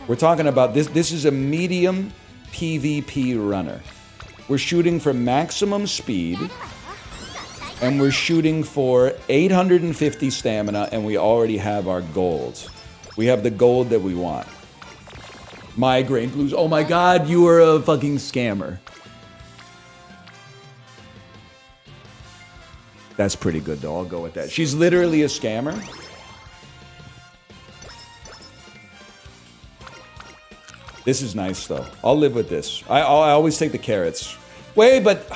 We're talking about this. This is a medium PvP runner. We're shooting for maximum speed, and we're shooting for 850 stamina, and we already have our gold. We have the gold that we want. Migraine blues. Oh my god, you are a fucking scammer. That's pretty good, though. I'll go with that. She's literally a scammer. This is nice, though. I'll live with this. I always take the carrots. Wait, but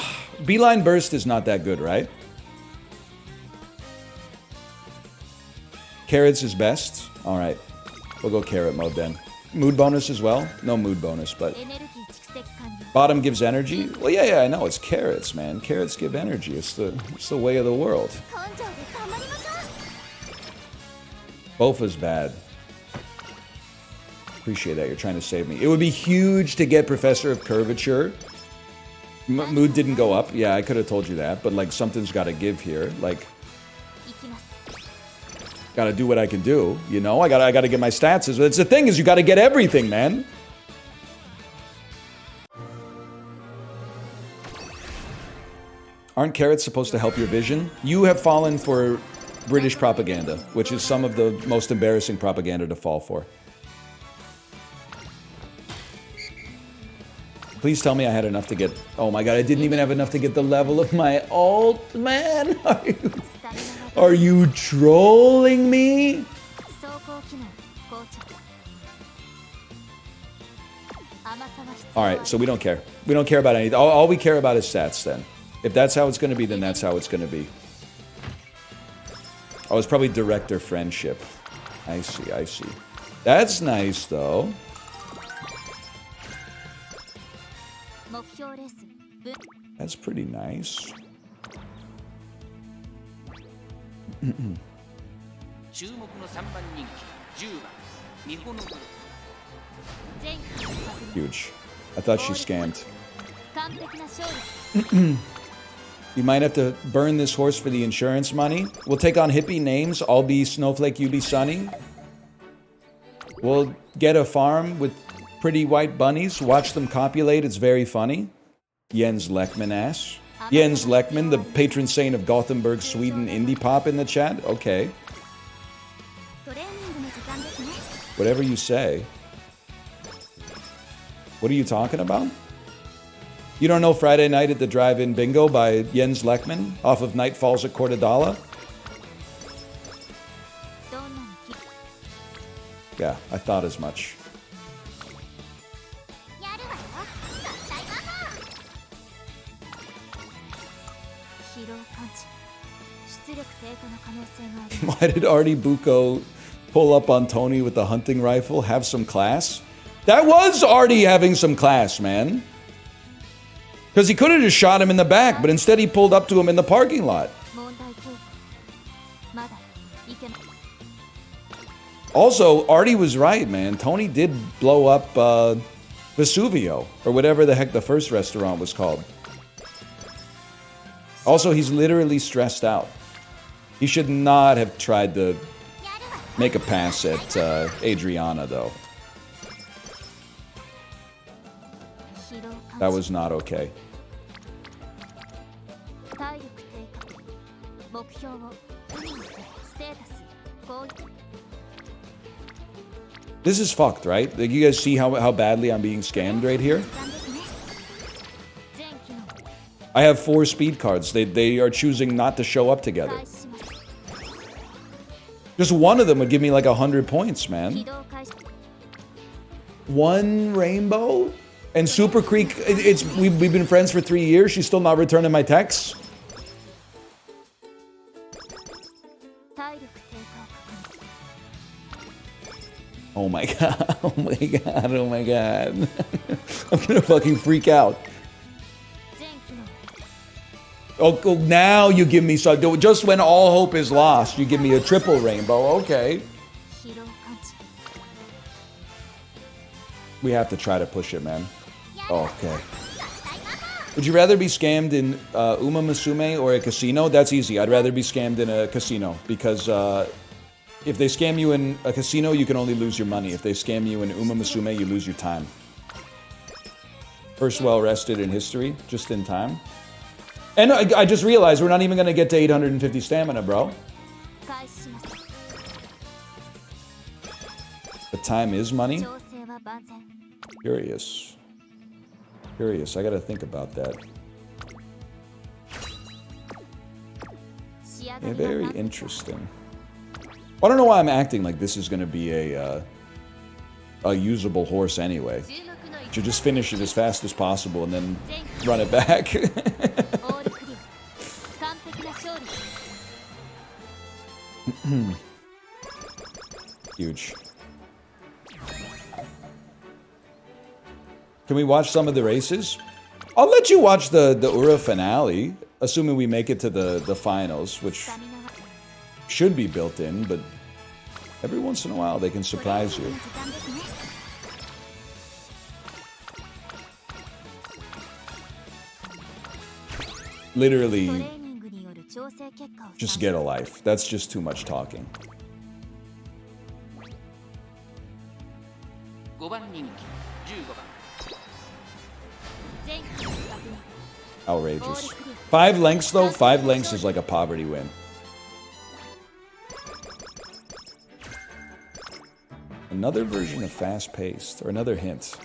Beeline Burst is not that good, right? Carrots is best? All right. We'll go carrot mode then. Mood bonus as well? No mood bonus, but... エネルギー蓄積完了 Bottom gives energy? Well, yeah, I know. It's carrots, man. Carrots give energy. It's the way of the world. 根性で頑張りましょう Both is bad. Appreciate that. You're trying to save me. It would be huge to get Professor of Curvature. Mood didn't go up. Yeah, I could have told you that. But, like, something's got to give here. Like, 行きます got to do what I can do. You know? I got to get my stats. It's the thing is you got to get everything, man. Aren't carrots supposed to help your vision? You have fallen for British propaganda, which is some of the most embarrassing propaganda to fall for. Please tell me I had enough to get... Oh my god, I didn't even have enough to get the level of my ult, man. スタミナが Are you trolling me? 走行機能硬直甘さは必要 Alright, so we don't care. We don't care about anything. All we care about is stats then. If that's how it's going to be, then that's how it's going to be. Oh, it's probably director friendship. I see, I see. That's nice, though. 目標レース分 That's pretty nice. 注目の3番人気10番ミホノブル前期の確認 Huge. I thought she scammed. 完璧な勝利 You might have to burn this horse for the insurance money. We'll take on hippie names. I'll be Snowflake, you be Sunny. We'll get a farm with pretty white bunnies. Watch them copulate. It's very funny. Jens Lekman asks. Jens Lekman, the patron saint of Gothenburg, Sweden indie pop in the chat? Okay. トレーニングの時間ですね Whatever you say. What are you talking about? You don't know Friday Night at the Drive-In Bingo by Jens Lekman off of Night Falls at Cortadala? どんなに Yeah, I thought as much. やるわよ合体ママ疲労感知出力低下の可能性があります Why did Artie Bucco pull up on Tony with the hunting rifle? Have some class? That was Artie having some class, man. Because he could have just shot him in the back, but instead he pulled up to him in the parking lot. 問題提起まだいけない Also, Artie was right, man. Tony did blow up Vesuvio, or whatever the heck the first restaurant was called. Also, he's literally stressed out. He should not have tried to make a pass at Adriana, though. 疲労 That 感知 was not okay. 体力低下目標を海にせステータス攻撃 This is fucked, right? Like, you guys see how badly I'm being scammed right here? 時間ですね全機能 I have 4 speed cards. They are choosing not to show up together. 開始します Just one of them would give me like 100 points, 起 man. 動開始 One rainbow? And Super Creek, we've been friends for 3 years. She's still not returning my texts. 体力低下を確認 Oh my god. Oh my god. Oh my god. I'm gonna fucking freak out. 全機能 Oh, now you give me so just when all hope is lost, you give me a triple rainbow. Okay. 疲労感知 We have to try to push it, man. Okay. Would you rather be scammed in Umamusume or a casino? That's easy. I'd rather be scammed in a casino because if they scam you in a casino, you can only lose your money. If they scam you in Umamusume, you lose your time. First well rested in history, just in time. And I just realized we're not even going to get to 850 stamina, bro. 開始します But time is money? 調整は万全 Curious. Curious. I gotta think about that. 仕上が Yeah, りは very 万全 interesting. I don't know why I'm acting like this is gonna be a usable horse anyway. 注目の一 Should just finish it as fast as possible and then 全 run it back. オールクリア完璧な勝利です Huge. Can we watch some of the races? I'll let you watch the Ura finale, assuming we make it to the finals, which スタミナは should be built in, but every once in a while they can surprise you. 時間ですね ト Literally, レーニングによる調整結果を just get a life. That's just too much talking. 5番人気15番全機能確認 Outrageous. 5 lengths though, 5 lengths is like a poverty win. Another version of fast paced, or another hint.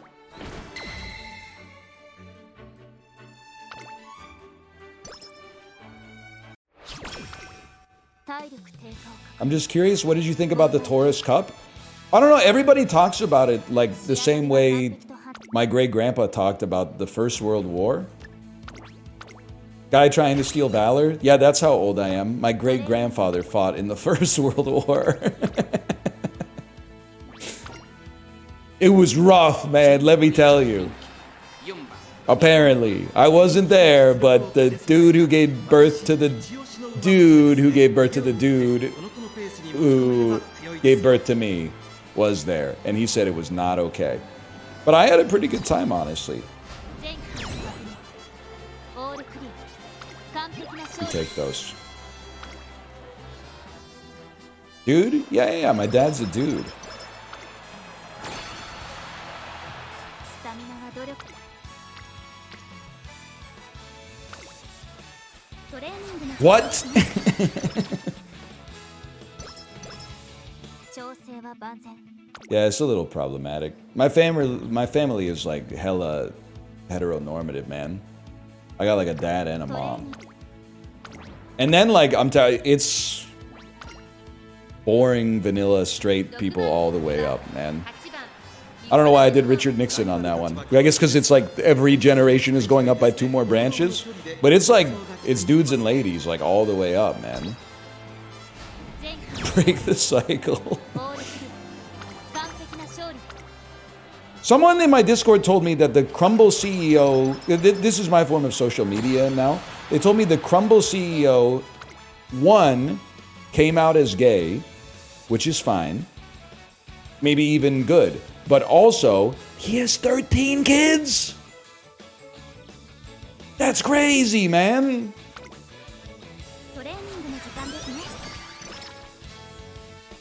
体力低下を I'm just curious, what did you think about the Taurus Cup? I don't know, everybody talks about it like the same way my great-grandpa talked about the First World War. Guy trying to steal valor? Yeah, that's how old I am. My great-grandfather fought in the First World War. It was rough, man, let me tell you. 4番 Apparently. I wasn't there, but the dude who gave birth to the dude who gave birth to the dude who gave birth to me was there. And he said it was not okay. But I had a pretty good time, honestly. 全機能確認オールクリア完璧な You 勝利 take those. Dude? Yeah, my dad's a dude. スタミナは努力トレーニングの What? 調整は万全 Yeah, it's a little problematic. My family is like hella heteronormative, man. I got like a dad and a トレーニン mom. グ And then like I'm telling you, it's boring, vanilla, straight people all the way up, man. I don't know why I did Richard Nixon on that one. I guess because it's like every generation is going up by 2 more branches. But it's like, it's dudes and ladies, like all the way up, man. Break the cycle. Someone in my Discord told me that the Crumble CEO, this is my form of social media now. They told me the Crumble CEO, 1, came out as gay, which is fine. Maybe even good. But also, he has 13 kids! That's crazy, man!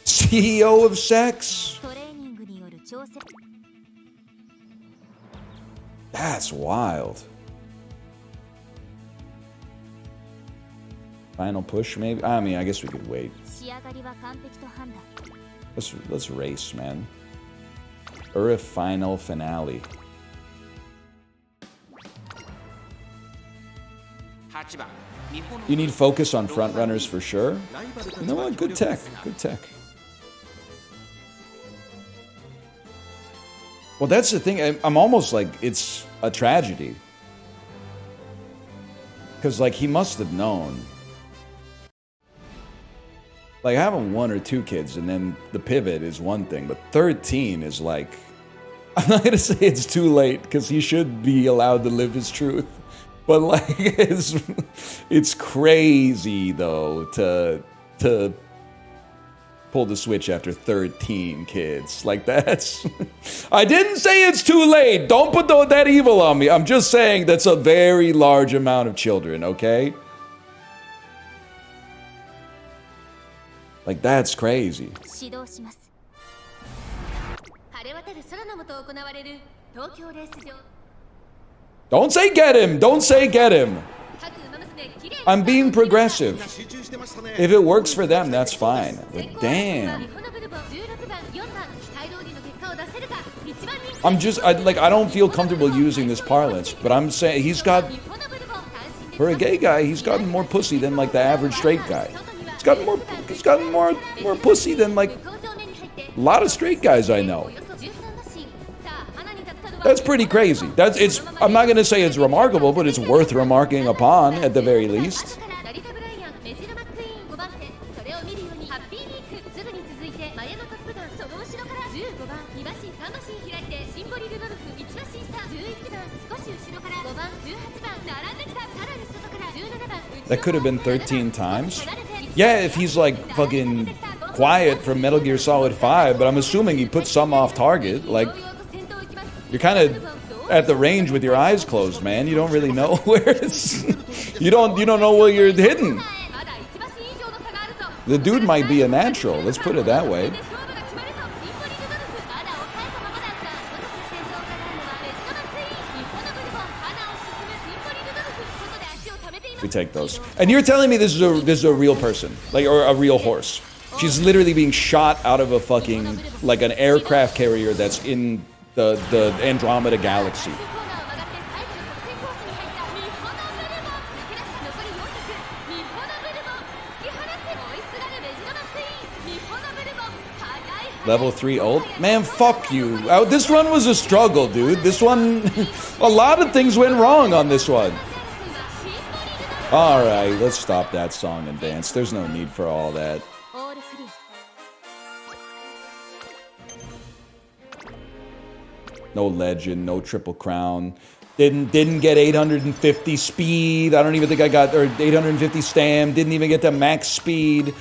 CEO of sex? That's wild. Final push, maybe? I mean, I guess we could wait. Let's race, man. Or a final finale. You need focus on front runners for sure. You know what? Good tech. Good tech. Well, that's the thing. I'm almost like it's a tragedy. Because, like, he must have known. Like, having 1 or 2 kids and then the pivot is one thing, but 13 is like... I'm not going to say it's too late, because he should be allowed to live his truth. But, like, it's crazy, though, to pull the switch after 13 kids. Like, that's... I didn't say it's too late! Don't put that evil on me! I'm just saying that's a very large amount of children, okay? Like, that's crazy. Don't say get him! Don't say get him! I'm being progressive. If it works for them, that's fine. But damn. I don't feel comfortable using this parlance, but I'm saying he's got... For a gay guy, he's gotten more pussy than, like, the average straight guy. He's gotten more pussy than, like, a lot of straight guys I know. That's pretty crazy. I'm not gonna say it's remarkable, but it's worth remarking upon at the very least. That could have been 13 times. Yeah, if he's like fucking quiet from Metal Gear Solid 5, but I'm assuming he put some off target. Like, you're kind of at the range with your eyes closed, man. You don't really know where it's... You don't know where you're hidden. The dude might be a natural, let's put it that way. We take those. And you're telling me this is a real person, like, or a real horse. She's literally being shot out of a fucking, like, an aircraft carrier that's in the Andromeda galaxy. Level 3 ult? Man, fuck you. This run was a struggle, dude. This one... a lot of things went wrong on this one. Alright, let's stop that song and dance. There's no need for all that. No legend, no triple crown. Didn't get 850 speed. I don't even think I got, or 850 stam. Didn't even get the max speed.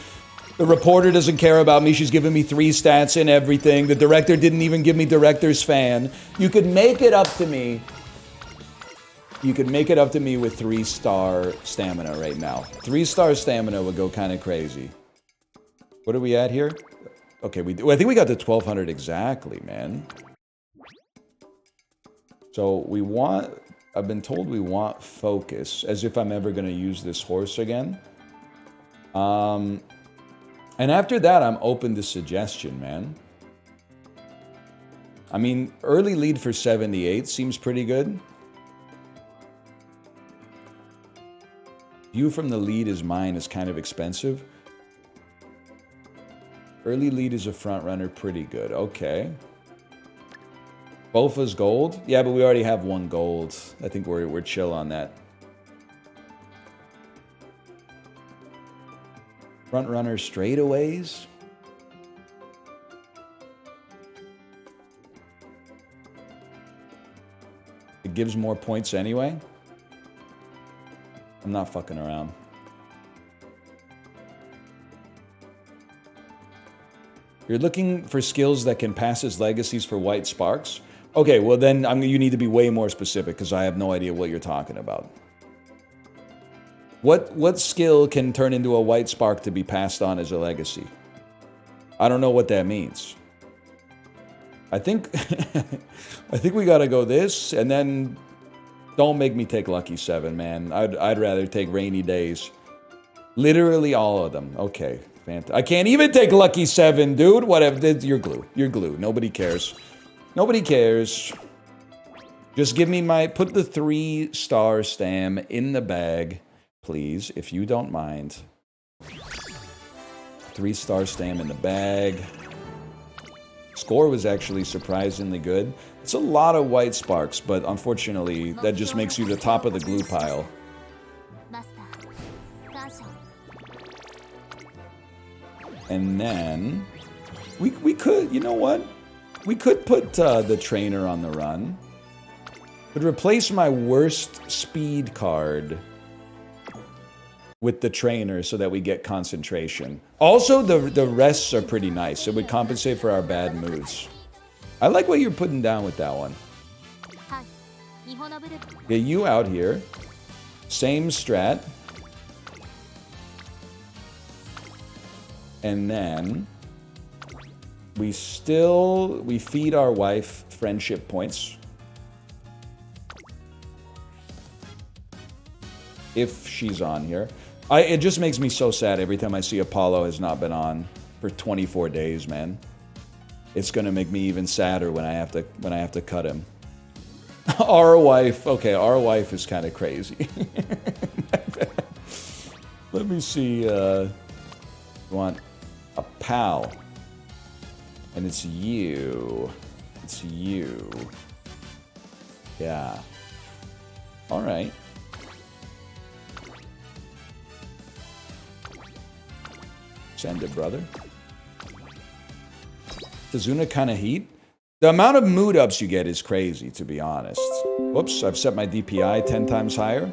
The reporter doesn't care about me. She's giving me 3 stats and everything. The director didn't even give me director's fan. You could make it up to me. You could make it up to me with 3-star stamina right now. 3-star stamina would go kind of crazy. What are we at here? Okay, I think we got to 1200 exactly, man. So we want... I've been told we want focus, as if I'm ever going to use this horse again. And after that, I'm open to suggestion, man. I mean, early lead for 78 seems pretty good. View from the lead is mine is kind of expensive. Early lead is a front runner, pretty good. Okay. Bofa's gold? Yeah, but we already have 1 gold. I think we're chill on that. Front runner straightaways? It gives more points anyway? I'm not fucking around. You're looking for skills that can pass as legacies for white sparks? Okay, well then you need to be way more specific because I have no idea what you're talking about. What skill can turn into a white spark to be passed on as a legacy? I don't know what that means. I think I think we gotta go this, and then don't make me take Lucky 7, man. I'd rather take Rainy Days. Literally all of them. Okay, fantastic. I can't even take Lucky 7, dude. Whatever. You're glue. You're glue. Nobody cares. Nobody cares. Just give me put the 3-star stam in the bag, please, if you don't mind. 3-star stam in the bag. Score was actually surprisingly good. It's a lot of white sparks, but unfortunately, that just makes you the top of the glue pile. And then, we could, you know what? We could put the trainer on the run. Could replace my worst speed card with the trainer so that we get concentration. Also, the rests are pretty nice. It would compensate for our bad moves. I like what you're putting down with that one. Get you out here. Same strat. And then we feed our wife friendship points. If she's on here. It just makes me so sad every time I see Apollo has not been on for 24 days, man. It's gonna make me even sadder when I have to cut him. Our wife, okay, our wife is kind of crazy. Let me see. We want a pal, and it's you. It's you. Yeah. All right. Send it, brother. Tazuna kind of heat. The amount of mood ups you get is crazy, to be honest. Whoops, I've set my DPI 10 times higher.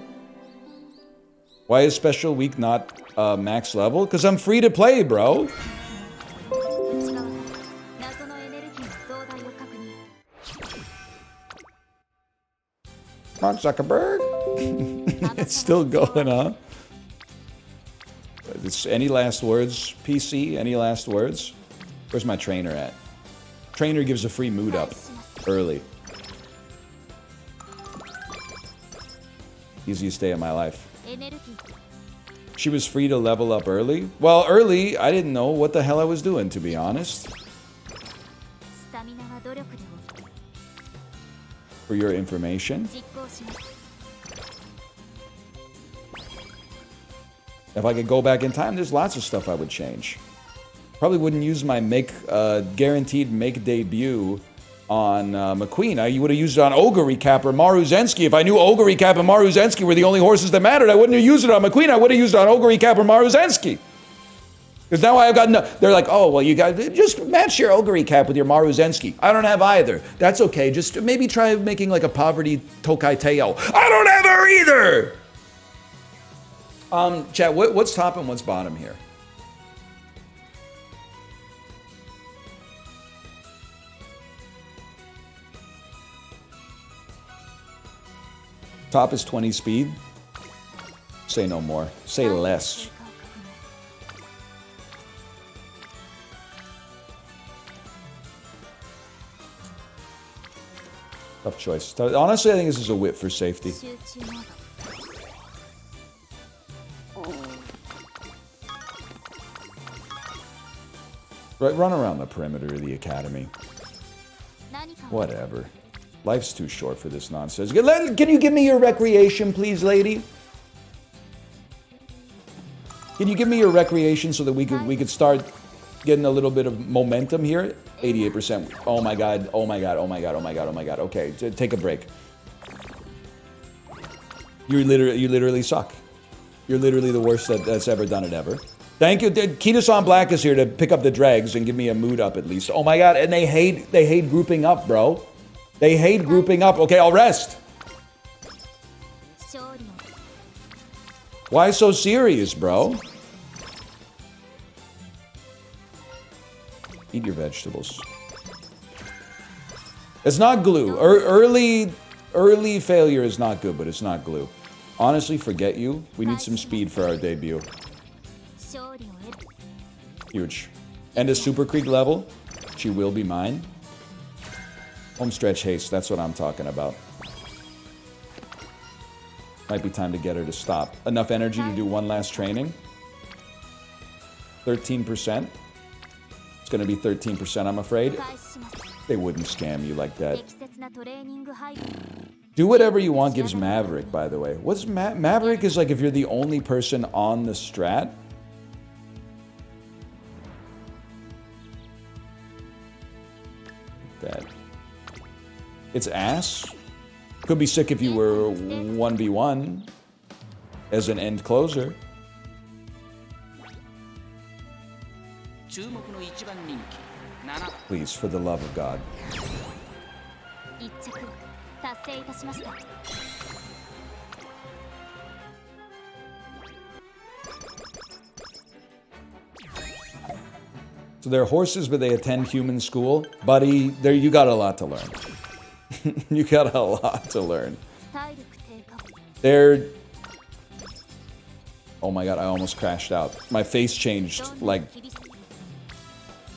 Why is special week not max level? Because I'm free to play, bro. Mark Zuckerberg. It's still going on. Any last words, PC? Any last words? Where's my trainer at? Trainer gives a free mood up early. Easiest day of my life. She was free to level up early? Well, early, I didn't know what the hell I was doing, to be honest. For your information. If I could go back in time, there's lots of stuff I would change. Probably wouldn't use my guaranteed make debut on McQueen. You would have used it on Ogre Recap or Maru Zensky. If I knew Ogre Recap and Maru Zensky were the only horses that mattered, I wouldn't have used it on McQueen. I would have used it on Ogre Recap or Maru Zensky. Because now I've got no... They're like, oh, well, you got... Just match your Ogre Recap with your Maru Zensky. I don't have either. That's okay. Just maybe try making like a poverty Tokai Teo. I don't have her either! Chat, what's top and what's bottom here? Top is 20 speed. Say no more. Say less. Tough choice. Honestly, I think this is a whip for safety. Right, run around the perimeter of the academy. Whatever. Life's too short for this nonsense. Can you give me your recreation, please, lady? Can you give me your recreation so that we could start getting a little bit of momentum here. 88%. Oh my god. Oh my god. Oh my god. Oh my god. Oh my god. Okay, take a break. You literally suck. You're literally the worst that's ever done it ever. Thank you. Kitasan Black is here to pick up the dregs and give me a mood up at least. Oh my god, and they hate grouping up, bro. They hate grouping up. Okay, I'll rest. Why so serious, bro? Eat your vegetables. It's not glue. Early failure is not good, but it's not glue. Honestly, forget you. We need some speed for our debut. Huge. And a Super Creek level. She will be mine. Homestretch haste. That's what I'm talking about. Might be time to get her to stop. Enough energy to do one last training. 13%. It's going to be 13%, I'm afraid. They wouldn't scam you like that. Do whatever you want gives Maverick, by the way. What's Maverick is like if you're the only person on the strat. That. It's ass. Could be sick if you were 1v1 as an end closer. Please, for the love of God. So they're horses, but they attend human school. Buddy, there you got a lot to learn. You got a lot to learn. They're... Oh my god, I almost crashed out. My face changed, like,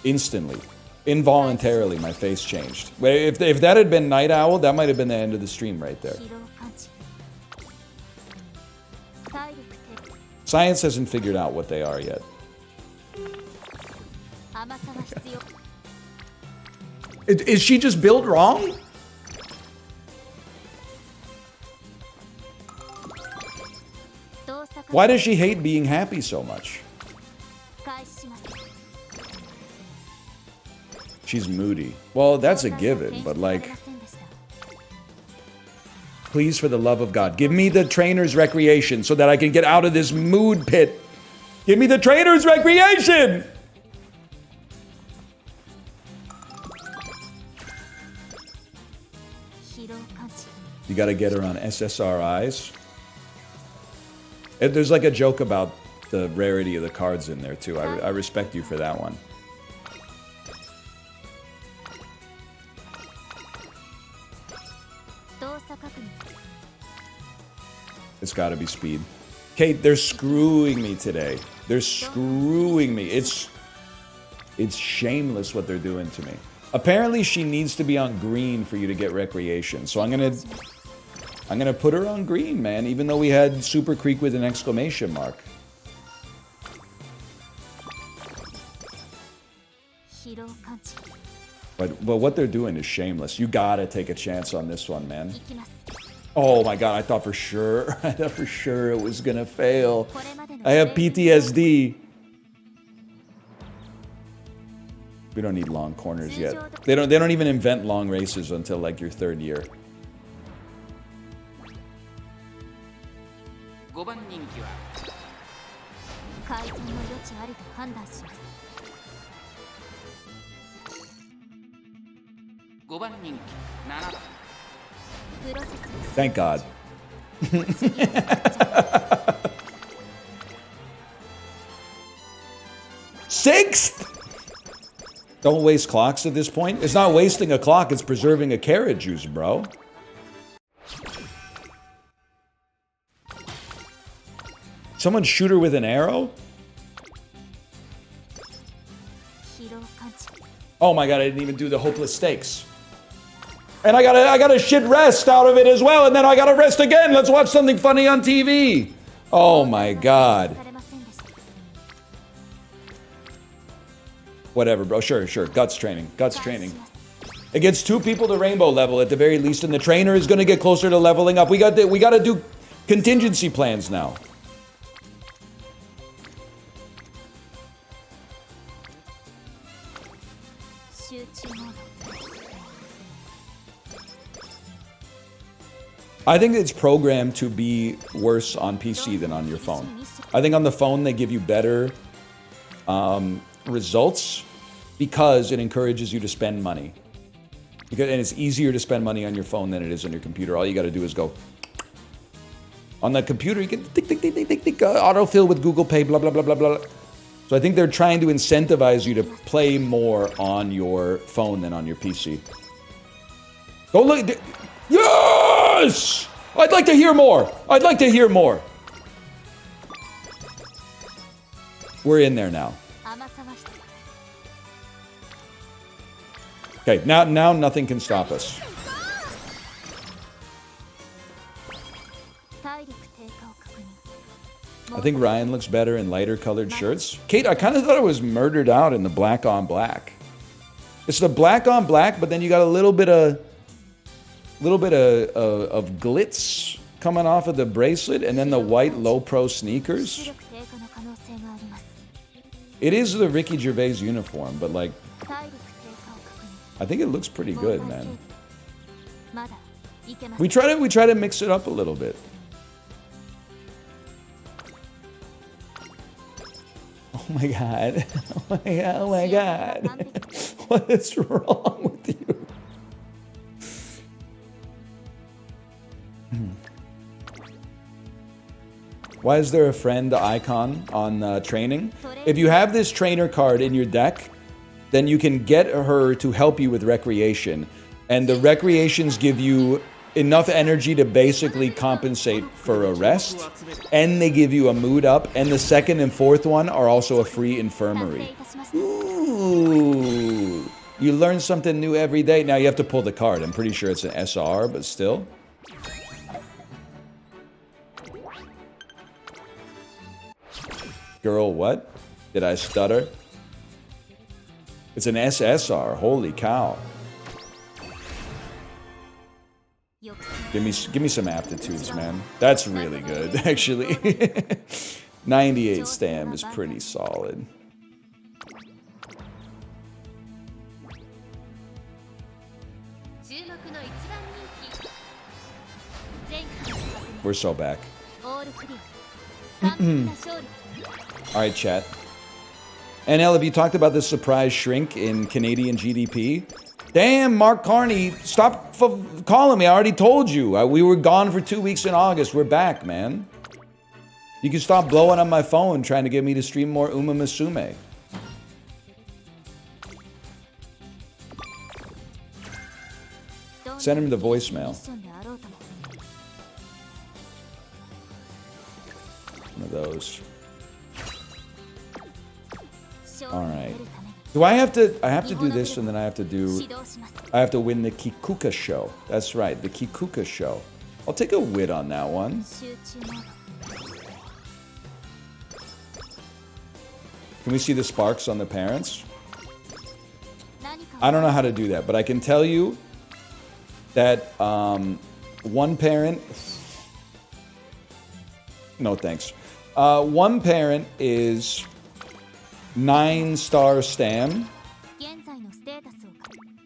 instantly. Involuntarily, my face changed. If that had been Night Owl, that might have been the end of the stream right there. Science hasn't figured out what they are yet. Is she just built wrong? Why does she hate being happy so much? She's moody. Well, that's a given, but like... Please, for the love of God, give me the trainer's recreation so that I can get out of this mood pit. Give me the trainer's recreation! You gotta get her on SSRIs. There's like a joke about the rarity of the cards in there too. I respect you for that one. It's gotta be speed. Kate, they're screwing me today. They're screwing me. It's shameless what they're doing to me. Apparently she needs to be on green for you to get recreation. So I'm gonna put her on green, man, even though we had Super Creek with an exclamation mark. But what they're doing is shameless. You gotta take a chance on this one, man. Oh my god, I thought for sure it was gonna fail. I have PTSD. We don't need long corners yet. They don't even invent long races until like your third year. Thank God. Sixth? Don't waste clocks at this point. It's not wasting a clock, it's preserving a carrot juice, bro. Someone shoot her with an arrow? Oh my god, I didn't even do the hopeless stakes. And I got a shit rest out of it as well, and then I gotta rest again. Let's watch something funny on TV. Oh my god. Whatever, bro. Sure. Guts training. It gets 2 people to rainbow level at the very least, and the trainer is gonna get closer to leveling up. We gotta do contingency plans now. I think it's programmed to be worse on PC than on your phone. I think on the phone they give you better results because it encourages you to spend money. And it's easier to spend money on your phone than it is on your computer. All you got to do is go. On the computer, you can tick, tick, tick, tick, tick, tick, autofill with Google Pay, blah, blah, blah, blah, blah. So I think they're trying to incentivize you to play more on your phone than on your PC. Go look. Yes! I'd like to hear more. I'd like to hear more. We're in there now. Okay, now nothing can stop us. I think Ryan looks better in lighter colored shirts. Kate, I kind of thought it was murdered out in the black on black. It's the black on black, but then you got a little bit of glitz coming off of the bracelet, and then the white low pro sneakers. It is the Ricky Gervais uniform, but like, I think it looks pretty good, man. We try to mix it up a little bit. Oh my god. Oh my god. Oh my god. What is wrong with you? Why is there a friend icon on training? If you have this trainer card in your deck, then you can get her to help you with recreation. And the recreations give you enough energy to basically compensate for a rest. And they give you a mood up. And the second and fourth one are also a free infirmary. Ooh. You learn something new every day. Now you have to pull the card. I'm pretty sure it's an SR, but still. Girl, what? Did I stutter? It's an SSR. Holy cow. Give me some aptitudes, man. That's really good, actually. 98 stam is pretty solid. We're so back. Alright, chat. NL, have you talked about the surprise shrink in Canadian GDP? Damn, Mark Carney, stop calling me. I already told you. We were gone for 2 weeks in August. We're back, man. You can stop blowing on my phone trying to get me to stream more Umamusume. Send him the voicemail. One of those. All right. Do I have to do this, and then I have to win the Kikuka show. That's right, the Kikuka show. I'll take a wit on that one. Can we see the sparks on the parents? I don't know how to do that, but I can tell you that one parent... No, thanks. One parent is 9-star stam,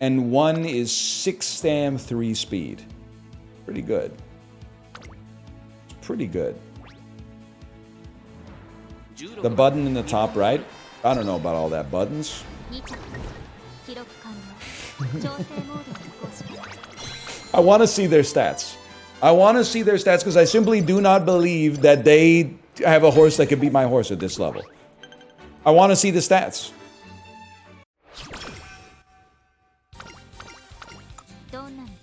and one is 6 stam 3 speed. Pretty good. It's pretty good. The button in the top right, I don't know about all that buttons. I want to see their stats. I want to see their stats because I simply do not believe that they have a horse that could beat my horse at this level. I want to see the stats.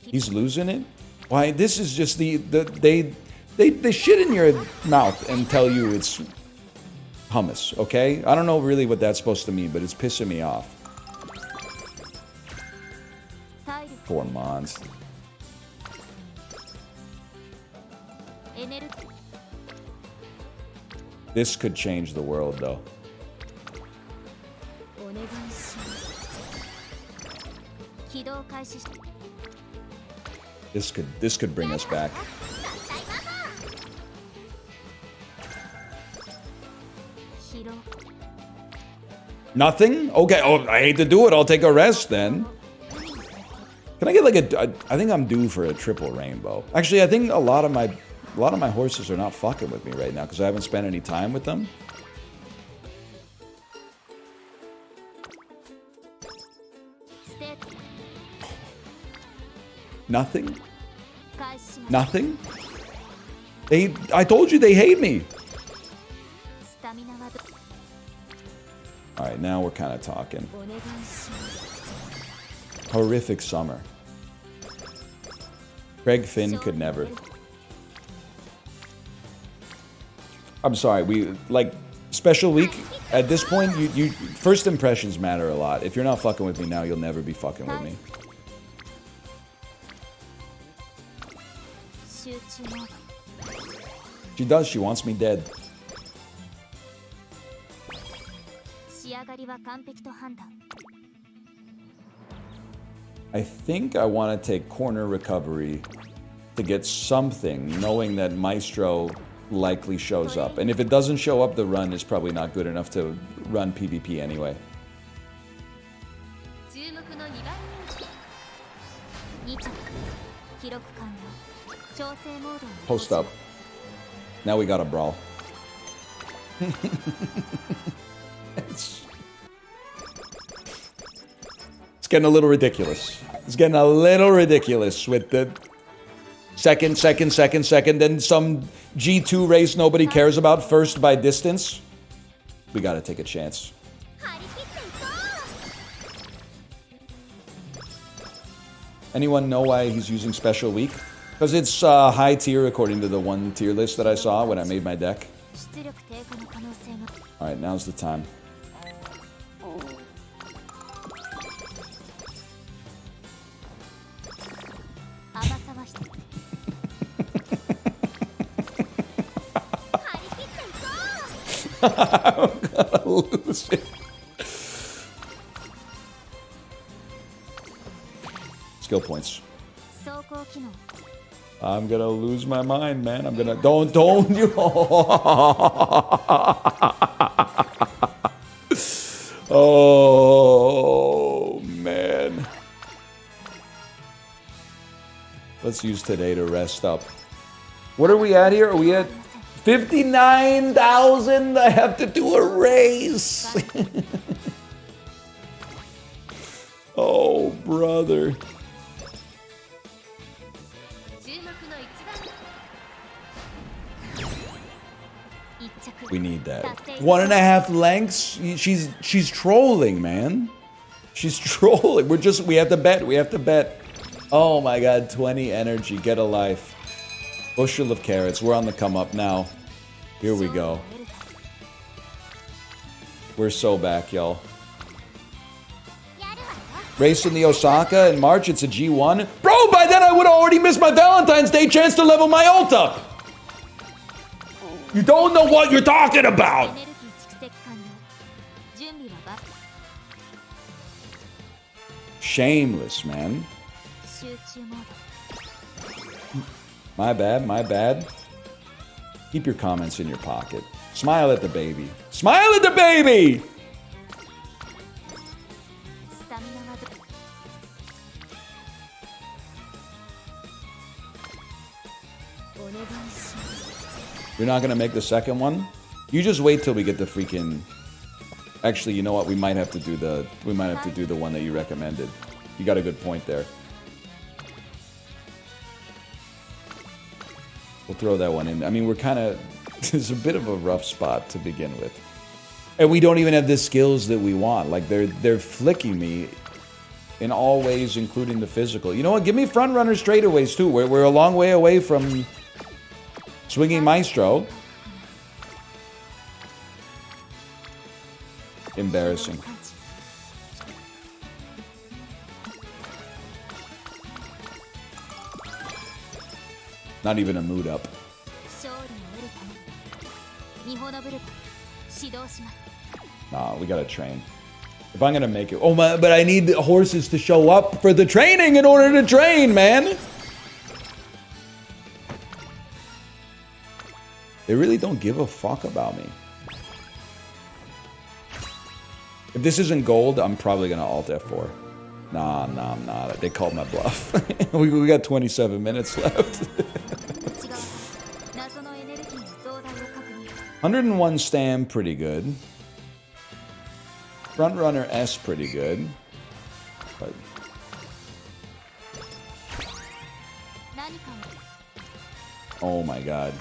He's losing it? Why, this is just they shit in your mouth and tell you it's hummus, okay? I don't know really what that's supposed to mean, but it's pissing me off. Poor Mons. This could change the world, though. This could bring us back. Nothing? Okay, oh, I hate to do it. I'll take a rest then. Can I get like I think I'm due for a triple rainbow. Actually, I think a lot of my horses are not fucking with me right now because I haven't spent any time with them. Nothing? Nothing? I told you they hate me. Alright, now we're kind of talking. Horrific summer. Craig Finn could never. I'm sorry, we, like, special week, at this point, you first impressions matter a lot. If you're not fucking with me now, you'll never be fucking with me. She does, she wants me dead. I think I want to take corner recovery to get something, knowing that Maestro likely shows up. And if it doesn't show up, the run is probably not good enough to run PvP anyway. Post up. Now we got a brawl. It's getting a little ridiculous. It's getting a little ridiculous with the second, then some G2 race nobody cares about first by distance. We gotta take a chance. Anyone know why he's using special week? Because it's high tier according to the one tier list that I saw when I made my deck. Alright, now's the time. I'm gonna lose it. Skill points. I'm gonna lose my mind, man. I'm gonna don't you. Oh man. Let's use today to rest up. What are we at here? Are we at 59,000? I have to do a race. Oh, brother. We need that. 1.5 lengths? She's trolling, man. She's trolling. We have to bet. We have to bet. Oh my god, 20 energy. Get a life. Bushel of carrots. We're on the come up now. Here we go. We're so back, y'all. Race in the Osaka in March. It's a G1. Bro, by then I would have already missed my Valentine's Day chance to level my ult up. You don't know what you're talking about. Shameless, man. My bad, my bad. Keep your comments in your pocket. Smile at the baby. Smile at the baby! You're not gonna make the second one? You just wait till we get the freaking... Actually, you know what? We might have to do the one that you recommended. You got a good point there. We'll throw that one in. I mean, we're kind of... It's a bit of a rough spot to begin with. And we don't even have the skills that we want. Like, they're flicking me in all ways, including the physical. You know what? Give me front runner straightaways, too. We're a long way away from swinging Maestro. Embarrassing. Not even a mood up. Nah, we gotta train. If I'm gonna make it... Oh, my, but I need the horses to show up for the training in order to train, man! They really don't give a fuck about me. If this isn't gold, I'm probably gonna alt F4. Nah, I'm not. They called my bluff. we got 27 minutes left. 101 Stam, pretty good. Frontrunner S, pretty good. But oh my god.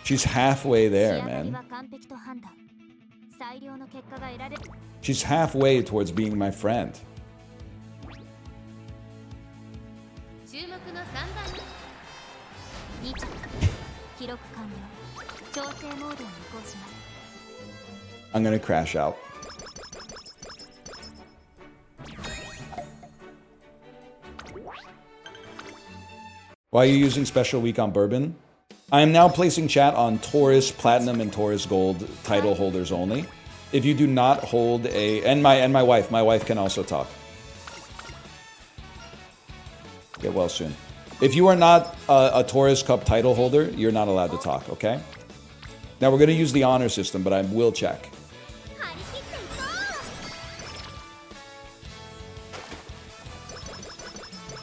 She's halfway there, man. She's halfway towards being my friend. I'm gonna crash out. Why are you using special week on Bourbon? I am now placing chat on Taurus Platinum and Taurus Gold title holders only. If you do not hold a... And my wife can also talk. Get well soon. If you are not a Taurus Cup title holder, you're not allowed to talk, okay? Now we're going to use the honor system, but I will check.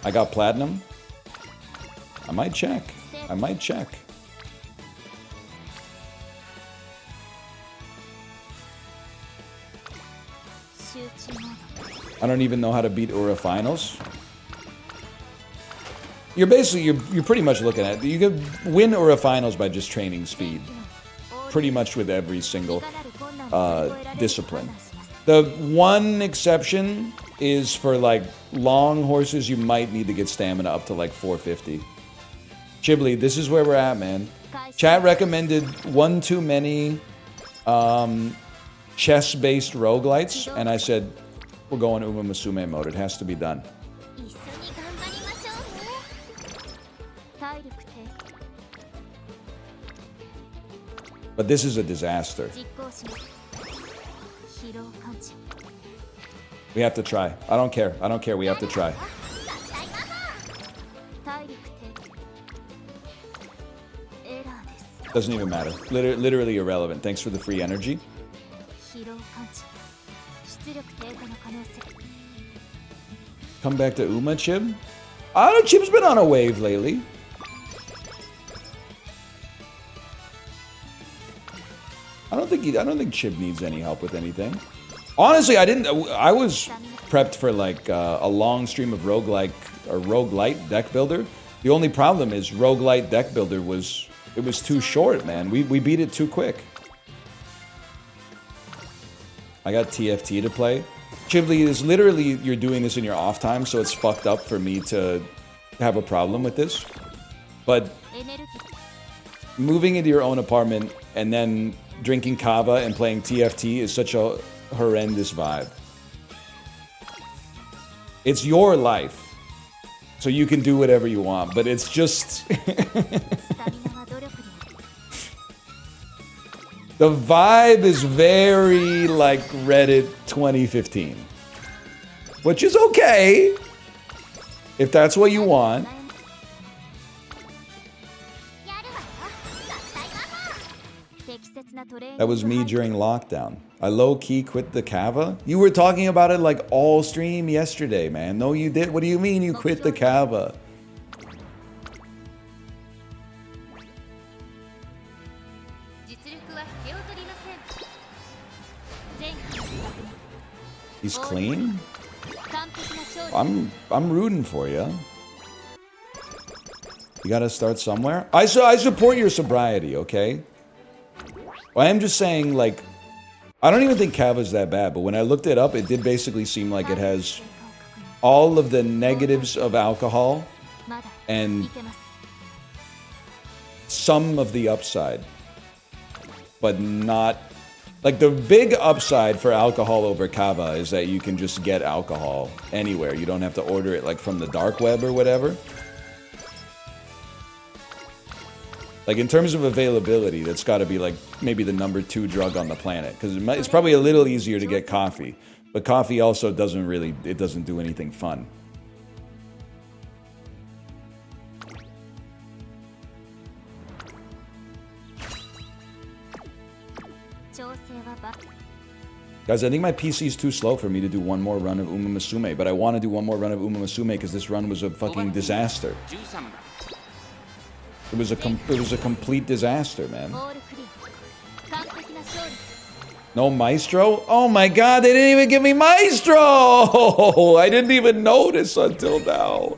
I got Platinum. I might check. I might check. I don't even know how to beat Ura finals. You're basically, you're pretty much looking at, you could win Ura finals by just training speed. Pretty much with every single discipline. The one exception is for like long horses, you might need to get stamina up to like 450. Chibli, this is where we're at, man. Chat recommended one too many chess-based roguelites, and I said, we're going Umamusume mode. It has to be done. But this is a disaster. We have to try. I don't care. I don't care. We have to try. Doesn't even matter. Literally irrelevant. Thanks for the free energy. Come back to Uma, Chib? I don't know, Chib's been on a wave lately. I don't think Chib needs any help with anything. Honestly, I was prepped for like a long stream of roguelike or roguelite deck builder. The only problem is roguelite deck builder was too short, man. We beat it too quick. I got TFT to play. Chibli, is literally you're doing this in your off time, so it's fucked up for me to have a problem with this. But moving into your own apartment and then drinking kava and playing TFT is such a horrendous vibe. It's your life, so you can do whatever you want, but it's just... The vibe is very like Reddit 2015. Which is okay, if that's what you want. That was me during lockdown. I low-key quit the kava. You were talking about it like all stream yesterday, man. No, you did. What do you mean you quit the kava? He's clean? I'm rooting for you. You gotta start somewhere. I support your sobriety, okay? Well, I am just saying, like, I don't even think kava's that bad, but when I looked it up, it did basically seem like it has all of the negatives of alcohol and some of the upside, but not... Like, the big upside for alcohol over kava is that you can just get alcohol anywhere. You don't have to order it, like, from the dark web or whatever. Like, in terms of availability, that's got to be, like, maybe the #2 drug on the planet. Because it's probably a little easier to get coffee. But coffee also doesn't really... It doesn't do anything fun. Guys, I think my PC is too slow for me to do one more run of Umamusume, but I want to do one more run of Umamusume because this run was a fucking disaster. 13番 It was a complete disaster, man. オールクリア完璧な勝利 No Maestro? Oh my god, they didn't even give me Maestro! I didn't even notice until now.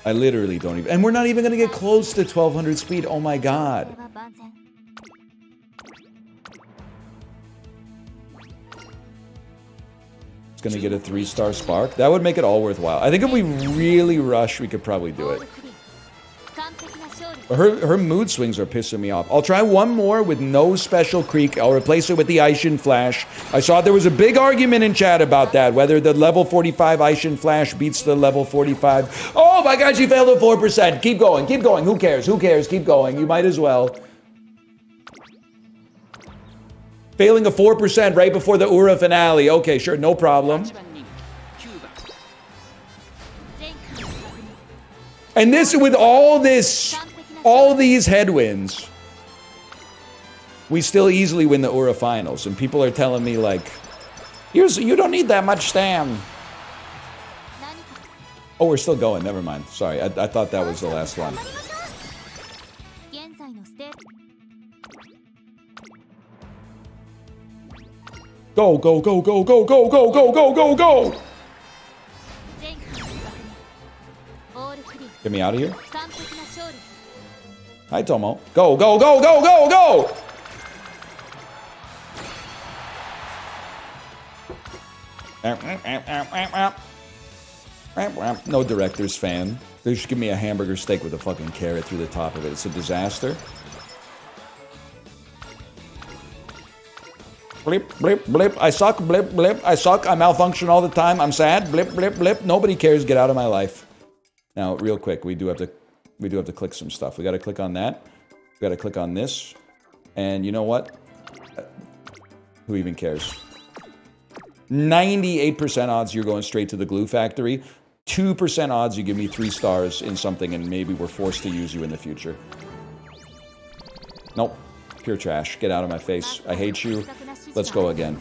I literally don't even... And we're not even gonna get close to 1200 speed. Oh my god. It's gonna get a 3-star spark. That would make it all worthwhile. I think if we really rush, we could probably do it. Her mood swings are pissing me off. I'll try one more with no special creek. I'll replace it with the Aishin Flash. I saw there was a big argument in chat about that, whether the level 45 Aishin Flash beats the level 45. Oh my god, she failed at 4%. Keep going, keep going. Who cares? Who cares? Keep going. You might as well. Failing a 4% right before the Ura finale. Okay, sure, no problem. 8番人気9番 And this, with all these headwinds, we still easily win the Ura finals. And people are telling me like, you don't need that much stam. Oh, we're still going. Never mind. Sorry, I thought that was the last one. 現在のステー Go, go, go, go, go, go, go, go, go, go, go! 前回の確認オールクリ Get me out of here. ア完璧な勝利 Hi, Tomo. Go, go, go, go, go, go! No director's fan. They should give me a hamburger steak with a fucking carrot through the top of it. It's a disaster. Blip, blip, blip. I suck. Blip, blip. I suck. I malfunction all the time. I'm sad. Blip, blip, blip. Nobody cares. Get out of my life. Now, real quick, we do have to click some stuff. We got to click on that. We got to click on this. And you know what? Who even cares? 98% odds you're going straight to the glue factory. 2% odds you give me 3 stars in something and maybe we're forced to use you in the future. Nope. Pure trash. Get out of my face. I hate you. Let's go again.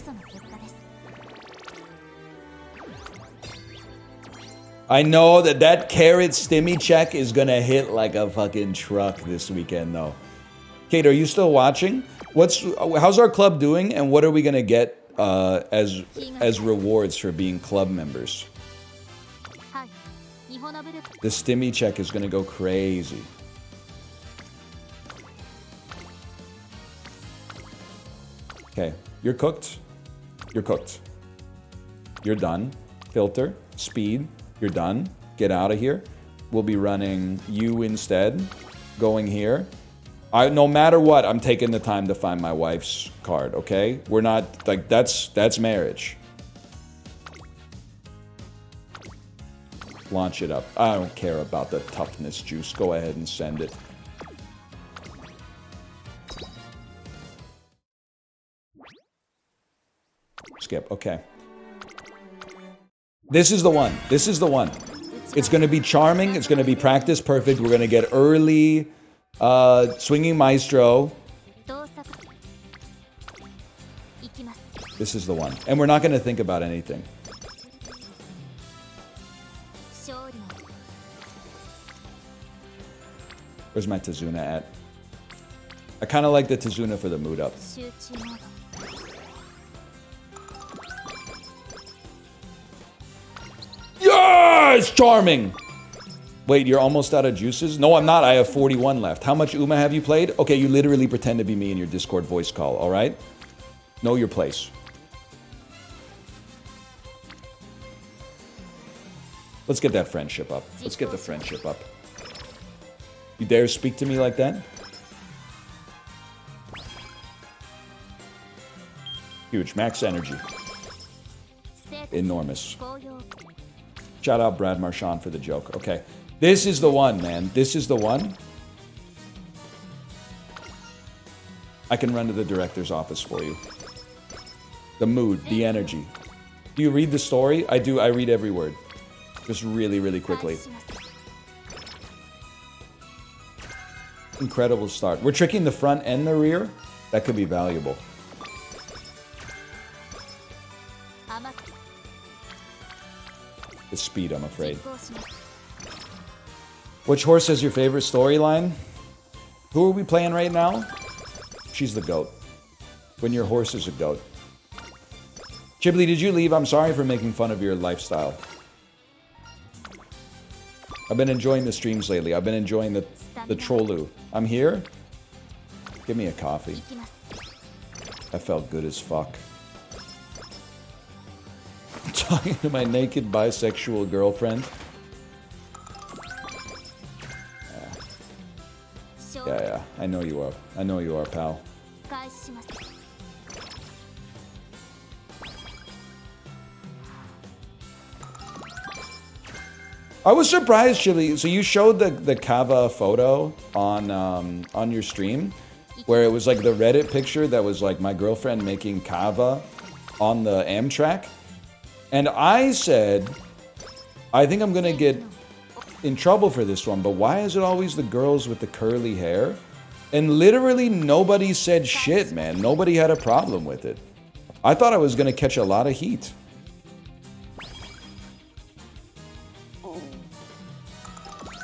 I know that carrot stimmy check is gonna hit like a fucking truck this weekend, though. Kate, are you still watching? How's our club doing, and what are we gonna get as rewards for being club members? The stimmy check is gonna go crazy. Okay, you're cooked. You're cooked. You're done. Filter, speed, you're done. Get out of here. We'll be running you instead. Going here. No matter what, I'm taking the time to find my wife's card, okay? We're not, like, that's marriage. Launch it up. I don't care about the toughness juice. Go ahead and send it. Skip. Okay. This is the one. This is the one. It's going to be charming. It's going to be practice perfect. We're going to get early swinging maestro. This is the one. And we're not going to think about anything. Where's my Tazuna at? I kind of like the Tazuna for the mood up. Yes! Charming! Wait, you're almost out of juices? No, I'm not. I have 41 left. How much Uma have you played? Okay, you literally pretend to be me in your Discord voice call, alright? Know your place. Let's get that friendship up. Let's get the friendship up. You dare speak to me like that? Huge. Max energy. Enormous. Shout out Brad Marchand for the joke. Okay. This is the one, man. This is the one. I can run to the director's office for you. The mood, the energy. Do you read the story? I do. I read every word. Just really, really quickly. incredible start. We're tricking the front and the rear. That could be valuable. It's speed, I'm afraid. Which horse has your favorite storyline? Who are we playing right now? She's the goat. When your horse is a goat. Chibli, did you leave? I'm sorry for making fun of your lifestyle. I've been enjoying the streams lately. I've been enjoying the Trollu. I'm here. Give me a coffee. That felt good as fuck. I'm talking to my naked bisexual girlfriend. Yeah, I know you are. I know you are, pal. I was surprised, Chili. So you showed the Kava photo on your stream, where it was like the Reddit picture that was like my girlfriend making Kava on the Amtrak, and I said, I think I'm gonna get in trouble for this one, but why is it always the girls with the curly hair? And literally nobody said shit, man. Nobody had a problem with it. I thought I was gonna catch a lot of heat.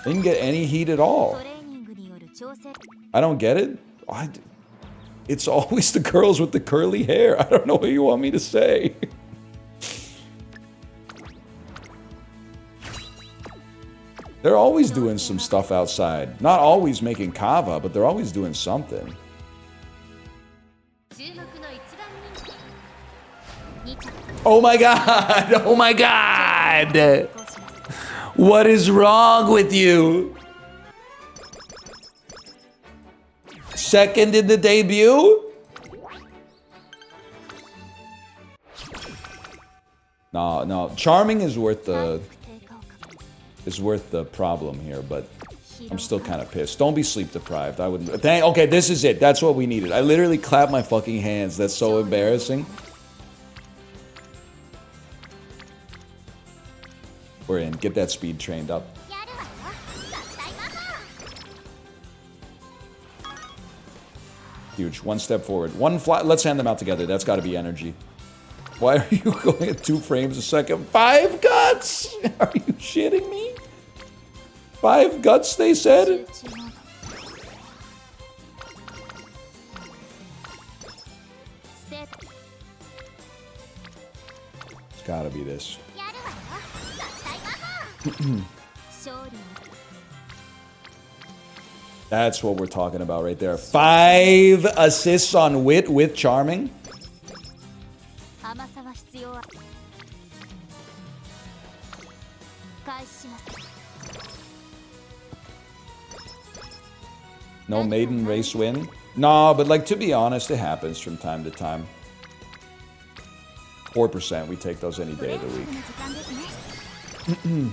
Didn't get any heat at all. I don't get it. It's always the girls with the curly hair. I don't know what you want me to say. They're always doing some stuff outside. Not always making kava, but they're always doing something. Oh my god! Oh my god! What is wrong with you? Second in the debut? No. Charming is worth the problem here, but I'm still kind of pissed. Don't be sleep deprived. I would. Okay, this is it. That's what we needed. I literally clapped my fucking hands. That's so embarrassing. We're in. Get that speed trained up. Huge. One step forward. One fly. Let's hand them out together. That's got to be energy. Why are you going at 2 frames a second? 5 guts? Are you shitting me? 5 guts, they said? It's gotta be this. That's what we're talking about right there. 5 assists on Wit with Charming. No maiden race win? Nah, but like, to be honest, it happens from time to time. 4%, we take those any day of the week.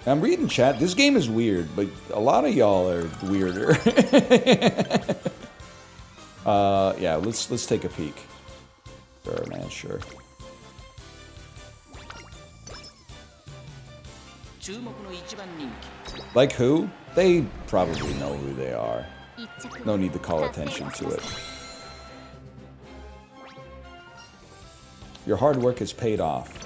I'm reading chat. This game is weird, but a lot of y'all are weirder. Yeah, let's take a peek. Sure, man, sure. Like who? They probably know who they are. No need to call attention to it. Your hard work has paid off.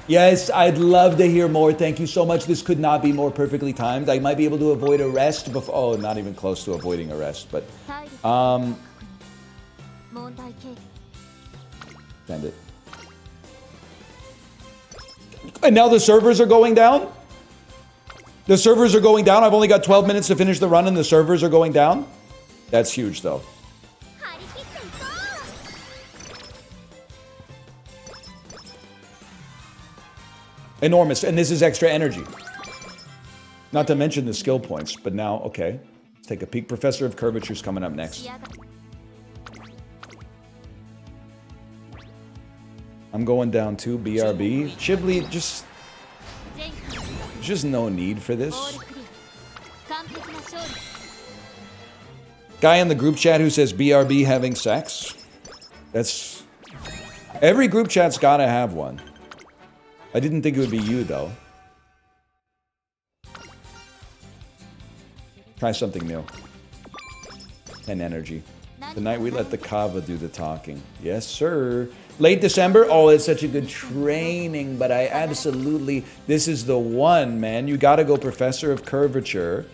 Yes, I'd love to hear more. Thank you so much. This could not be more perfectly timed. I might be able to avoid arrest before... Oh, not even close to avoiding arrest, but... Send it. And now the servers are going down? The servers are going down? I've only got 12 minutes to finish the run and the servers are going down? That's huge, though. Enormous, and this is extra energy. Not to mention the skill points, but now, okay. Let's take a peek. Professor of Curvature's coming up next. I'm going down to BRB. Chibli, just no need for this. Guy in the group chat who says BRB having sex. That's... Every group chat's gotta have one. I didn't think it would be you, though. Try something new. 10 energy. Tonight we let the kava do the talking. Yes, sir. Late December? Oh, it's such a good training, but I absolutely... This is the one, man. You gotta go Professor of Curvature.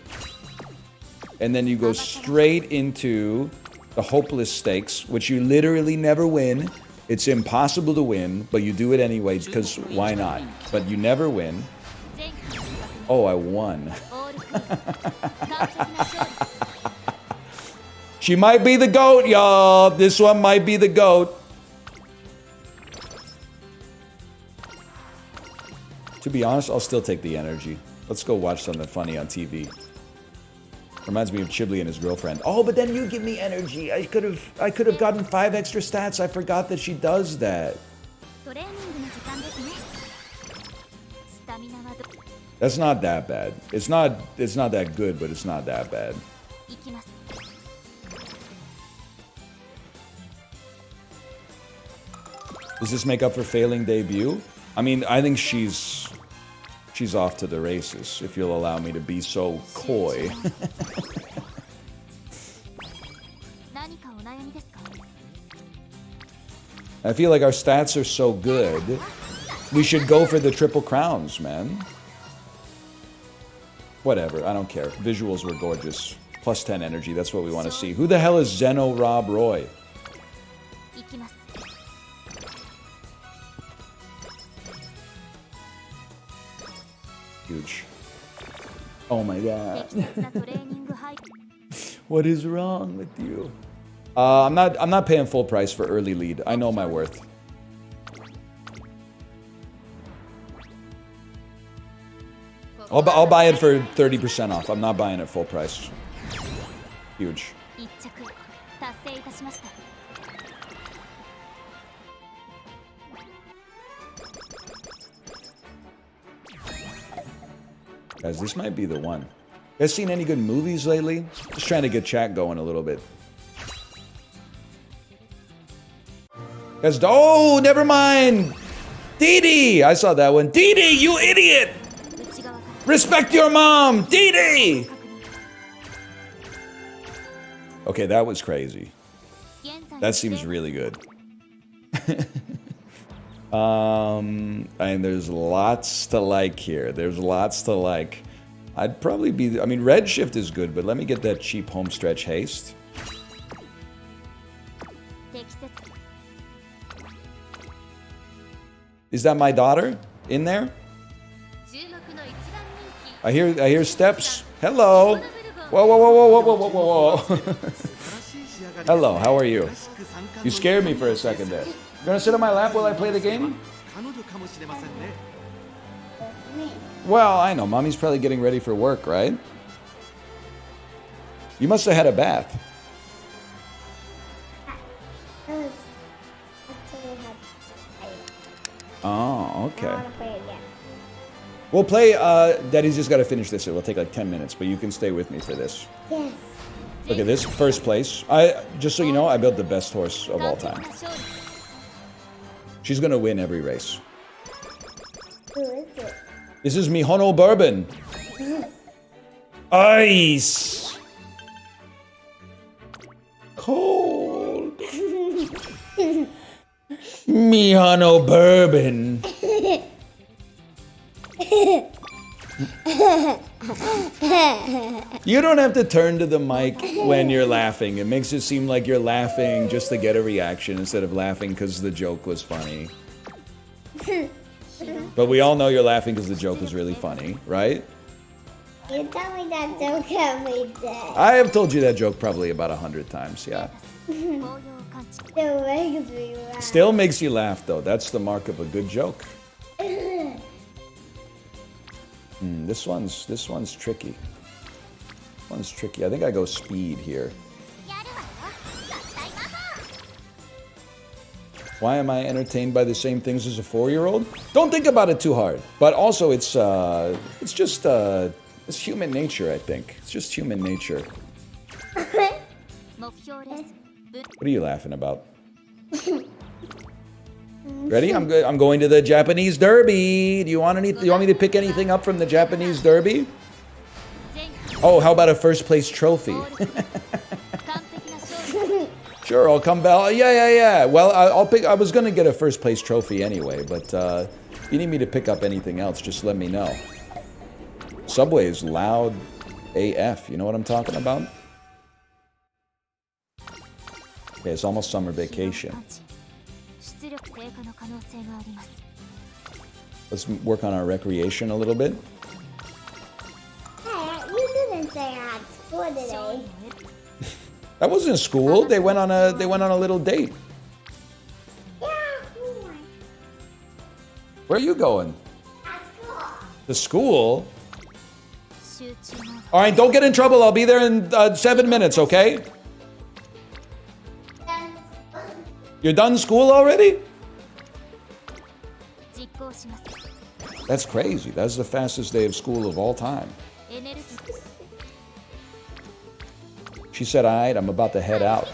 And then you go straight into the Hopeless Stakes, which you literally never win. It's impossible to win, but you do it anyway, because why not? But you never win. Oh, I won. She might be the GOAT, y'all. This one might be the GOAT. To be honest, I'll still take the energy. Let's go watch something funny on TV. Reminds me of Chibli and his girlfriend. Oh, but then you give me energy. I could have gotten 5 extra stats. I forgot that she does that. That's not that bad. It's not that good, but it's not that bad. Does this make up for failing debut? I mean, I think she's off to the races, if you'll allow me to be so coy. I feel like our stats are so good. We should go for the triple crowns, man. Whatever, I don't care. Visuals were gorgeous. Plus 10 energy, that's what we want to see. Who the hell is Zeno Rob Roy? Huge. Oh my god. What is wrong with you? I'm not paying full price for early lead. I know my worth. I'll buy it for 30% off. I'm not buying it full price. Huge. Guys, this might be the one. You guys seen any good movies lately? Just trying to get chat going a little bit. Guys, oh, never mind. Dee I saw that one. Dee you idiot! Respect your mom, Dee Okay, that was crazy. That seems really good. And there's lots to like here. There's lots to like. I'd probably be... I mean, Redshift is good, but let me get that cheap homestretch haste. Is that my daughter in there? I hear steps. Hello. Whoa, whoa, whoa, whoa, whoa, whoa, whoa, whoa. Hello, how are you? You scared me for a second there. You gonna sit on my lap while I play the game? Well, I know. Mommy's probably getting ready for work, right? You must have had a bath. Oh, okay. We'll play, Daddy's just got to finish this. It will take like 10 minutes, but you can stay with me for this. Yes. Look at this, first place. Just so you know, I built the best horse of all time. She's gonna win every race. Who is it? This is Mihono Bourbon. Ice. Cold. Mihono Bourbon. You don't have to turn to the mic when you're laughing. It makes it seem like you're laughing just to get a reaction instead of laughing because the joke was funny. But we all know you're laughing because the joke was really funny, right? You told me that joke every day. I have told you that joke probably about 100 times, yeah. Still makes me laugh. Still makes you laugh, though. That's the mark of a good joke. This one's tricky. One's tricky. I think I go speed here. Why am I entertained by the same things as a 4-year-old? Don't think about it too hard. But also, it's just it's human nature. I think it's just human nature. What are you laughing about? Ready? I'm good. I'm going to the Japanese Derby. Do you want me to pick anything up from the Japanese Derby? Oh, how about a first place trophy? 完璧な勝利 Sure, I'll come back. Yeah. Well, I'll pick. I was gonna get a first place trophy anyway, but if you need me to pick up anything else, just let me know. Subway is loud AF. You know what I'm talking about? Okay, it's almost summer vacation. 出力低下の可能性があります Let's work on our recreation a little bit. Hey, you didn't say I had school 勝利 today. を得る That wasn't school. They went on a little date. Yeah, oh my. Where are you going? At school. To school? 集中モー All right, don't get in trouble. I'll be there in 7 minutes, okay? You're done school already? ド実行します That's crazy. That's the fastest day of school of all time. エネルギー She said, all right, I'm about to head out.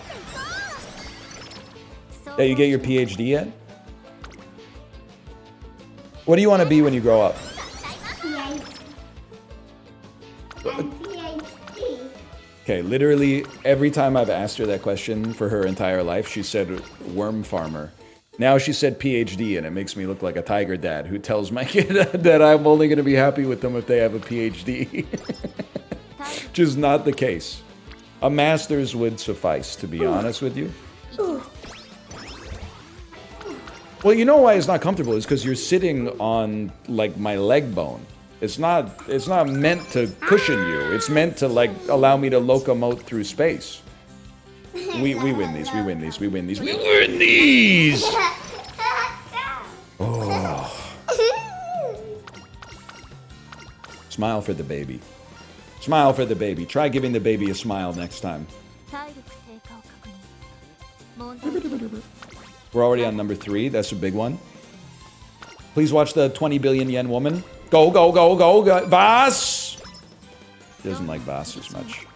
総 Yeah, you get your PhD yet? What do you want to be when you grow up? PhD. And PhD. Okay, literally every time I've asked her that question for her entire life, she said worm farmer. Now she said PhD, and it makes me look like a tiger dad who tells my kid that I'm only going to be happy with them if they have a PhD. Which is not the case. A master's would suffice, to be honest with you. Well, you know why it's not comfortable is because you're sitting on like my leg bone. It's not meant to cushion you. It's meant to like allow me to locomote through space. We win these. We win these. We win these. We win these. Oh. Smile for the baby. Smile for the baby. Try giving the baby a smile next time. 体力低下を確認問題 We're already on number 3. That's a big one. Please watch the 20 billion yen woman. Go, go, go, go, go. Voss! He doesn't like Voss as much.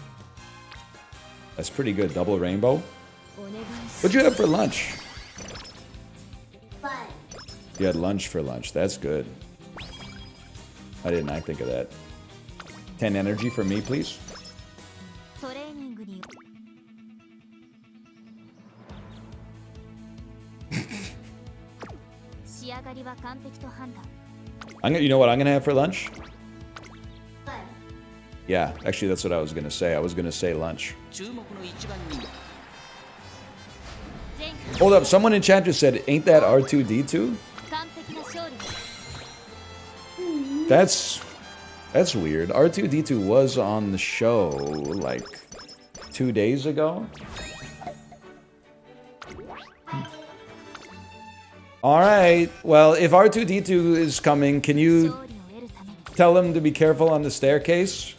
That's pretty good. Double rainbow. お願いし What'd you have for lunch? Fun. You had lunch for lunch. That's good. Why didn't I think of that? 10 energy for me, please. トレーニングに仕上がりは完璧と判断 You know what I'm gonna have for lunch? Fun. Yeah, actually, that's what I was gonna say. I was gonna say lunch. 注目の一番人気 前回 Hold up, someone in chat just said, ain't that R2D2? 完璧な勝利 That's weird. R2D2 was on the show like 2 days ago. All right. Well, if R2D2 is coming, can you 勝利を得るために tell him to be careful on the staircase?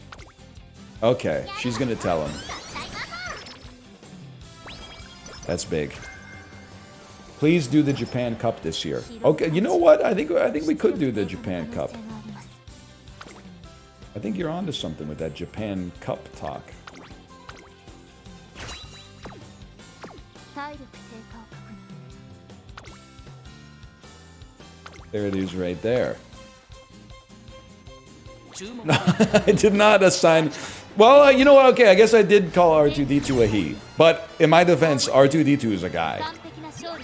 Okay, she's gonna tell him. That's big. Please do the Japan Cup this year. Okay, you know what? I think we could do the Japan Cup. 可能性があります I think you're onto something with that Japan Cup talk. 体力低下を確認 There it is right there. 注目 I did not assign... Well, you know what? Okay, I guess I did call R2D2 a he. But in my defense, R2D2 is a guy. 完璧な勝利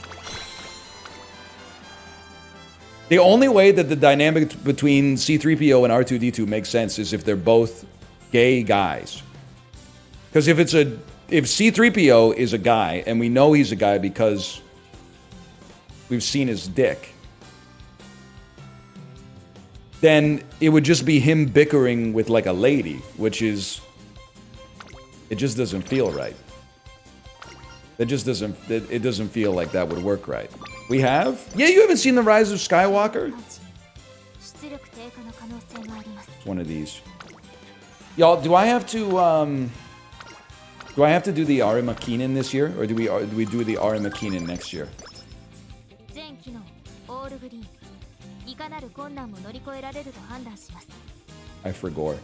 The only way that the dynamic between C3PO and R2D2 makes sense is if they're both gay guys. Because if C3PO is a guy, and we know he's a guy because we've seen his dick, then it would just be him bickering with like a lady, which is... It just doesn't feel right. It just doesn't... It doesn't feel like that would work right. We have? Yeah, you haven't seen The Rise of Skywalker? 出力低下の可能性があります It's one of these. Y'all, do I have to do the Arima Keenan this year? Or do we do the Arima Keenan next year? 全機能オールグリーンいかなる困難も乗り越えられると判断します I forgot.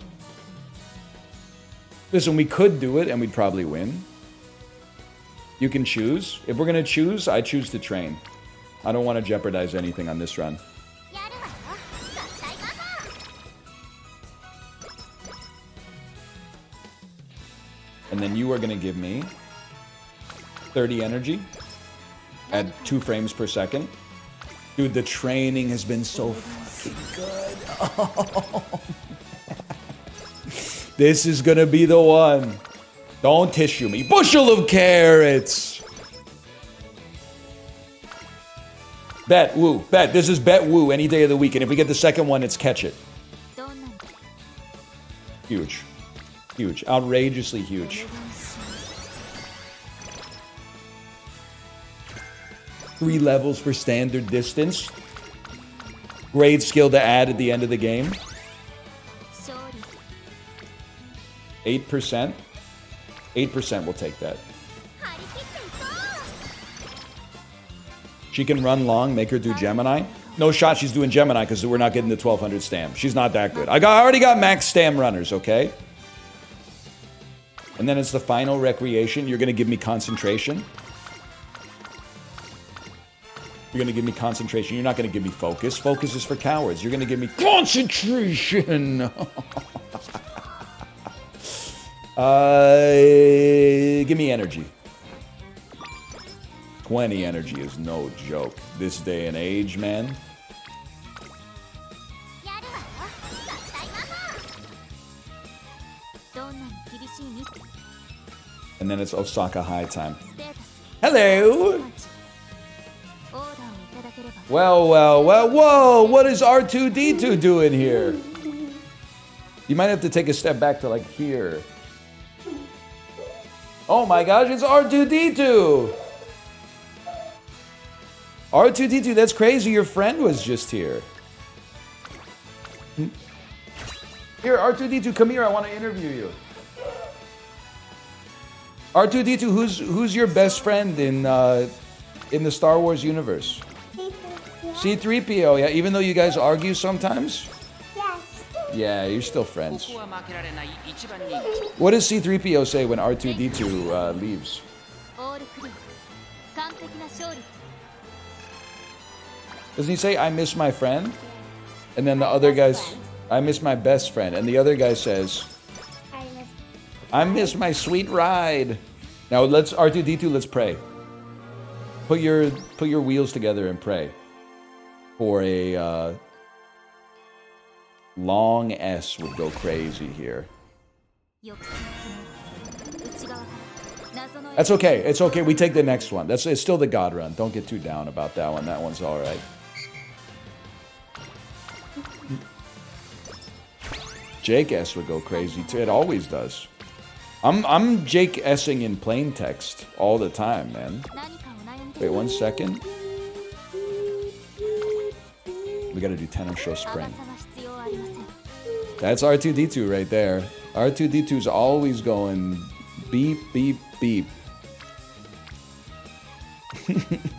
Listen, we could do it and we'd probably win. You can choose. If we're gonna choose, I choose to train. I don't want to jeopardize anything on this run. やるわよ合体パ And then you are going to give me 30 energy at 2 frames per second. Dude, the training has been so fucking good. Oh. This is going to be the one. Don't tissue me. Bushel of carrots. Bet, woo, bet. This is bet, woo, any day of the week. And if we get the second one, it's catch it. Huge. Huge. Outrageously huge. 3 levels for standard distance. Great skill to add at the end of the game. 8%. 8% will take that. She can run long, make her do Gemini. No shot she's doing Gemini because we're not getting the 1200 stam. She's not that good. I already got max stam runners, okay? And then it's the final recreation. You're going to give me concentration. You're going to give me concentration. You're not going to give me focus. Focus is for cowards. You're going to give me concentration. Give me energy. 20 energy is no joke. This day and age, man. And then it's Osaka High time. Hello! Well, well, well, whoa! What is R2-D2 doing here? You might have to take a step back to like here. Oh my gosh, it's R2-D2! R2-D2, that's crazy. Your friend was just here. Here, R2-D2, come here. I want to interview you. R2-D2, who's your best friend in the Star Wars universe? C-3PO, yeah, even though you guys argue sometimes? Yes. Yeah, you're still friends. What does C-3PO say when R2-D2 leaves? Doesn't he say, I miss my friend? And then the other guy's, I miss my best friend. And the other guy says, I miss my sweet ride. Now let's, R2-D2, let's pray. Put your wheels together and pray. For a long S would go crazy here. That's okay. It's okay. We take the next one. It's still the God run. Don't get too down about that one. That one's all right. Jake S would go crazy too. It always does. I'm Jake S-ing in plain text all the time, man. Wait 1 second. We gotta do tenor show spring. That's R2-D2 right there. R2-D2's always going beep, beep, beep.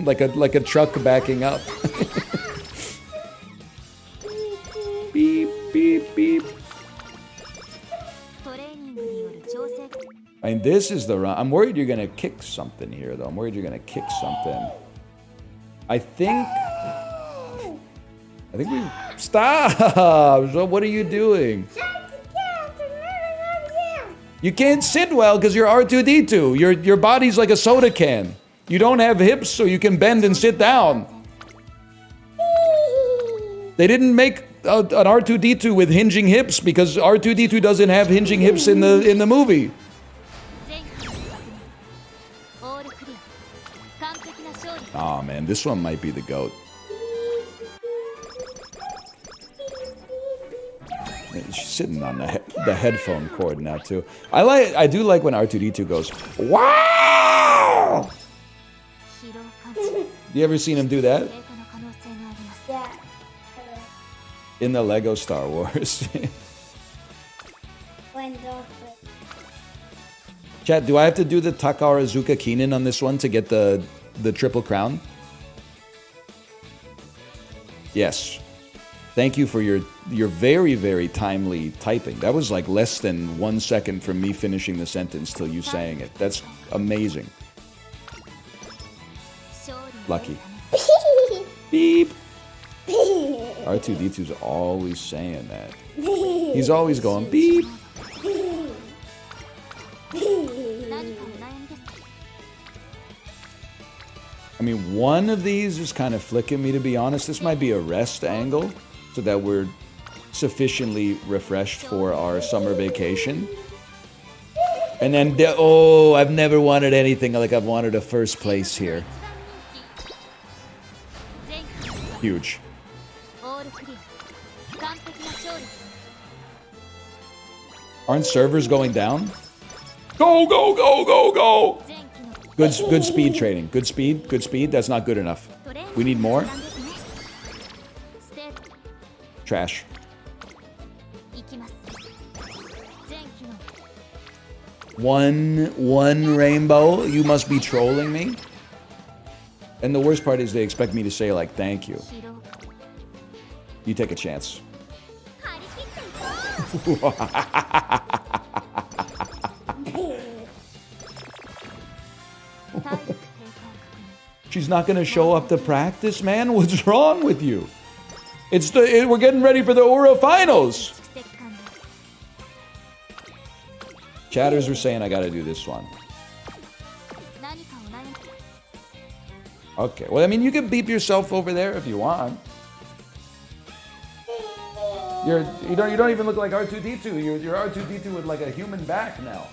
like a truck backing up. Beep, beep, beep. I mean, this is the run. I'm worried you're gonna kick something here, though. I'm worried you're gonna kick something. I think we... Stop! So what are you doing? You can't sit well because you're R2-D2. Your body's like a soda can. You don't have hips so you can bend and sit down. They didn't make an R2-D2 with hinging hips because R2-D2 doesn't have hinging hips in the movie. Oh man, this one might be the GOAT. She's sitting on the headphone cord now too. I do like when R2-D2 goes, wow! You ever seen him do that? Yeah. In the Lego Star Wars. Chat, do I have to do the Takarazuka Keenan on this one to get the triple crown? Yes. Thank you for your very, very timely typing. That was like less than 1 second from me finishing the sentence till you saying it. That's amazing. Lucky. Beep. R2-D2's always saying that. He's always going beep. I mean, one of these is kind of flicking me, to be honest. This might be a rest angle so that we're sufficiently refreshed for our summer vacation. And then, oh, I've never wanted anything like I've wanted a first place here. Huge. Aren't servers going down? Go, go, go, go, go! Good speed trading. Good speed. That's not good enough. We need more. Trash. One rainbow? You must be trolling me? And the worst part is they expect me to say, like, thank you. You take a chance. She's not gonna show up to practice, man? What's wrong with you? We're getting ready for the Ura finals! Chatters were saying I gotta do this one. Okay, well, I mean, you can beep yourself over there if you want. You don't even look like R2-D2. You're R2-D2 with like a human back now.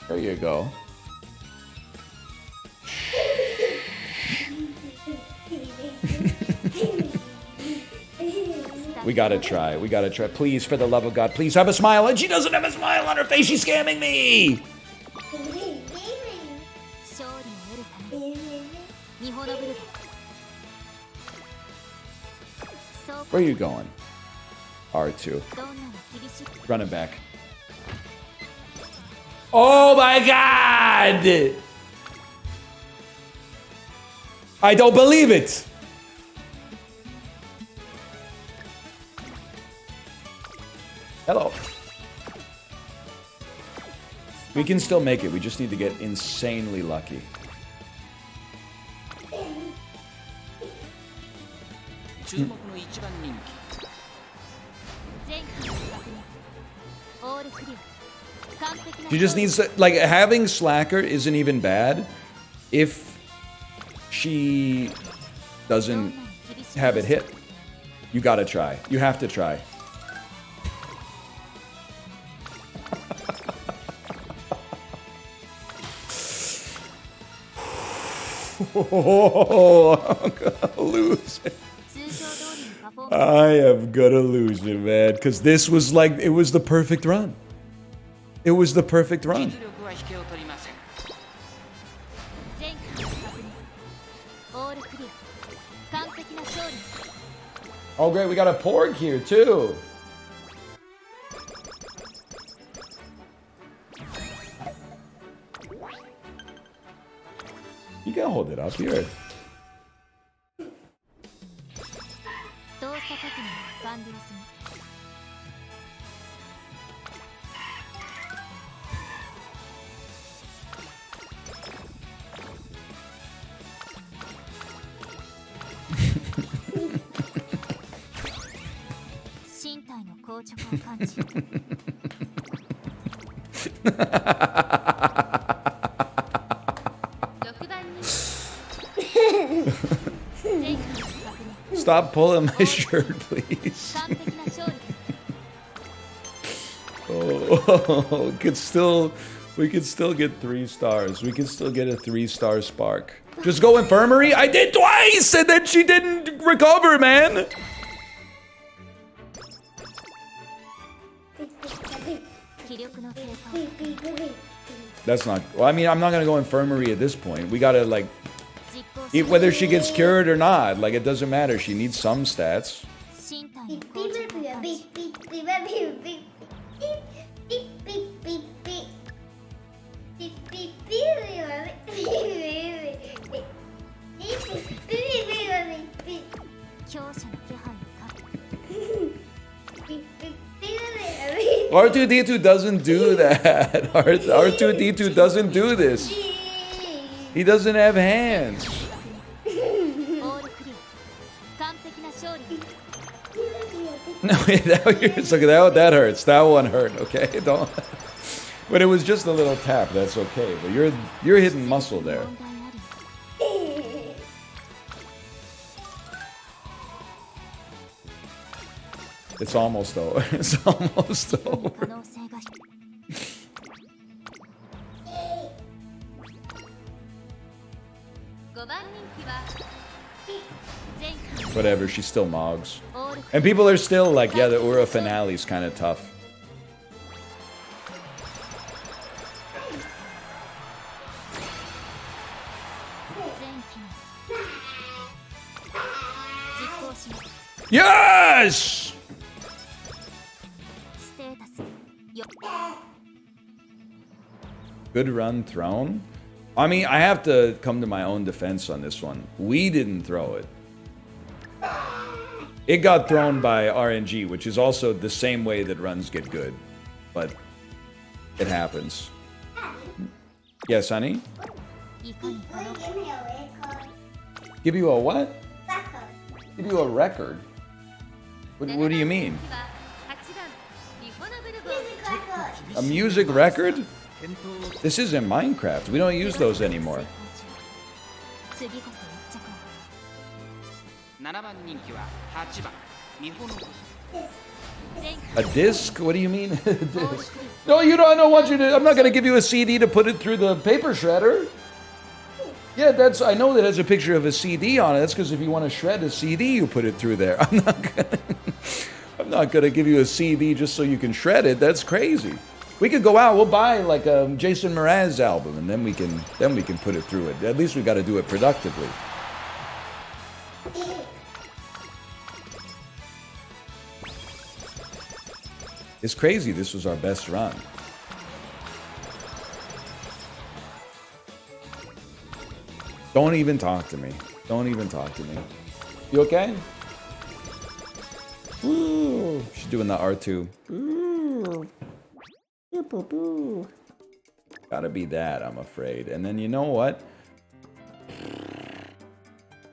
There you go. We gotta try. Please, for the love of God, please have a smile. And she doesn't have a smile on her face. She's scamming me. Where are you going? R2. Running back. Oh my God! I don't believe it. Hello. We can still make it. We just need to get insanely lucky. She just needs to, like, having Slacker isn't even bad if she doesn't have it hit. You gotta try. You have to try. Oh, I'm gonna lose it. I am gonna lose it, man. Because this was like, it was the perfect run. It was the perfect run. Oh, great. We got a porg here, too. You can hold it up here. Stop pulling my shirt, please. Oh, we could still get 3 stars. We could still get a 3-star spark. Just go infirmary? I did twice, and then she didn't recover, man. That's not, well, I mean, I'm not gonna go infirmary at this point. We gotta, like, whether she gets cured or not, like, it doesn't matter. She needs some stats. R2-D2 doesn't do that. R2-D2 doesn't do this. He doesn't have hands. No, that hurts. That one hurt. Okay, don't. But it was just a little tap. That's okay. But you're hitting muscle there. It's almost over. It's almost over. 可能性が5番人気は前期 Whatever, she still mogs. オール And people are still like, yeah, the Ura finale is kind of tough. 前期の実行します Yes! ステータスよ Good run thrown. I mean, I have to come to my own defense on this one. We didn't throw it. It got thrown by RNG, which is also the same way that runs get good. But it happens. Yes, honey? いかに可能 Give me a record. Give you a what? Record. Give you a record? What do you mean? 8番リフォナブルボー Record. A music record? This isn't Minecraft. We don't use those anymore. 次こそ一着を7番人気は8番日本の前期 A disc? What do you mean? A disc? No, you don't. I don't want you to. I'm not gonna give you a CD to put it through the paper shredder. Yeah, that's. I know that has a picture of a CD on it. That's because if you want to shred a CD, you put it through there. I'm not gonna. I'm not gonna give you a CD just so you can shred it. That's crazy. We could go out. We'll buy like a Jason Mraz album, and then we can put it through it. At least we got to do it productively. It's crazy. This was our best run. Don't even talk to me. Don't even talk to me. You okay? Ooh, she's doing the R2. Ooh. Gotta be that, I'm afraid. And then you know what?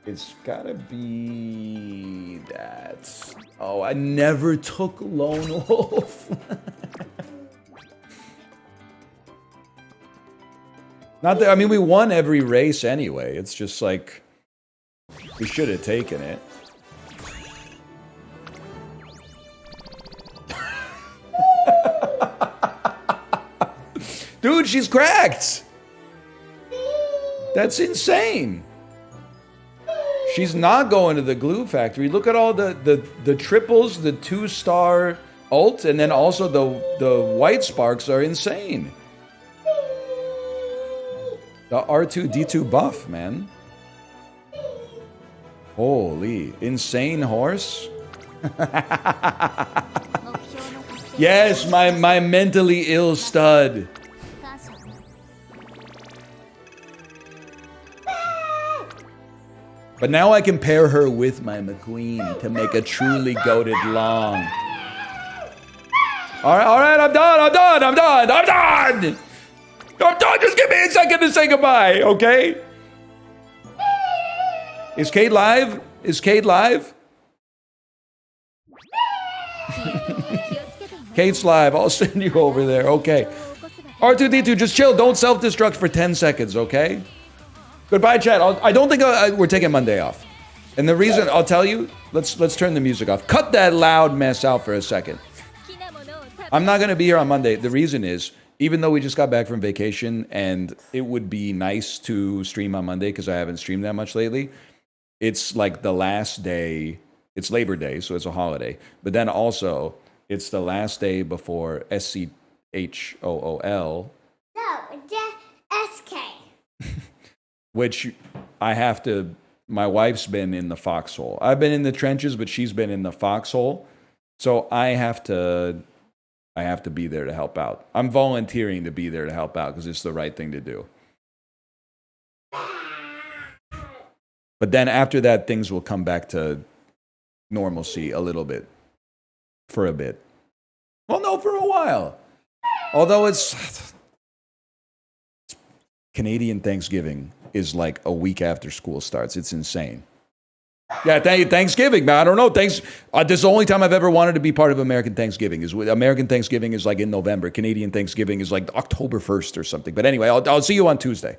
It's gotta be that. Oh, I never took Lone Wolf. Not that, I mean, we won every race anyway. It's just like, we should have taken it. Dude, she's cracked. That's insane. She's not going to the glue factory. Look at all the triples, the 2-star ult, and then also the white sparks are insane. The R2-D2 buff, man. Holy, insane horse. Yes, my mentally ill stud. 感謝 But now I can pair her with my McQueen to make a truly goated long. All right, I'm done. Just give me a second to say goodbye, okay? Is Kate live? Kate's live. I'll send you over there, okay? R2D2, just chill. Don't self-destruct for 10 seconds, okay? Goodbye, chat. I don't think we're taking Monday off. And the reason, I'll tell you, let's turn the music off. Cut that loud mess out for a second. I'm not going to be here on Monday. The reason is, even though we just got back from vacation and it would be nice to stream on Monday because I haven't streamed that much lately, it's like the last day. It's Labor Day, so it's a holiday. But then also, it's the last day before SCHOOL. No, just SK. Which I have to, my wife's been in the foxhole. I've been in the trenches, but she's been in the foxhole. So I have to be there to help out. I'm volunteering to be there to help out because it's the right thing to do. But then after that, things will come back to normalcy a little bit. For a bit. Well, no, for a while. Although it's Canadian Thanksgiving is like a week after school starts. It's insane. Yeah, Thanksgiving, man. I don't know. This is the only time I've ever wanted to be part of American Thanksgiving. American Thanksgiving is like in November. Canadian Thanksgiving is like October 1st or something. But anyway, I'll see you on Tuesday.